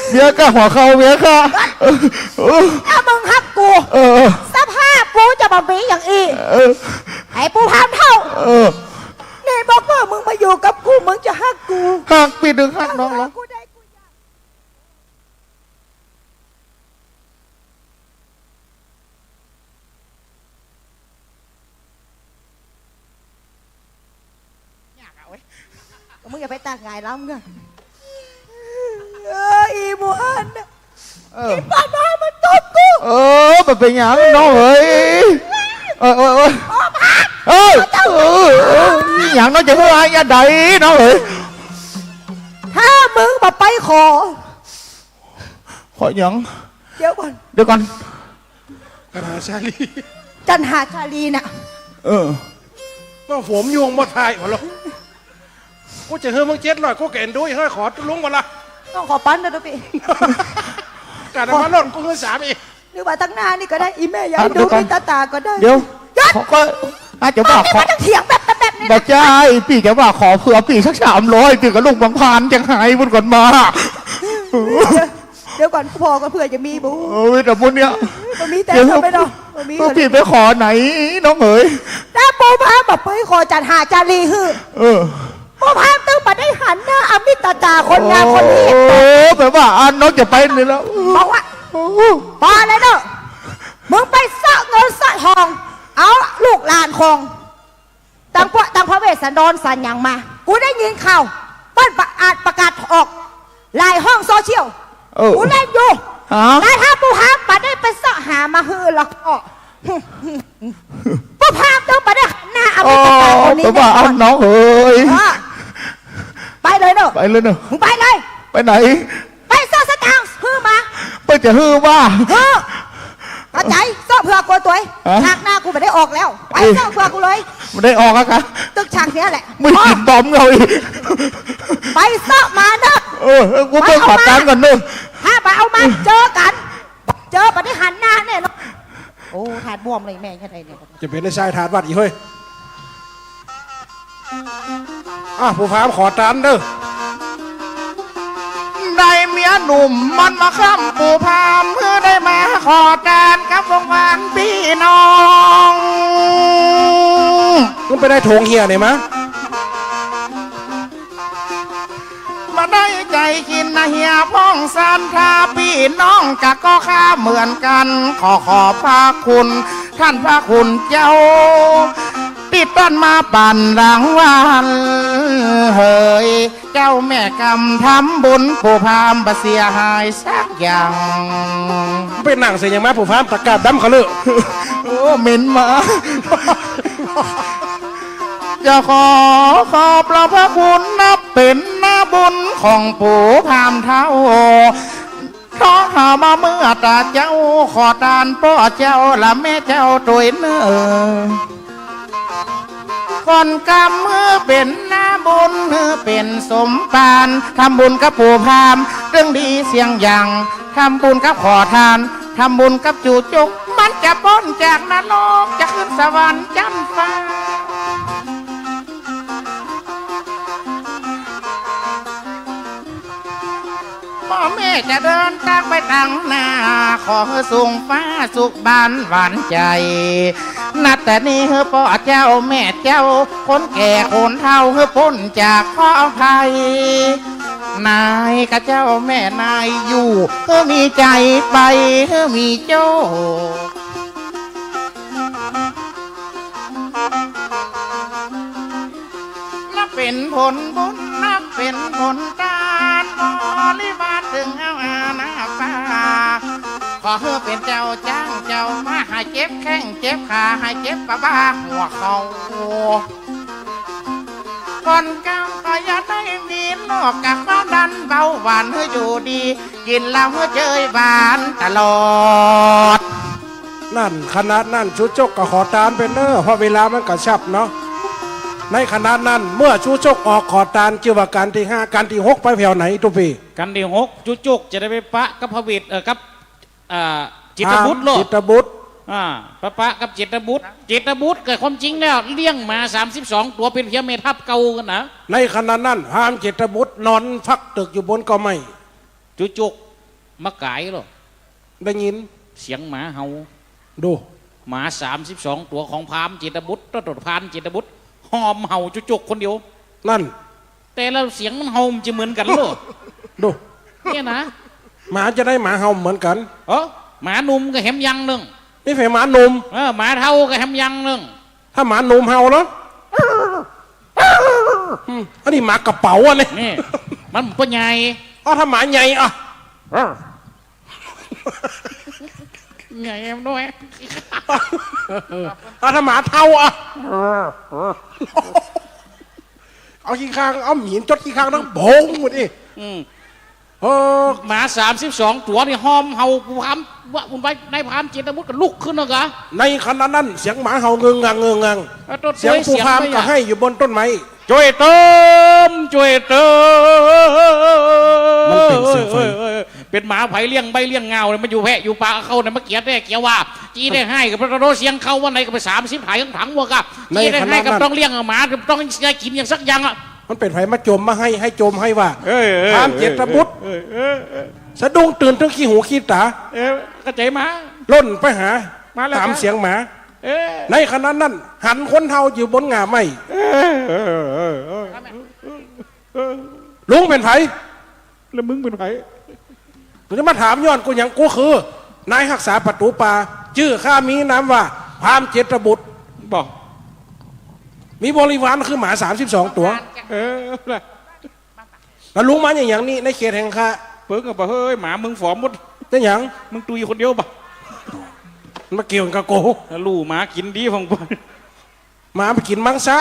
เมียก้าหัวเขาเมียก้า ถ้ามึงฮักกูสภาพกูจะมาเป็นอย่างอีไอ้ปูพามเท่านี่บอกว่ามึงมาอยู่กับกูมึงจะฮักกู หักปีหนึ่งหักน้องร้อง กูได้กูอยากมึงอย่าไปตากไงล้ำกันอีหมูอันอีป้าน้ามันตบกู มันเป็นอย่างน้องเอ้ยอย่างน้องจะพูดอะไรอย่าใดน้องเอ้ย ถ้ามึงมาไปขอ อย่าง เดี๋ยวก่อน กระหาชาลี จันหาชาลีน่ะ ว่าผมยวงมาทายหมดหรอกูจะเฮ้ยมึง700กูเก่นด้วยเฮ้ยขอลุงหมดละ ต้องขอปั้นนะทุกพี่ การมาหล่นกูเฮ้ย3อีก หรือว่าตั้งหน้านี่ก็ได้อีแม่ยายดูมีตาก็ได้ เดี๋ยวเขาก็อาจจะว่าขอ ไม่ต้องเถียงแบบนี้ บอกใจพี่จะว่าขอเผื่อพี่สัก300พี่กับลุงบางพานจังหายบนก่อนมา เดี๋ยวก่อนพอกันเผื่อจะมีบู แต่บุญเนี้ย มันมีแต่เธอไม่ต้องมี พี่ไปขอไหนน้องเอ๋ย ถ้าปูพาแบบไปขอจันหาจารีฮือปูพาต้องมาได้หันหน้าอมิตตาคนงามคนนี้ แปลว่าน้องจะไปนี่แล้ว บอกว่าพอเลยเนอะมึงไปสะเงินสะทองเอาลูกหลานคงตั้งพระเวสสันดรสันอย่างมากูได้ยินข่าวเปิ้ลประกาศออกลายห้องโซเชียลกูเล่นอยู่แล้วถ้าปูพามาได้ไปสะหามาฮือแล้วก็ปูพาต้องมาได้หน้าอมิตตาคนนี้ แปลว่าน้องเอ๋ย ไปเลยเนอะ ไปเลยเนอะ มึงไปเลย ไปไหน ไปซ่อสตางค์ฮือมา ไปจะฮือว่า ฮือเข้าใจซ่อเผื่อกูตัวฉากหน้ากูไม่ได้ออกแล้วไปซ่อเผื่อกูเลย ไม่ได้ออกอะคะ ตึกฉากเนี้ยแหละ ไม่กินบอมเราอีก ไปซ่อมาเนอะ กูไปขอตังค์ก่อนเนอะ ถ้าไปเอามาเจอกัน เจอปฏิหันหน้าเนี่ยโอ้ถาดบวมเลยแม่ยังไงเนี่ย จะเป็นได้ชายถาดวัดอีกเฮ้ยผู้พามขอตานเด้อ ได้เมียหนุ่มมันมาค้ำปูพามเพื่อได้มาขอการกับวงวานพี่น้อง มึงไปได้โถงเฮียไหนมะ มาได้ใจกินนะเฮียพ้องสันทาพี่น้องกะก็ข้าเหมือนกันขอพระคุณท่านพระคุณเจ้าติดต้นมาปั่นรางวัลเฮ้ยเจ้าแม่กำทำบุญผู้พามบะเสียหายสักอย่าง เป็นหนังเสียยังไงผู้พามตะกาดดำเขาเลย โอ้เหม็นมาจะขอขอบพระคุณนับเป็นหน้าบุญของปู่พามเท่าขอหามาเมื่อตาเจ้าขอทานพ่อเจ้าและแม่เจ้าตัวยเนื้อก่อนกำมือเป็นหน้าบุญมือเป็นสมปานทำบุญกับปู่พามเรื่องดีเสียงอย่างทำบุญกับขอทานทำบุญกับจู่จุกมันจะพ้นจากนรกจะขึ้นสวรรค์จันฟ้าพ่อแม่จะเดินทางไปตั้งหน้าขอให้สูงฟ้าสุขบานหวานใจนัดแต่นี้เฮ้อพ่อเจ้าแม่เจ้าคนแก่คนเฒ่าเฮ้อพ้นจากข้อภัยนายกับเจ้าแม่นายอยู่เฮ้อมีใจไปเฮ้อมีโจ้นับเป็นผลบุญนับเป็นผลการบริวารถึงเอาอาณาฟ้าขอเฮ้อเป็นเจ้าจ้างเจ้ามาให้เจ็บแข้งเจ็บขาให้เจ็บปะบ้าหัวเขาก่อนกำก็อย่าได้มีโรคกับความดันเบาหวานเฮ้ออยู่ดีกินแล้วเฮ้อเจยหวานตลอด นั่นขนาดนั่นชูจกก็ขอตานเป็นเนอเพราะเวลามันกระชับเนาะในขนาดนั้นเมื่อชูจกออกขอตานเกี่ยวกับการที่5การที่6ไปแถวไหนทุกปี กันที่6จุกจะได้ไปปะกับพระวิทย์กับจิตรบุตรโลด จิตรบุตร ปะกับเจตบุตรเกิดความจริงแล้วเลี้ยงมา32ตัวเป็นเพียงเมทับเก่ากันนะในขณะนั้นพามเจตบุตรนอนฟักตึกอยู่บนกอไม้จุกมาไก่หรอได้ยินเสียงหมาเห่าดูหมา32ตัวของพามเจตบุตรตัวพานเจตบุตรหอมเห่าจุกคนเดียวนั่นแต่แล้วเสียงมันเห่าจะเหมือนกันหรอดูเนี่ยนะหมาจะได้หมาเห่าเหมือนกันหมาหนุ่มก็แหมยังหนึ่งนี่ไฟหมาหนุ่มหมาเท่าก็แหมยังหนึ่งถ้าหมาหนุ่มเห่าแล้วอันนี้หมากระเป๋าอะไรนี่มันเป็นใหญ่ถ้าหมาใหญ่ใหญ่ด้วยถ้าหมาเท่าเอาขี้ข้างเอาหมีนจดขี้ข้างต้องบงหมดดิหมา32ตัวนี่หอมเห่าพามว่าคุณไปในพามเจตบุตรก็ลุกขึ้นนะกะในขณะนั้นเสียงหมาเห่าเงืองเสียงผู้พามก็ให้อยู่บนต้นไม้ช่วยเติมมันเป็นเสียงไฟเป็นหมาไผ่เลี้ยงใบเลี้ยงเงาเลยมันอยู่แพะอยู่ป่าเข้าเนี่ยมันเกียดได้เกียว่าจีได้ให้กับพระโรเสียงเข้าวันไหนก็ไป30ถ่ายทั้งถังวัวกับจีได้ให้กับต้องเลี้ยงหมาต้องได้กินอย่างสักอย่างมันเป็นไผ่มาจมมาให้จมให้ว่าพามเจตบุตรสะดุ้งตื่นทั้งขี้หูขี้ตากระใจมาล่นไปหาตามเสียงหมาในขณะนั้นหันคนเท่าอยู่บนงาไม้ลุงเป็นไผ่แล้วมึงเป็นไผ่กูจะมาถามย้อนกูอย่างกูคือนายรักษาประตูป่าชื่อข้ามีน้ำว่าพามเจตบุตรบอกมีบริวารคือหมา32ตัวแล้วลุงมาอย่างนี้ในเขตแห่งข้าเพิ่งกับเฮ้ยหมามึงฝอมหมดได้ยังมึงตุยคนเดียวปะมาเกี่ยวกับโกลูหมากินดีของหมาไปกินมังสะ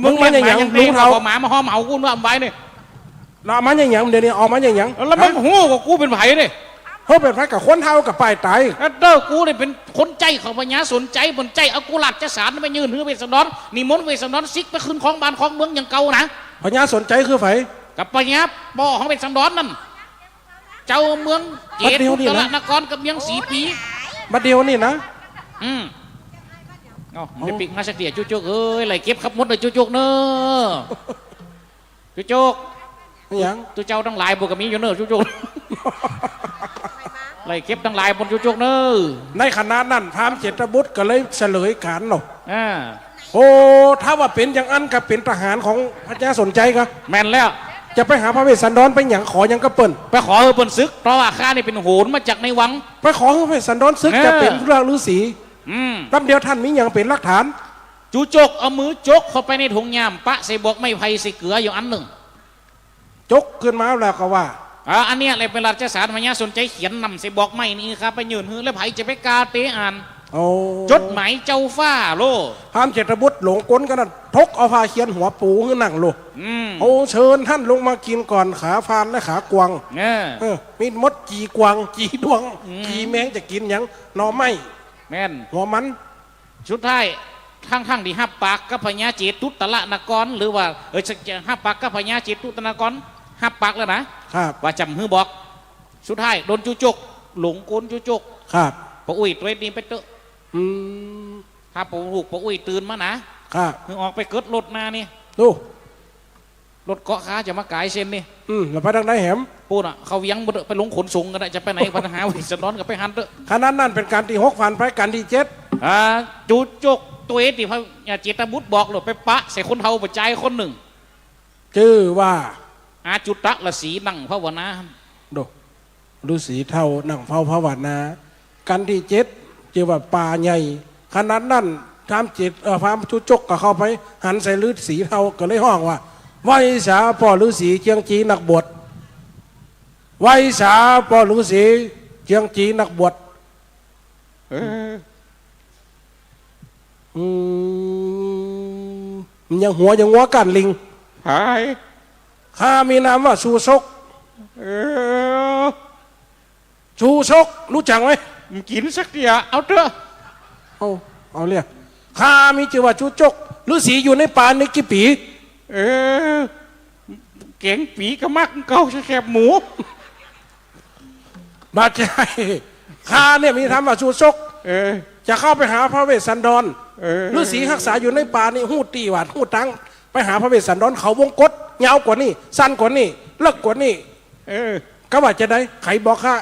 มึงมาอย่างลุงเท่าหมามาห้อมเห่ากูว่าไว้เนี่ยเรามาอย่างเดี๋ยวนี้ออกมาอย่างแล้วมึงหูกับกูเป็นไผ่เนี่ยเขาเป็นไผ่กับคนเท่ากับป้ายไตเด้อกูเนี่ยเป็นคนใจของปัญญาสนใจบนใจเอากูหลัดจะสารไปยืนหือเวสนอนนี่มนเวสนอนซิกไปขึ้นของบ้านของเมืองอย่างเก่านะปัญญาสนใจคือไผ่กับปัญญาบ่อของเวสนอนนั่นเจ้าเมืองเกตุตระนครกับเมือง4 ปีมาเดียวนี่นะมันจะปิกมาสักเดียจุกเอ้ยไหลเก็บขับมดเลยจุกเนอะจุกยังตัวเจ้าทั้งหลายบวกกับมีอยู่เนอะจุกไหลเก็บทั้งหลายบนจุกเนอะในขณะนั้นพามเจตบุตรก็เลยเฉลยการหนกโอ้ถ้าว่าเป็นอย่างอันกับเป็นทหารของพระเจ้าสนใจครับแม่นแล้วจะไปหาพระเวสสันดรไปอย่างขออย่างก็เปิ่นไปขอเปิ่นซึกเพราะว่าข้านี่เป็นโหนมาจากในวังไปขอพระเวสสันดรซึกจะเป็นพระฤาษีลำเดียวท่านมีอย่างเป็นหลักฐานจกเอามือจกเข้าไปในถุงยามปะใส่บอกไม่ไผ่ใส่เกลืออยู่อันหนึ่งจกขึ้นมาแล้วก็ว่าอันนี้อะไรเป็นราชสารพญาสนใจเขียนนำใส่บอกไม่นี่ครับไปยืนหือแล้วไผ่จะไปกาเตอ่านจดหมายเจ้าฟ้าโลพามเจตบุตรหลงก้นกันนั่นทกเอาผ้าเขียนหัวปูขึ้นนั่งโลโอ้เชิญท่านลงมากินก่อนขาฟานและขากวางมีมดจีกวางจีดวงจีแมงจะกินยังนอไม่แม่นหัวมันชุดท้ายข้างที่ห้าปากกับพญาเจตุตระนครหรือว่าห้าปากกับพญาเจตุตระนครห้าปากแล้วนะครับว่าจำฮือบอกสุดท้ายโดนจุกหลงก้นจุกครับปะอุ้ยตัวนี้ไปเตอะถ้าปะลูกปะอุ้ยตื่นมานะครับออกไปเกิดรถนานี่ดูรถเกาะขาจะมาไกลเส้นนี่แล้วไปทางไหนแหมปูน่ะเขายังไปลงขนส่งกันได้จะไปไหนปัญหาวิสนอนกับไปหันเตอะขนาดนั้นเป็นการที่6 ฟันไปการที่7จุกตัวเอติพระเจตบุตรบอกเลยไปปะใส่คนเท่าปัจจัยคนหนึ่งชื่อว่าอาจุตะละสีนั่งภาวนาดูฤาษีเท่านั่งเฝ้าภาวนากันที่7ชื่อว่าป่าใหญ่ขนาดนั้นทำจิตพามจุจกก็เข้าไปหันใส่ฤาษีเท่าก็เลยห้องว่าไว้สาพ่อฤาษีเจียงจีนักบวชไว้สาพ่อฤาษีเจียงจีนักบวชยังหัวยังงัวกันลิงหายข้ามีนามว่าชูซกชูซกรู้จักไหมกินสักเดียวเอาเถอะเอาเรียกข้ามีชื่อว่าชูจกฤาษีอยู่ในป่าในกี่ปีเก่งปีก็มักเก่าแคบหมูบาดใจ ข้าเนี่ยมีธรรมว่าชูชกจะเข้าไปหาพระเวสสันดรฤาษีรักษาอยู่ในป่านี่หูดตีหวาดหูดตังไปหาพระเวสสันดรเขาวงกฏยาวกว่านี่สั้นกว่านี่เลิกกว่านี่ก็ว่าจะได้ไขบอกข้า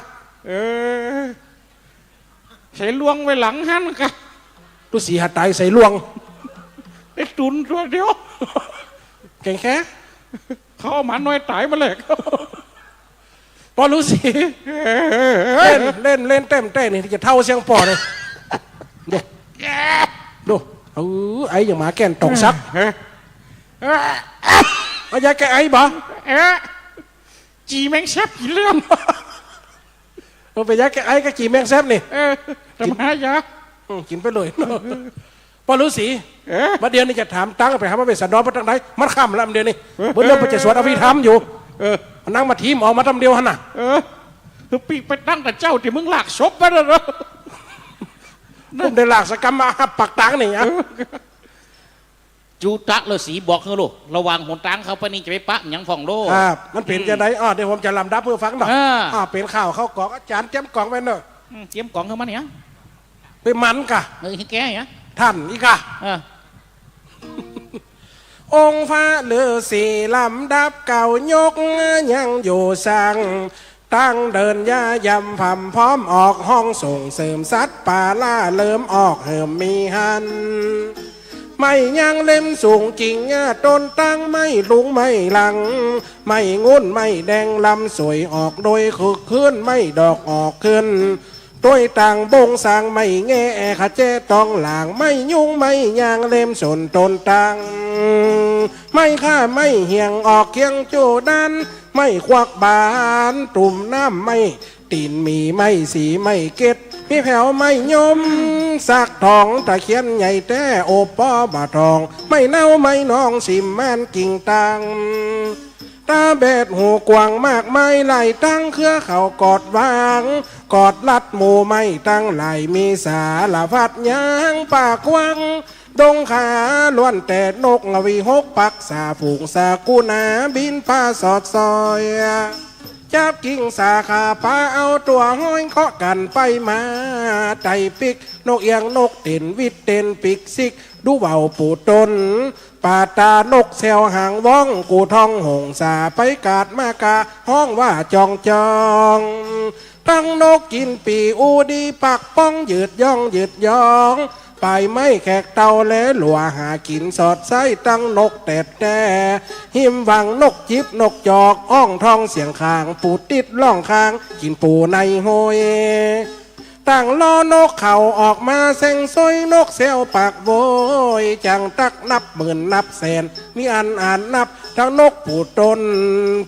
ใส่ลวงไว้หลังหันกะฤาษีหัดไตใส่ลวงได้ตุนตัวเดียวเก่งแค่เขาเอาหมาน้อยตายมาเลยพอฤาษีเล่นเต้นี่จะเท่าเสียงปอเลยดูไอ้อย่างหมาแก่นตกซักเอายาแกไอ้บ่จีแมงแซบกี่เรื่องเราไปยาแกไอ้ก็จีแมงแซบนี่ทำไมยากินไปเลยพอฤาษีมาเดียวนี่จะถามตั้งไปหาพระเวสสันดรพระตั้งไหนมันค่ำแล้วเดียวนี่เมื่อเริ่มไปจะสวดอภิธรรมอยู่มันนั่งมาทีมออกมาทำเดียวหันน่ะปีไปตั้งแต่เจ้าที่มึงหลากศพไปแล้วผมได้หลากสกรรมมาปักตังนี่อ่ะจูตักฤาษีบอกเฮลูกระวังหนตังเขาไปนี่จะไปปะยังฟ่องโลมันเป็นจะได้เดี๋ยวผมจะลำดับเพื่อฟังหน่อยเป็นข่าวเข้ากล่องอาจารย์เตรียมกล่องไว้เนอะเตรียมกล่องเข้ามาเนี่ยไปมันกะแกเนี่ยท่านอีกะองค์ฟ้าฤาษีลำดับเก่ายกยังอยู่สั่งตั้งเดินย่ายำผำพร้อมออกห้องส่งเสริมสัตว์ป่าล่าเริ่มออกเหิมมีหันไม่ยังเล่มสูงจริงต้นตั้งไม่ลุงไม่หลังไม่งุ่นไม่แดงลำสวยออกโดยคึกขึ้นไม่ดอกออกขึ้นตัวต่างบงสางไม่แง่ขะเจตองหลางไม่ยุ่งไม่ยางเล่มสนต้นตังไม่ฆ่าไม่เหี่ยงออกเคียงโจดันไม่ควักบานตุ่มน้ำไม่ตีนมีไม่สีไม่เก็ดพี่แผ่วไม่ยมสักทองตะเคียนใหญ่แต้โอปอบาทองไม่เน่าไม่นองสิมแม่นกิ่งตังตาเบ็ดหูกวางมากไม่ไหลตั้งเครือเขากอดวางกอดลัดหมูไม่ตั้งไหลมีสาละพัดยางปากวังดงขาล้วนแต่นกวีหกปักสาฝูงสากูนาบินผ้าสอดซอยจับกิ่งสาขาปาเอาตัวห้อยเคาะกันไปมาไตปิกนกเอียงนกเต็นวิตเต็นปิกซิกดูเบาปูตนป่าตานกแซวหางว่องกูท่องหงสาไปกาดมากาห้องว่าจองตั้งนกกินปีอูดีปักป้องยืดย่องไปไม่แขกเตาและหลัวหากินสอดไส้ตั้งนกแต่หิมวังนกจิบนกจอกอ้องทองเสียงคางปูติดล่องคางกินปูในโฮยตั้งล้อนกเขาออกมาเซ็งซอยนกเซลปากโวยจังตักนับหมื่นนับแสนมีอ่านนับทั้งนกปูตน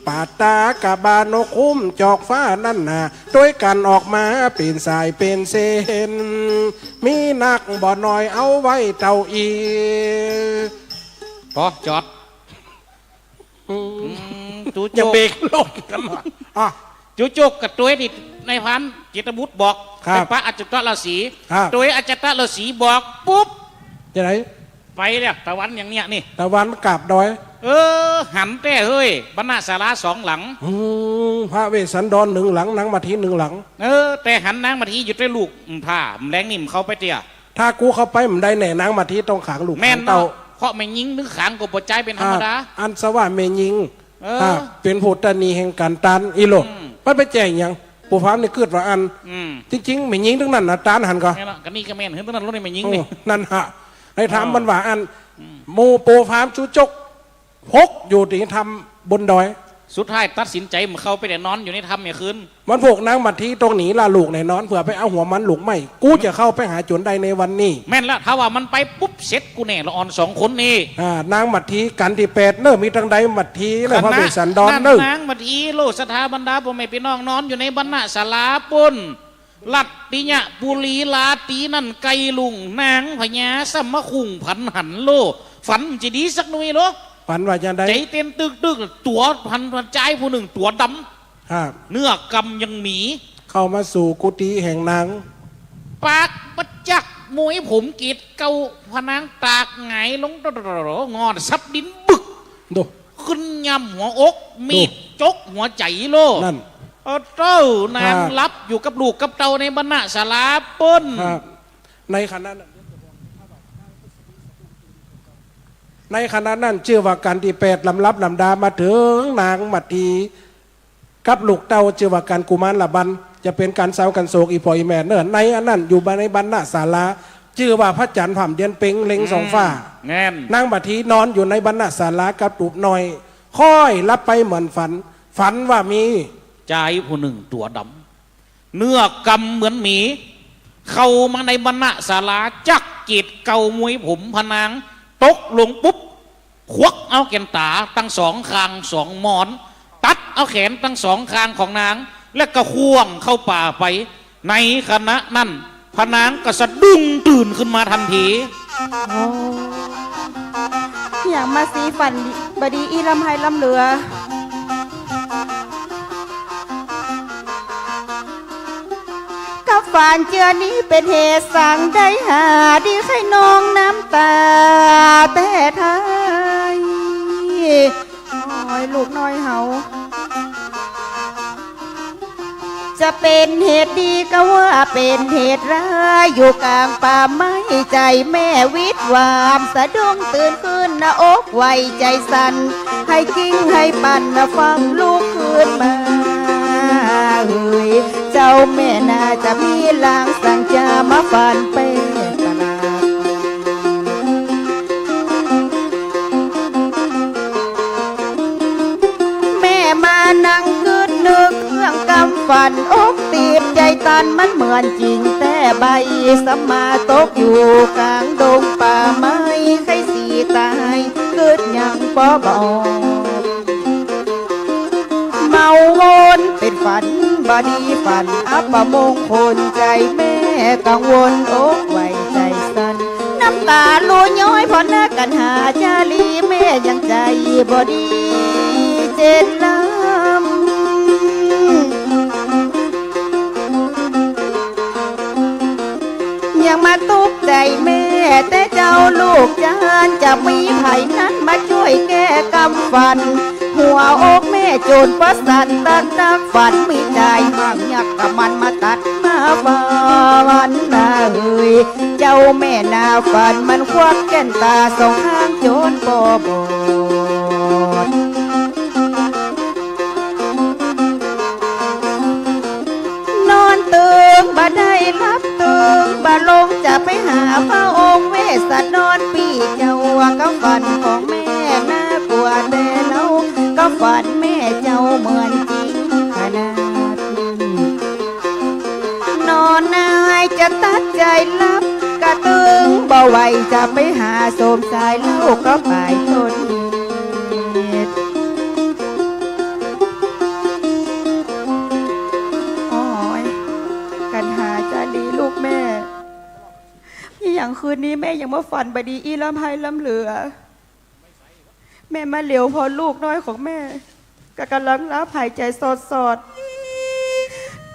ปาตากะบานกคุ้มจอกฟ้านั่นนาด้วยกันออกมาเป็นสายเป็นเส้นมีนักบ่อน้อยเอาไว้เต่าอีพอจอดอย่าเบรกลงกันหน่อยจูจกกับตัวดิในพันจิตบุตรบอกไปพระอาจารย์ฤาษีตัวอาจารย์ฤาษีบอกปุ๊บจะไหนไปเนี่ยตะวันอย่างเนี้ยนี่ตะวันกลับดอยหันแต่เฮ้ยบรรณาศาลาสองหลังพระเวสสันดรหนึ่งหลังนางมาทีหนึ่งหลังแต่หันนางมาทีอยู่ด้วยลูกผ้าแรงนิ่มเขาไปเตี้ยถ้ากูเข้าไปมันได้แน่นางมาทีต้องขังลูกแม่นเต่าเพราะไม่ยิงนึกขังก็ปวดใจเป็นธรรมดาอันสว่าเมยิงเป็นผู้ตนีแห่งการตันอีโลมันไปแจ้งยังปูฟ้านี่เกิดว่าอันจริงๆไม่ยิงทั้งนั้นนะตานหันก็กันนี่ก็แม่นเห็นทั้งนั้นรถนี่ไม่ยิงนี่นั่นฮะในถามมันว่าอันโมปูฟ้าชูจกพกอยู่ที่ทำบนดอยสุดท้ายตัดสินใจมันเข้าไปแต่นอนอยู่ในถ้ำเนี่ยคืนมันพวกนางมาที่ตรงหนีลาลูกในนอนเผื่อไปเอาหัวมันหลุกไม่กูจะเข้าไปหาจนใดในวันนี้แม่นละถ้าว่ามันไปปุ๊บเสร็จกูแน่ละอ่อนสองคนนี่นางมาทีกันที่แปดเนอมีทางใดมาทีเลยพระเวสสันดรเนอนางมาทีโลสถาบรรดาพ่อแม่พี่น้องนอนอยู่ในบรรณาศาลาปุ่นลัดติญะปุรีลาตีนั่นไกลุงนางพญาสัมมะคุงผันหันโลฝันจะดีสักหน่อยหรอฝันว่าจะได้ใจเต้นตึกตัวพันใจผู้หนึ่งตัวดำเนื้อกำยังหมีเข้ามาสู่กุฏิแห่งนางปากประจักมวยผมกีดเกาพนังตากไงลงงอนซับดินบึกดูขึ้นยำหัวอกมีดจกหัวใจโลนั่น เจ้านางรับอยู่กับลูกกับเต้าในบรรณศาลาป้นในขณะนั้นชื่อว่าการที่8ลำรับลำดามาถึงนางมัตตีกับลูกเต้าชื่อว่าการกุมารละบันจะเป็นการเศร้ากันโศกอีพออีแม่เนิ่นในอันนั้นอยู่ในบรรณศาลาชื่อว่าพระจันทร์ผ่าเดือนเพ็งเล็งสองฟ้านั่งบัดทีนอนอยู่ในบรรณศาลากับตูบน้อยค่อยรับไปเหมือนฝันว่ามีชายผู้หนึ่งตัวดำเนื้อกำเหมือนหมีเข้ามาในบรรณศาลาจักกีดเกามวยผมพนางตกลงปุ๊บควักเอาแขนตาตั้งสองข้างสองหมอนตัดเอาแขนตั้งสองข้างของนางและก็ข่วงเข้าป่าไปในขณะนั้นพนางก็สะดุ้งตื่นขึ้นมาทันทีอย่างมาสีฝันบดีอีลำไห้ลำเหลือกับฝันเจือนี้เป็นเหตุสั่งได้หาดีให้น้องน้ำตาแต่ไทยโอ้ยลูกน้อยเฮาจะเป็นเหตุดีก็ว่าเป็นเหตุร้ายอยู่กลางป่าไม้ใจแม่วิตวามสะดุ้งตื่นขึ้นหน้าอกไวใจสั่นให้กิ้งให้ปั่นนะฟังลูกคืนมาเฮ้ยเจ้าแม่น่าจะมีลางสั่งจะมาฝันเป็นตลาดแม่มานั่งคืนนึกเรื่องกำฝันอกตีบใจตันมันเหมือนจริงแต่ใบสมาตกอยู่กลางดงป่าไม้ใครสีตายเกิดยังป้อบอเมาวนเป็นฝันบดีฝันอัปมงคลใจแม่กังวลอกไว้ใจสั่นน้ำตาลูย้อยพอหน้ากันหาจาลีแม่ยังใจบดีเจ็ดลำยังมาตุกใจแม่แต่เจ้าลูกจานจะมีไผ่นั้นมาช่วยแก้กำฝันหัวอกแม่โจรประสันตัดนักฝันมีใจมั่งยักกับมันมาตัดมาฝันนาเอ้ยเจ้าแม่นาฝันมันควักแก้นตาสองข้างโจรปอบดนอนตื่นบ่ได้รับตื่นบ่ลงจะไปหาพระองค์เวสสันดรปีเจ้าก็ฝันของแม่น่ากลัวแต่เราก็ฝันแม่เจ้าเหมือนจริงขนาดนอนนายจะตัดใจลับกระตึงบ่ไหวจะไปหาโสมสายเล่าก็ไปทนเหตุโอ้ยกันหาจะดีลูกแม่อย่างคืนนี้แม่ยังมาฝันบดีอีลำไห้ลำเหลือแม่มาเหลียวพอลูกน้อยของแม่ก็กำลังรับหายใจสอด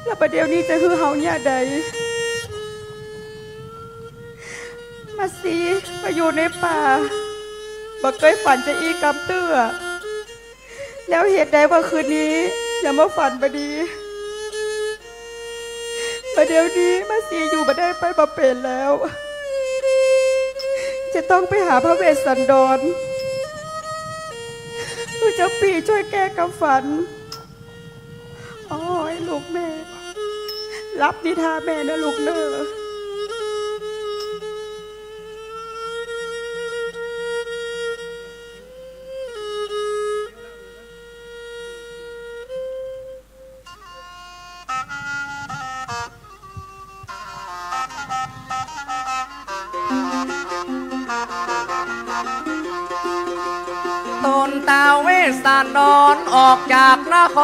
แล้วประเดี๋ยวนี้จะคือเฮาเนี่ยใดมาสีมาอยู่ในป่าบ่เคยฝันจะอีกำเตื้อแล้วเหตุใดว่าคืนนี้อย่ามาฝันบดีประเดี๋ยวนี้มาสีอยู่บ่ได้ไปบ่เป็นแล้วจะต้องไปหาพระเวสสันดรคือเจ้าปีช่วยแก้กำฝันโอ้ยลูกแม่รับนิทานแม่นะลูกเนอะ ตาเวสสันดรออกจากนค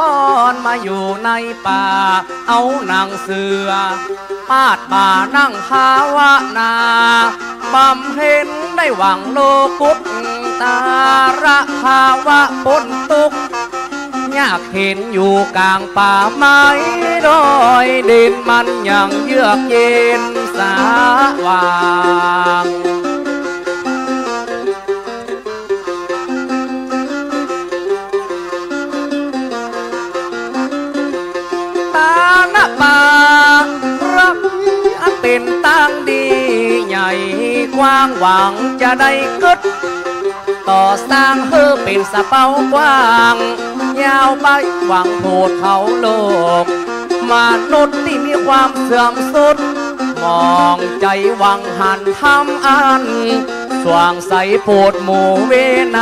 รมาอยู่ในป่าเอานางเสือปาดบ่านั่งภาวนาบำเพ็ญได้หวังโลกุตตาระภาวะปนทุกข์ยากเห็นอยู่กลางป่าไม้ดอยดินมันยังเยือกเย็นสาว่าง างหวังจะได้กึดต่อสร้างเฮือเป็นสะเป้ากว้างยาวไปหวังโพดเขาโลกมนุษย์ที่มีความเสื่อมสุดมองใจหวังหันทำอันสว่างใสโพดหมู่เวน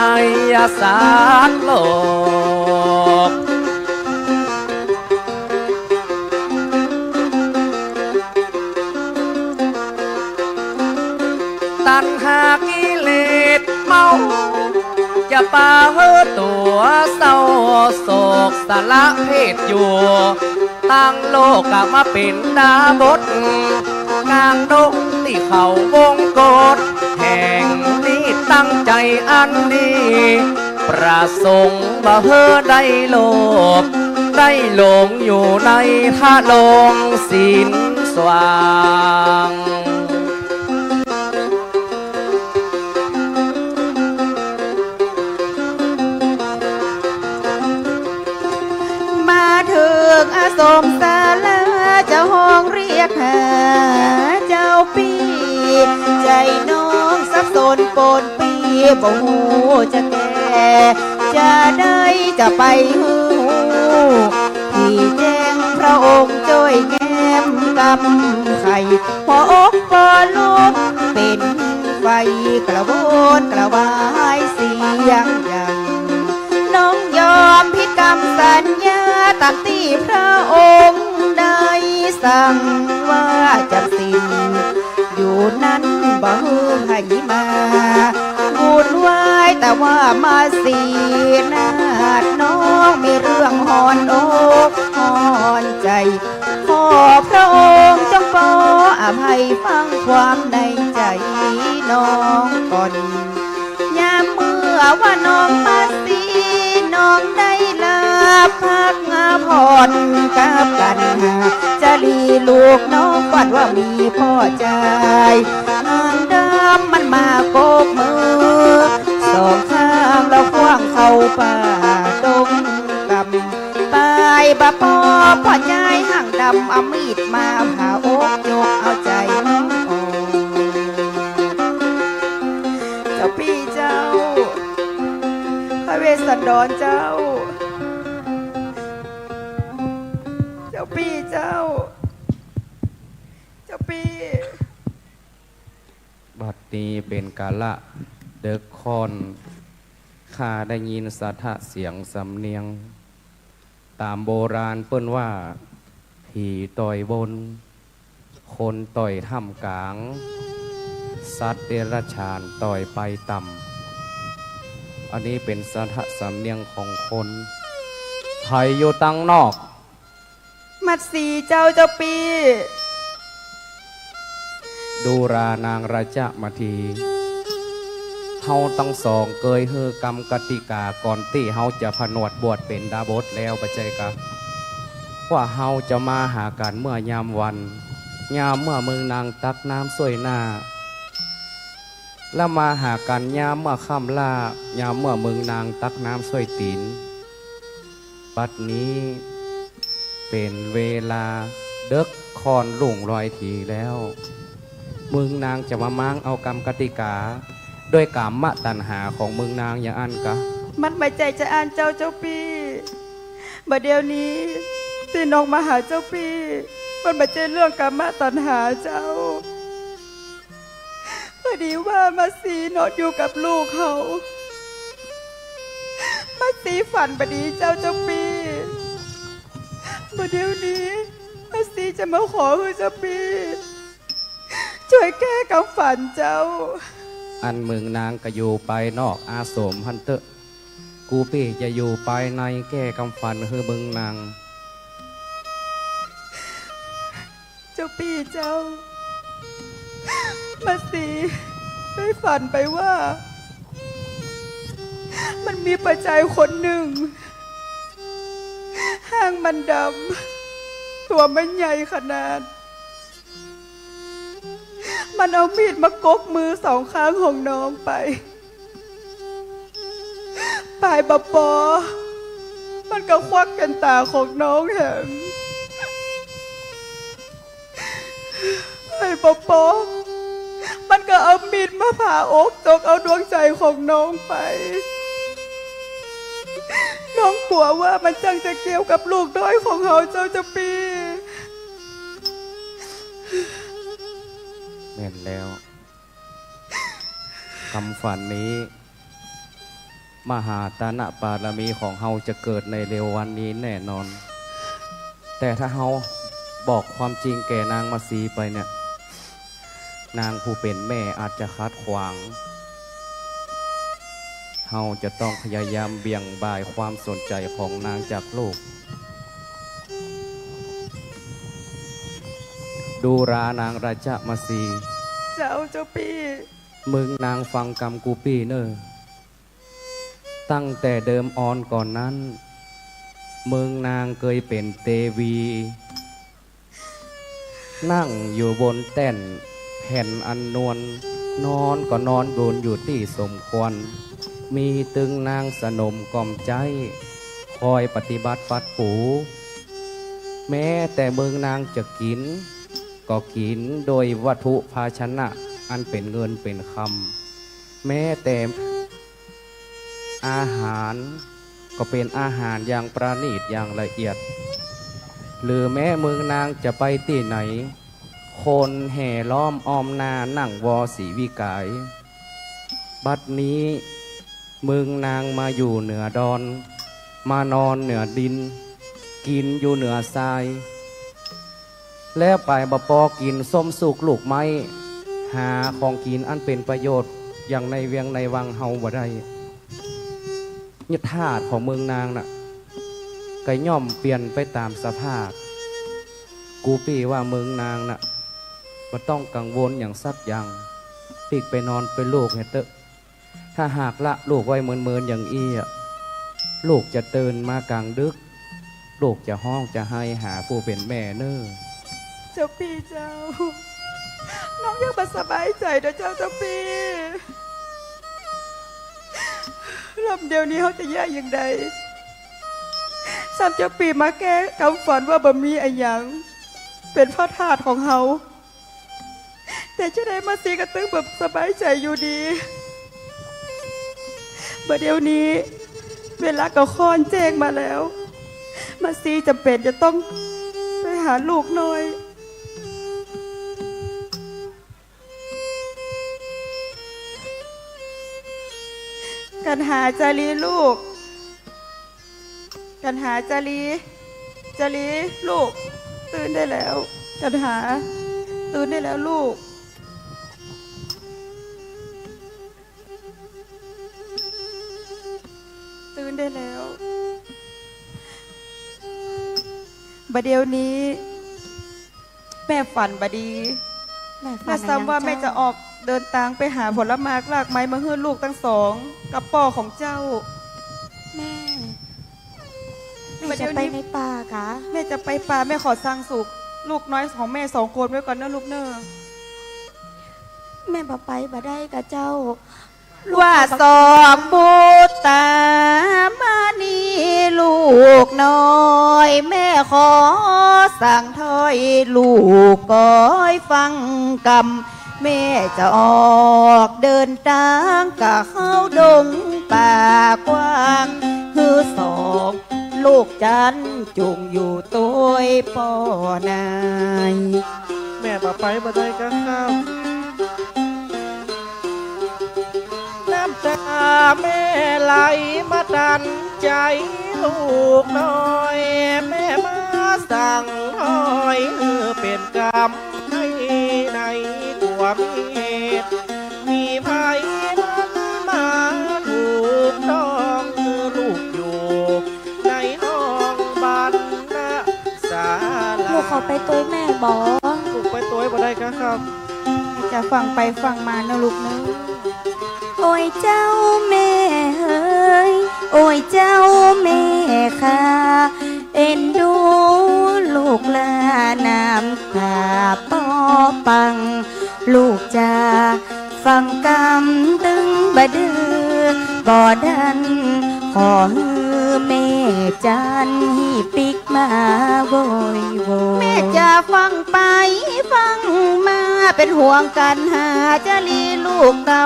ยศาสตร์โลกตัณหากิเลสเมาจะปาเฮตัวเศร้าโศกสละเพศอยู่ตั้งโลกกลับมาเป็นดาบทกลางดงที่เขาวงกฏแห่งนี้ตั้งใจอันดีประสงค์บ่เฮได้โลภได้หลงอยู่ในท่าลงศีลสว่างมาถึงอาสมศาลาเจ้าห้องเรียกหาเจ้าปีใจน้องสับสนปนปีบ่หูจะแก่จะได้จะไปหูที่แจ้งพระองค์ช่วยแง้มกำไข่พออกพอลุกเป็นไฟกระวนกระวายเสียงยังน้องยอมพิกรรมสัญญาตามที่พระองค์ได้สั่งว่าจะสิ้นอยู่นั้นบ่ฮือให้มาบุญไว้แต่ว่ามาสีนาดน้องมีเรื่องหอนอกหอนใจขอพระองค์จงโปรดอภัยฟังความในใจน้องก่อนยามเมื่อว่าน้องมาสีน้องได้ลาพักผ่อนกับกันจะลีลูกน้องฝันว่ามีพ่อใจหางดำมันมาโกกมือสองข้างเราคว้างเข้าป่าดงกำไปบ่พอพ่อใจหางดำเอามีดมาผ่าอกยกเอาใจน้องอ่อนเจ้าพี่เจ้าพระเวสสันดรเจ้าเจ้าพี่เจ้าพี่ บัดนี้เป็นกาละเด็กคอนข้าได้ยินสัทธะเสียงสำเนียงตามโบราณเปิ้นว่าผีต่อยบนคนต่อยท่ามกลางสัตว์เดรัจฉานต่อยไปต่ำอันนี้เป็นสัทธะสำเนียงของคนไทยอยู่ตั้งนอกมัดสีเจ้าปีดูรานางราชมาทีเฮาตั้งสองเกยเฮอกรรมกติกาก่อนที่เฮาจะผนวดบวชเป็นดาบทแล้วปัจจัยกะว่าเฮาจะมาหากันเมื่อยามวันยามเมื่อเมืองนางตักน้ำสวยหน้าแล้วมาหากันยามเมื่อค่ำล่ายามเมื่อเมืองนางตักน้ำสวยตีนบัดนี้เป็นเวลาเด็กคอนลุ่งลอยทีแล้วมึงนางจะมาม้างเอากรรมกติกาด้วยกรรมตัณหาของมึงนางอย่าอันกะมันไม่ใจจะอ่านเจ้าปีบัดเดี๋ยวนี้ที่น้องมาหาเจ้าปีมันไม่ใช่เรื่องกรรมตัณหาเจ้าพอดีว่ามาสีนอนอยู่กับลูกเขามาสีฝันบัดดีเจ้าปีบัดเดี๋ยวนี้มาสีจะมาขอคือเจ้าปีช่วยแก้กำฝันเจ้าอันมึงนางก็อยู่ไปนอกอาสมฮันเตอกูพี่จะอยู่ไปในแก้กำฝันคือมึงนางเจ้าปีเจ้ามาสีได้ฝันไปว่ามันมีประชายคนหนึ่งห้างมันดำตัวมันใหญ่ขนาดมันเอามีดมากกมือสองข้างของน้องไปปลายบะปอมันก็ควักกันตาของน้องแหมปลายบะปอ มันก็เอามีดมาผ่าอกตกเอาดวงใจของน้องไป น้องกลัวว่ามันจังจะเกี่ยวกับลูกน้อยของเขาเจ้าจะปี แม่นแล้วคำฝันนี้ มหาตนะบารมีของเฮาจะเกิดในเร็ววันนี้แน่นอน แต่ถ้าเฮาบอกความจริงแก่นางมาสีไปเนี่ย นางผู้เป็นแม่อาจจะคัดขวางเฮาจะต้องพยายามเบี่ยงบ่ายความสนใจของนางจากลูก ดูรานางราชมาสี เจ้าปี มึงนางฟังกรรมกูปี้เนอตั้งแต่เดิมอ่อนก่อนนั้นมึงนางเคยเป็นเตวี นั่งอยู่บนแท่นแผ่นอันนวลนอนก็นอนบนอยู่ที่สมควร มีตึงนางสนมกล่อมใจ คอยปฏิบัติปัดปู แม้แต่มึงนางจะกินก็กินโดยวัตถุภาชนะอันเป็นเงินเป็นคำแม้แต่อาหารก็เป็นอาหารอย่างประณีตอย่างละเอียด หรือแม้มึงนางจะไปที่ไหน คนแห่ล้อมอ้อมนานั่งวอสีวิกาย บัดนี้มึงนางมาอยู่เหนือดอน มานอนเหนือดิน กินอยู่เหนือทราย แล้วไปบปอกินส้มสุกลูกไม้หาของกินอันเป็นประโยชน์อย่างในเวียงในวังเฮาบ่ได้ยธาตุของเมืองนางน่ะก็ย่อมเปลี่ยนไปตามสภาพกูปี้ว่าเมืองนางน่ะบ่ต้องกังวลอย่างสักอย่างปีกไปนอนเป็นลูกเนี่ยเตอะถ้าหากละลูกไว้เมินๆอย่างอี้ลูกจะเตือนมากลางดึกลูกจะห้องจะให้หาผู้เป็นแม่เน้อ เจ้าปีเจ้า น้องยังมาสบายใจนะเจ้าปีลำเดียวนี้เขาจะแย่อย่างใดซ้ำเจ้าปีมาแก้คำฝันว่าบ่มีอะไรอย่างเป็นพ่อทาสของเขาแต่จะได้มาซีกระตึ้งแบบสบายใจอยู่ดีบ่เดี๋ยวนี้เวลาก็ค้อนแจ้งมาแล้วมาซีจำเป็นจะต้องไปหาลูกหน่อยกันหาจารีลูกกันหาจารีลูกตื่นได้แล้วกันหาตื่นได้แล้วลูกตื่นได้แล้วบัดเดี๋ยวนี้แม่ฝันบดีแม่ซ้ำว่าแม่จะออกเดินทางไปหาผลไม้รากไม้มาให้ลูกทั้งสองกับป่อของเจ้าแม่จะไปในป่ากะแม่จะไปป่าแม่ขอสร้างสุขลูกน้อยของแม่สองคนไว้ก่อนนะลูกเนอะแม่บ่ไปบ่ได้กับเจ้าว่าสองบุตรตามานีลูกน้อยแม่ขอสั่งถ้อยลูกก้อยฟังกรรมแม่จะออกเดินทางกะเข้าดงป่ากว้างคือสองลูกจันจุงอยู่ตัวป่อนายแม่บ่ไปบ่ได้ก็ข้าวน้ำตาแม่ไหลมาดันใจลูกน้อยแม่มาสั่งห้อยเป็นกรรมให้ในความเหตุมีภัยนั้นมาถูกต้องลูกอยู่ในห้องบรรณศาลาลูกขอไปตัวแม่บอลูกไปตัวบ่ได้ครับจะฟังไปฟังมานะลูกนะโอ้ยเจ้าแม่เฮ้ยโอ้ยเจ้าแม่ค่ะเอ็นดูลูกลาน้ำตาป้อปังลูกจะฟังกำตึงบะดือบ่ดันขอฮือแม่จันให้ปิกมาโวยโวแม่จะฟังไปฟังมา เป็นห่วงกันหาจะลีลูกเก่า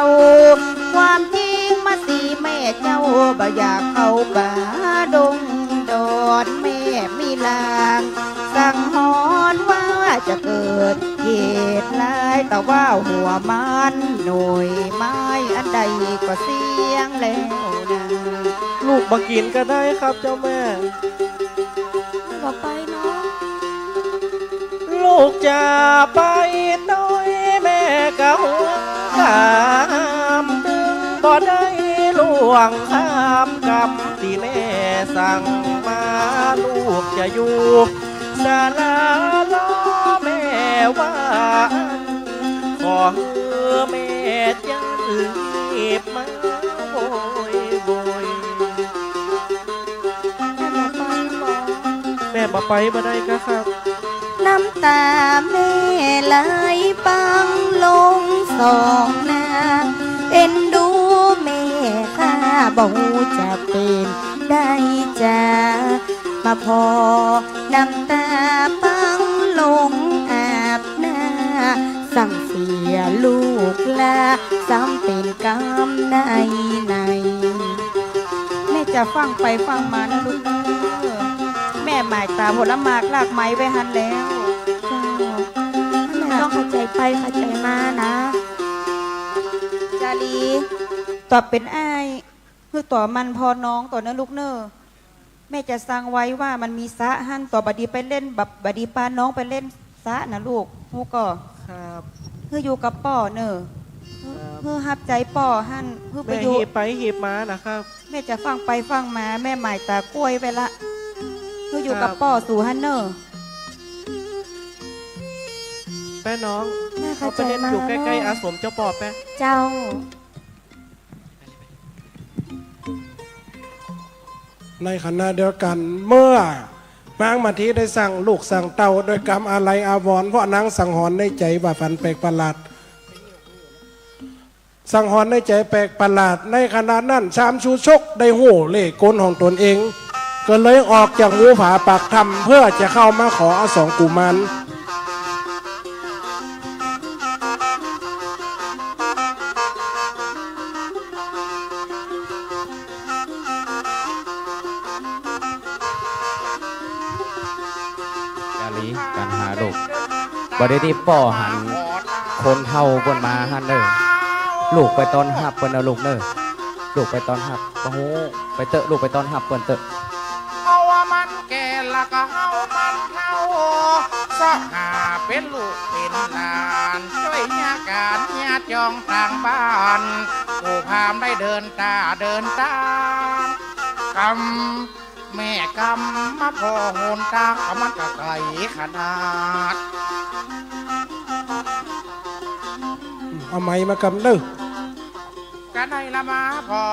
ความจริงมาสีแม่เจ้าบ่อยากเข้าป่าดงดอนแม่มีลางสั่งหอนว่าจะเกิดเหตุร้ายแต่ว่าหัวมันหน่วยไม้อันใดก็เสียงแล้วนะ ลูกมากินก็ได้ครับเจ้าแม่ บอกไปเนาะ ลูกจะไปน้อยแม่กะหัวกามดึงบ่ได้ล่วงข้ามกรรมที่แม่สั่งมาลูกจะอยู่ศาลาล้อแม่ว่าขอแม่จะรีบมาโอยโบยแม่มาไปบ่ได้ก็ครับ น้ำตาแม่ไหลปังลงสองหน้าเอ็นดูแม่ข้าบ่จะเป็นได้จ้ามาพอน้ำตาปังลงอาบหน้าสั่งเสียลูกลาซ้ำเป็นกรรมในแม่จะฟังไปฟังมานะลูกแม่หมายตาผลหมากลากไม้ไว้หันแล้ว แม่ต้องเข้าใจไปเข้าใจมานะ จารีต่อเป็นอ้ายคือต่อมันพอน้องต่อเนื้อลูกเนอแม่จะสั่งไว้ว่ามันมีสะหั่นต่อบดีไปเล่นบดีปาน้องไปเล่นสะนะลูกฮู้ก็ ครับ คืออยู่กับป่อเนอคือฮับใจป่อหั่นคือไป แม่ อยู่ หีบไปหีบมานะครับ แม่จะฟังไปฟังมาแม่หมายตากล้วยไปละคืออยู่กับป่อสู่ฮันเนอ แป้น้อง แม่ เขา เข้า ไป ใจ เล่น มา อยู่ใกล้ๆอาสมเจ้าปอบแป้ เจ้า ในขณะเดียวกันเมื่อนางมาทีได้สั่งลูกสั่งเต่าโดยกรรมอะไรอาวรณ์เพราะนางสังหรณ์ในใจว่าฝันแปลกประหลาดสังหรณ์ในใจแปลกประหลาดในขณะนั้นชามชูชกได้หูเล่กลของตนเอง ก็เลยออกจากหมูผาปากถ้ำเพื่อจะเข้ามาขอเอาสองกุมาร จารีการหาลูกบ่ได้ที่ป่อหันคนเฮาบนมาหันเนอลูกไปตอนหับเปิ้นเอาลูกเนอลูกไปตอนหับโอ้โหไปเตอะลูกไปตอนหับเปิ้นเตอะ เอาว่ามันแก่ละก็เฮามันเฮาสอบหาเป็นลูกเป็นหลานช่วยญาการญาติจองทางบ้านผู้พามได้เดินตามกำแม่กำมาพอโหนตาเขามันก็ไกลขนาด เอาไม้มากำเด้อ กันให้ละมาพอ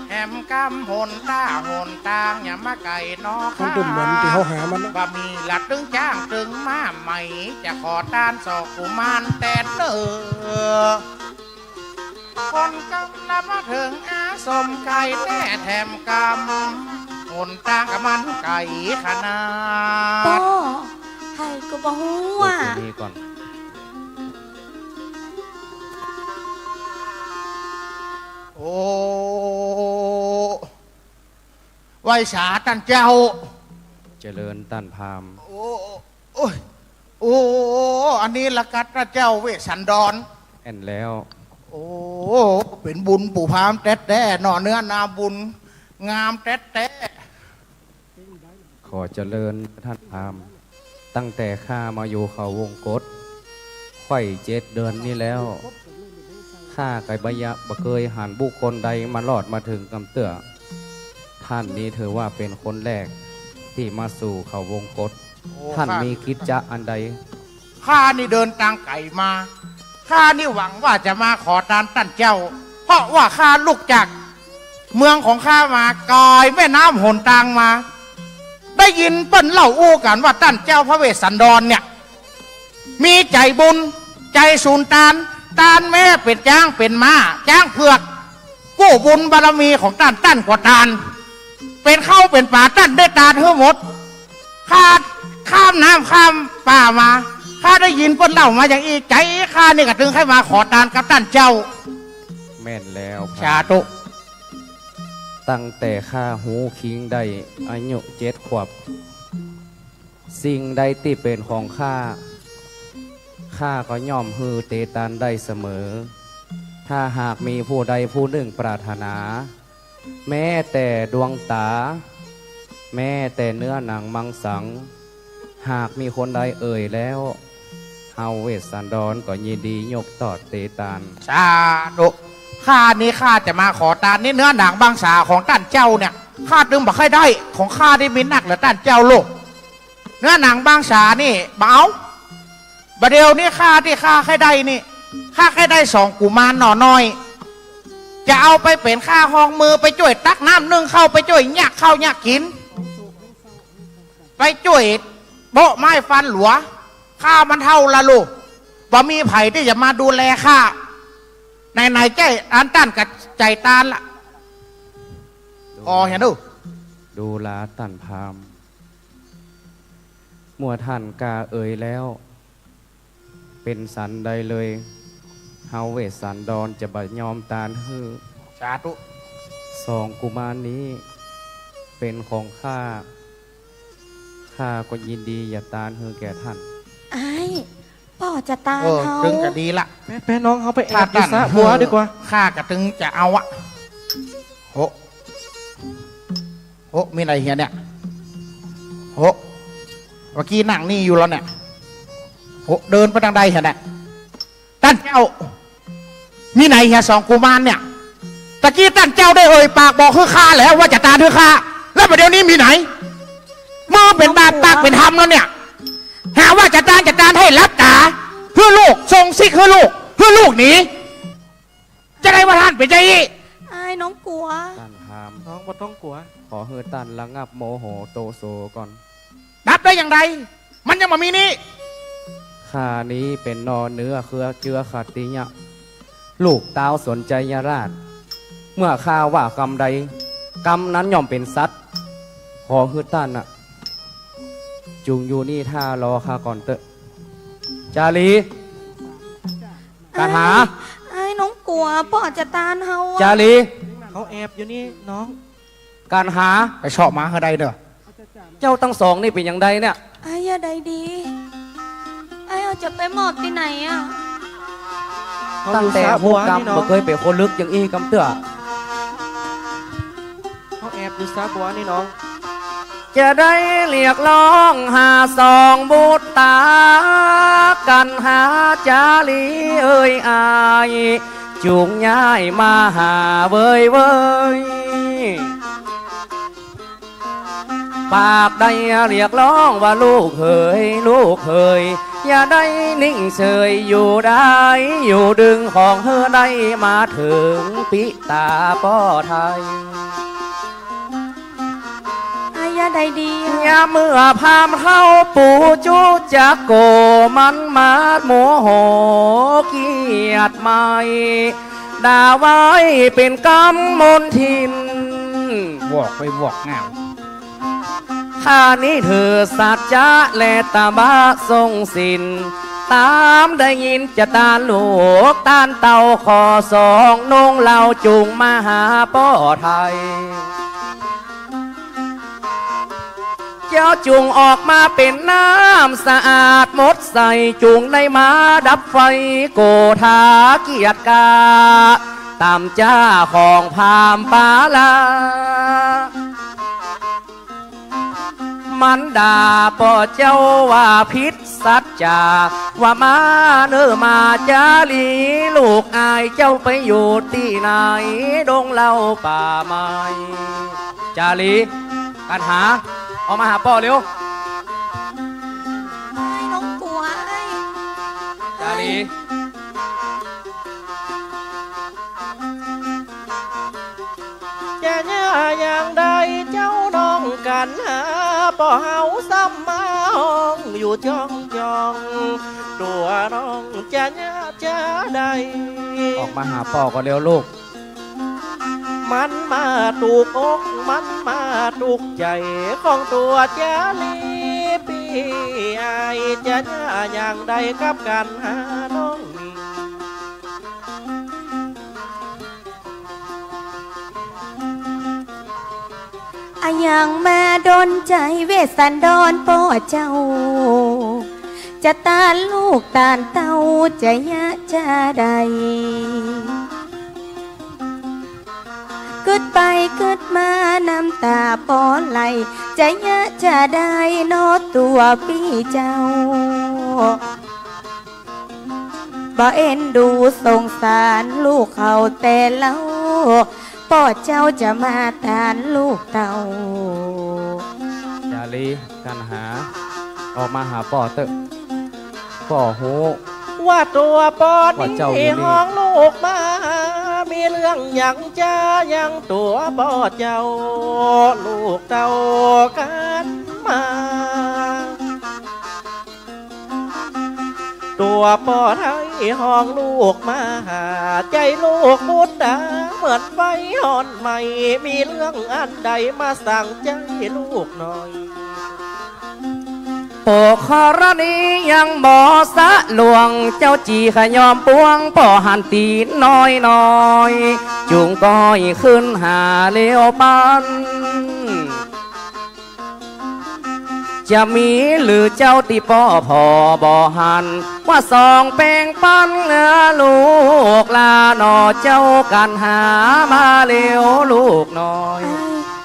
แหมกำโหนตาโหนตางอย่ามาไก่นอ มันดูเหมือนที่เขาหามันนะ ว่ามีหลัดตึงจ้างตึงมาใหม่จะขอตานสอกกุมารแต่เนอคนกำนับมาถึงอาสมไก่แต่แถมกำโหนตางกับมันไก่ขนา ป้อ ด ให้ก็บอก ลูก ว่า ตัวนี้ก่อน โอ้ไว้สาตันเจ้า เจริญต้านพาม โอ้โอ้อันนี้ละกัดพระเจ้าเวสสันดร แอนแล้ว โอ้เป็นบุญปู่พามแต๊ะหน่อเนื้อนาบุญงามแต๊ะ ขอเจริญท่านพามตั้งแต่ข้ามาอยู่เขาวงกฏไข่7 เดือนนี้แล้วข้าไก่บยะบ่เคยหันบุคคลใดมาลอดมาถึงกำเตื้อท่านนี้ถือว่าเป็นคนแรกที่มาสู่เขาวงกฏท่านมีกิจจะอันใด ข้านี่เดินทางไก่มาข้านี่หวังว่าจะมาขอทานท่านเจ้า เพราะว่าข้าลุกจากเมืองของข้ามากายแม่น้ำหนทางมา ได้ยินเปิ้นเล่าอู้กันว่าท่านเจ้าพระเวสสันดรเนี่ยมีใจบุญใจสูนตานแม่เป็นจ้างเป็นม้าจ้างเผือกกู้บุญบารมีของท่านกว่าทานเป็นเข้าเป็นป่าท่านได้ตาทั้งหมดข้ามน้ำข้ามป่ามา ข้าได้ยินเปิ้นเล่ามาอย่างอีใจข้านี่ก็ถึงให้มาขอทานกับท่านเจ้า แม่นแล้ว ชาตุ ตั้งแต่ข้าหูคิงได้อายุ7 ขวบสิ่งใดที่เป็นของข้าก็ย่อมฮือเตตานได้เสมอ ถ้าหากมีผู้ใดผู้หนึ่งปรารถนา แม้แต่ดวงตา แม้แต่เนื้อหนังมังสัง หากมีคนใดเอ่ยแล้วเฮาเวสสันดรก็ยินดียกตอดเตตาน ชาตุข้านี่ข้าจะมาขอทานนี่เนื้อหนังบางสาของท่านเจ้าเนี่ยข้าดึงบอกให้ได้ของข้าได้มีนักเหรือท่านเจ้าลูกเนื้อหนังบางสานี่เบาบะเดียวนี่ข้าที่ข้าแค่ได้นี่ข้าแค่ได้2 กุมารหน่อน้อย จะเอาไปเป็นข้าห้องมือไปช่วยตักน้ำนึ่งเข้าไปช่วยยักเข้ายักกิน ไปช่วยโบะไม้ฟันหลัวข้ามันเท่าละลูกบ่มีไผ่ที่จะมาดูแลข้าในใจอันต้านกับใจตานละเห็นดูดูลาตันพามมัวท่านกาเอ่ยแล้วเป็นสันใดเลยเฮาเวสสันดรจะบัดยอมตานฮือสาธุ 2 กุมารนี้เป็นของข้าก็ยินดีอย่าตานฮือแก่ท่านไอ้ป่อจะตามเขาตึงก็ดีละแม่น้องเขาไปแอบอยู่ซะบัวดีกว่าข้ากระตึงจะเอาอะโหมีอะไรเฮียเนี่ยโหเมื่อกี้นั่งนี่อยู่แล้วเนี่ยโหเดินไปทางใดเห็นเนี่ยท่านเจ้ามีไหนเฮีย2 กุมารเนี่ยตะกี้ท่านเจ้าได้เอ่ยปากบอกคือข้าแล้วว่าจะตามคือข้าแล้วประเดี๋ยวนี้มีไหนมือเป็นบาปปากเป็นธรรมแล้วเนี่ยหาว่าจะตานให้รับตาเพื่อลูกทรงซิกเพื่อลูกหนีจะได้ว่าท่านเป็นใจอีไอ้น้องกลัวตันพาม น้องบ่ต้องกลัวขอเฮือตันระงับโมโหโตโซก่อนนับได้อย่างไรมันยังมามีนี่ข้านี้เป็นนอเนื้อเครือเจือขัดติยะลูกเต้าสนใจยราชเมื่อข้าว่ากรรมใดกรรมนั้นย่อมเป็นสัตว์ขอเฮือตันน่ะจุงอยู่นี่ท่ารอข้าก่อนเตอะจารีการหาไอ้น้องกลัวป่อจะตานเฮาจารีเขาแอบอยู่นี่น้องการหาไปชอบมาเขาได้เด้อเจ้าทั้ง 2นี่เป็นอย่างใดเนี่ยไอ้ยาใดดีไอ้เอาจะไปหมอบที่ไหนอ่ะตั้งแต่พวกกรรมบ่เคยเป็นคนลึกอย่างอีกำเตื้อเขาแอบอยู่ซะบัวนี่น้องจะได้เรียกร้องหา2 บุตรตากันหาจาลีเอ่ยอายจูงย้ายมาหาเว้ยปากได้เรียกร้องว่าลูกเฮยอย่าได้นิ่งเฉยอยู่ได้อยู่ดึงของเธอได้มาถึงปิตาป้อไทยยาใดดียาเมื่อพามเข้าปูจูจักโกมันมาโมโหเกียดไม่ด่าไว้เป็นกรรมมนทินบอกไปบอกเงาข้านี้เธอสัจจะและตาบ้าทรงสินตามได้ยินจะตาลูกตานเต่าขอ2นงเหล่าจุงมาหาป้อไทยเจ้าจุงออกมาเป็นน้ำสะอาดหมดใส่จุงในมาดับไฟโกธาเกียรติกาตามจ้าของพามปาลามันด่าป่อเจ้าว่าพิษสัจจาว่ามาเนื้อมาจาลีลูกอายเจ้าไปอยู่ที่ไหนดงเล่าป่าไม้จาลีกันหาเอามาหาป่อเร็วน้องกลัวจาลี จะย่าอย่างใดเจ้าน้องกันหาป่อเฮาซ้ำมาห้องอยู่จ้องตัวน้องจะย่าจะใดออกมาหาป่อก็เร็วลูกมันมาถูกอกมันมาถูกใจของตัวจาลีปี อายจะอย่างใดกับการหาน้องนี่ อะยังมาดนใจเวสสันดรพ่อเจ้า จะตานลูกตานเต้าจะยะจะใดกึดไปกึดมาน้ำตาปอไหลจะยะจะได้นอตัวพี่เจ้าบ่เอ็นดูสงสารลูกเขาแต่เล่าพ่อเจ้าจะมาทานลูกเต่า จารีกันหา ออกมาหาป่อเตอะป่อโห ว่าตัวปอด ว่าเจ้าอยู่ นี่ นี่ ห้องลูกมา มีเรื่องอย่างจะยังตัวปอดเจ้า ลูกเต่ากันมา ตัวปอดให้ห้องลูกมาหาใจลูกมุดดาเหมือนไฟห่อนใหม่ มีเรื่องอันใดมาสั่งใจลูกหน่อย โปครณียังบ่สะหลวงเจ้าจีขยอมปวงป่อหันตีน้อยน้อยจุงก้อยขึ้นหาเลี้ยวปันจะมีหรือเจ้าตีป่อพอบ่หันว่าสองแปลงปันเงือลูกลาหนอเจ้ากันหามาเลี้ยวลูกน้อย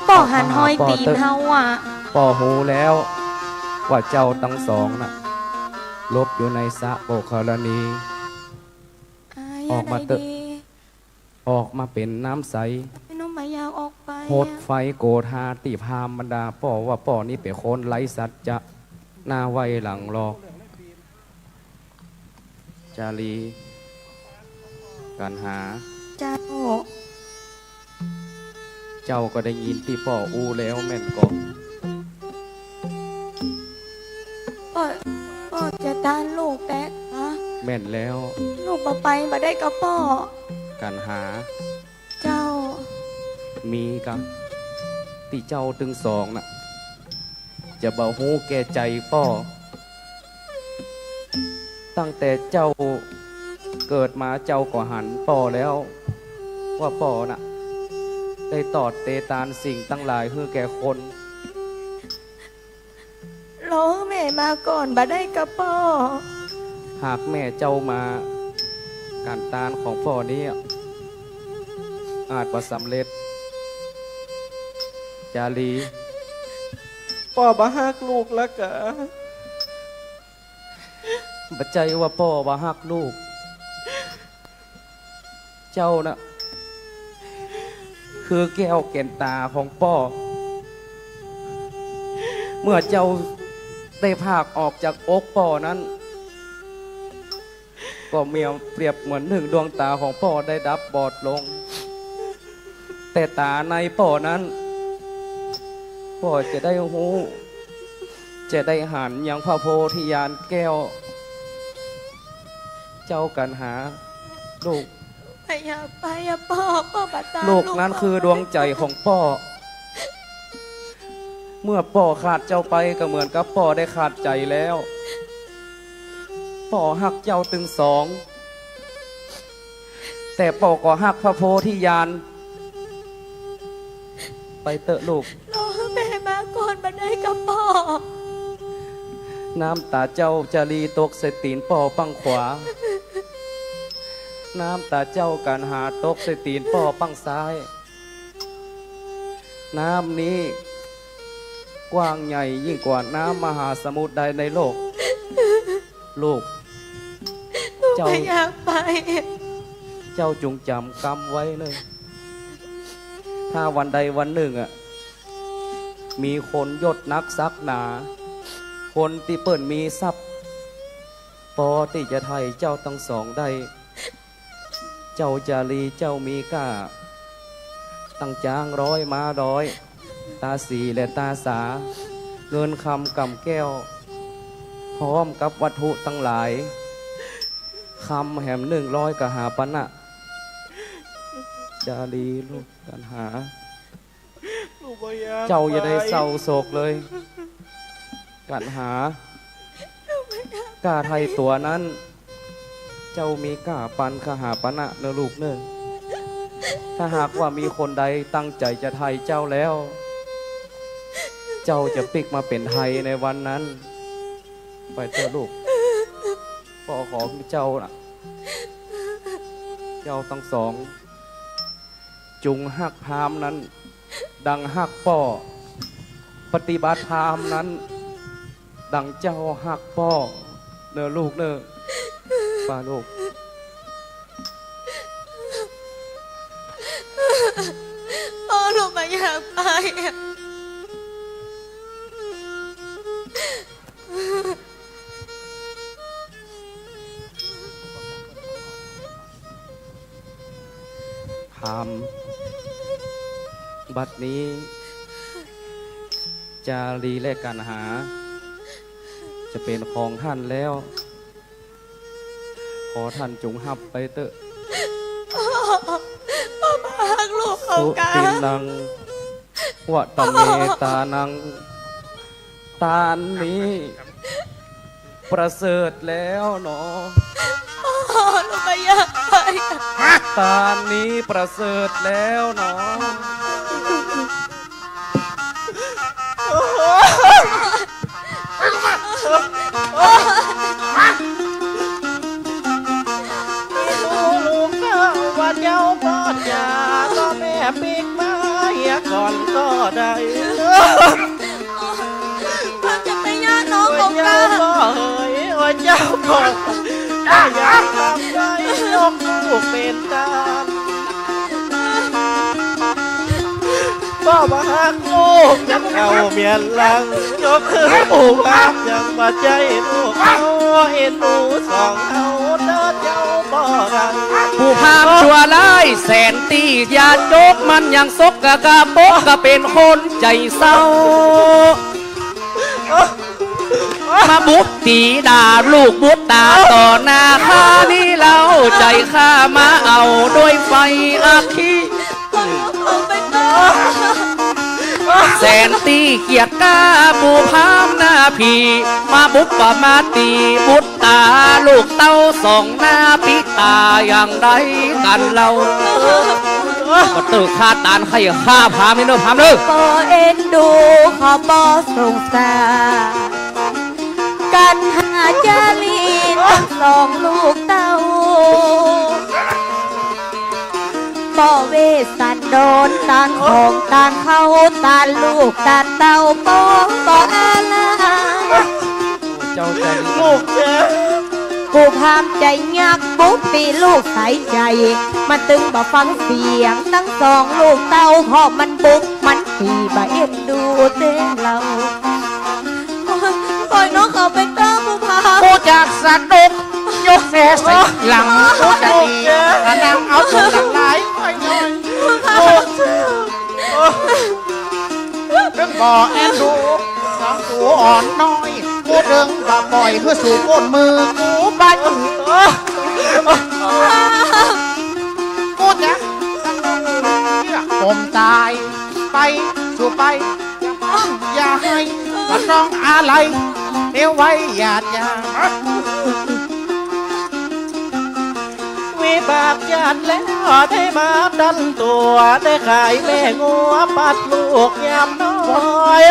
ป่อหันห้อยตีนเฮาอ่ะ ป่อหูแล้วว่าเจ้าทั้งสองน่ะลบอยู่ในสระโปคารณี ออกมาเถอะ ออกมาเป็นน้ำใส ไม่น้องมายาวออกไป โหดไฟโกธาติพามบรรดาป่อว่าป่อนี่เป็นคนไร้สัจจะหน้าไวหลังหลอก จารีกันหา เจ้า เจ้าก็ได้ยินที่ป่ออูแล้วแม่นก็ พ่อจะตานลูกแป๊กฮะ แม่นแล้ว ลูกบ่ไปมาได้กับพ่อ กันหา เจ้า มีกับที่เจ้าตึงสองน่ะ จะเบาหูแก่ใจป่อตั้งแต่เจ้าเกิดมาเจ้าก็หันป่อแล้ว ว่าป่อน่ะ ได้ตอดเตตานสิ่งตั้งหลายเพื่อแก่คน รอแม่มาก่อนมาได้กับพ่อ หากแม่เจ้ามาการตานของพ่อนี้อาจประสำเร็จ จารี พ่อบ่ฮักลูกแล้วกะ บัดใจว่าพ่อว่าฮักลูก เจ้าน่ะ คือแก้วแก่นตาของพ่อ เมื่อเจ้าได้ภาคออกจากอกพ่อนั้น ก็เปรียบเหมือนหนึ่งดวงตาของพ่อได้ดับบอดลง แต่ตาในพ่อนั้นพ่อจะได้หูจะได้หันอย่างพระโพธิญาณแก้ว เจ้ากันหาลูก ไม่อยากไปอะพ่อบัดตา ลูกนั้นคือดวงใจของพ่อ เมื่อพ่อขาดเจ้าไปก็เหมือนกับพ่อได้ขาดใจแล้วพ่อหักเจ้าตึงสอง แต่พ่อก็หักพระโพธิญาณไปเตอะลูก รอแม่มาก่อนมาได้กับพ่อ น้ำตาเจ้าจารีตกใส่ตีนป่อปังขวา น้ำตาเจ้ากันหาตกใส่ตีนป่อปังซ้าย น้ำนี้กว้างใหญ่ยิ่งกว่าน้ำมหาสมุทรใดในโลก ลูก เจ้า ไม่อยากไป เจ้าจงจำกรรมไว้เลย ถ้าวันใดวันหนึ่งมีคนยศนักซักหนา คนที่เปิ่นมีทรัพย์พอที่จะไทยเจ้าทั้งสองได้ เจ้าจารีเจ้ามีกล้า ตั้งจ้างร้อยมาร้อย ตาสีและตาสา เงินคำกำแก้ว พร้อมกับวัตถุตั้งหลายคำแหม100กะหาปณะจารีลูกกันหา ลูกบ่อยาก เจ้าอย่าได้เศร้าโศกเลย กันหากาไทยตัวนั้น เจ้ามีกาปันขหาปณะเนอะลูกเนอะถ้าหากว่ามีคนใดตั้งใจจะไทยเจ้าแล้ว เจ้าจะปิกมาเป็นไทยในวันนั้น ไปเถอะลูกพ่อขอเจ้าน่ะเจ้าทั้งสอง จุงหักพามนั้น ดังหักป่อปฏิบัติพามนั้น ดังเจ้าหักป่อเนอะลูกเนอะป้าลูก พ่อหนูไม่อยากไปอะ พามบัดนี้ จารีและกันหา จะเป็นของท่านแล้ว ขอท่านจงหับไปเถอะ พ่อพากลูกเขา สุ กา ตินังวะตะเมตานัง ตานนี้ ประเสริฐแล้วเนาะ พ่อหนูไม่อยากไปอะ ตานนี้ประเสริฐแล้วเนาะ ลูกเข้าว่าเจ้าพ่อจ๋าก็แม่ปิกมาเฮียก่อนก็ได้ พ่อจะไปย่าน้องของ เจ้าก า พ่อเฮ้ยว่าเจ้าพ่ออยากทำได้ยกลูกเป็นตาพ่อมาหักลูกยังเอาเมียนหลังยกขึ้นผูกพักยังมาใจลูกเขาเอ็นดูสองเอาเดินเจ้าบ่ไร ผู้พามชั่วร้ายแสนตียาโจกมันยังซกกะกะปกก็เป็นคนใจเศร้า มาบุกตีด่าลูกบุตรตาต่อหน้าข้านี่เราใจข้ามาเอาด้วยไฟอาคี แสนตีเกียรติกาบูพามหน้าผีมาบุกป่ามาตีบุตรตาลูกเต้าสองหน้าปิตาอย่างไรกันเราก็ตื่นข้าตานใครข้าพามนี่เนอะพามเนอะ พ่อเอ็นดูขอบ่สงสารกันหาจาลีทั้งสองลูกเต้าบ่เวสันโดนตานของตานเขาตานลูกตานเต้าบ่อะไร เจ้าใจ ลูกเจ้า กูพามใจยักปุ๊บปีลูกใส่ใจมันตึงบ่ฟังเสียงทั้งสองลูกเต้าพอมันบุกมันปีบ่เอ็นดูเต้เราปล่อยน้องเขาไปเต้ากูพาม กูจากสะดุกยกแซ่ใส่หลังกูจะดีกระนำเอาตัวหลังไหลค่อยน้อยเรื่องบ่อแอนดูสองกูอ่อนน้อยกูเรื่องบ่ปล่อยเพื่อสู่ก้นมือกูไปกูจะผมตายไปสู่ไปอย่าให้มันร้องอะไรเดี๋ยวไว้อย่า วิบากญาติแล้วได้มาดันตัวได้ขายแม่งัวปัดลูกยามน้อย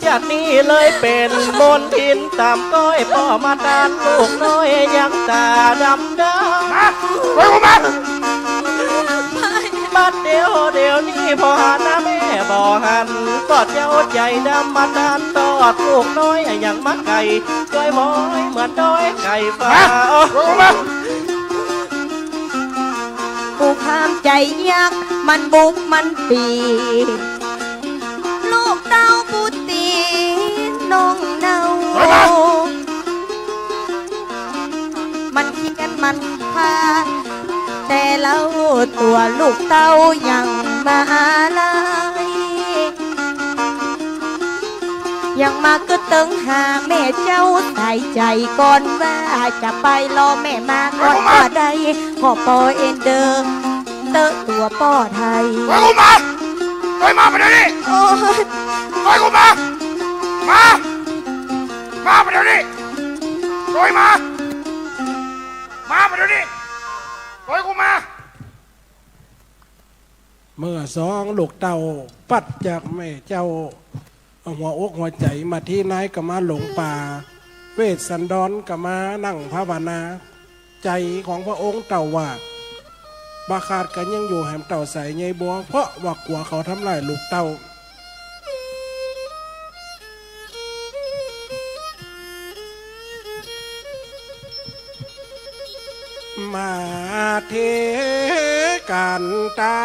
จากนี้เลยเป็นบนทินตามก้อยพ่อมาดานลูกน้อยยังตาดำดำบัดเดียวนี้พ่อหาหน้าแม่บ่หันกอดเจ้าใจดำมาดานตอดลูกน้อยอย่างมักไก่ก้อยบอยเหมือนด้อยไก่ฟ้า กูพามใจยักมันบุกมันปีลูกเต้าปูตีน้องเนามันเขียนมันพาแต่เราตัวลูกเต้ายังมาลายยังมาก็ตึงหาแม่เจ้าใส่ใจก่อนว่าจะไปรอแม่มาก่อนก็ได้ขอปอเอ็นเดอร์เตอตัวป้อไทย ไปมาไปเดี๋ยวนี้ โอ้ย ต่อยกูมาเดี๋ยวนี้ต่อยมาเดี๋ยวนี้ต่อยกูมาเมื่อสองลูกเต่าปัดจากแม่เจ้าเอาหัวอกหัวใจมาที่นายก็มาหลงป่าเวสสันดรก็มานั่งภาวนาใจของพระองค์เต่าว่าบาขาดกันยังอยู่แหมเต่าใส่ใยบัวเพราะว่ากลัวเขาทำลายลูกเต่ามาเทกันตา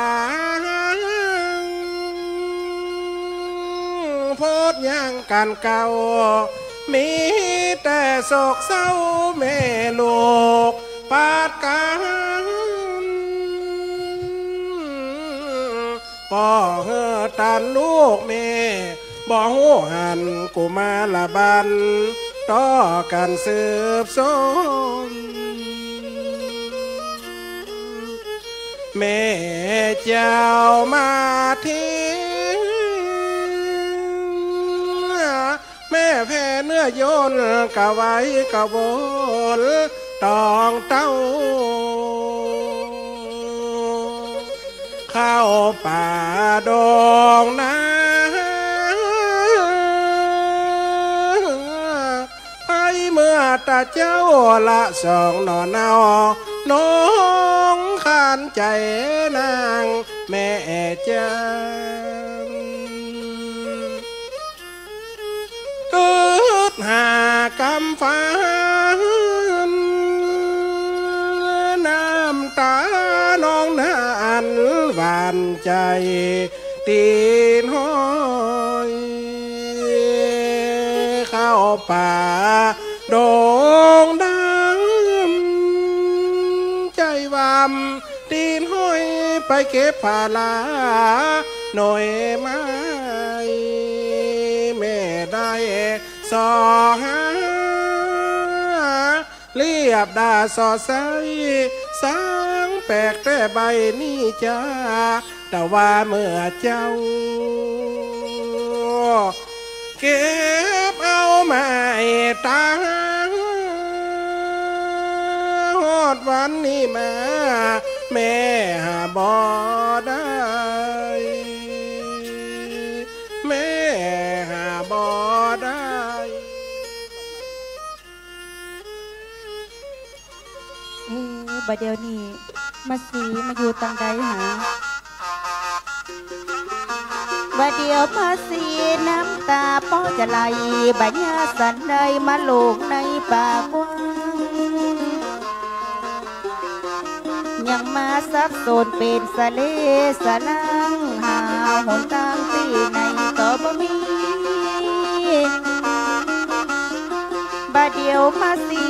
โพดย่างกันเก่ามีแต่โศกเศร้าแม่ลูกปาดกันป่อเฮอตันลูกแม่บ่หูหันกูมาละบันต่อกันสืบสนแม่เจ้ามาทิ้งแม่แพ้เนื้อโยนกะไว้กะบนตองเต้าเข้าป่าดงนาไปเมื่อตาเจ้าละสองนอนเอาน้องขานใจนางแม่จันตึดหากำฟ้านน้ำตาน้องนานหวานใจตีนห้อยเข้าป่าโด่งดังใจวามตีนห้อยไปเก็บผ้าลาหน่อยไม้แม่ได้สอหาเรียบดาสอใสสางแปลกแต่ใบนี้จ้าแต่ว่าเมื่อเจ้าเก็บเอาไม้ตาฮอดวันนี้มาแม่หาบ่ได้แม่หาบ่ได้บัดเดี๋ยวนี้มาสีมาอยู่ตังใดหาบัดเดียวมาสีน้ำตาป้อจะไหลบัญญาสันใดมาโลกในป่ากว้างยังมาสับสนเป็นสะเลสะลังหาหนทางที่ไหนก็บ่มีบัดเดียวมาสี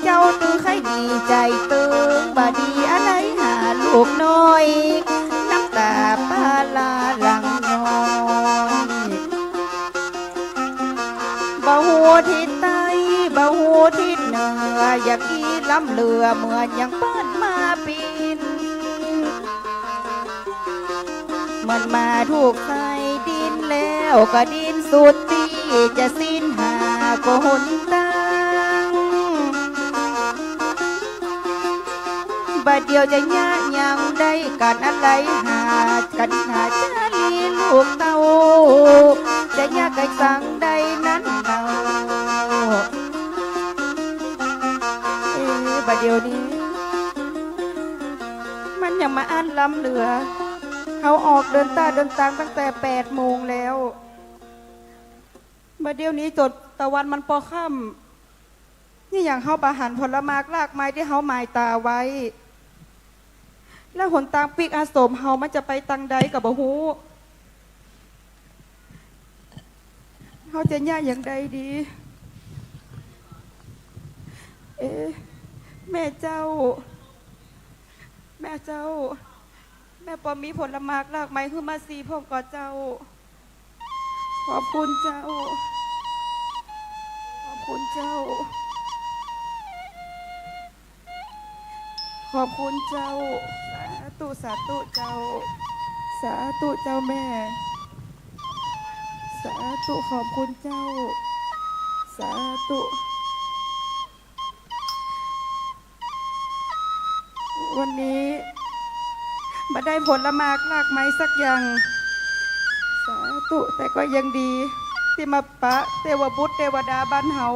เจ้าตื้อใครดีใจตึงบัดดีอะไรหาลูกน้อยน้ำตาปาลาหลังย้อยบ่หัวทิศใต้บ่หัวทิศเหนืออยากกีล้ำเรือเหมือนยังเปิ้นมาปีนมันมาถูกใส่ดินแล้วก็ดินสุดที่จะสิ้นหาก็หนทางบัดเดียวจะยะยังได้กันอะไรหากันหาชาลีลูกเต้าจะยะกันสั่งใดนั้นเราบัดเดียวนี้มันยังมาอั้นล้ำเหลือเขาออกเดินตาเดินตามตั้งแต่8 โมงแล้วบัดเดียวนี้จดตะวันมันพอค่ำนี่อย่างเขาบาหันผลไม้รากไม้ที่เขาหมายตาไว้แล้วหนทางปีกอาสมเฮามันจะไปตังใดกับบ่ฮู้เฮาจะย่าอย่างใดดีแม่เจ้าแม่ปอมีผลไม้รากไม้คือมาสีพ่อก่อเจ้าขอบคุณเจ้าขอบคุณเจ้าขอบคุณเจ้าสาธุเจ้าสาธุเจ้าแม่ส สาธุขอบคุณเจ้า สาธุวันนี้มาได้ผลมากลากไม้สักอย่าง สาธุแต่ก็ยังดีที่มาปะเทวบุตรเทวดาบ้านเฮา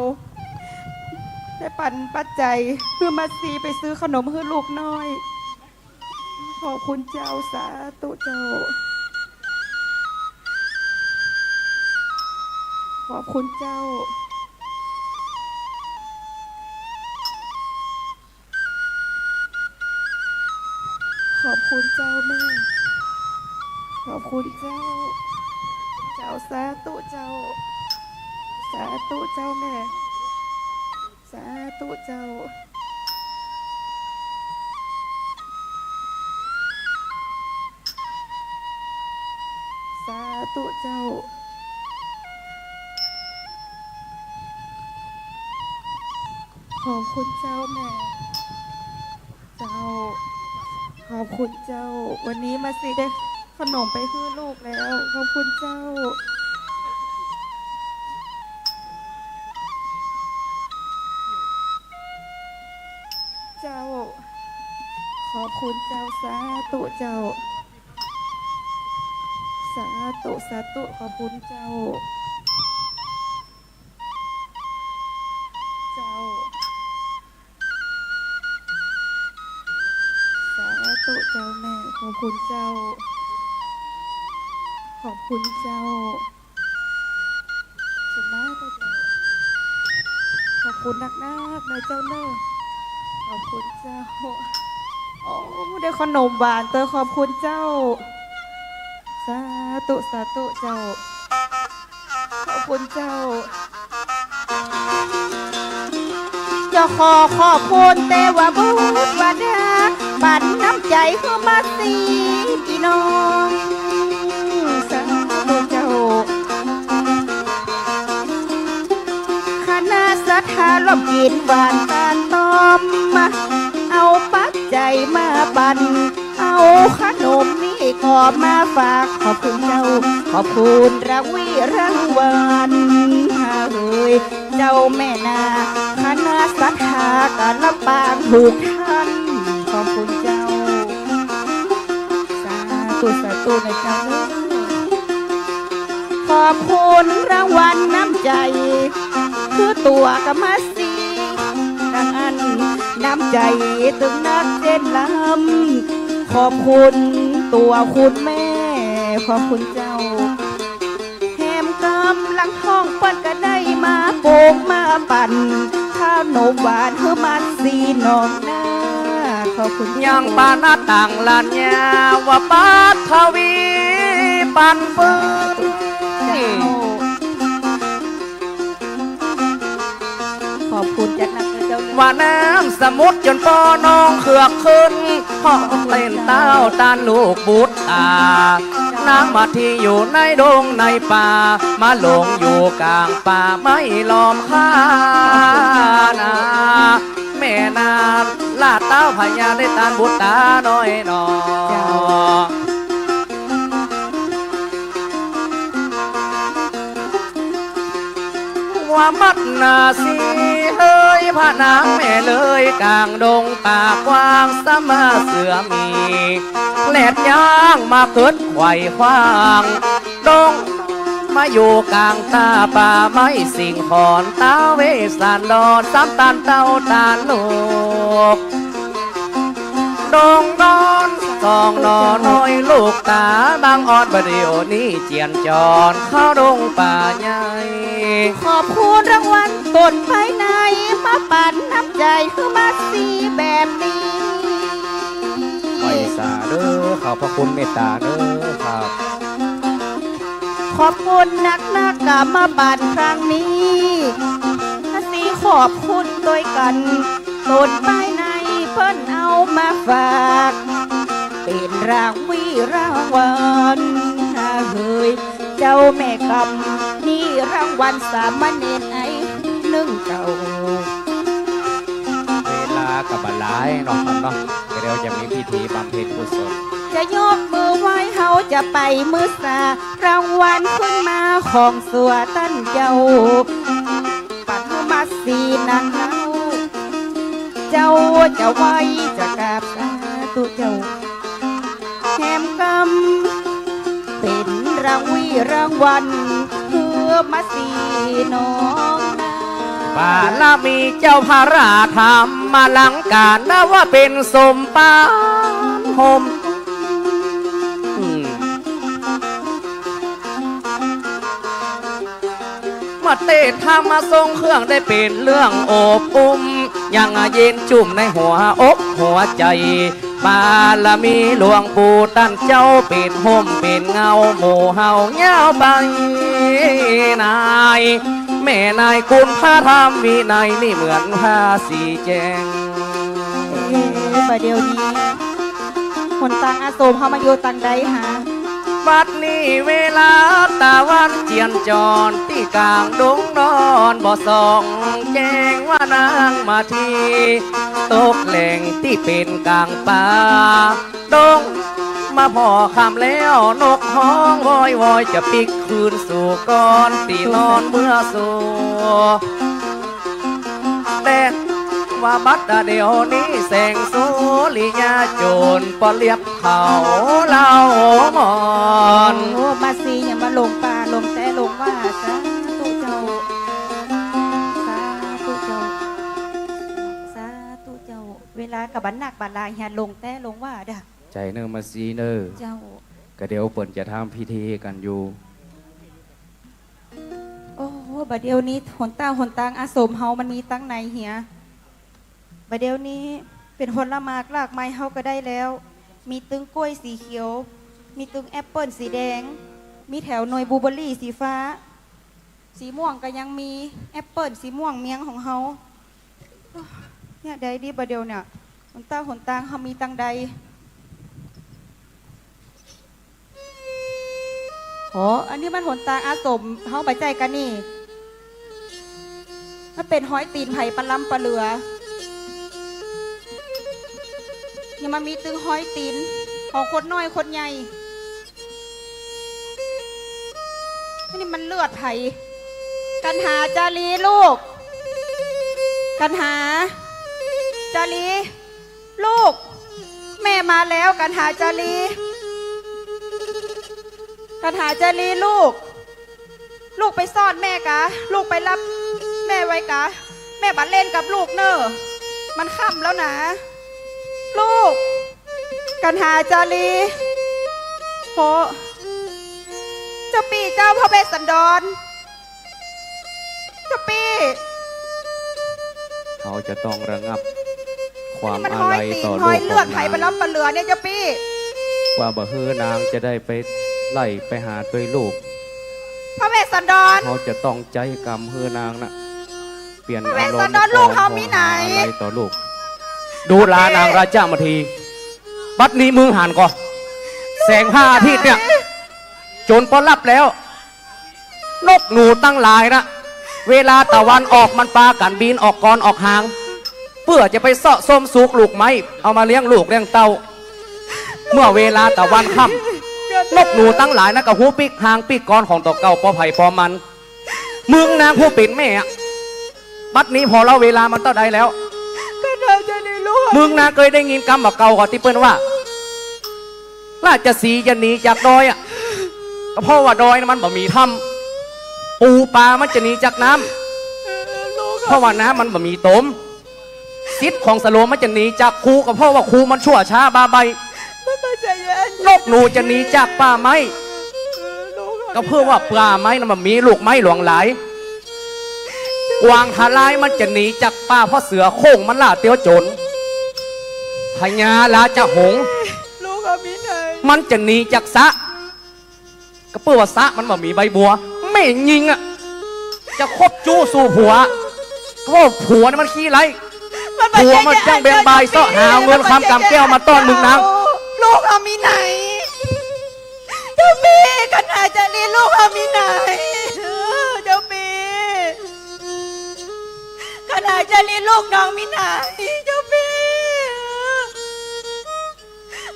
ได้ปั่นปัจจัยเพื่อมาซีไปซื้อขนมให้ลูกน้อย ขอบคุณเจ้าสาธุเจ้า ขอบคุณเจ้า ขอบคุณเจ้าแม่ ขอบคุณเจ้า เจ้าสาธุเจ้า สาธุเจ้าแม่ สาธุเจ้า สาธุเจ้า ขอบคุณเจ้าแม่ เจ้า ขอบคุณเจ้า วันนี้มาสิได้ขนมไปให้ลูกแล้ว ขอบคุณเจ้า เจ้า ขอบคุณเจ้าสาธุเจ้า สาธุสาธุขอบคุณเจ้า เจ้า สาธุเจ้าแม่ขอบคุณเจ้า ขอบคุณเจ้าสมมาตรเจ้าขอบคุณนักนะเจ้าเนอขอบคุณเจ้าโอ้ได้ขนมหวานเตอขอบคุณเจ้าสาธุสาธุเจ้าขอบคุณเจ้าจะขอบคุณเทวบุตรวดาบันน้ำใจเข้ามาสีพี่น้องสาธุเจ้าคณะสัทธาร่วมกินหวานตาลต้มมาเอาปัจจัยมาบันเอาขนมนี่ก็มาฝากขอบคุณเจ้าขอบคุณรักวิรังวันเฮ้ยเจ้าแม่นาคณะสัทธาการลำปางถูกท่านขอบคุณเจ้าสาธุสาธุในเจ้าขอบคุณรางวัลน้ำใจคือตัวกรรมสีดังอันน้ำใจตึงนักเต้นลำขอบคุณตัวคุณแม่ขอบคุณเจ้าแหมกำลังท้องปั้นก็ได้มาโป่งมาปั่นข้าวหนมหวานเฮือมันสีนองหน้าขอบคุณยังปานาต่างลานยาว่าปัทวีปันปืนขอบคุณจากนักเจ้าว่าน้ำสมุทรจนปอน้องเขือกขึ้นพ่อเต้นเต้าตานลูกบุตรนางมาที่อยู่ในดงในป่ามาหลงอยู่กลางป่าไม่ล้อมข้านาแม่นาลาดเต้าพญาได้ตานบุตรตาน้อยนอว่ามัดนาสีเฮ้ยพระนางแม่เลยกลางดงป่ากว้างสมาเสือมีแหลดย่างมาเกิดไขว่คว้างดงมาอยู่กลางตาป่าไม้สิ่งขอนตาเวสันดอนสามตานเต้าตานลูกดงดอนสองนอน้อยลูกตาบางอ่อนประเดี๋ยวนี้เจียนจอนเข้าดงป่าใหญ่ขอบคุณรางวัลตนภายในมาปั่นน้ำใจคือมาสีแบบนี้ไว้สาเด้อขอบพระคุณเมตตาเด้อครับ ขอบคุณนักกามาปั่นครั้งนี้สีขอบคุณด้วยกันตนภายในเพิ่นเอามาฝากเป็นรางวีรางวัลเฮ้ยเจ้าแม่กำนี่รางวัลสามเณรไอ้นึ่งเจ้าเวลากับหลายเนาะครับเนาะเดี๋ยวจะมีพิธีบำเพ็ญกุศล จะยกมือไหว้เฮาจะไปมือสารางวัลขึ้นมาของสัวตั้นเจ้าปัดมาสีนันเล่าเจ้าจะไหวจะกราบสาธุเจ้าแหมกำเป็นรางวีรางวัลเพื่อมาสีน้องบารมีเจ้าพระราธรรมมาลังการนะว่าเป็นสมปานโฮมมาเตะทำมาทรงเครื่องได้เป็นเรื่องโอบอุ้มยังเย็นจุ่มในหัวอกหัวใจบารมีหลวงปู่ตั้นเจ้าเป็นห่มเป็นเงาหมู่เฮาเงาใบนายแม่นายคุณพระธรรมวินัยนี่เหมือนผ้าสีแจงประเดี๋ยวนี้คนต่างอาโศมเขามาอยู่ต่างใดหาบัดนี้เวลาตะวันเจียนจรที่กลางดงนอนบ่ส่องแจ้งว่านางมาทีตกแหล่งที่เป็นกลางป่าดงมาพอคำแล้วนกห้องวอยวอยจะปิกคืนสู่ก้อนตีนอนเมื่อสู่แต่ว่าบัดเดี๋ยวนี้แสงสุริยาโจรปอเลียบเขาเล่ามอนโอ้มาซีอย่ามาลงป่าลงแต่ลงว่าสาธุเจ้าสาธุเจ้าสาธุเจ้าเวลากับบันหนักบันลายอย่าลงแต่ลงว่าเด้อใจเนอมาซีเนอเจ้าก็เดี๋ยวเปิ่นจะทำพิธีกันอยู่โอ้บัดเดี๋ยวนี้หนตางอาสมเฮามันมีตั้งไหนเหียบัดเดี๋ยวนี้เป็นผลไม้ลากไม้เฮาก็ได้แล้วมีตึงกล้วยสีเขียวมีตึงแอปเปิ้ลสีแดงมีแถวหน่วยบลูเบอร์รี่สีฟ้าสีม่วงก็ยังมีแอปเปิ้ลสีม่วงเมียงของเฮาเนี่ยใดดีบัดเดี๋ยวเนี่ยหนตางเฮามีตั้งใดอันนี้มันหนตางอาสมเฮาใบใจกันนี่มันเป็นห้อยตีนไผ่ปลาล้ำปลาเหลือยังมามีตึงห้อยตีนของคนน้อยคนใหญ่นี่มันเลือดไผ่กันหาจารีลูกกันหาจารีลูกแม่มาแล้วกันหาจารีกันหาจารีลูกไปซ่อนแม่กะลูกไปรับแม่ไว้กะแม่บัดเล่นกับลูกเนอะมันค่ำแล้วนะลูกกันหาจารีโหเจ้าปีเจ้าพระเวสสันดรเจ้าปีเขาจะต้องระงับความ มัน อา ห้อ ลั ย ย ตีน ต่อ ห้ ลู อย ก เลื ข อ อ ด ง ไผ่ นาง ไปรับปลาเหลือเนี่ยเจ้าปี ว่าบ่ฮือนางจะได้ไปไล่ไปหาตัวลูกพระเวสสันดรเขาจะต้องใจกรรมฮือนางนะเปลี่ยน พระเวสสันดรลูกเขามีไหนอะไรต่อลูกดูลานางราชามาทีบัดนี้มึงหันก่อแสงผ้าอาทิตย์เนี่ยจนพอรับแล้วนกหนูตั้งหลายนะเวลาตะวันออกมันปากันบินออกก่อนออกหางเพื่อจะไปเสาะส้มสุกลูกไม้เอามาเลี้ยงลูกเลี้ยงเต้าเมื่อเวลาตะวันค่ำนกหนูตั้งหลายนะกับหูปิกหางปิกกรของตัวเก่าปอไผ่ปอมันมึงนางผู้เป็นแม่บัดนี้พอเราเวลามันต่อได้แล้วมึงนางเคยได้ยินคำบอกเก่าก่อนที่เปิ้นว่าราชสีห์จะหนีจากดอยอ่ะก็เพราะว่าดอยมันบ่มีถ้ำปูปลามันจะหนีจากน้ำเพราะว่าน้ำมันบ่มีตมซิดของสโลมันจะหนีจากคูก็เพราะว่าคูมันชั่วช้าบาใบนกหนูจะหนีจากป่าไม้ก็เพื่อว่าป่าไม้นั้นมันมีลูกไม้หลวงหลายกวางทลายมันจะหนีจากป่าเพราะเสือโค้งมันล่าเตี้ยวโจรพญาราชหงส์มันจะหนีจากสะก็เพื่อว่าสะมันบ่มีใบบัวไม่ยิงอ่ะจะคบจู้สู่ผัวเพราะผัวนี่มันขี้ไรผัวมันจ้างเบงบายเสาะหาเงินคำกำแก้วมาต้อนมึงนางลูกเอามีไหนเจ้าปีกันหาจารีลูกเอามีไหนเจ้าปีกันหาจารีลูกน้องมีไหนเจ้าปี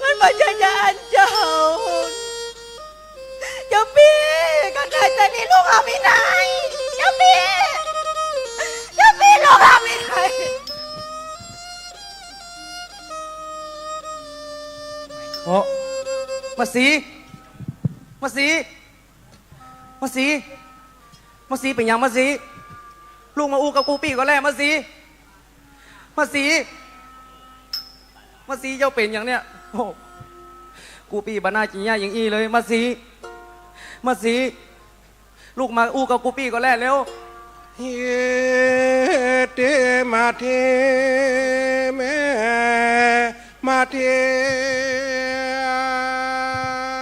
มัน ไม่ใช่ยานเจ้าเจ้าพี่กันไหนแต่นี่ลูกอาไม่ได้เจ้าพี่ลูกอาไม่ได้ โอ้มาสีเป็นยังมาสีลูกมาอูกับกูปีก็แล้วมาสีเจ้าเป็นอย่างเนี้ยโอ้กูปีบ้านาจีน่าอย่างอีเลยมาสีลูกมาอูกับกูปีก็แล้วเร็ว เฮเตมาเทแม่มาเท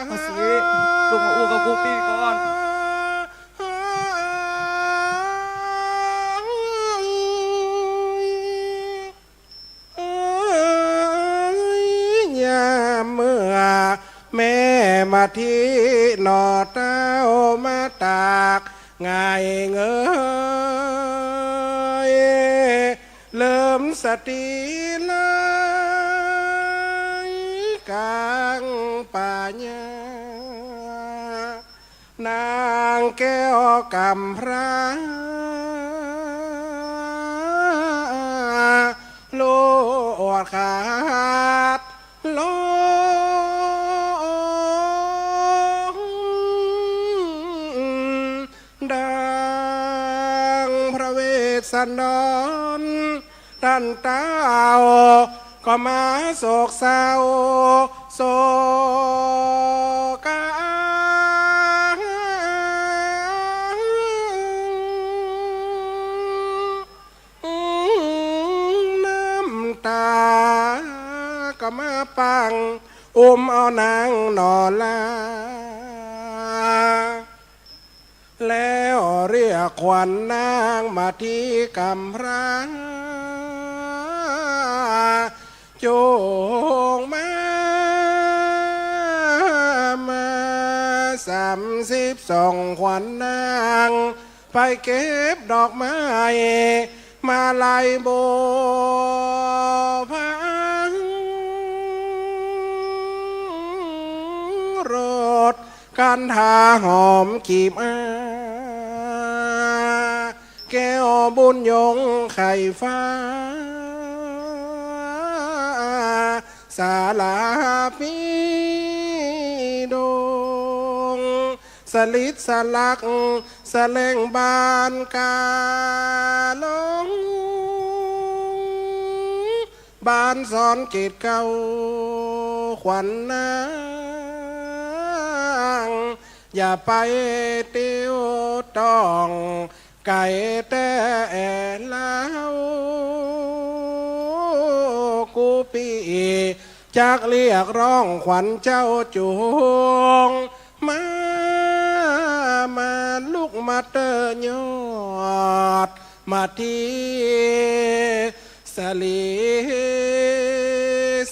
มาสีลูกมาอูกับกูปีก่อน ยามเมื่อแม่มาที่หนอเต้ามาตากง่ายเงยเริ่มสติเลยกลางป่าหญ้านางแก้วกำพร้าโลดขาดลงดังพระเวสสันดรท่านเต้าก็มาโศกเศร้าโศกาน้ำตาก็มาปังเอานางนอนลาแล้วเรียกขวัญนางมาที่กำพร้าโจงมา32ขวัญนางไปเก็บดอกไม้มาลายโบพังรถกันทาหอมขีบแก้วบุญยงไข่ฟ้าสาลาพีดงสลิดสลักสะเลงบานกาลงบานสอนเกตเก่าขวัญนางอย่าไปเตียวต้องไก่แต่แล้วกูปีจากเรียกร้องขวัญเจ้าจวงมาลูกมาเตยอดมาที่สลี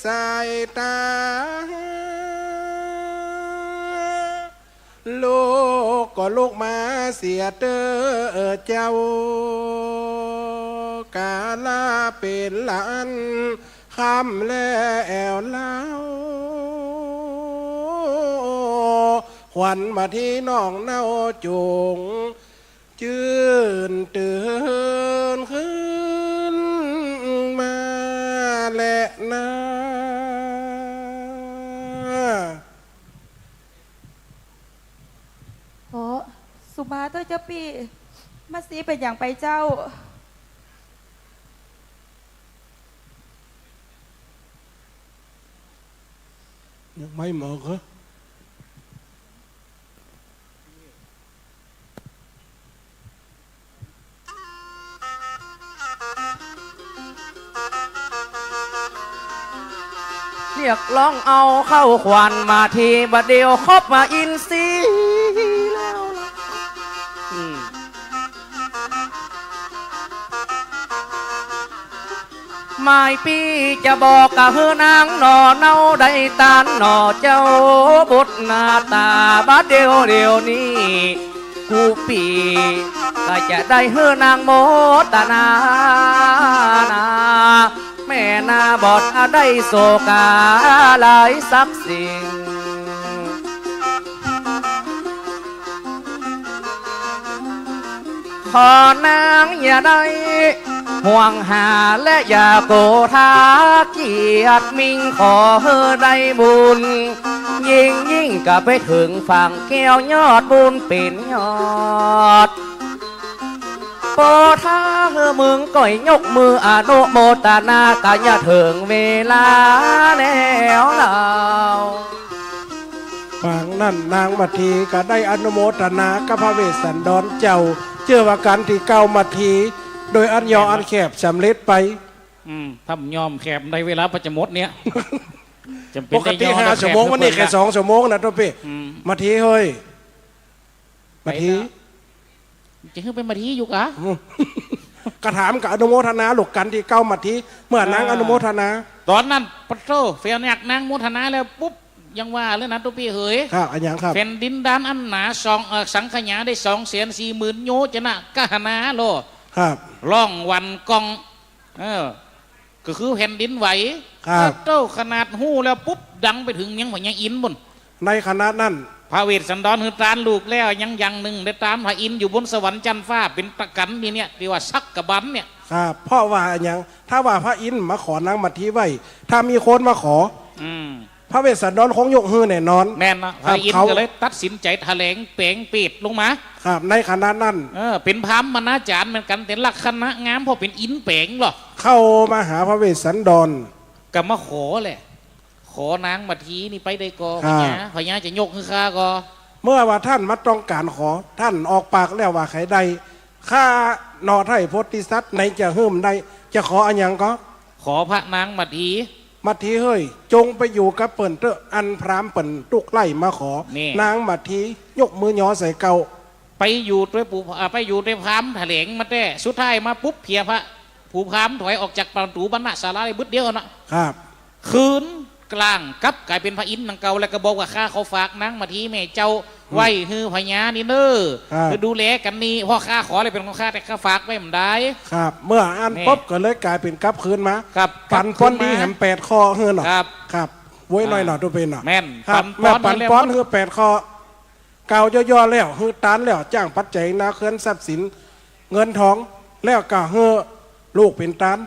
สายตาลูกก็ลูกมาเสียเตอเจ้ากาลาเป็นหลานคำแล้วเล่าขวัญมาที่น้องเน่าจุงจื่นตื่นขึ้นมาและนะโอ้สุมาเธอเจ้าปีมาสีเป็นอย่างไปเจ้ายังไม่หมดเหรอเรียกร้องเอาเข้าขวัญมาทีบัดเดียวครบมาอินซีแล้วล่ะหมายปีจะบอกกับเฮือนางหน่อเน่าได้ตานหน่อเจ้าบุตรหน้าตาบัดเดียวนี้กูปีก็จะได้เฮือนางโมตนาแม่นา บอดได้โศกาหลายสักสิ่งขอนางอย่าได้ห่วงหาและอย่าโกธาเกียรติมิงขอเฮอได้บุญยิ่งก็ไปถึงฝั่งแก้วยอดบุญเป็นยอดโปท่าเฮอมึงก่อยยกมืออนุโมทนากะอย่าถึงเวลาแล้วเราฝั่งนั่นนางมัทีก็ได้อนุโมทนากับพระเวสสันดรเจ้าเชื่อว่าการที่เก้ามัทีโดยอันยออันแคบสำเร็จไปทำยอมแคบในเวลาประจมดเนี้ยปกติ5 ชั่วโมงวันนี้แค่2 ชั่วโมงนะทุกพี่มัทีเฮ้ยมัทีจะขึ้นเป็นมัทีอยู่กะกระถามกับอนุโมทนาหลกกันที่เก้ามัทีเมื่อนางอนุโมทนาตอนนั้นปะโตเฟียนอยากนางโมทนาแล้วปุ๊บยังว่าเลยนะทุกพี่เฮ้ยครับอันยังครับแผ่นดินด้านอันหนาสังขยาได้240,000 โยชนะกะหนาโลครับล่องวันกองก็คือแผ่นดินไหวเต้าขนาดหู้แล้วปุ๊บดังไปถึงยังหัวยังอินบนในขณะนั้นพระเวสสันดรคือตานลูกแล้วยังหนึ่งได้ตามพระอินอยู่บนสวรรค์จันทร์ฟ้าเป็นตะกันนี่เนี่ยที่ว่าซักกะบันเนี่ยครับเพราะว่าอย่างถ้าว่าพระอินทร์มาขอนางมัทีไว้ถ้ามีคนมาขอพระเวสสันดรคงยกฮือแน่นอนแม่นนะพระอินทร์ก็เลยตัดสินใจแถลงเปล่งปิดลงมาครับในขณะนั้นเป็นพราหมณ์จารย์เหมือนกันแต่ลักษณะงามเพราะเป็นอินเปล่งหรอเข้ามาหาพระเวสสันดรก็มาขอแหละขอนางมัทีนี่ไปได้ก็พญาจะยกคือข้าก็เมื่อว่าท่านมาต้องการขอท่านออกปากแล้วว่าใครใดข้านอไทยโพธิสัตว์ในจะหื้มใดจะขออันยังก็ขอพระนางมัทีเฮ้ยจงไปอยู่กับเปิ่นเตออันพรามเปิ่นตุกไล่มาขอนางมัทียกมือย้อใส่เกาไปอยู่ด้วยไปอยู่ด้วยพรามแถลงมาแต่สุดท้ายมาปุ๊บเพียพระผู้พรามถอยออกจากประตูบรรณศาลาได้บึดเดียวนะครับคืนกลางกับกลายเป็นพระอินทร์นังเก่าแล้วก็บอกว่าข้าเขาฝากนางมัทีแม่เจ้าไว้ฮือพญานี่เนอคือดูแลกันนี่พ่อข้าขออะไรเป็นของข้าแต่ข้าฝากไว้เหมือนได้ครับเมื่ออ่านปุ๊บก็เลยกลายเป็นกับคืนมาปันป้อนดีแหม8 ข้อเฮือหน่อยครับไว้หน่อยตัวเป็นหน่อยแม่นปันป้อนเฮือ8 ข้อเก่าย่อๆแล้วฮือตานแล้วจ้างปัจจัยนาเคลื่อนทรัพย์สินเงินทองแล้วก็ฮือลูกเป็นตาน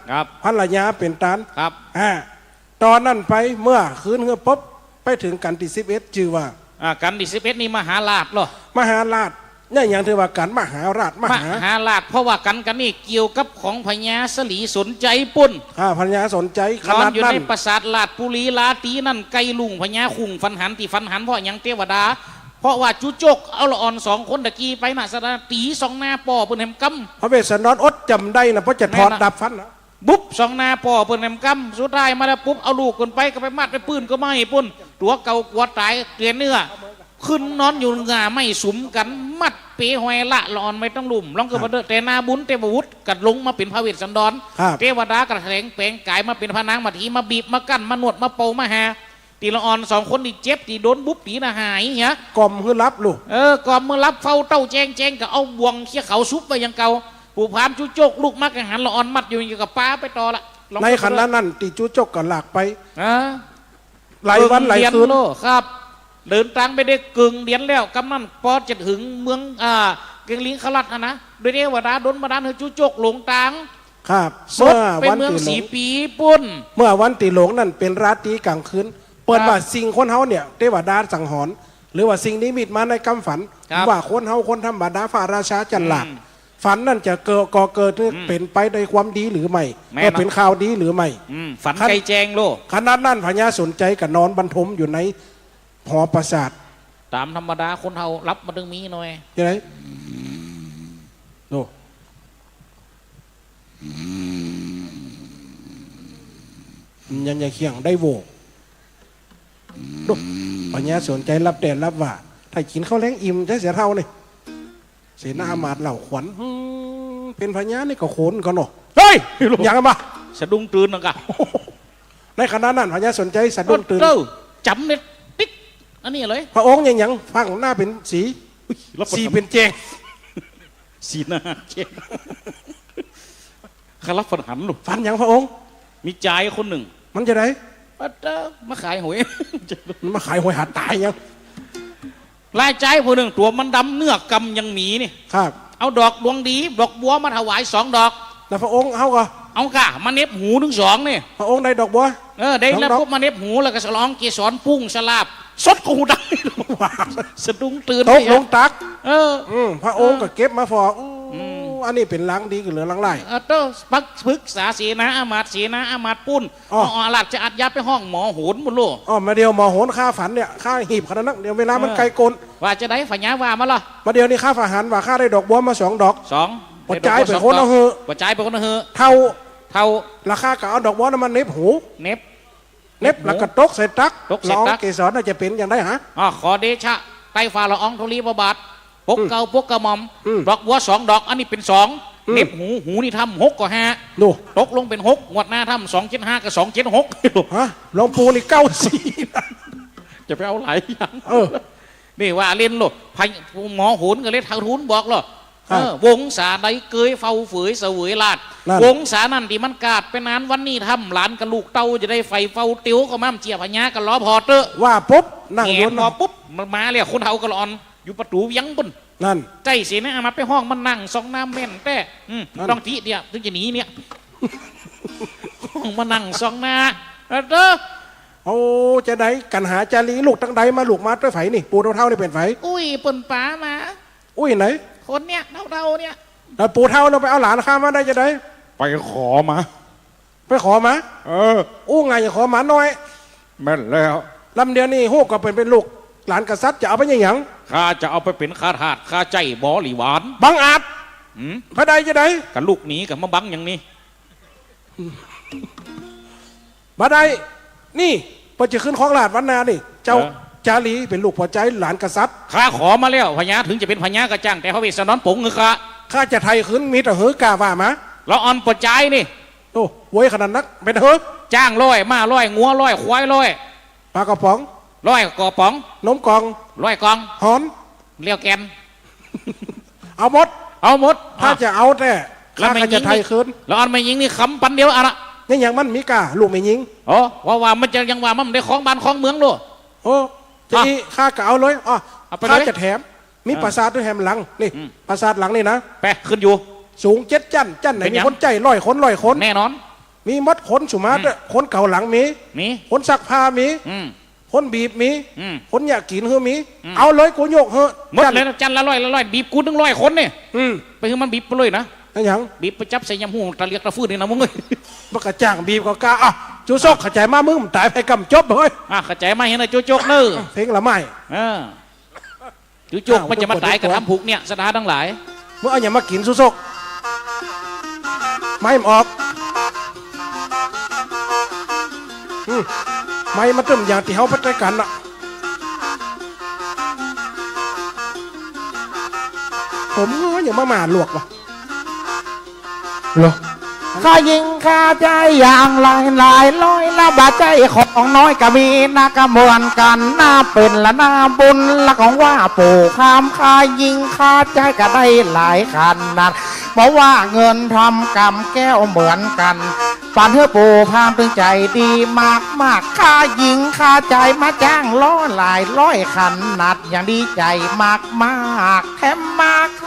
ภรรยาเป็นตานครับตอนนั้นไปเมื่อคืนฮือปุ๊บไปถึงกันที่11ชื่อว่ากันที่11นี่มหาราชเหรอมหาราชนี่อย่างที่ว่ากันมหาราชมหาราชเพราะว่ากันนี่เกี่ยวกับของพญาสลีสนใจปุ่นพญาสนใจขนาดอยู่ในปราสาทลาดปุรีลาตีนั่นไกลลุงพญาคุงฟันหันตีฟันหันเพราะอย่างเทวดาเพราะว่าจุจกเอาละอ่อน2 คนตะกี้ไปน่ะสถานตี2 หน้าป่อเปิ้นแหมกำพระเวสสันดรอดจำได้นะเพราะจะถอดดับฟันนะบุ๊บ2 หน้าป่อเปิ้นแหมกำสุดท้ายมาแล้วปุ๊บเอาลูกคนไปก็ไปมัดไปปืนก็ไม่ปุ่นตัวเก่ากวดตายเกลียนเนื้อขึ้นนอนอยู่งาไม่สุมกันมัดเปหอยละหลอนไม่ต้องลุ่มลองเกิดมาเดแต่นาบุญเทววุฒิกัดลงมาเป็นพระเวสสันดรเทวดากระแถลงแปลงกายมาเป็นพระนางมัทีมาบีบมากั้นมาหนวดมาเป่ามาหาตีละอ่อน2 คนที่เจ็บที่โดนบุ๊บตีน่ะหายเหี้ยกล่อมคือรับลูกกล่อมมือรับเฝ้าเต้าแจงก็เอาบ่วงเขี้ยเขาซุปไปยังเก่าผู้พามจุจกลูกมักหันละอ่อนมัดอยู่กับป้าไปต่อละในขณะนั้นตีจุจกก็หลากไปหลายวันหลายคืนครับเดินทางไปได้กึ่งเดือนแล้วกำนันปอจะถึงเมืองเกงลิงขลัดนะโดยเทวดาดนมาดานเฮจุจกหลงตังครับเมื่อวันเมืองสีปีปุ่นเมื่อวันตีหลงนั่นเป็นราตรีกลางคืนเปิดว่าสิ่งคนเฮาเนี่ยเทวดาสังหรณ์หรือว่าสิ่งนี้มิดมาในกำฝันว่าคนเฮาคนธรรมดาฝ่าราชาจันหลักฝันนั่นจะเกิดเป็นไปในความดีหรือไม่ก็เป็นข่าวดีหรือไม่ฝันไกลแจงโลขนาดนั้นพญาสนใจกับนอนบรรทมอยู่ในหอปราสาทตามธรรมดาคนเฮารับมาดึงมีหน่อยยังไงโน่ยังเคียงได้โวดูปัญญาสนใจรับแต่รับว่าถ้ากินข้าวแล้งอิ่มจะเสียเท่านี่เสนาอามาตย์เหล่าขวัญเป็นพญานี่ก็โขนกันหนอเฮ้ยอย่างไรบ้าสะดุ้งตื่นนะกะในขณะนั้นพญาสนใจสะดุ้งตื่นจำเนี่ยติ๊กอันนี้เลยพระองค์ยังฟังหน้าเป็นสีเป็นแจงสีหน้าแจงขลับฝันหันหนูฝันอย่างพระองค์มีใจคนหนึ่ง มันจะได้ มาขายหวย มันมาขายหวยหาตายยัง รายใจผู้หนึ่งตัวมันดำเนื้อกำยังหมีนี่ ครับ เอาดอกดวงดีดอกบัวมาถวาย2 ดอก แล้วพระองค์เอาก็ เอากะมาเน็บหูถึง2นี่ พระองค์ได้ดอกบัว ได้แล้วปุ๊บมาเน็บหูแล้วก็ฉลองเกสรพุ่งสลาบสดกูได้สะดุ้งตื่น ตกลงตัก พระองค์ก็เก็บมาฟอกอันนี้เป็นล้างดีกับเหลือล้างไล่ เต้าปักพึกษาเสนาอามาตย์เสนาอามาตย์ปุ้นอาลัดจะอัดยับไปห้องหมอโหนหมดโลกมาเดียวหมอโหนค่าฝันเนี่ยค่าหีบขนาดนั้นเดี๋ยวเวลามันไกลโกนว่าจะได้ฝันยาว่ามาล่ะมาเดียวนี่ค่าฝาหันว่าค่าได้ดอกบัวมา2 ดอกปัจจัยเป็นคนเอาปัจจัยเป็นคนเอาเท่าราคาก็เอาดอกบัวนั้นมาเน็บหูเน็บแล้วก็ตกใส่ตักร้องเกสรน่าจะเป็นอย่างไรฮะขอเดชะไต้ฟ้าละอองธุลีพระบาทปกเก่าปกกระหม่อมดอกบัว2 ดอกอันนี้เป็น2เน็บหูนี่ทำ6 กว่า5ดูตกลงเป็น6งวดหน้าทำ275กับ276ฮะหลวงปู่นี่94จะไปเอาไหลยังนี่ว่าเล่นโลพายหมอโหนก็เล่นทางทุนบอกหรอวงศาใดเกยเฝ้าฝืยเสวยลาดวงศานั่นที่มันกาดไปนานวันนี้ทำหลานกับลูกเต้าจะได้ไฟเฝ้าติ้วก็มั่มเจียพญากันล้อพอเตอว่าปุ๊บนั่งบนรอปุ๊บมันมาเลยคนเฮาก็ร้อนอยู่ประตูยังบนนั่นใจเสียนะมาไปห้องมันนั่ง2 น้ำเม่นแต่ต้องทีเดียวถึงจะหนีเนี่ยห้องมานั่ง2 น้าโอ้จะได้กันหาจารีลูกตั้งใดมาลูกมาด้วยไฟนี่ปูเท่านี่เป็นไฟอุ้ยปนป๋ามาอุ้ยไหนคนเนี้ยเราเนี่ยแล้วปูเท่าเราไปเอาหลานข้ามาได้จะได้ไปขอมาอู้ไงอย่าขอหมาน้อยแม่นแล้วลำเดียวนี่ฮู้ก็เป็นลูกหลานกษัตริย์จะเอาไปยังข้าจะเอาไปเป็นข้าทาสข้าใจบอหลีหวานบังอาจพระใดจะได้กับลูกหนีกับมาบังอย่างนี้พระใดนี่พอจะขึ้นของหลาดวันนานี่เจ้าจารีเป็นลูกพ่อใจหลานกษัตริย์ข้าขอมาแล้วพญาถึงจะเป็นพญากระจังแต่พระเวสสันดรผงเงือข้าจะไทยขึ้นมีแต่เหือกาว่ามาเราอ่อนปวดใจนี่โอ้โวยขนาดนักเป็นเหือจ้างร้อยมาร้อยงัวร้อยควายร้อยปลากระป๋องร้อยกระป๋องนมกองร้อยกองหอนเลี้ยวแกนเอาหมดถ้าจะเอาแต่ข้าจะไทยขึ้นเราอ่อนไม่ยิงนี่คำปันเดียวอะนี่อย่างมันมีกาลูกไม่ยิงว่ามันจะยังว่ามันได้ของบ้านของเมืองด้วยทีนี้ข้าก็เอาเลยข้าจะแถมมีปราสาทด้วยแถมหลังนี่ปราสาทหลังนี่นะแปะขึ้นอยู่สูง7 จั่นไหนมีคนใจ100 คนแน่นอนมีมดขนสุมาด้วยคนเก่าหลังมีคนซักผ้ามีคนบีบมีคนอยากกินเฮือมีเอาเลยกูโยกเฮือหมดเลยจันละร้อยบีบกูถึง100 คนเนี่ยไปคือมันบีบไปเลยนะอย่างบีบไปจับใส่ยำหูตะเลียกตะฟื้นนี่นะมึงเลยมันกระจ่างบีบก็กล้าจูซกขจายมามึงตายไปกำจบเลยขจายมาเห็นไหมจูจกเนื้อเพลงละไม่จูจกมันจะมาตายกับทำผูกเนี่ยสถานทั้งหลายเมื่อเอาอย่างมากินจูซกไม่ออกไม่มาเติมอย่างที่เขาไปด้วยกันผมอย่างมาหมาหลวกวะข้ายิงข้าใจอย่างลอยร้อยละบาใจของน้อยก็มีนักมวนกันหน้าเป็นละหน้าบุญละของว่าปู่คำข้ายิงข้าใจก็ได้หลายขันนัดเพราะว่าเงินทำกรรมแก้วเหมือนกันปันเพื่อปู่พามถึงใจดีมากข้ายิงข้าใจมาจ้างหลายร้อยขันนัดอย่างดีใจมากแถมมาค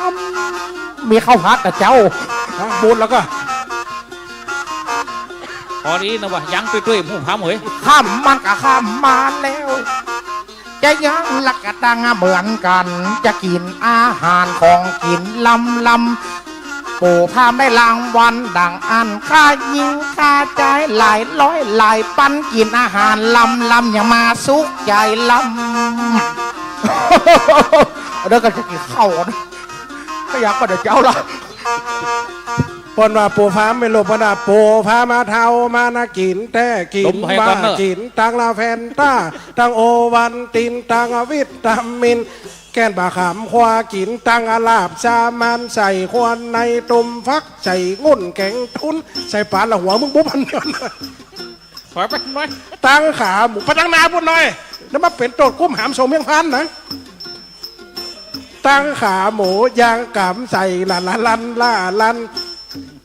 ำมีข้าวผัดแต่เจ้าบุญแล้วก็พอดีนะวะยังตุ้ยๆผู้พามเหยข้ามมันก็ข้ามมาแล้วจะยังลักกะตังเหมือนกันจะกินอาหารของกินลำปู่พามได้รางวัลดังอันข้ายิงข้าใจหลายร้อยหลายปันกินอาหารลำอย่ามาสุกใจลำเดี๋ยวก็จะกินข้าวนะก็อยากก็เดี๋ยวเจ้าละปนว่าปูฟ้าไม่ลบปนาปูฟ้ามาเทามานากินแต่กินว่ากินตังลาแฟนต้าตังโอวันตินตังวิตามินแกนบาขามควากินตังอาลาบชามันใส่ควนในตุ่มฟักใส่งุ่นแกงทุนใส่ปลาละหัวมึงบุ๊บพันเดียวขอไปหน่อยตังขาหมูปะตังนาพูดหน่อยแล้วมาเป็นโตดกุ้มหามโสมเมียงพันนะตั้งขาหมูยางกำใส่ลัน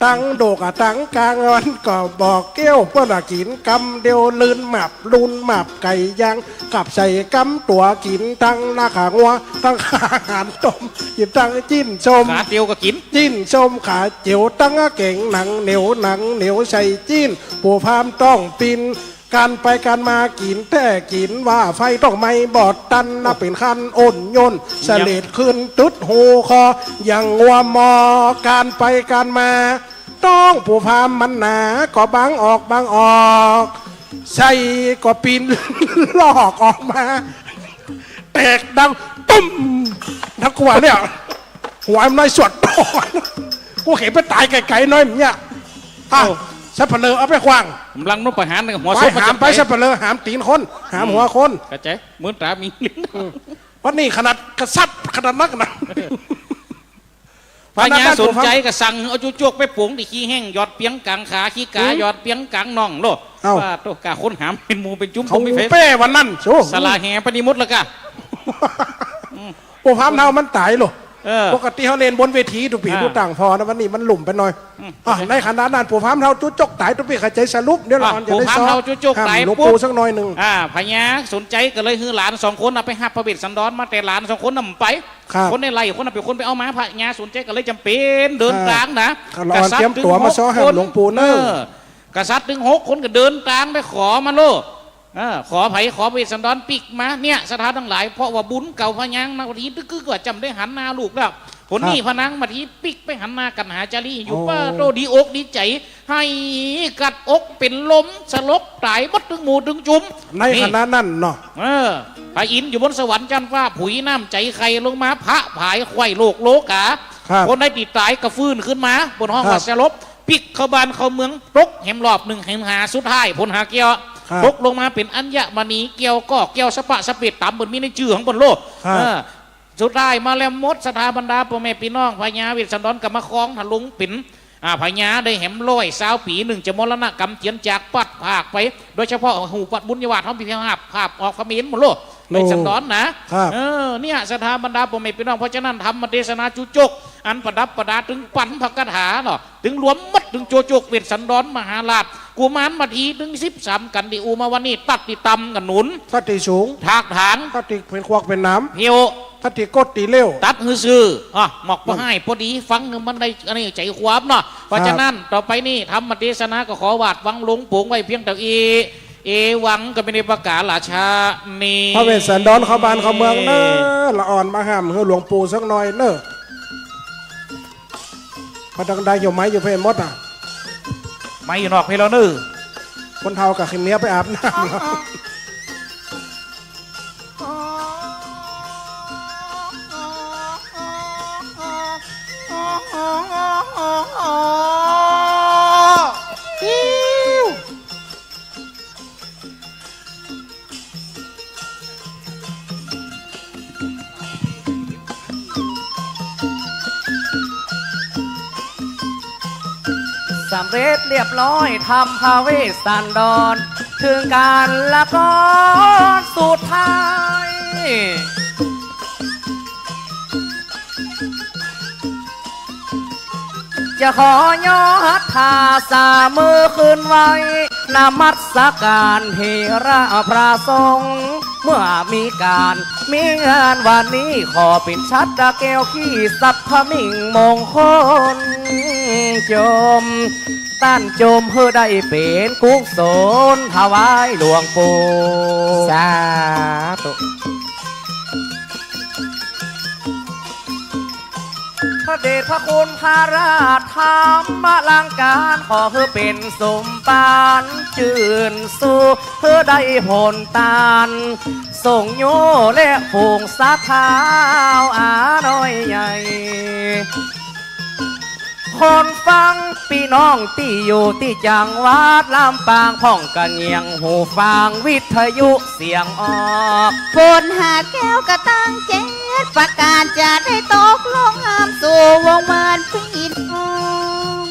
ตั้งโดกอะตั้งกลางวันก็บอกเกี้ยวเพื่อนกินกำเดียวลื่นหมับลุนหมับไก่ย่างกับใส่กำตัวกินตั้งหน้าขางัวตั้งขาหานต้มหยิบตั้งจิ้นชม ขาเดียวก็กิน จิ้นชมขาเจียวตั้งเก่งหนังเหนียวใส่จิ้นผู้พามต้องปินการไปการมากินแต่กินว่าไฟต้องไม่บอดตันนะเป็นคันอ่อนยนเสลดขึ้นตุดหูคออย่างงัวมอการไปการมาต้องผู้พามมันหนาก็บางออกใส่ก็ปีน ลอกออกมาแตกดังตุ้มทั้งกว่าเนี่ยหัวมันน้อยสวดปอดกูเห็นไปตายไกลๆน้อยมันเนี่ยอ้าวสับเปลือเอาไปขวาง กำลังนุ่มไปหาหนึ่งหัว ไป ซุป หามไปสับเปลือหามตีนคนหามหัวคน กระเจ๊เหมือนตามีลิ้น วันนี้ขนาดกระซับขนาดนักนะ พญาสนใจก็สั่งเอาจุจกไปปลูงที่ขี้แห้งหยอดเปียงกลางขาขี้กาหยอดเปียงกลางน่องโลว่าตัวกาคนหามเป็นหมูเป็นจุ้ม เขา ไม่เฟซ เป้วันนั้นโช สลาแห่ปฏิมุตแล้วกะ ผู้พามเท่ามันตายหรอปกติเขาเล่นบนเวทีทุกปีทุกต่างพอนะวันนี้มันหลุ่มไปหน่อยในขณะนั้นผู้พามเท่าจุจกตายทุกปีขจายสรุปเดี๋ยวเราจะได้ซ้อม จุจกตาย หลวง ปุ๊ ปู่ บ สักหน่อยหนึ่งพญาสนใจก็เลยฮือหลาน2 คนไปหับพระเวสสันดรมาแต่หลาน2 คนนำไปคนในไร่คนเป็นคนไปเอามาพญาสนใจก็เลยจำเป็นเดินกลางนะ กษัตริย์เตรียมตัวมาซ้อมหลวงปู่เนอะ กษัตริย์ถึง6 คนก็เดินกลางไปขอมาโลขอไผ่ขอพระเวสสันดรปิกมาเนี่ยสถานทั้งหลายเพราะว่าบุญเก่าพญางมาวันนี้ตึกก็จำได้หันหน้าลูกแล้วคนนี้พนังมาที่ปิกไปหันหน้ากันหาจารีอยู่ป้าโตดีอกดีใจให้กัดอกเป็นลมสลบตายมัดถึงหมูถึงจุ่มในขณะนั้นเนาะพระอินทร์อยู่บนสวรรค์จันทร์ฟ้าผุยน้ำใจใครลงมาพระผายไข่โลกโลกาคนได้ติดตายกระฟื้นขึ้นมาบนห้องวัดสลบปิกเข้าบ้านเข้าเมืองตกแหมรอบ1แหมหาสุดท้ายพลหาเกียวตกลงมาเป็นอัญญมณีเกียวก็เกียวสปะสเปดต่ำบนมีในชื่อของบนโลกสุดท้ายมาแล้วมดสถาบรรดาพ่อแม่พี่น้องพญาเวสสันดรกับมาคล้องถลุงปิ่นพญาได้แหมร้อย20 ปีจะมรณะกรรมเจียนจากปัดภาคไปโดยเฉพาะหูปัดบุญยวาท้องพิพาภาพออกขมิ้นหมดโลกเวสสันดรนะเนี่ยสถาบรรดาพ่อแม่พี่น้องเพราะฉะนั้นทำมาเทศนาจุจกอันประดับประดาถึงปันพระคาถาเนาะถึงรวมมัดถึงโจโจกเวสสันดรมหาราชกุมารมาทีถึง13กันดิอูมาวันนี้ตัดติตำกันหนุนตัดติสูงถากฐานตัดติเป็นควักเป็นน้ำเพียวตัดติกดตีเร็วตัดฮือซื้อหมอกมาให้พอดีฟังมันได้อันนี้ใจความเนาะเพราะฉะนั้นต่อไปนี่ทำมาเทศนาก็ขอวาดวังหลวงปู่ไว้เพียงแต่เอวังก็ไม่ได้ประกาศราชานีพระเวสสันดรเขาบ้านเขาเมืองเนอะละอ่อนมาห้ามเฮือหลวงปู่สักหน่อยเนอะพอดังได้อยู่ไหมอยู่เพลมดไม่อยู่นอกเพลนื้อคนเท่ากับขิมเนี้ยไปอาบน้ำสำเร็จเรียบร้อยทำพระเวสสันดรถึงการละก่อนสุดท้ายจะขอยอดทาสามือขึ้นไว้นมัสการเทระพระสงฆ์เมื่อมีงานวันนี้ขอเป็นชัดแก้วขี้สัพพมิงมงคลจมต้านจมเพื่อได้เป็นกุศลถวายหลวงปู่สาธุพระเดชพระคุณพระราชธรรมอลังการขอเพื่อเป็นสมปานจื่นสู่เพื่อได้ผลตานส่งโยและผงสาขาวน้อยใหญ่คนฟังพี่น้องที่อยู่ที่จังหวัดลำปางพ่องกระเงียงหูฟังวิทยุเสียงออกฝนหาแก้วกระตั้งเจ็ดประกาศจะได้ตกลงห้ามสู่วงมานพี่น้อง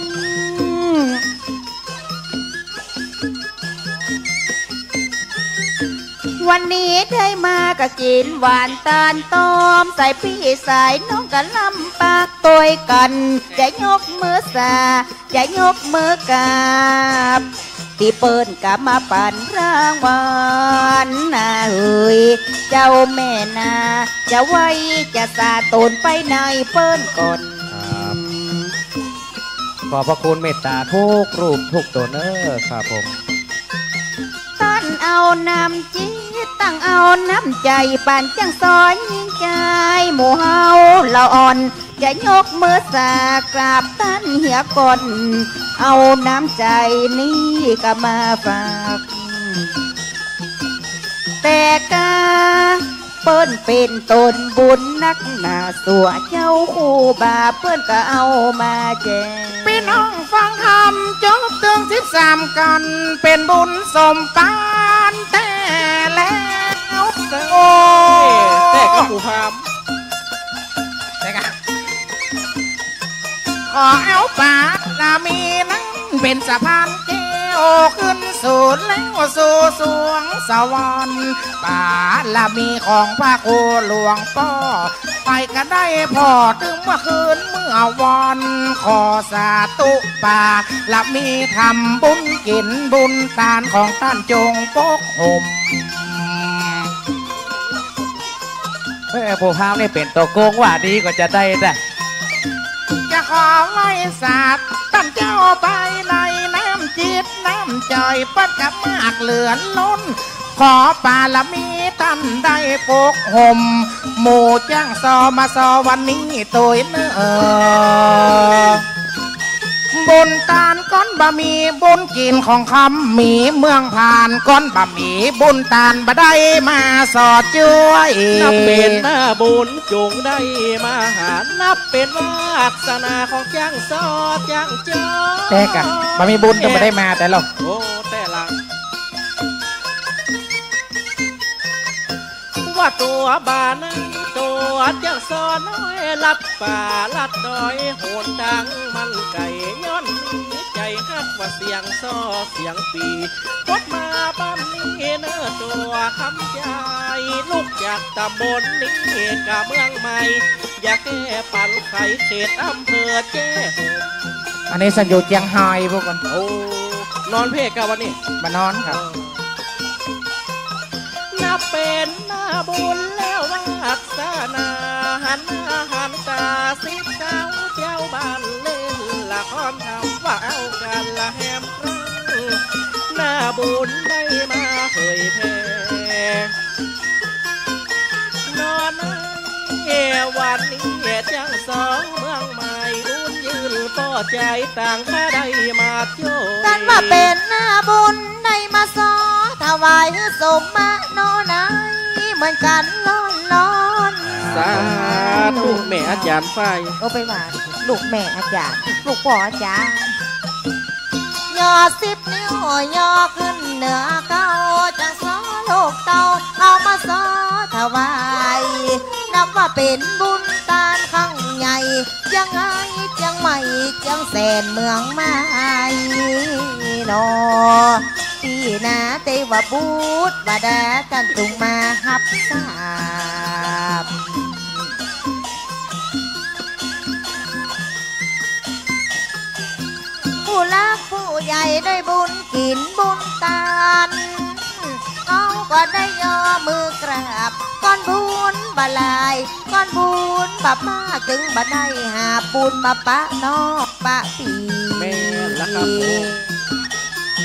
วันนี้ได้มาก็กินหวานตาลต้มใส่พี่ใส่น้องกันลำปากตัวกันจะยกมือสาจะยกมือกราบที่เปิ้นกลับมาปั่นร่างวานนาเฮ้ยเจ้าแม่นาจะไว้จะสาตนไปในเปิ้นก่อน ขอบพระคุณเมตตาทุกรูปทุกตัวเนอครับผม ตั้นเอาน้ำจิตตั้งเอาน้ำใจปั่นจังซอยยิ่งใจหมู่เฮาเราอ่อนจะยกมือสากราบตั้นเหียก่อนเอาน้ำใจนี้ก็มาฝากแต่กาเปิ้นเป็นตนบุญนักหนาสัวเจ้าคู่บาเปิ้นก็เอามาแจก พี่น้องฟังคำจบถึง13กันเป็นบุญสมปานแต่แล้วโอ้แต่ก็ผู้พามแต่ก็ขอเอาปากลามีนั้นเป็นสะพานเจ้าขึ้นสู่แล้วสู่สวงสวรรค์ป่าลามีของพระโคหลวงพ่อไปก็ได้พอถึงเมื่อคืนเมื่อวันขอสาธุป่าละมีทำบุญกินบุญทานของท่านจงปกห่ม ผู้พามนี่เป็นตัวโกงว่าดีก็จะได้แต่ จะขอไว้ศาสตร์ท่านเจ้าไปในน้ำจิตน้ำใจปัดกับมากเหลือนล้นขอปาละมีท่านได้ปกห่มหมู่จ้างซอมาซอวันนี้ตัวเนอบุญตานก้อนบะหมี่บุญกินของคำหมีเมืองผ่านก้อนบะหมี่บุญตานบะได้มาสอดช่วยนับเป็นหน้าบุญจุงได้มาหานับเป็นวาสนาของจ้างซอจ้างจอแต่กะบะหมี่บุญจะมาได้มาแต่หรอกโอ้แต่ละว่าตัวบานั้นตัวจ้างซอน้อยลัดป่าลัดดอยโหนดังมันไก่ย้อนมีใจฮักว่าเสียงซอเสียงปีพดมาบ้านนี้เนื้อตัวคำใจลูกจากตำบลนี้กะเมืองใหม่อยากแก้ปันไขเขตอำเภอแจ้ห่มอันนี้สัญญูเจียงไฮ้พวกกันโอ้นอนเพกกันวันนี้มานอนครับนับเป็นหน้าบุญแล้ววาสนาหันหน้าหันตาสิเจ้าเจ้าบ้านเล่นละครทำว่าเอากันละแฮมครั้งหน้าบุญได้มาเผยแพร่นอนวันนี้จังสองเมืองใหม่บุญยืนป่อใจต่างข้าได้มาโจยกันว่าเป็นหน้าบุญได้มาสอถวายสมมาโนนายเหมือนกันร้อนสาธุแม่อาจารย์ไฟเอาไปว่าลูกแม่อาจารย์ลูกพ่ออาจารย์ย่อ10 นิ้วย่อขึ้นเหนือเก้าจังสอลูกเต่าเอามาสอถวายนับว่าเป็นบุญตานครั้งใหญ่ยังไงจังใหม่จังแสนเมืองไม้นอปีนาเตวบูดบาดากันตุงมาฮับสาบผู้รักผู้ใหญ่ได้บุญกินบุญตานเขาก็ได้ย่อมือกราบก้อนบุญบาลายก้อนบุญปะป้าจึงบาได้หาบุญมาปะนอกปะปีแม่ละครับ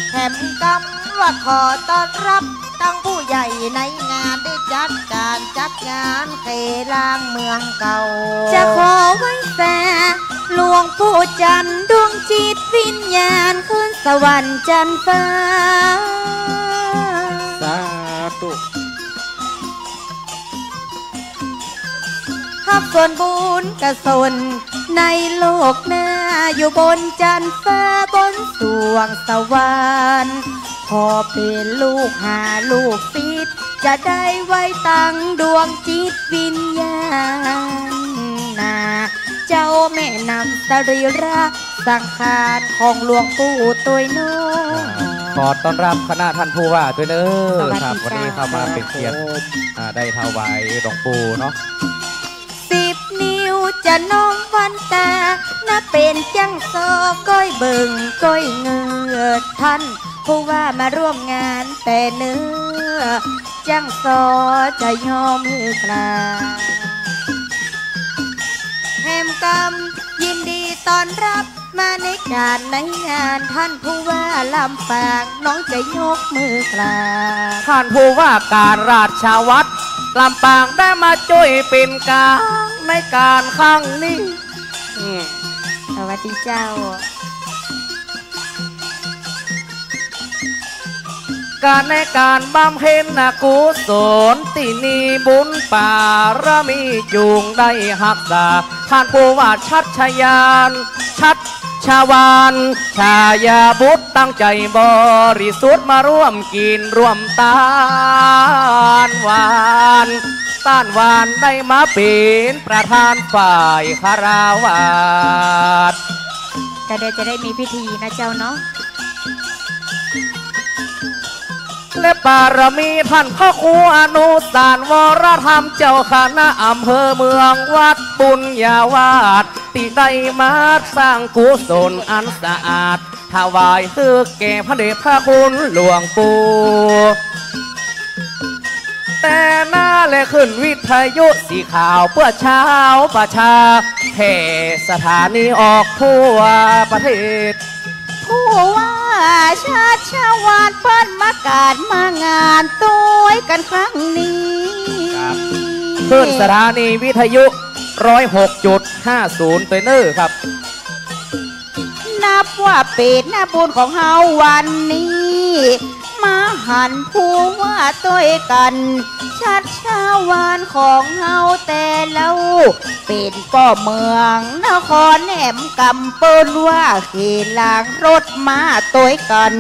แถมกำว่าขอต้อนรับตั้งผู้ใหญ่ในงานได้จัดการจัดงานเคล้างเมืองเก่าจะขอไว้แต่หลวงปู่จันทร์ดวงจิตวิญญาณขึ้นสวรรค์จันทร์ฟ้าสาธุทับส่วนบุญกศลในโลกหน้าอยู่บนจันทร์ฟ้าบนสวงสวรรค์พอเป็นลูกหาลูกศิษย์จะได้ไว้ตั้งดวงจิตวิญญาณนาเจ้าแม่นำสรีระสังขารของหลวงปู่ตัวน้อย ขอ อต้อนรับคณะท่านผู้ว่าด้วยเนอะครับ สวั วัน สดี นี้ จ้า เข้ามาเป็นเกียรติได้ถวายหลวงปู่เนาะ 10 นิ้วจะน้องวันตาน่าเป็นจังโซก้อยเบิงก้อยเงือท่านผู้ว่ามาร่วมงานแต่เนื้อจังโซจะยอมมือกลาแหมกำยินดีต้อนรับมาในการในงานท่านผู้ว่าลำปางน้องจะยกมือกลา ท่านผู้ว่าการราชวัตรลำปางได้มาช่วยเป็นกลางในการครั้งนี้ สวัสดีเจ้า การในการบำเพ็ญกุศลที่นีบุญป่ารมีจูงได้หักษาท่านผู้ว่าชัดชยานชัดชาวานชายาบุตรตั้งใจบริสุทธิ์มาร่วมกินร่วมตานหวานต้านหวานได้มาเป็นประธานฝ่ายคาราวาส ก็เดี๋ยวจะได้มีพิธีนะเจ้าเนาะ และบารมีท่านพ่อครูอนุสารวรธรรมเจ้าคณะอำเภอเมืองวัดบุญญาวาสที่ได้มาสร้างกุศลอันสะอาดถวายคือแก่พระเดชพระคุณหลวงปู่แต่หน้าและขึ้นวิทยุสีขาวเพื่อชาวประชาแห่สถานีออกทั่วประเทศ ผู้ว่าชาติชาวานเปิ้นมาการมางานตัวกันครั้งนี้ ขึ้นสถานีวิทยุ 106.50 ตัวเนอร์ครับ นับว่าเป็นหน้าบุญของเฮาวันนี้ มาหันผู้ว่าตัวกันชาติชาวานของเฮาแต่เล่าเป็นป่อเมืองนครแหนมกำเปิ้นว่าขี่ลางรถมาตัวกัน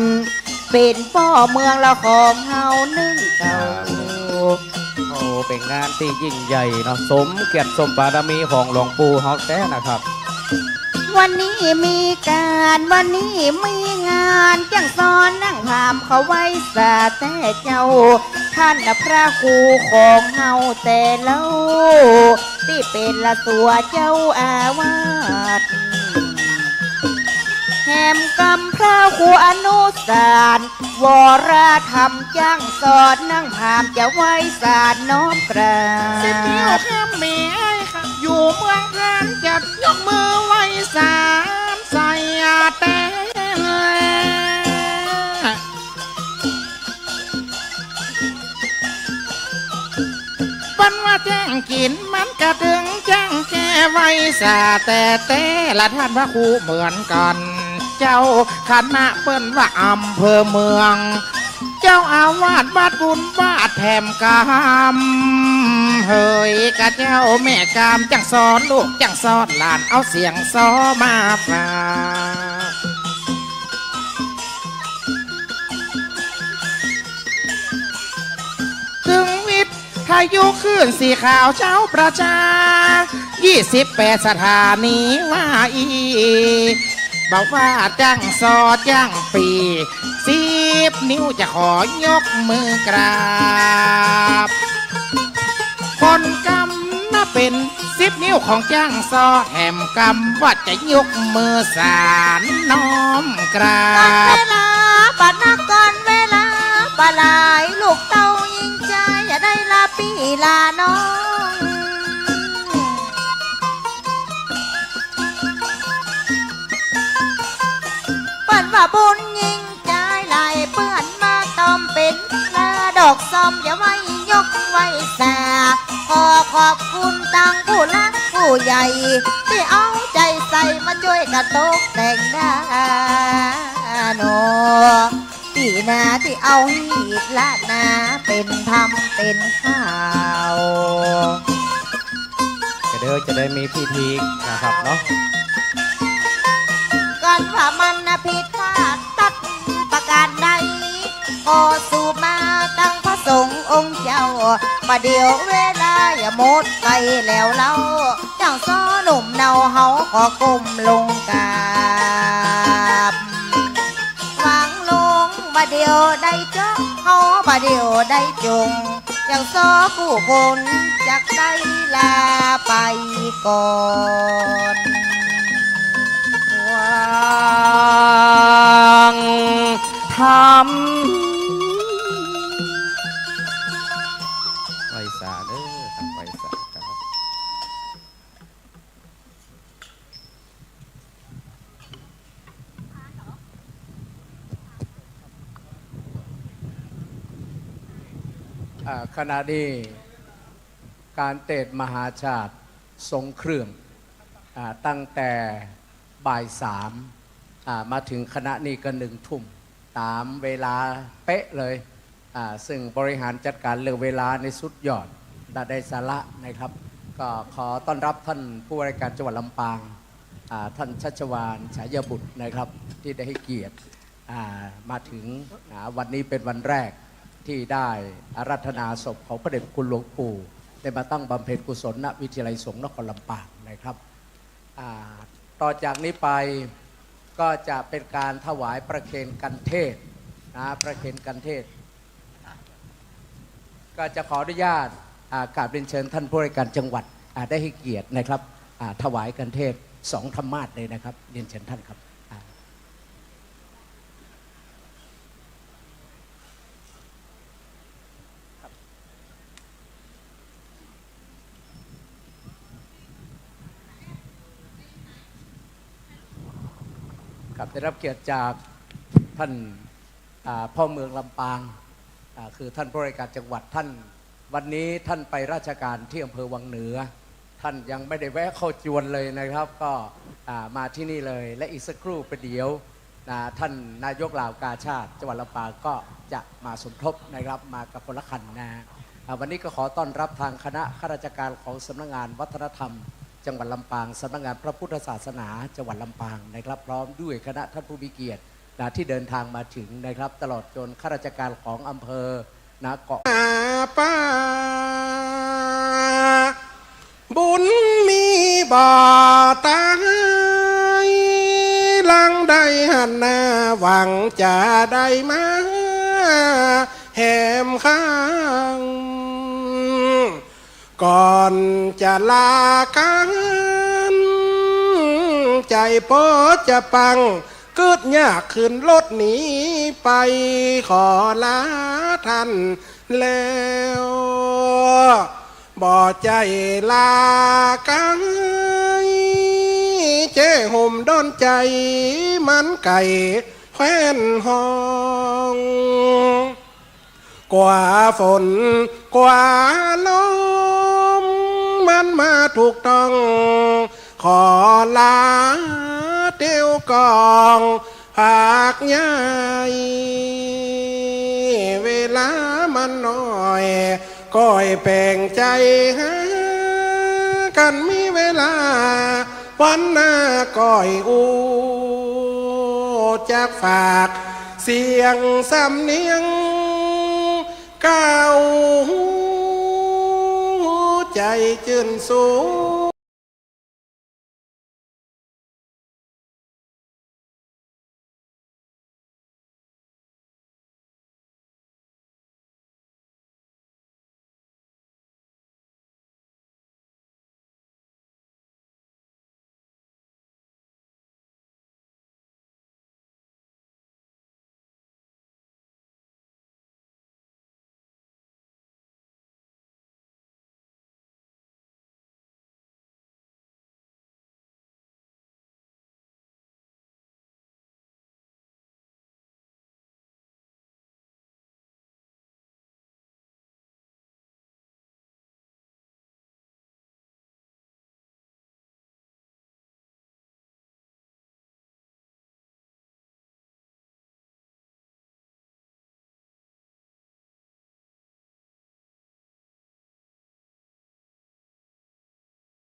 เป็นป่อเมืองละของเฮานึ่งเก่า โอ้เป็นงานที่ยิ่งใหญ่เนาะสมเกียรติสมบารมีของหลวงปู่ฮอกแท้นะครับ วันนี้มีการวันนี้มีงานจังซ้อนนั่งพามเขาไว้สาแต่เจ้า ท่านพระครูของเฮาแต่เล่าที่เป็นละตัวเจ้าอาวาสแหมกำพระครูอนุสารวรธรรมจ้างสอนนั่งพามจะไว้สารน้อมกราบ สิบนิ้วข้ามเมียค่ะอยู่เมืองพานจะยกมือไหว้สามใส่แต่วันว่าแจ้งกินมันกระดึงแจ้งแก่ไว้สาแต่ละท่านพระครูเหมือนกัน เจ้าคณะเปิ้นว่าอำเภอเมือง เจ้าอาวาสวัดบุญวาดแถมกามเฮ้ยกะเจ้าแม่กามจังสอนลูกจังสอนหลานเอาเสียงซอมาฝากถึงวิทยุขึ้นสีขาวเช้าประชา28 สถานีว่าอีบอกว่าจังซอจังปี10 นิ้วจะขอยกมือกราบคนกำน่าเป็น10 นิ้วของจ้างซอแถมกำว่าจะยกมือสารน้อมกราบ เวลาปัดนักก่อนเวลาปลาไหลลูกเต้ายิงใจอย่าได้ลาพี่ลาน้องเปิ้นว่าบุญยิงใจไหลเปื้อนมาตอมเป็นหน้าดอกซอมอย่าไว้ยกไว้สาขอขอบคุณตังผู้รักผู้ใหญ่ที่เอาใจใส่มาช่วยกันตกแต่งหน้าโนปีนาที่เอาหีดละนาเป็นทำเป็นข้าว เดี๋ยวจะได้มีพิธีนะครับเนาะ กันว่ามันนะผิดพลาดตัดประการใดขอสู่มาตั้งพระสงฆ์องค์เจ้าประเดี๋ยวเวลาอย่าหมดไปแล้วเล่าจังซ้อหนุ่มเนาเฮาขอก้มลงกราบวางลง บาเดียวได้เจ้าเฮาบาเดียวได้จงอย่างซอผู้คนจากได้ลาไปก่อน วางทำ ไวสาเด้อครับไวสาครับขณะนี้การเตดมหาชาติทรงเครื่องตั้งแต่บ่ายสามมาถึงคณะนี้ก็1 ทุ่มตามเวลาเป๊ะเลยซึ่งบริหารจัดการเรื่องเวลาในสุดยอดได้สาระนะครับ ก็ขอต้อนรับท่านผู้ว่าราชการจังหวัดลำปางท่านชัชวาลฉายบุตรนะครับที่ได้ให้เกียรติมาถึงวันนี้เป็นวันแรกที่ได้อาราธนาศพของพระเดชคุณหลวงปู่ได้มาตั้งบำเพ็ญกุศลณวิทยาลัยสงฆ์นครลำปางนะครับต่อจากนี้ไปก็จะเป็นการถวายประเคนกันเทศประเคนกันเทศก็จะขออนุญาตกราบเรียนเชิญท่านผู้ว่าราชการจังหวัดได้ให้เกียรตินะครับถวายกันเทศ2 ธรรมาสน์เลยนะครับเรียนเชิญท่านครับได้รับเกียรติจากท่านพ่อเมืองลำปางคือท่านผู้ว่าราชการจังหวัดท่านวันนี้ท่านไปราชการที่อำเภอวังเหนือท่านยังไม่ได้แวะเข้าจวนเลยนะครับก็มาที่นี่เลยและอีกสักครู่ประเดี๋ยวท่านนายกเหล่ากาชาติจังหวัดลำปางก็จะมาสมทบนะครับมากับพลขันวันนี้ก็ขอต้อนรับทางคณะข้าราชการของสำนักงานวัฒนธรรมจังหวัดลำปางสำนักงานพระพุทธศาสนาจังหวัดลำปางนะครับพร้อมด้วยคณะท่านผู้มีเกียรติที่เดินทางมาถึงนะครับตลอดจนข้าราชการของอำเภอเกาะป้าบุญมีบ่อตายลังได้หันหน้าหวังจะได้มาแหมข้างก่อนจะลากันใจโปจะปังกึดยากขึ้นรถหนีไปขอลาท่านแล้วบ่ใจลากันเจ้ห่มดอนใจมันไก่แคว้นห้องกว่าฝนกว่าลมมันมาถูกต้องขอลาเตียวกองหากใหญ่เวลามันน้อยก้อยแปลงใจหากันมีเวลาวันหน้าก้อยอูจากฝากเสียงสำเนียงเก้าใจจื่นสูง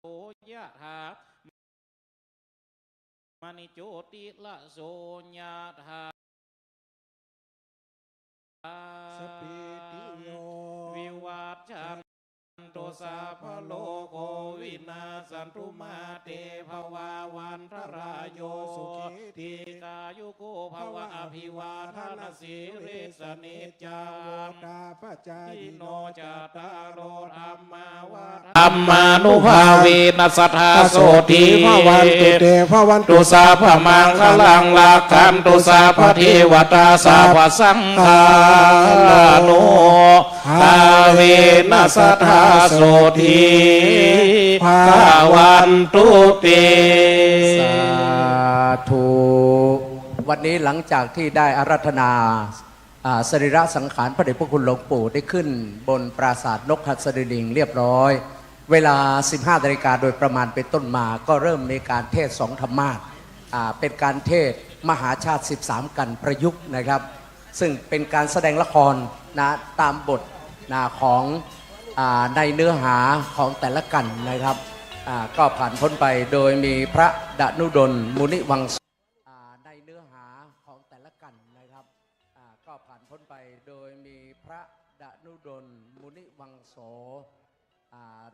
โอยะถามณิโจติละโสญาถาสปิติโยวิวัชชัน ตุสัพพโลกโควินาสันตุมาเตภวาวันทรายโยสุขีทีกายุโกภวะอภิวาทนาสีริสนิจจา ตาปัจจา อิ ยิ โน โน จตารโรธรรมาวา ธรรมานุภาเวนัสธาโสติภวันตุเตภวันตุสาพมังคลังลาคันตุสาพเทวตาสาพสังฆานุภาเวนัสธาโสติภาวันตุเต สาธุวันนี้หลังจากที่ได้อาราธนาสรีระสังขารพระเดชพระคุณหลวงปู่ได้ขึ้นบนปราสาทนกหัสดิลิงเรียบร้อยเวลา 15 นาฬิกาโดยประมาณเป็นต้นมาก็เริ่มมีการเทศน์สองธรรมาสน์เป็นการเทศน์มหาชาติ 13 กันประยุกต์นะครับซึ่งเป็นการแสดงละครนะตามบทนะของในเนื้อหาของแต่ละกันนะครับก็ผ่านพ้นไปโดยมีพระดนุดลมุนิวังโสในเนื้อหาของแต่ละกันนะครับก็ผ่านพ้นไปโดยมีพระดนุดลมุนิวังโส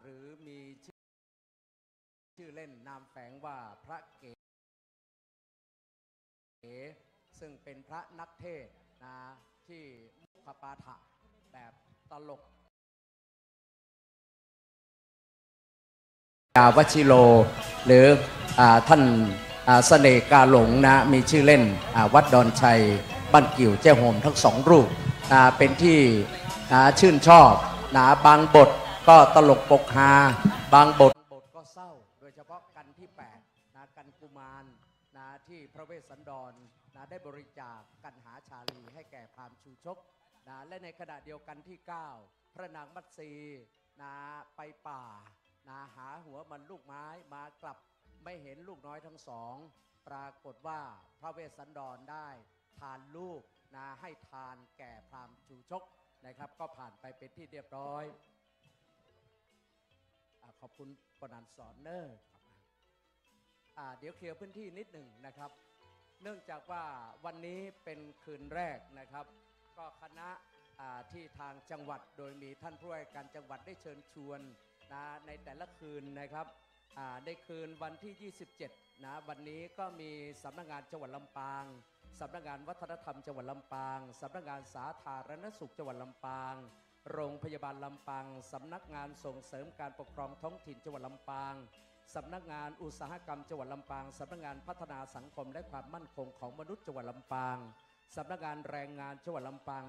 หรือมีชื่อเล่นนามแฝงว่าพระเก๋ซึ่งเป็นพระนักเทศน์นะที่มุขปาฐะแบบตลกวชิโลหรือท่านเสน่ห์กาหลงนะมีชื่อเล่นวัดดอนชัยบ้านกิ่วเจ้าโหมทั้งสองรูปเป็นที่ชื่นชอบนะบางบทก็ตลกปกฮาบางบทก็เศร้าโดยเฉพาะกันที่8นะกันกุมารนะที่พระเวสสันดรนะได้บริจาคกันหาชาลีให้แก่พราหมณ์ชูชกนะและในขณะเดียวกันที่9พระนางมัตสีนะไปป่านะหาหัวมันลูกไม้มากลับไม่เห็นลูกน้อยทั้งสองปรากฏว่าพระเวสสันดรได้ทานลูกนะให้ทานแก่พราหมณ์ชูชกนะครับก็ผ่านไปเป็นที่เรียบร้อยขอบคุณปนันสอนเนอร์เดี๋ยวเคลียร์พื้นที่นิดหนึ่งนะครับเนื่องจากว่าวันนี้เป็นคืนแรกนะครับก็คณะที่ทางจังหวัดโดยมีท่านผู้ว่าการจังหวัดได้เชิญชวนนะในแต่ละคืนนะครับในคืนวันที่ 27นะวันนี้ก็มีสำนักงานจังหวัดลำปางสำนักงานวัฒนธรรมจังหวัดลำปางสำนักงานสาธารณสุขจังหวัดลำปางโรงพยาบาลลำปางสำนักงานส่งเสริมการปกครองท้องถิ่นจังหวัดลำปางสำนักงานอุตสาหกรรมจังหวัดลำปางสำนักงานพัฒนาสังคมและความมั่นคงของมนุษย์จังหวัดลำปางสำนักงานแรงงานจังหวัดลำปาง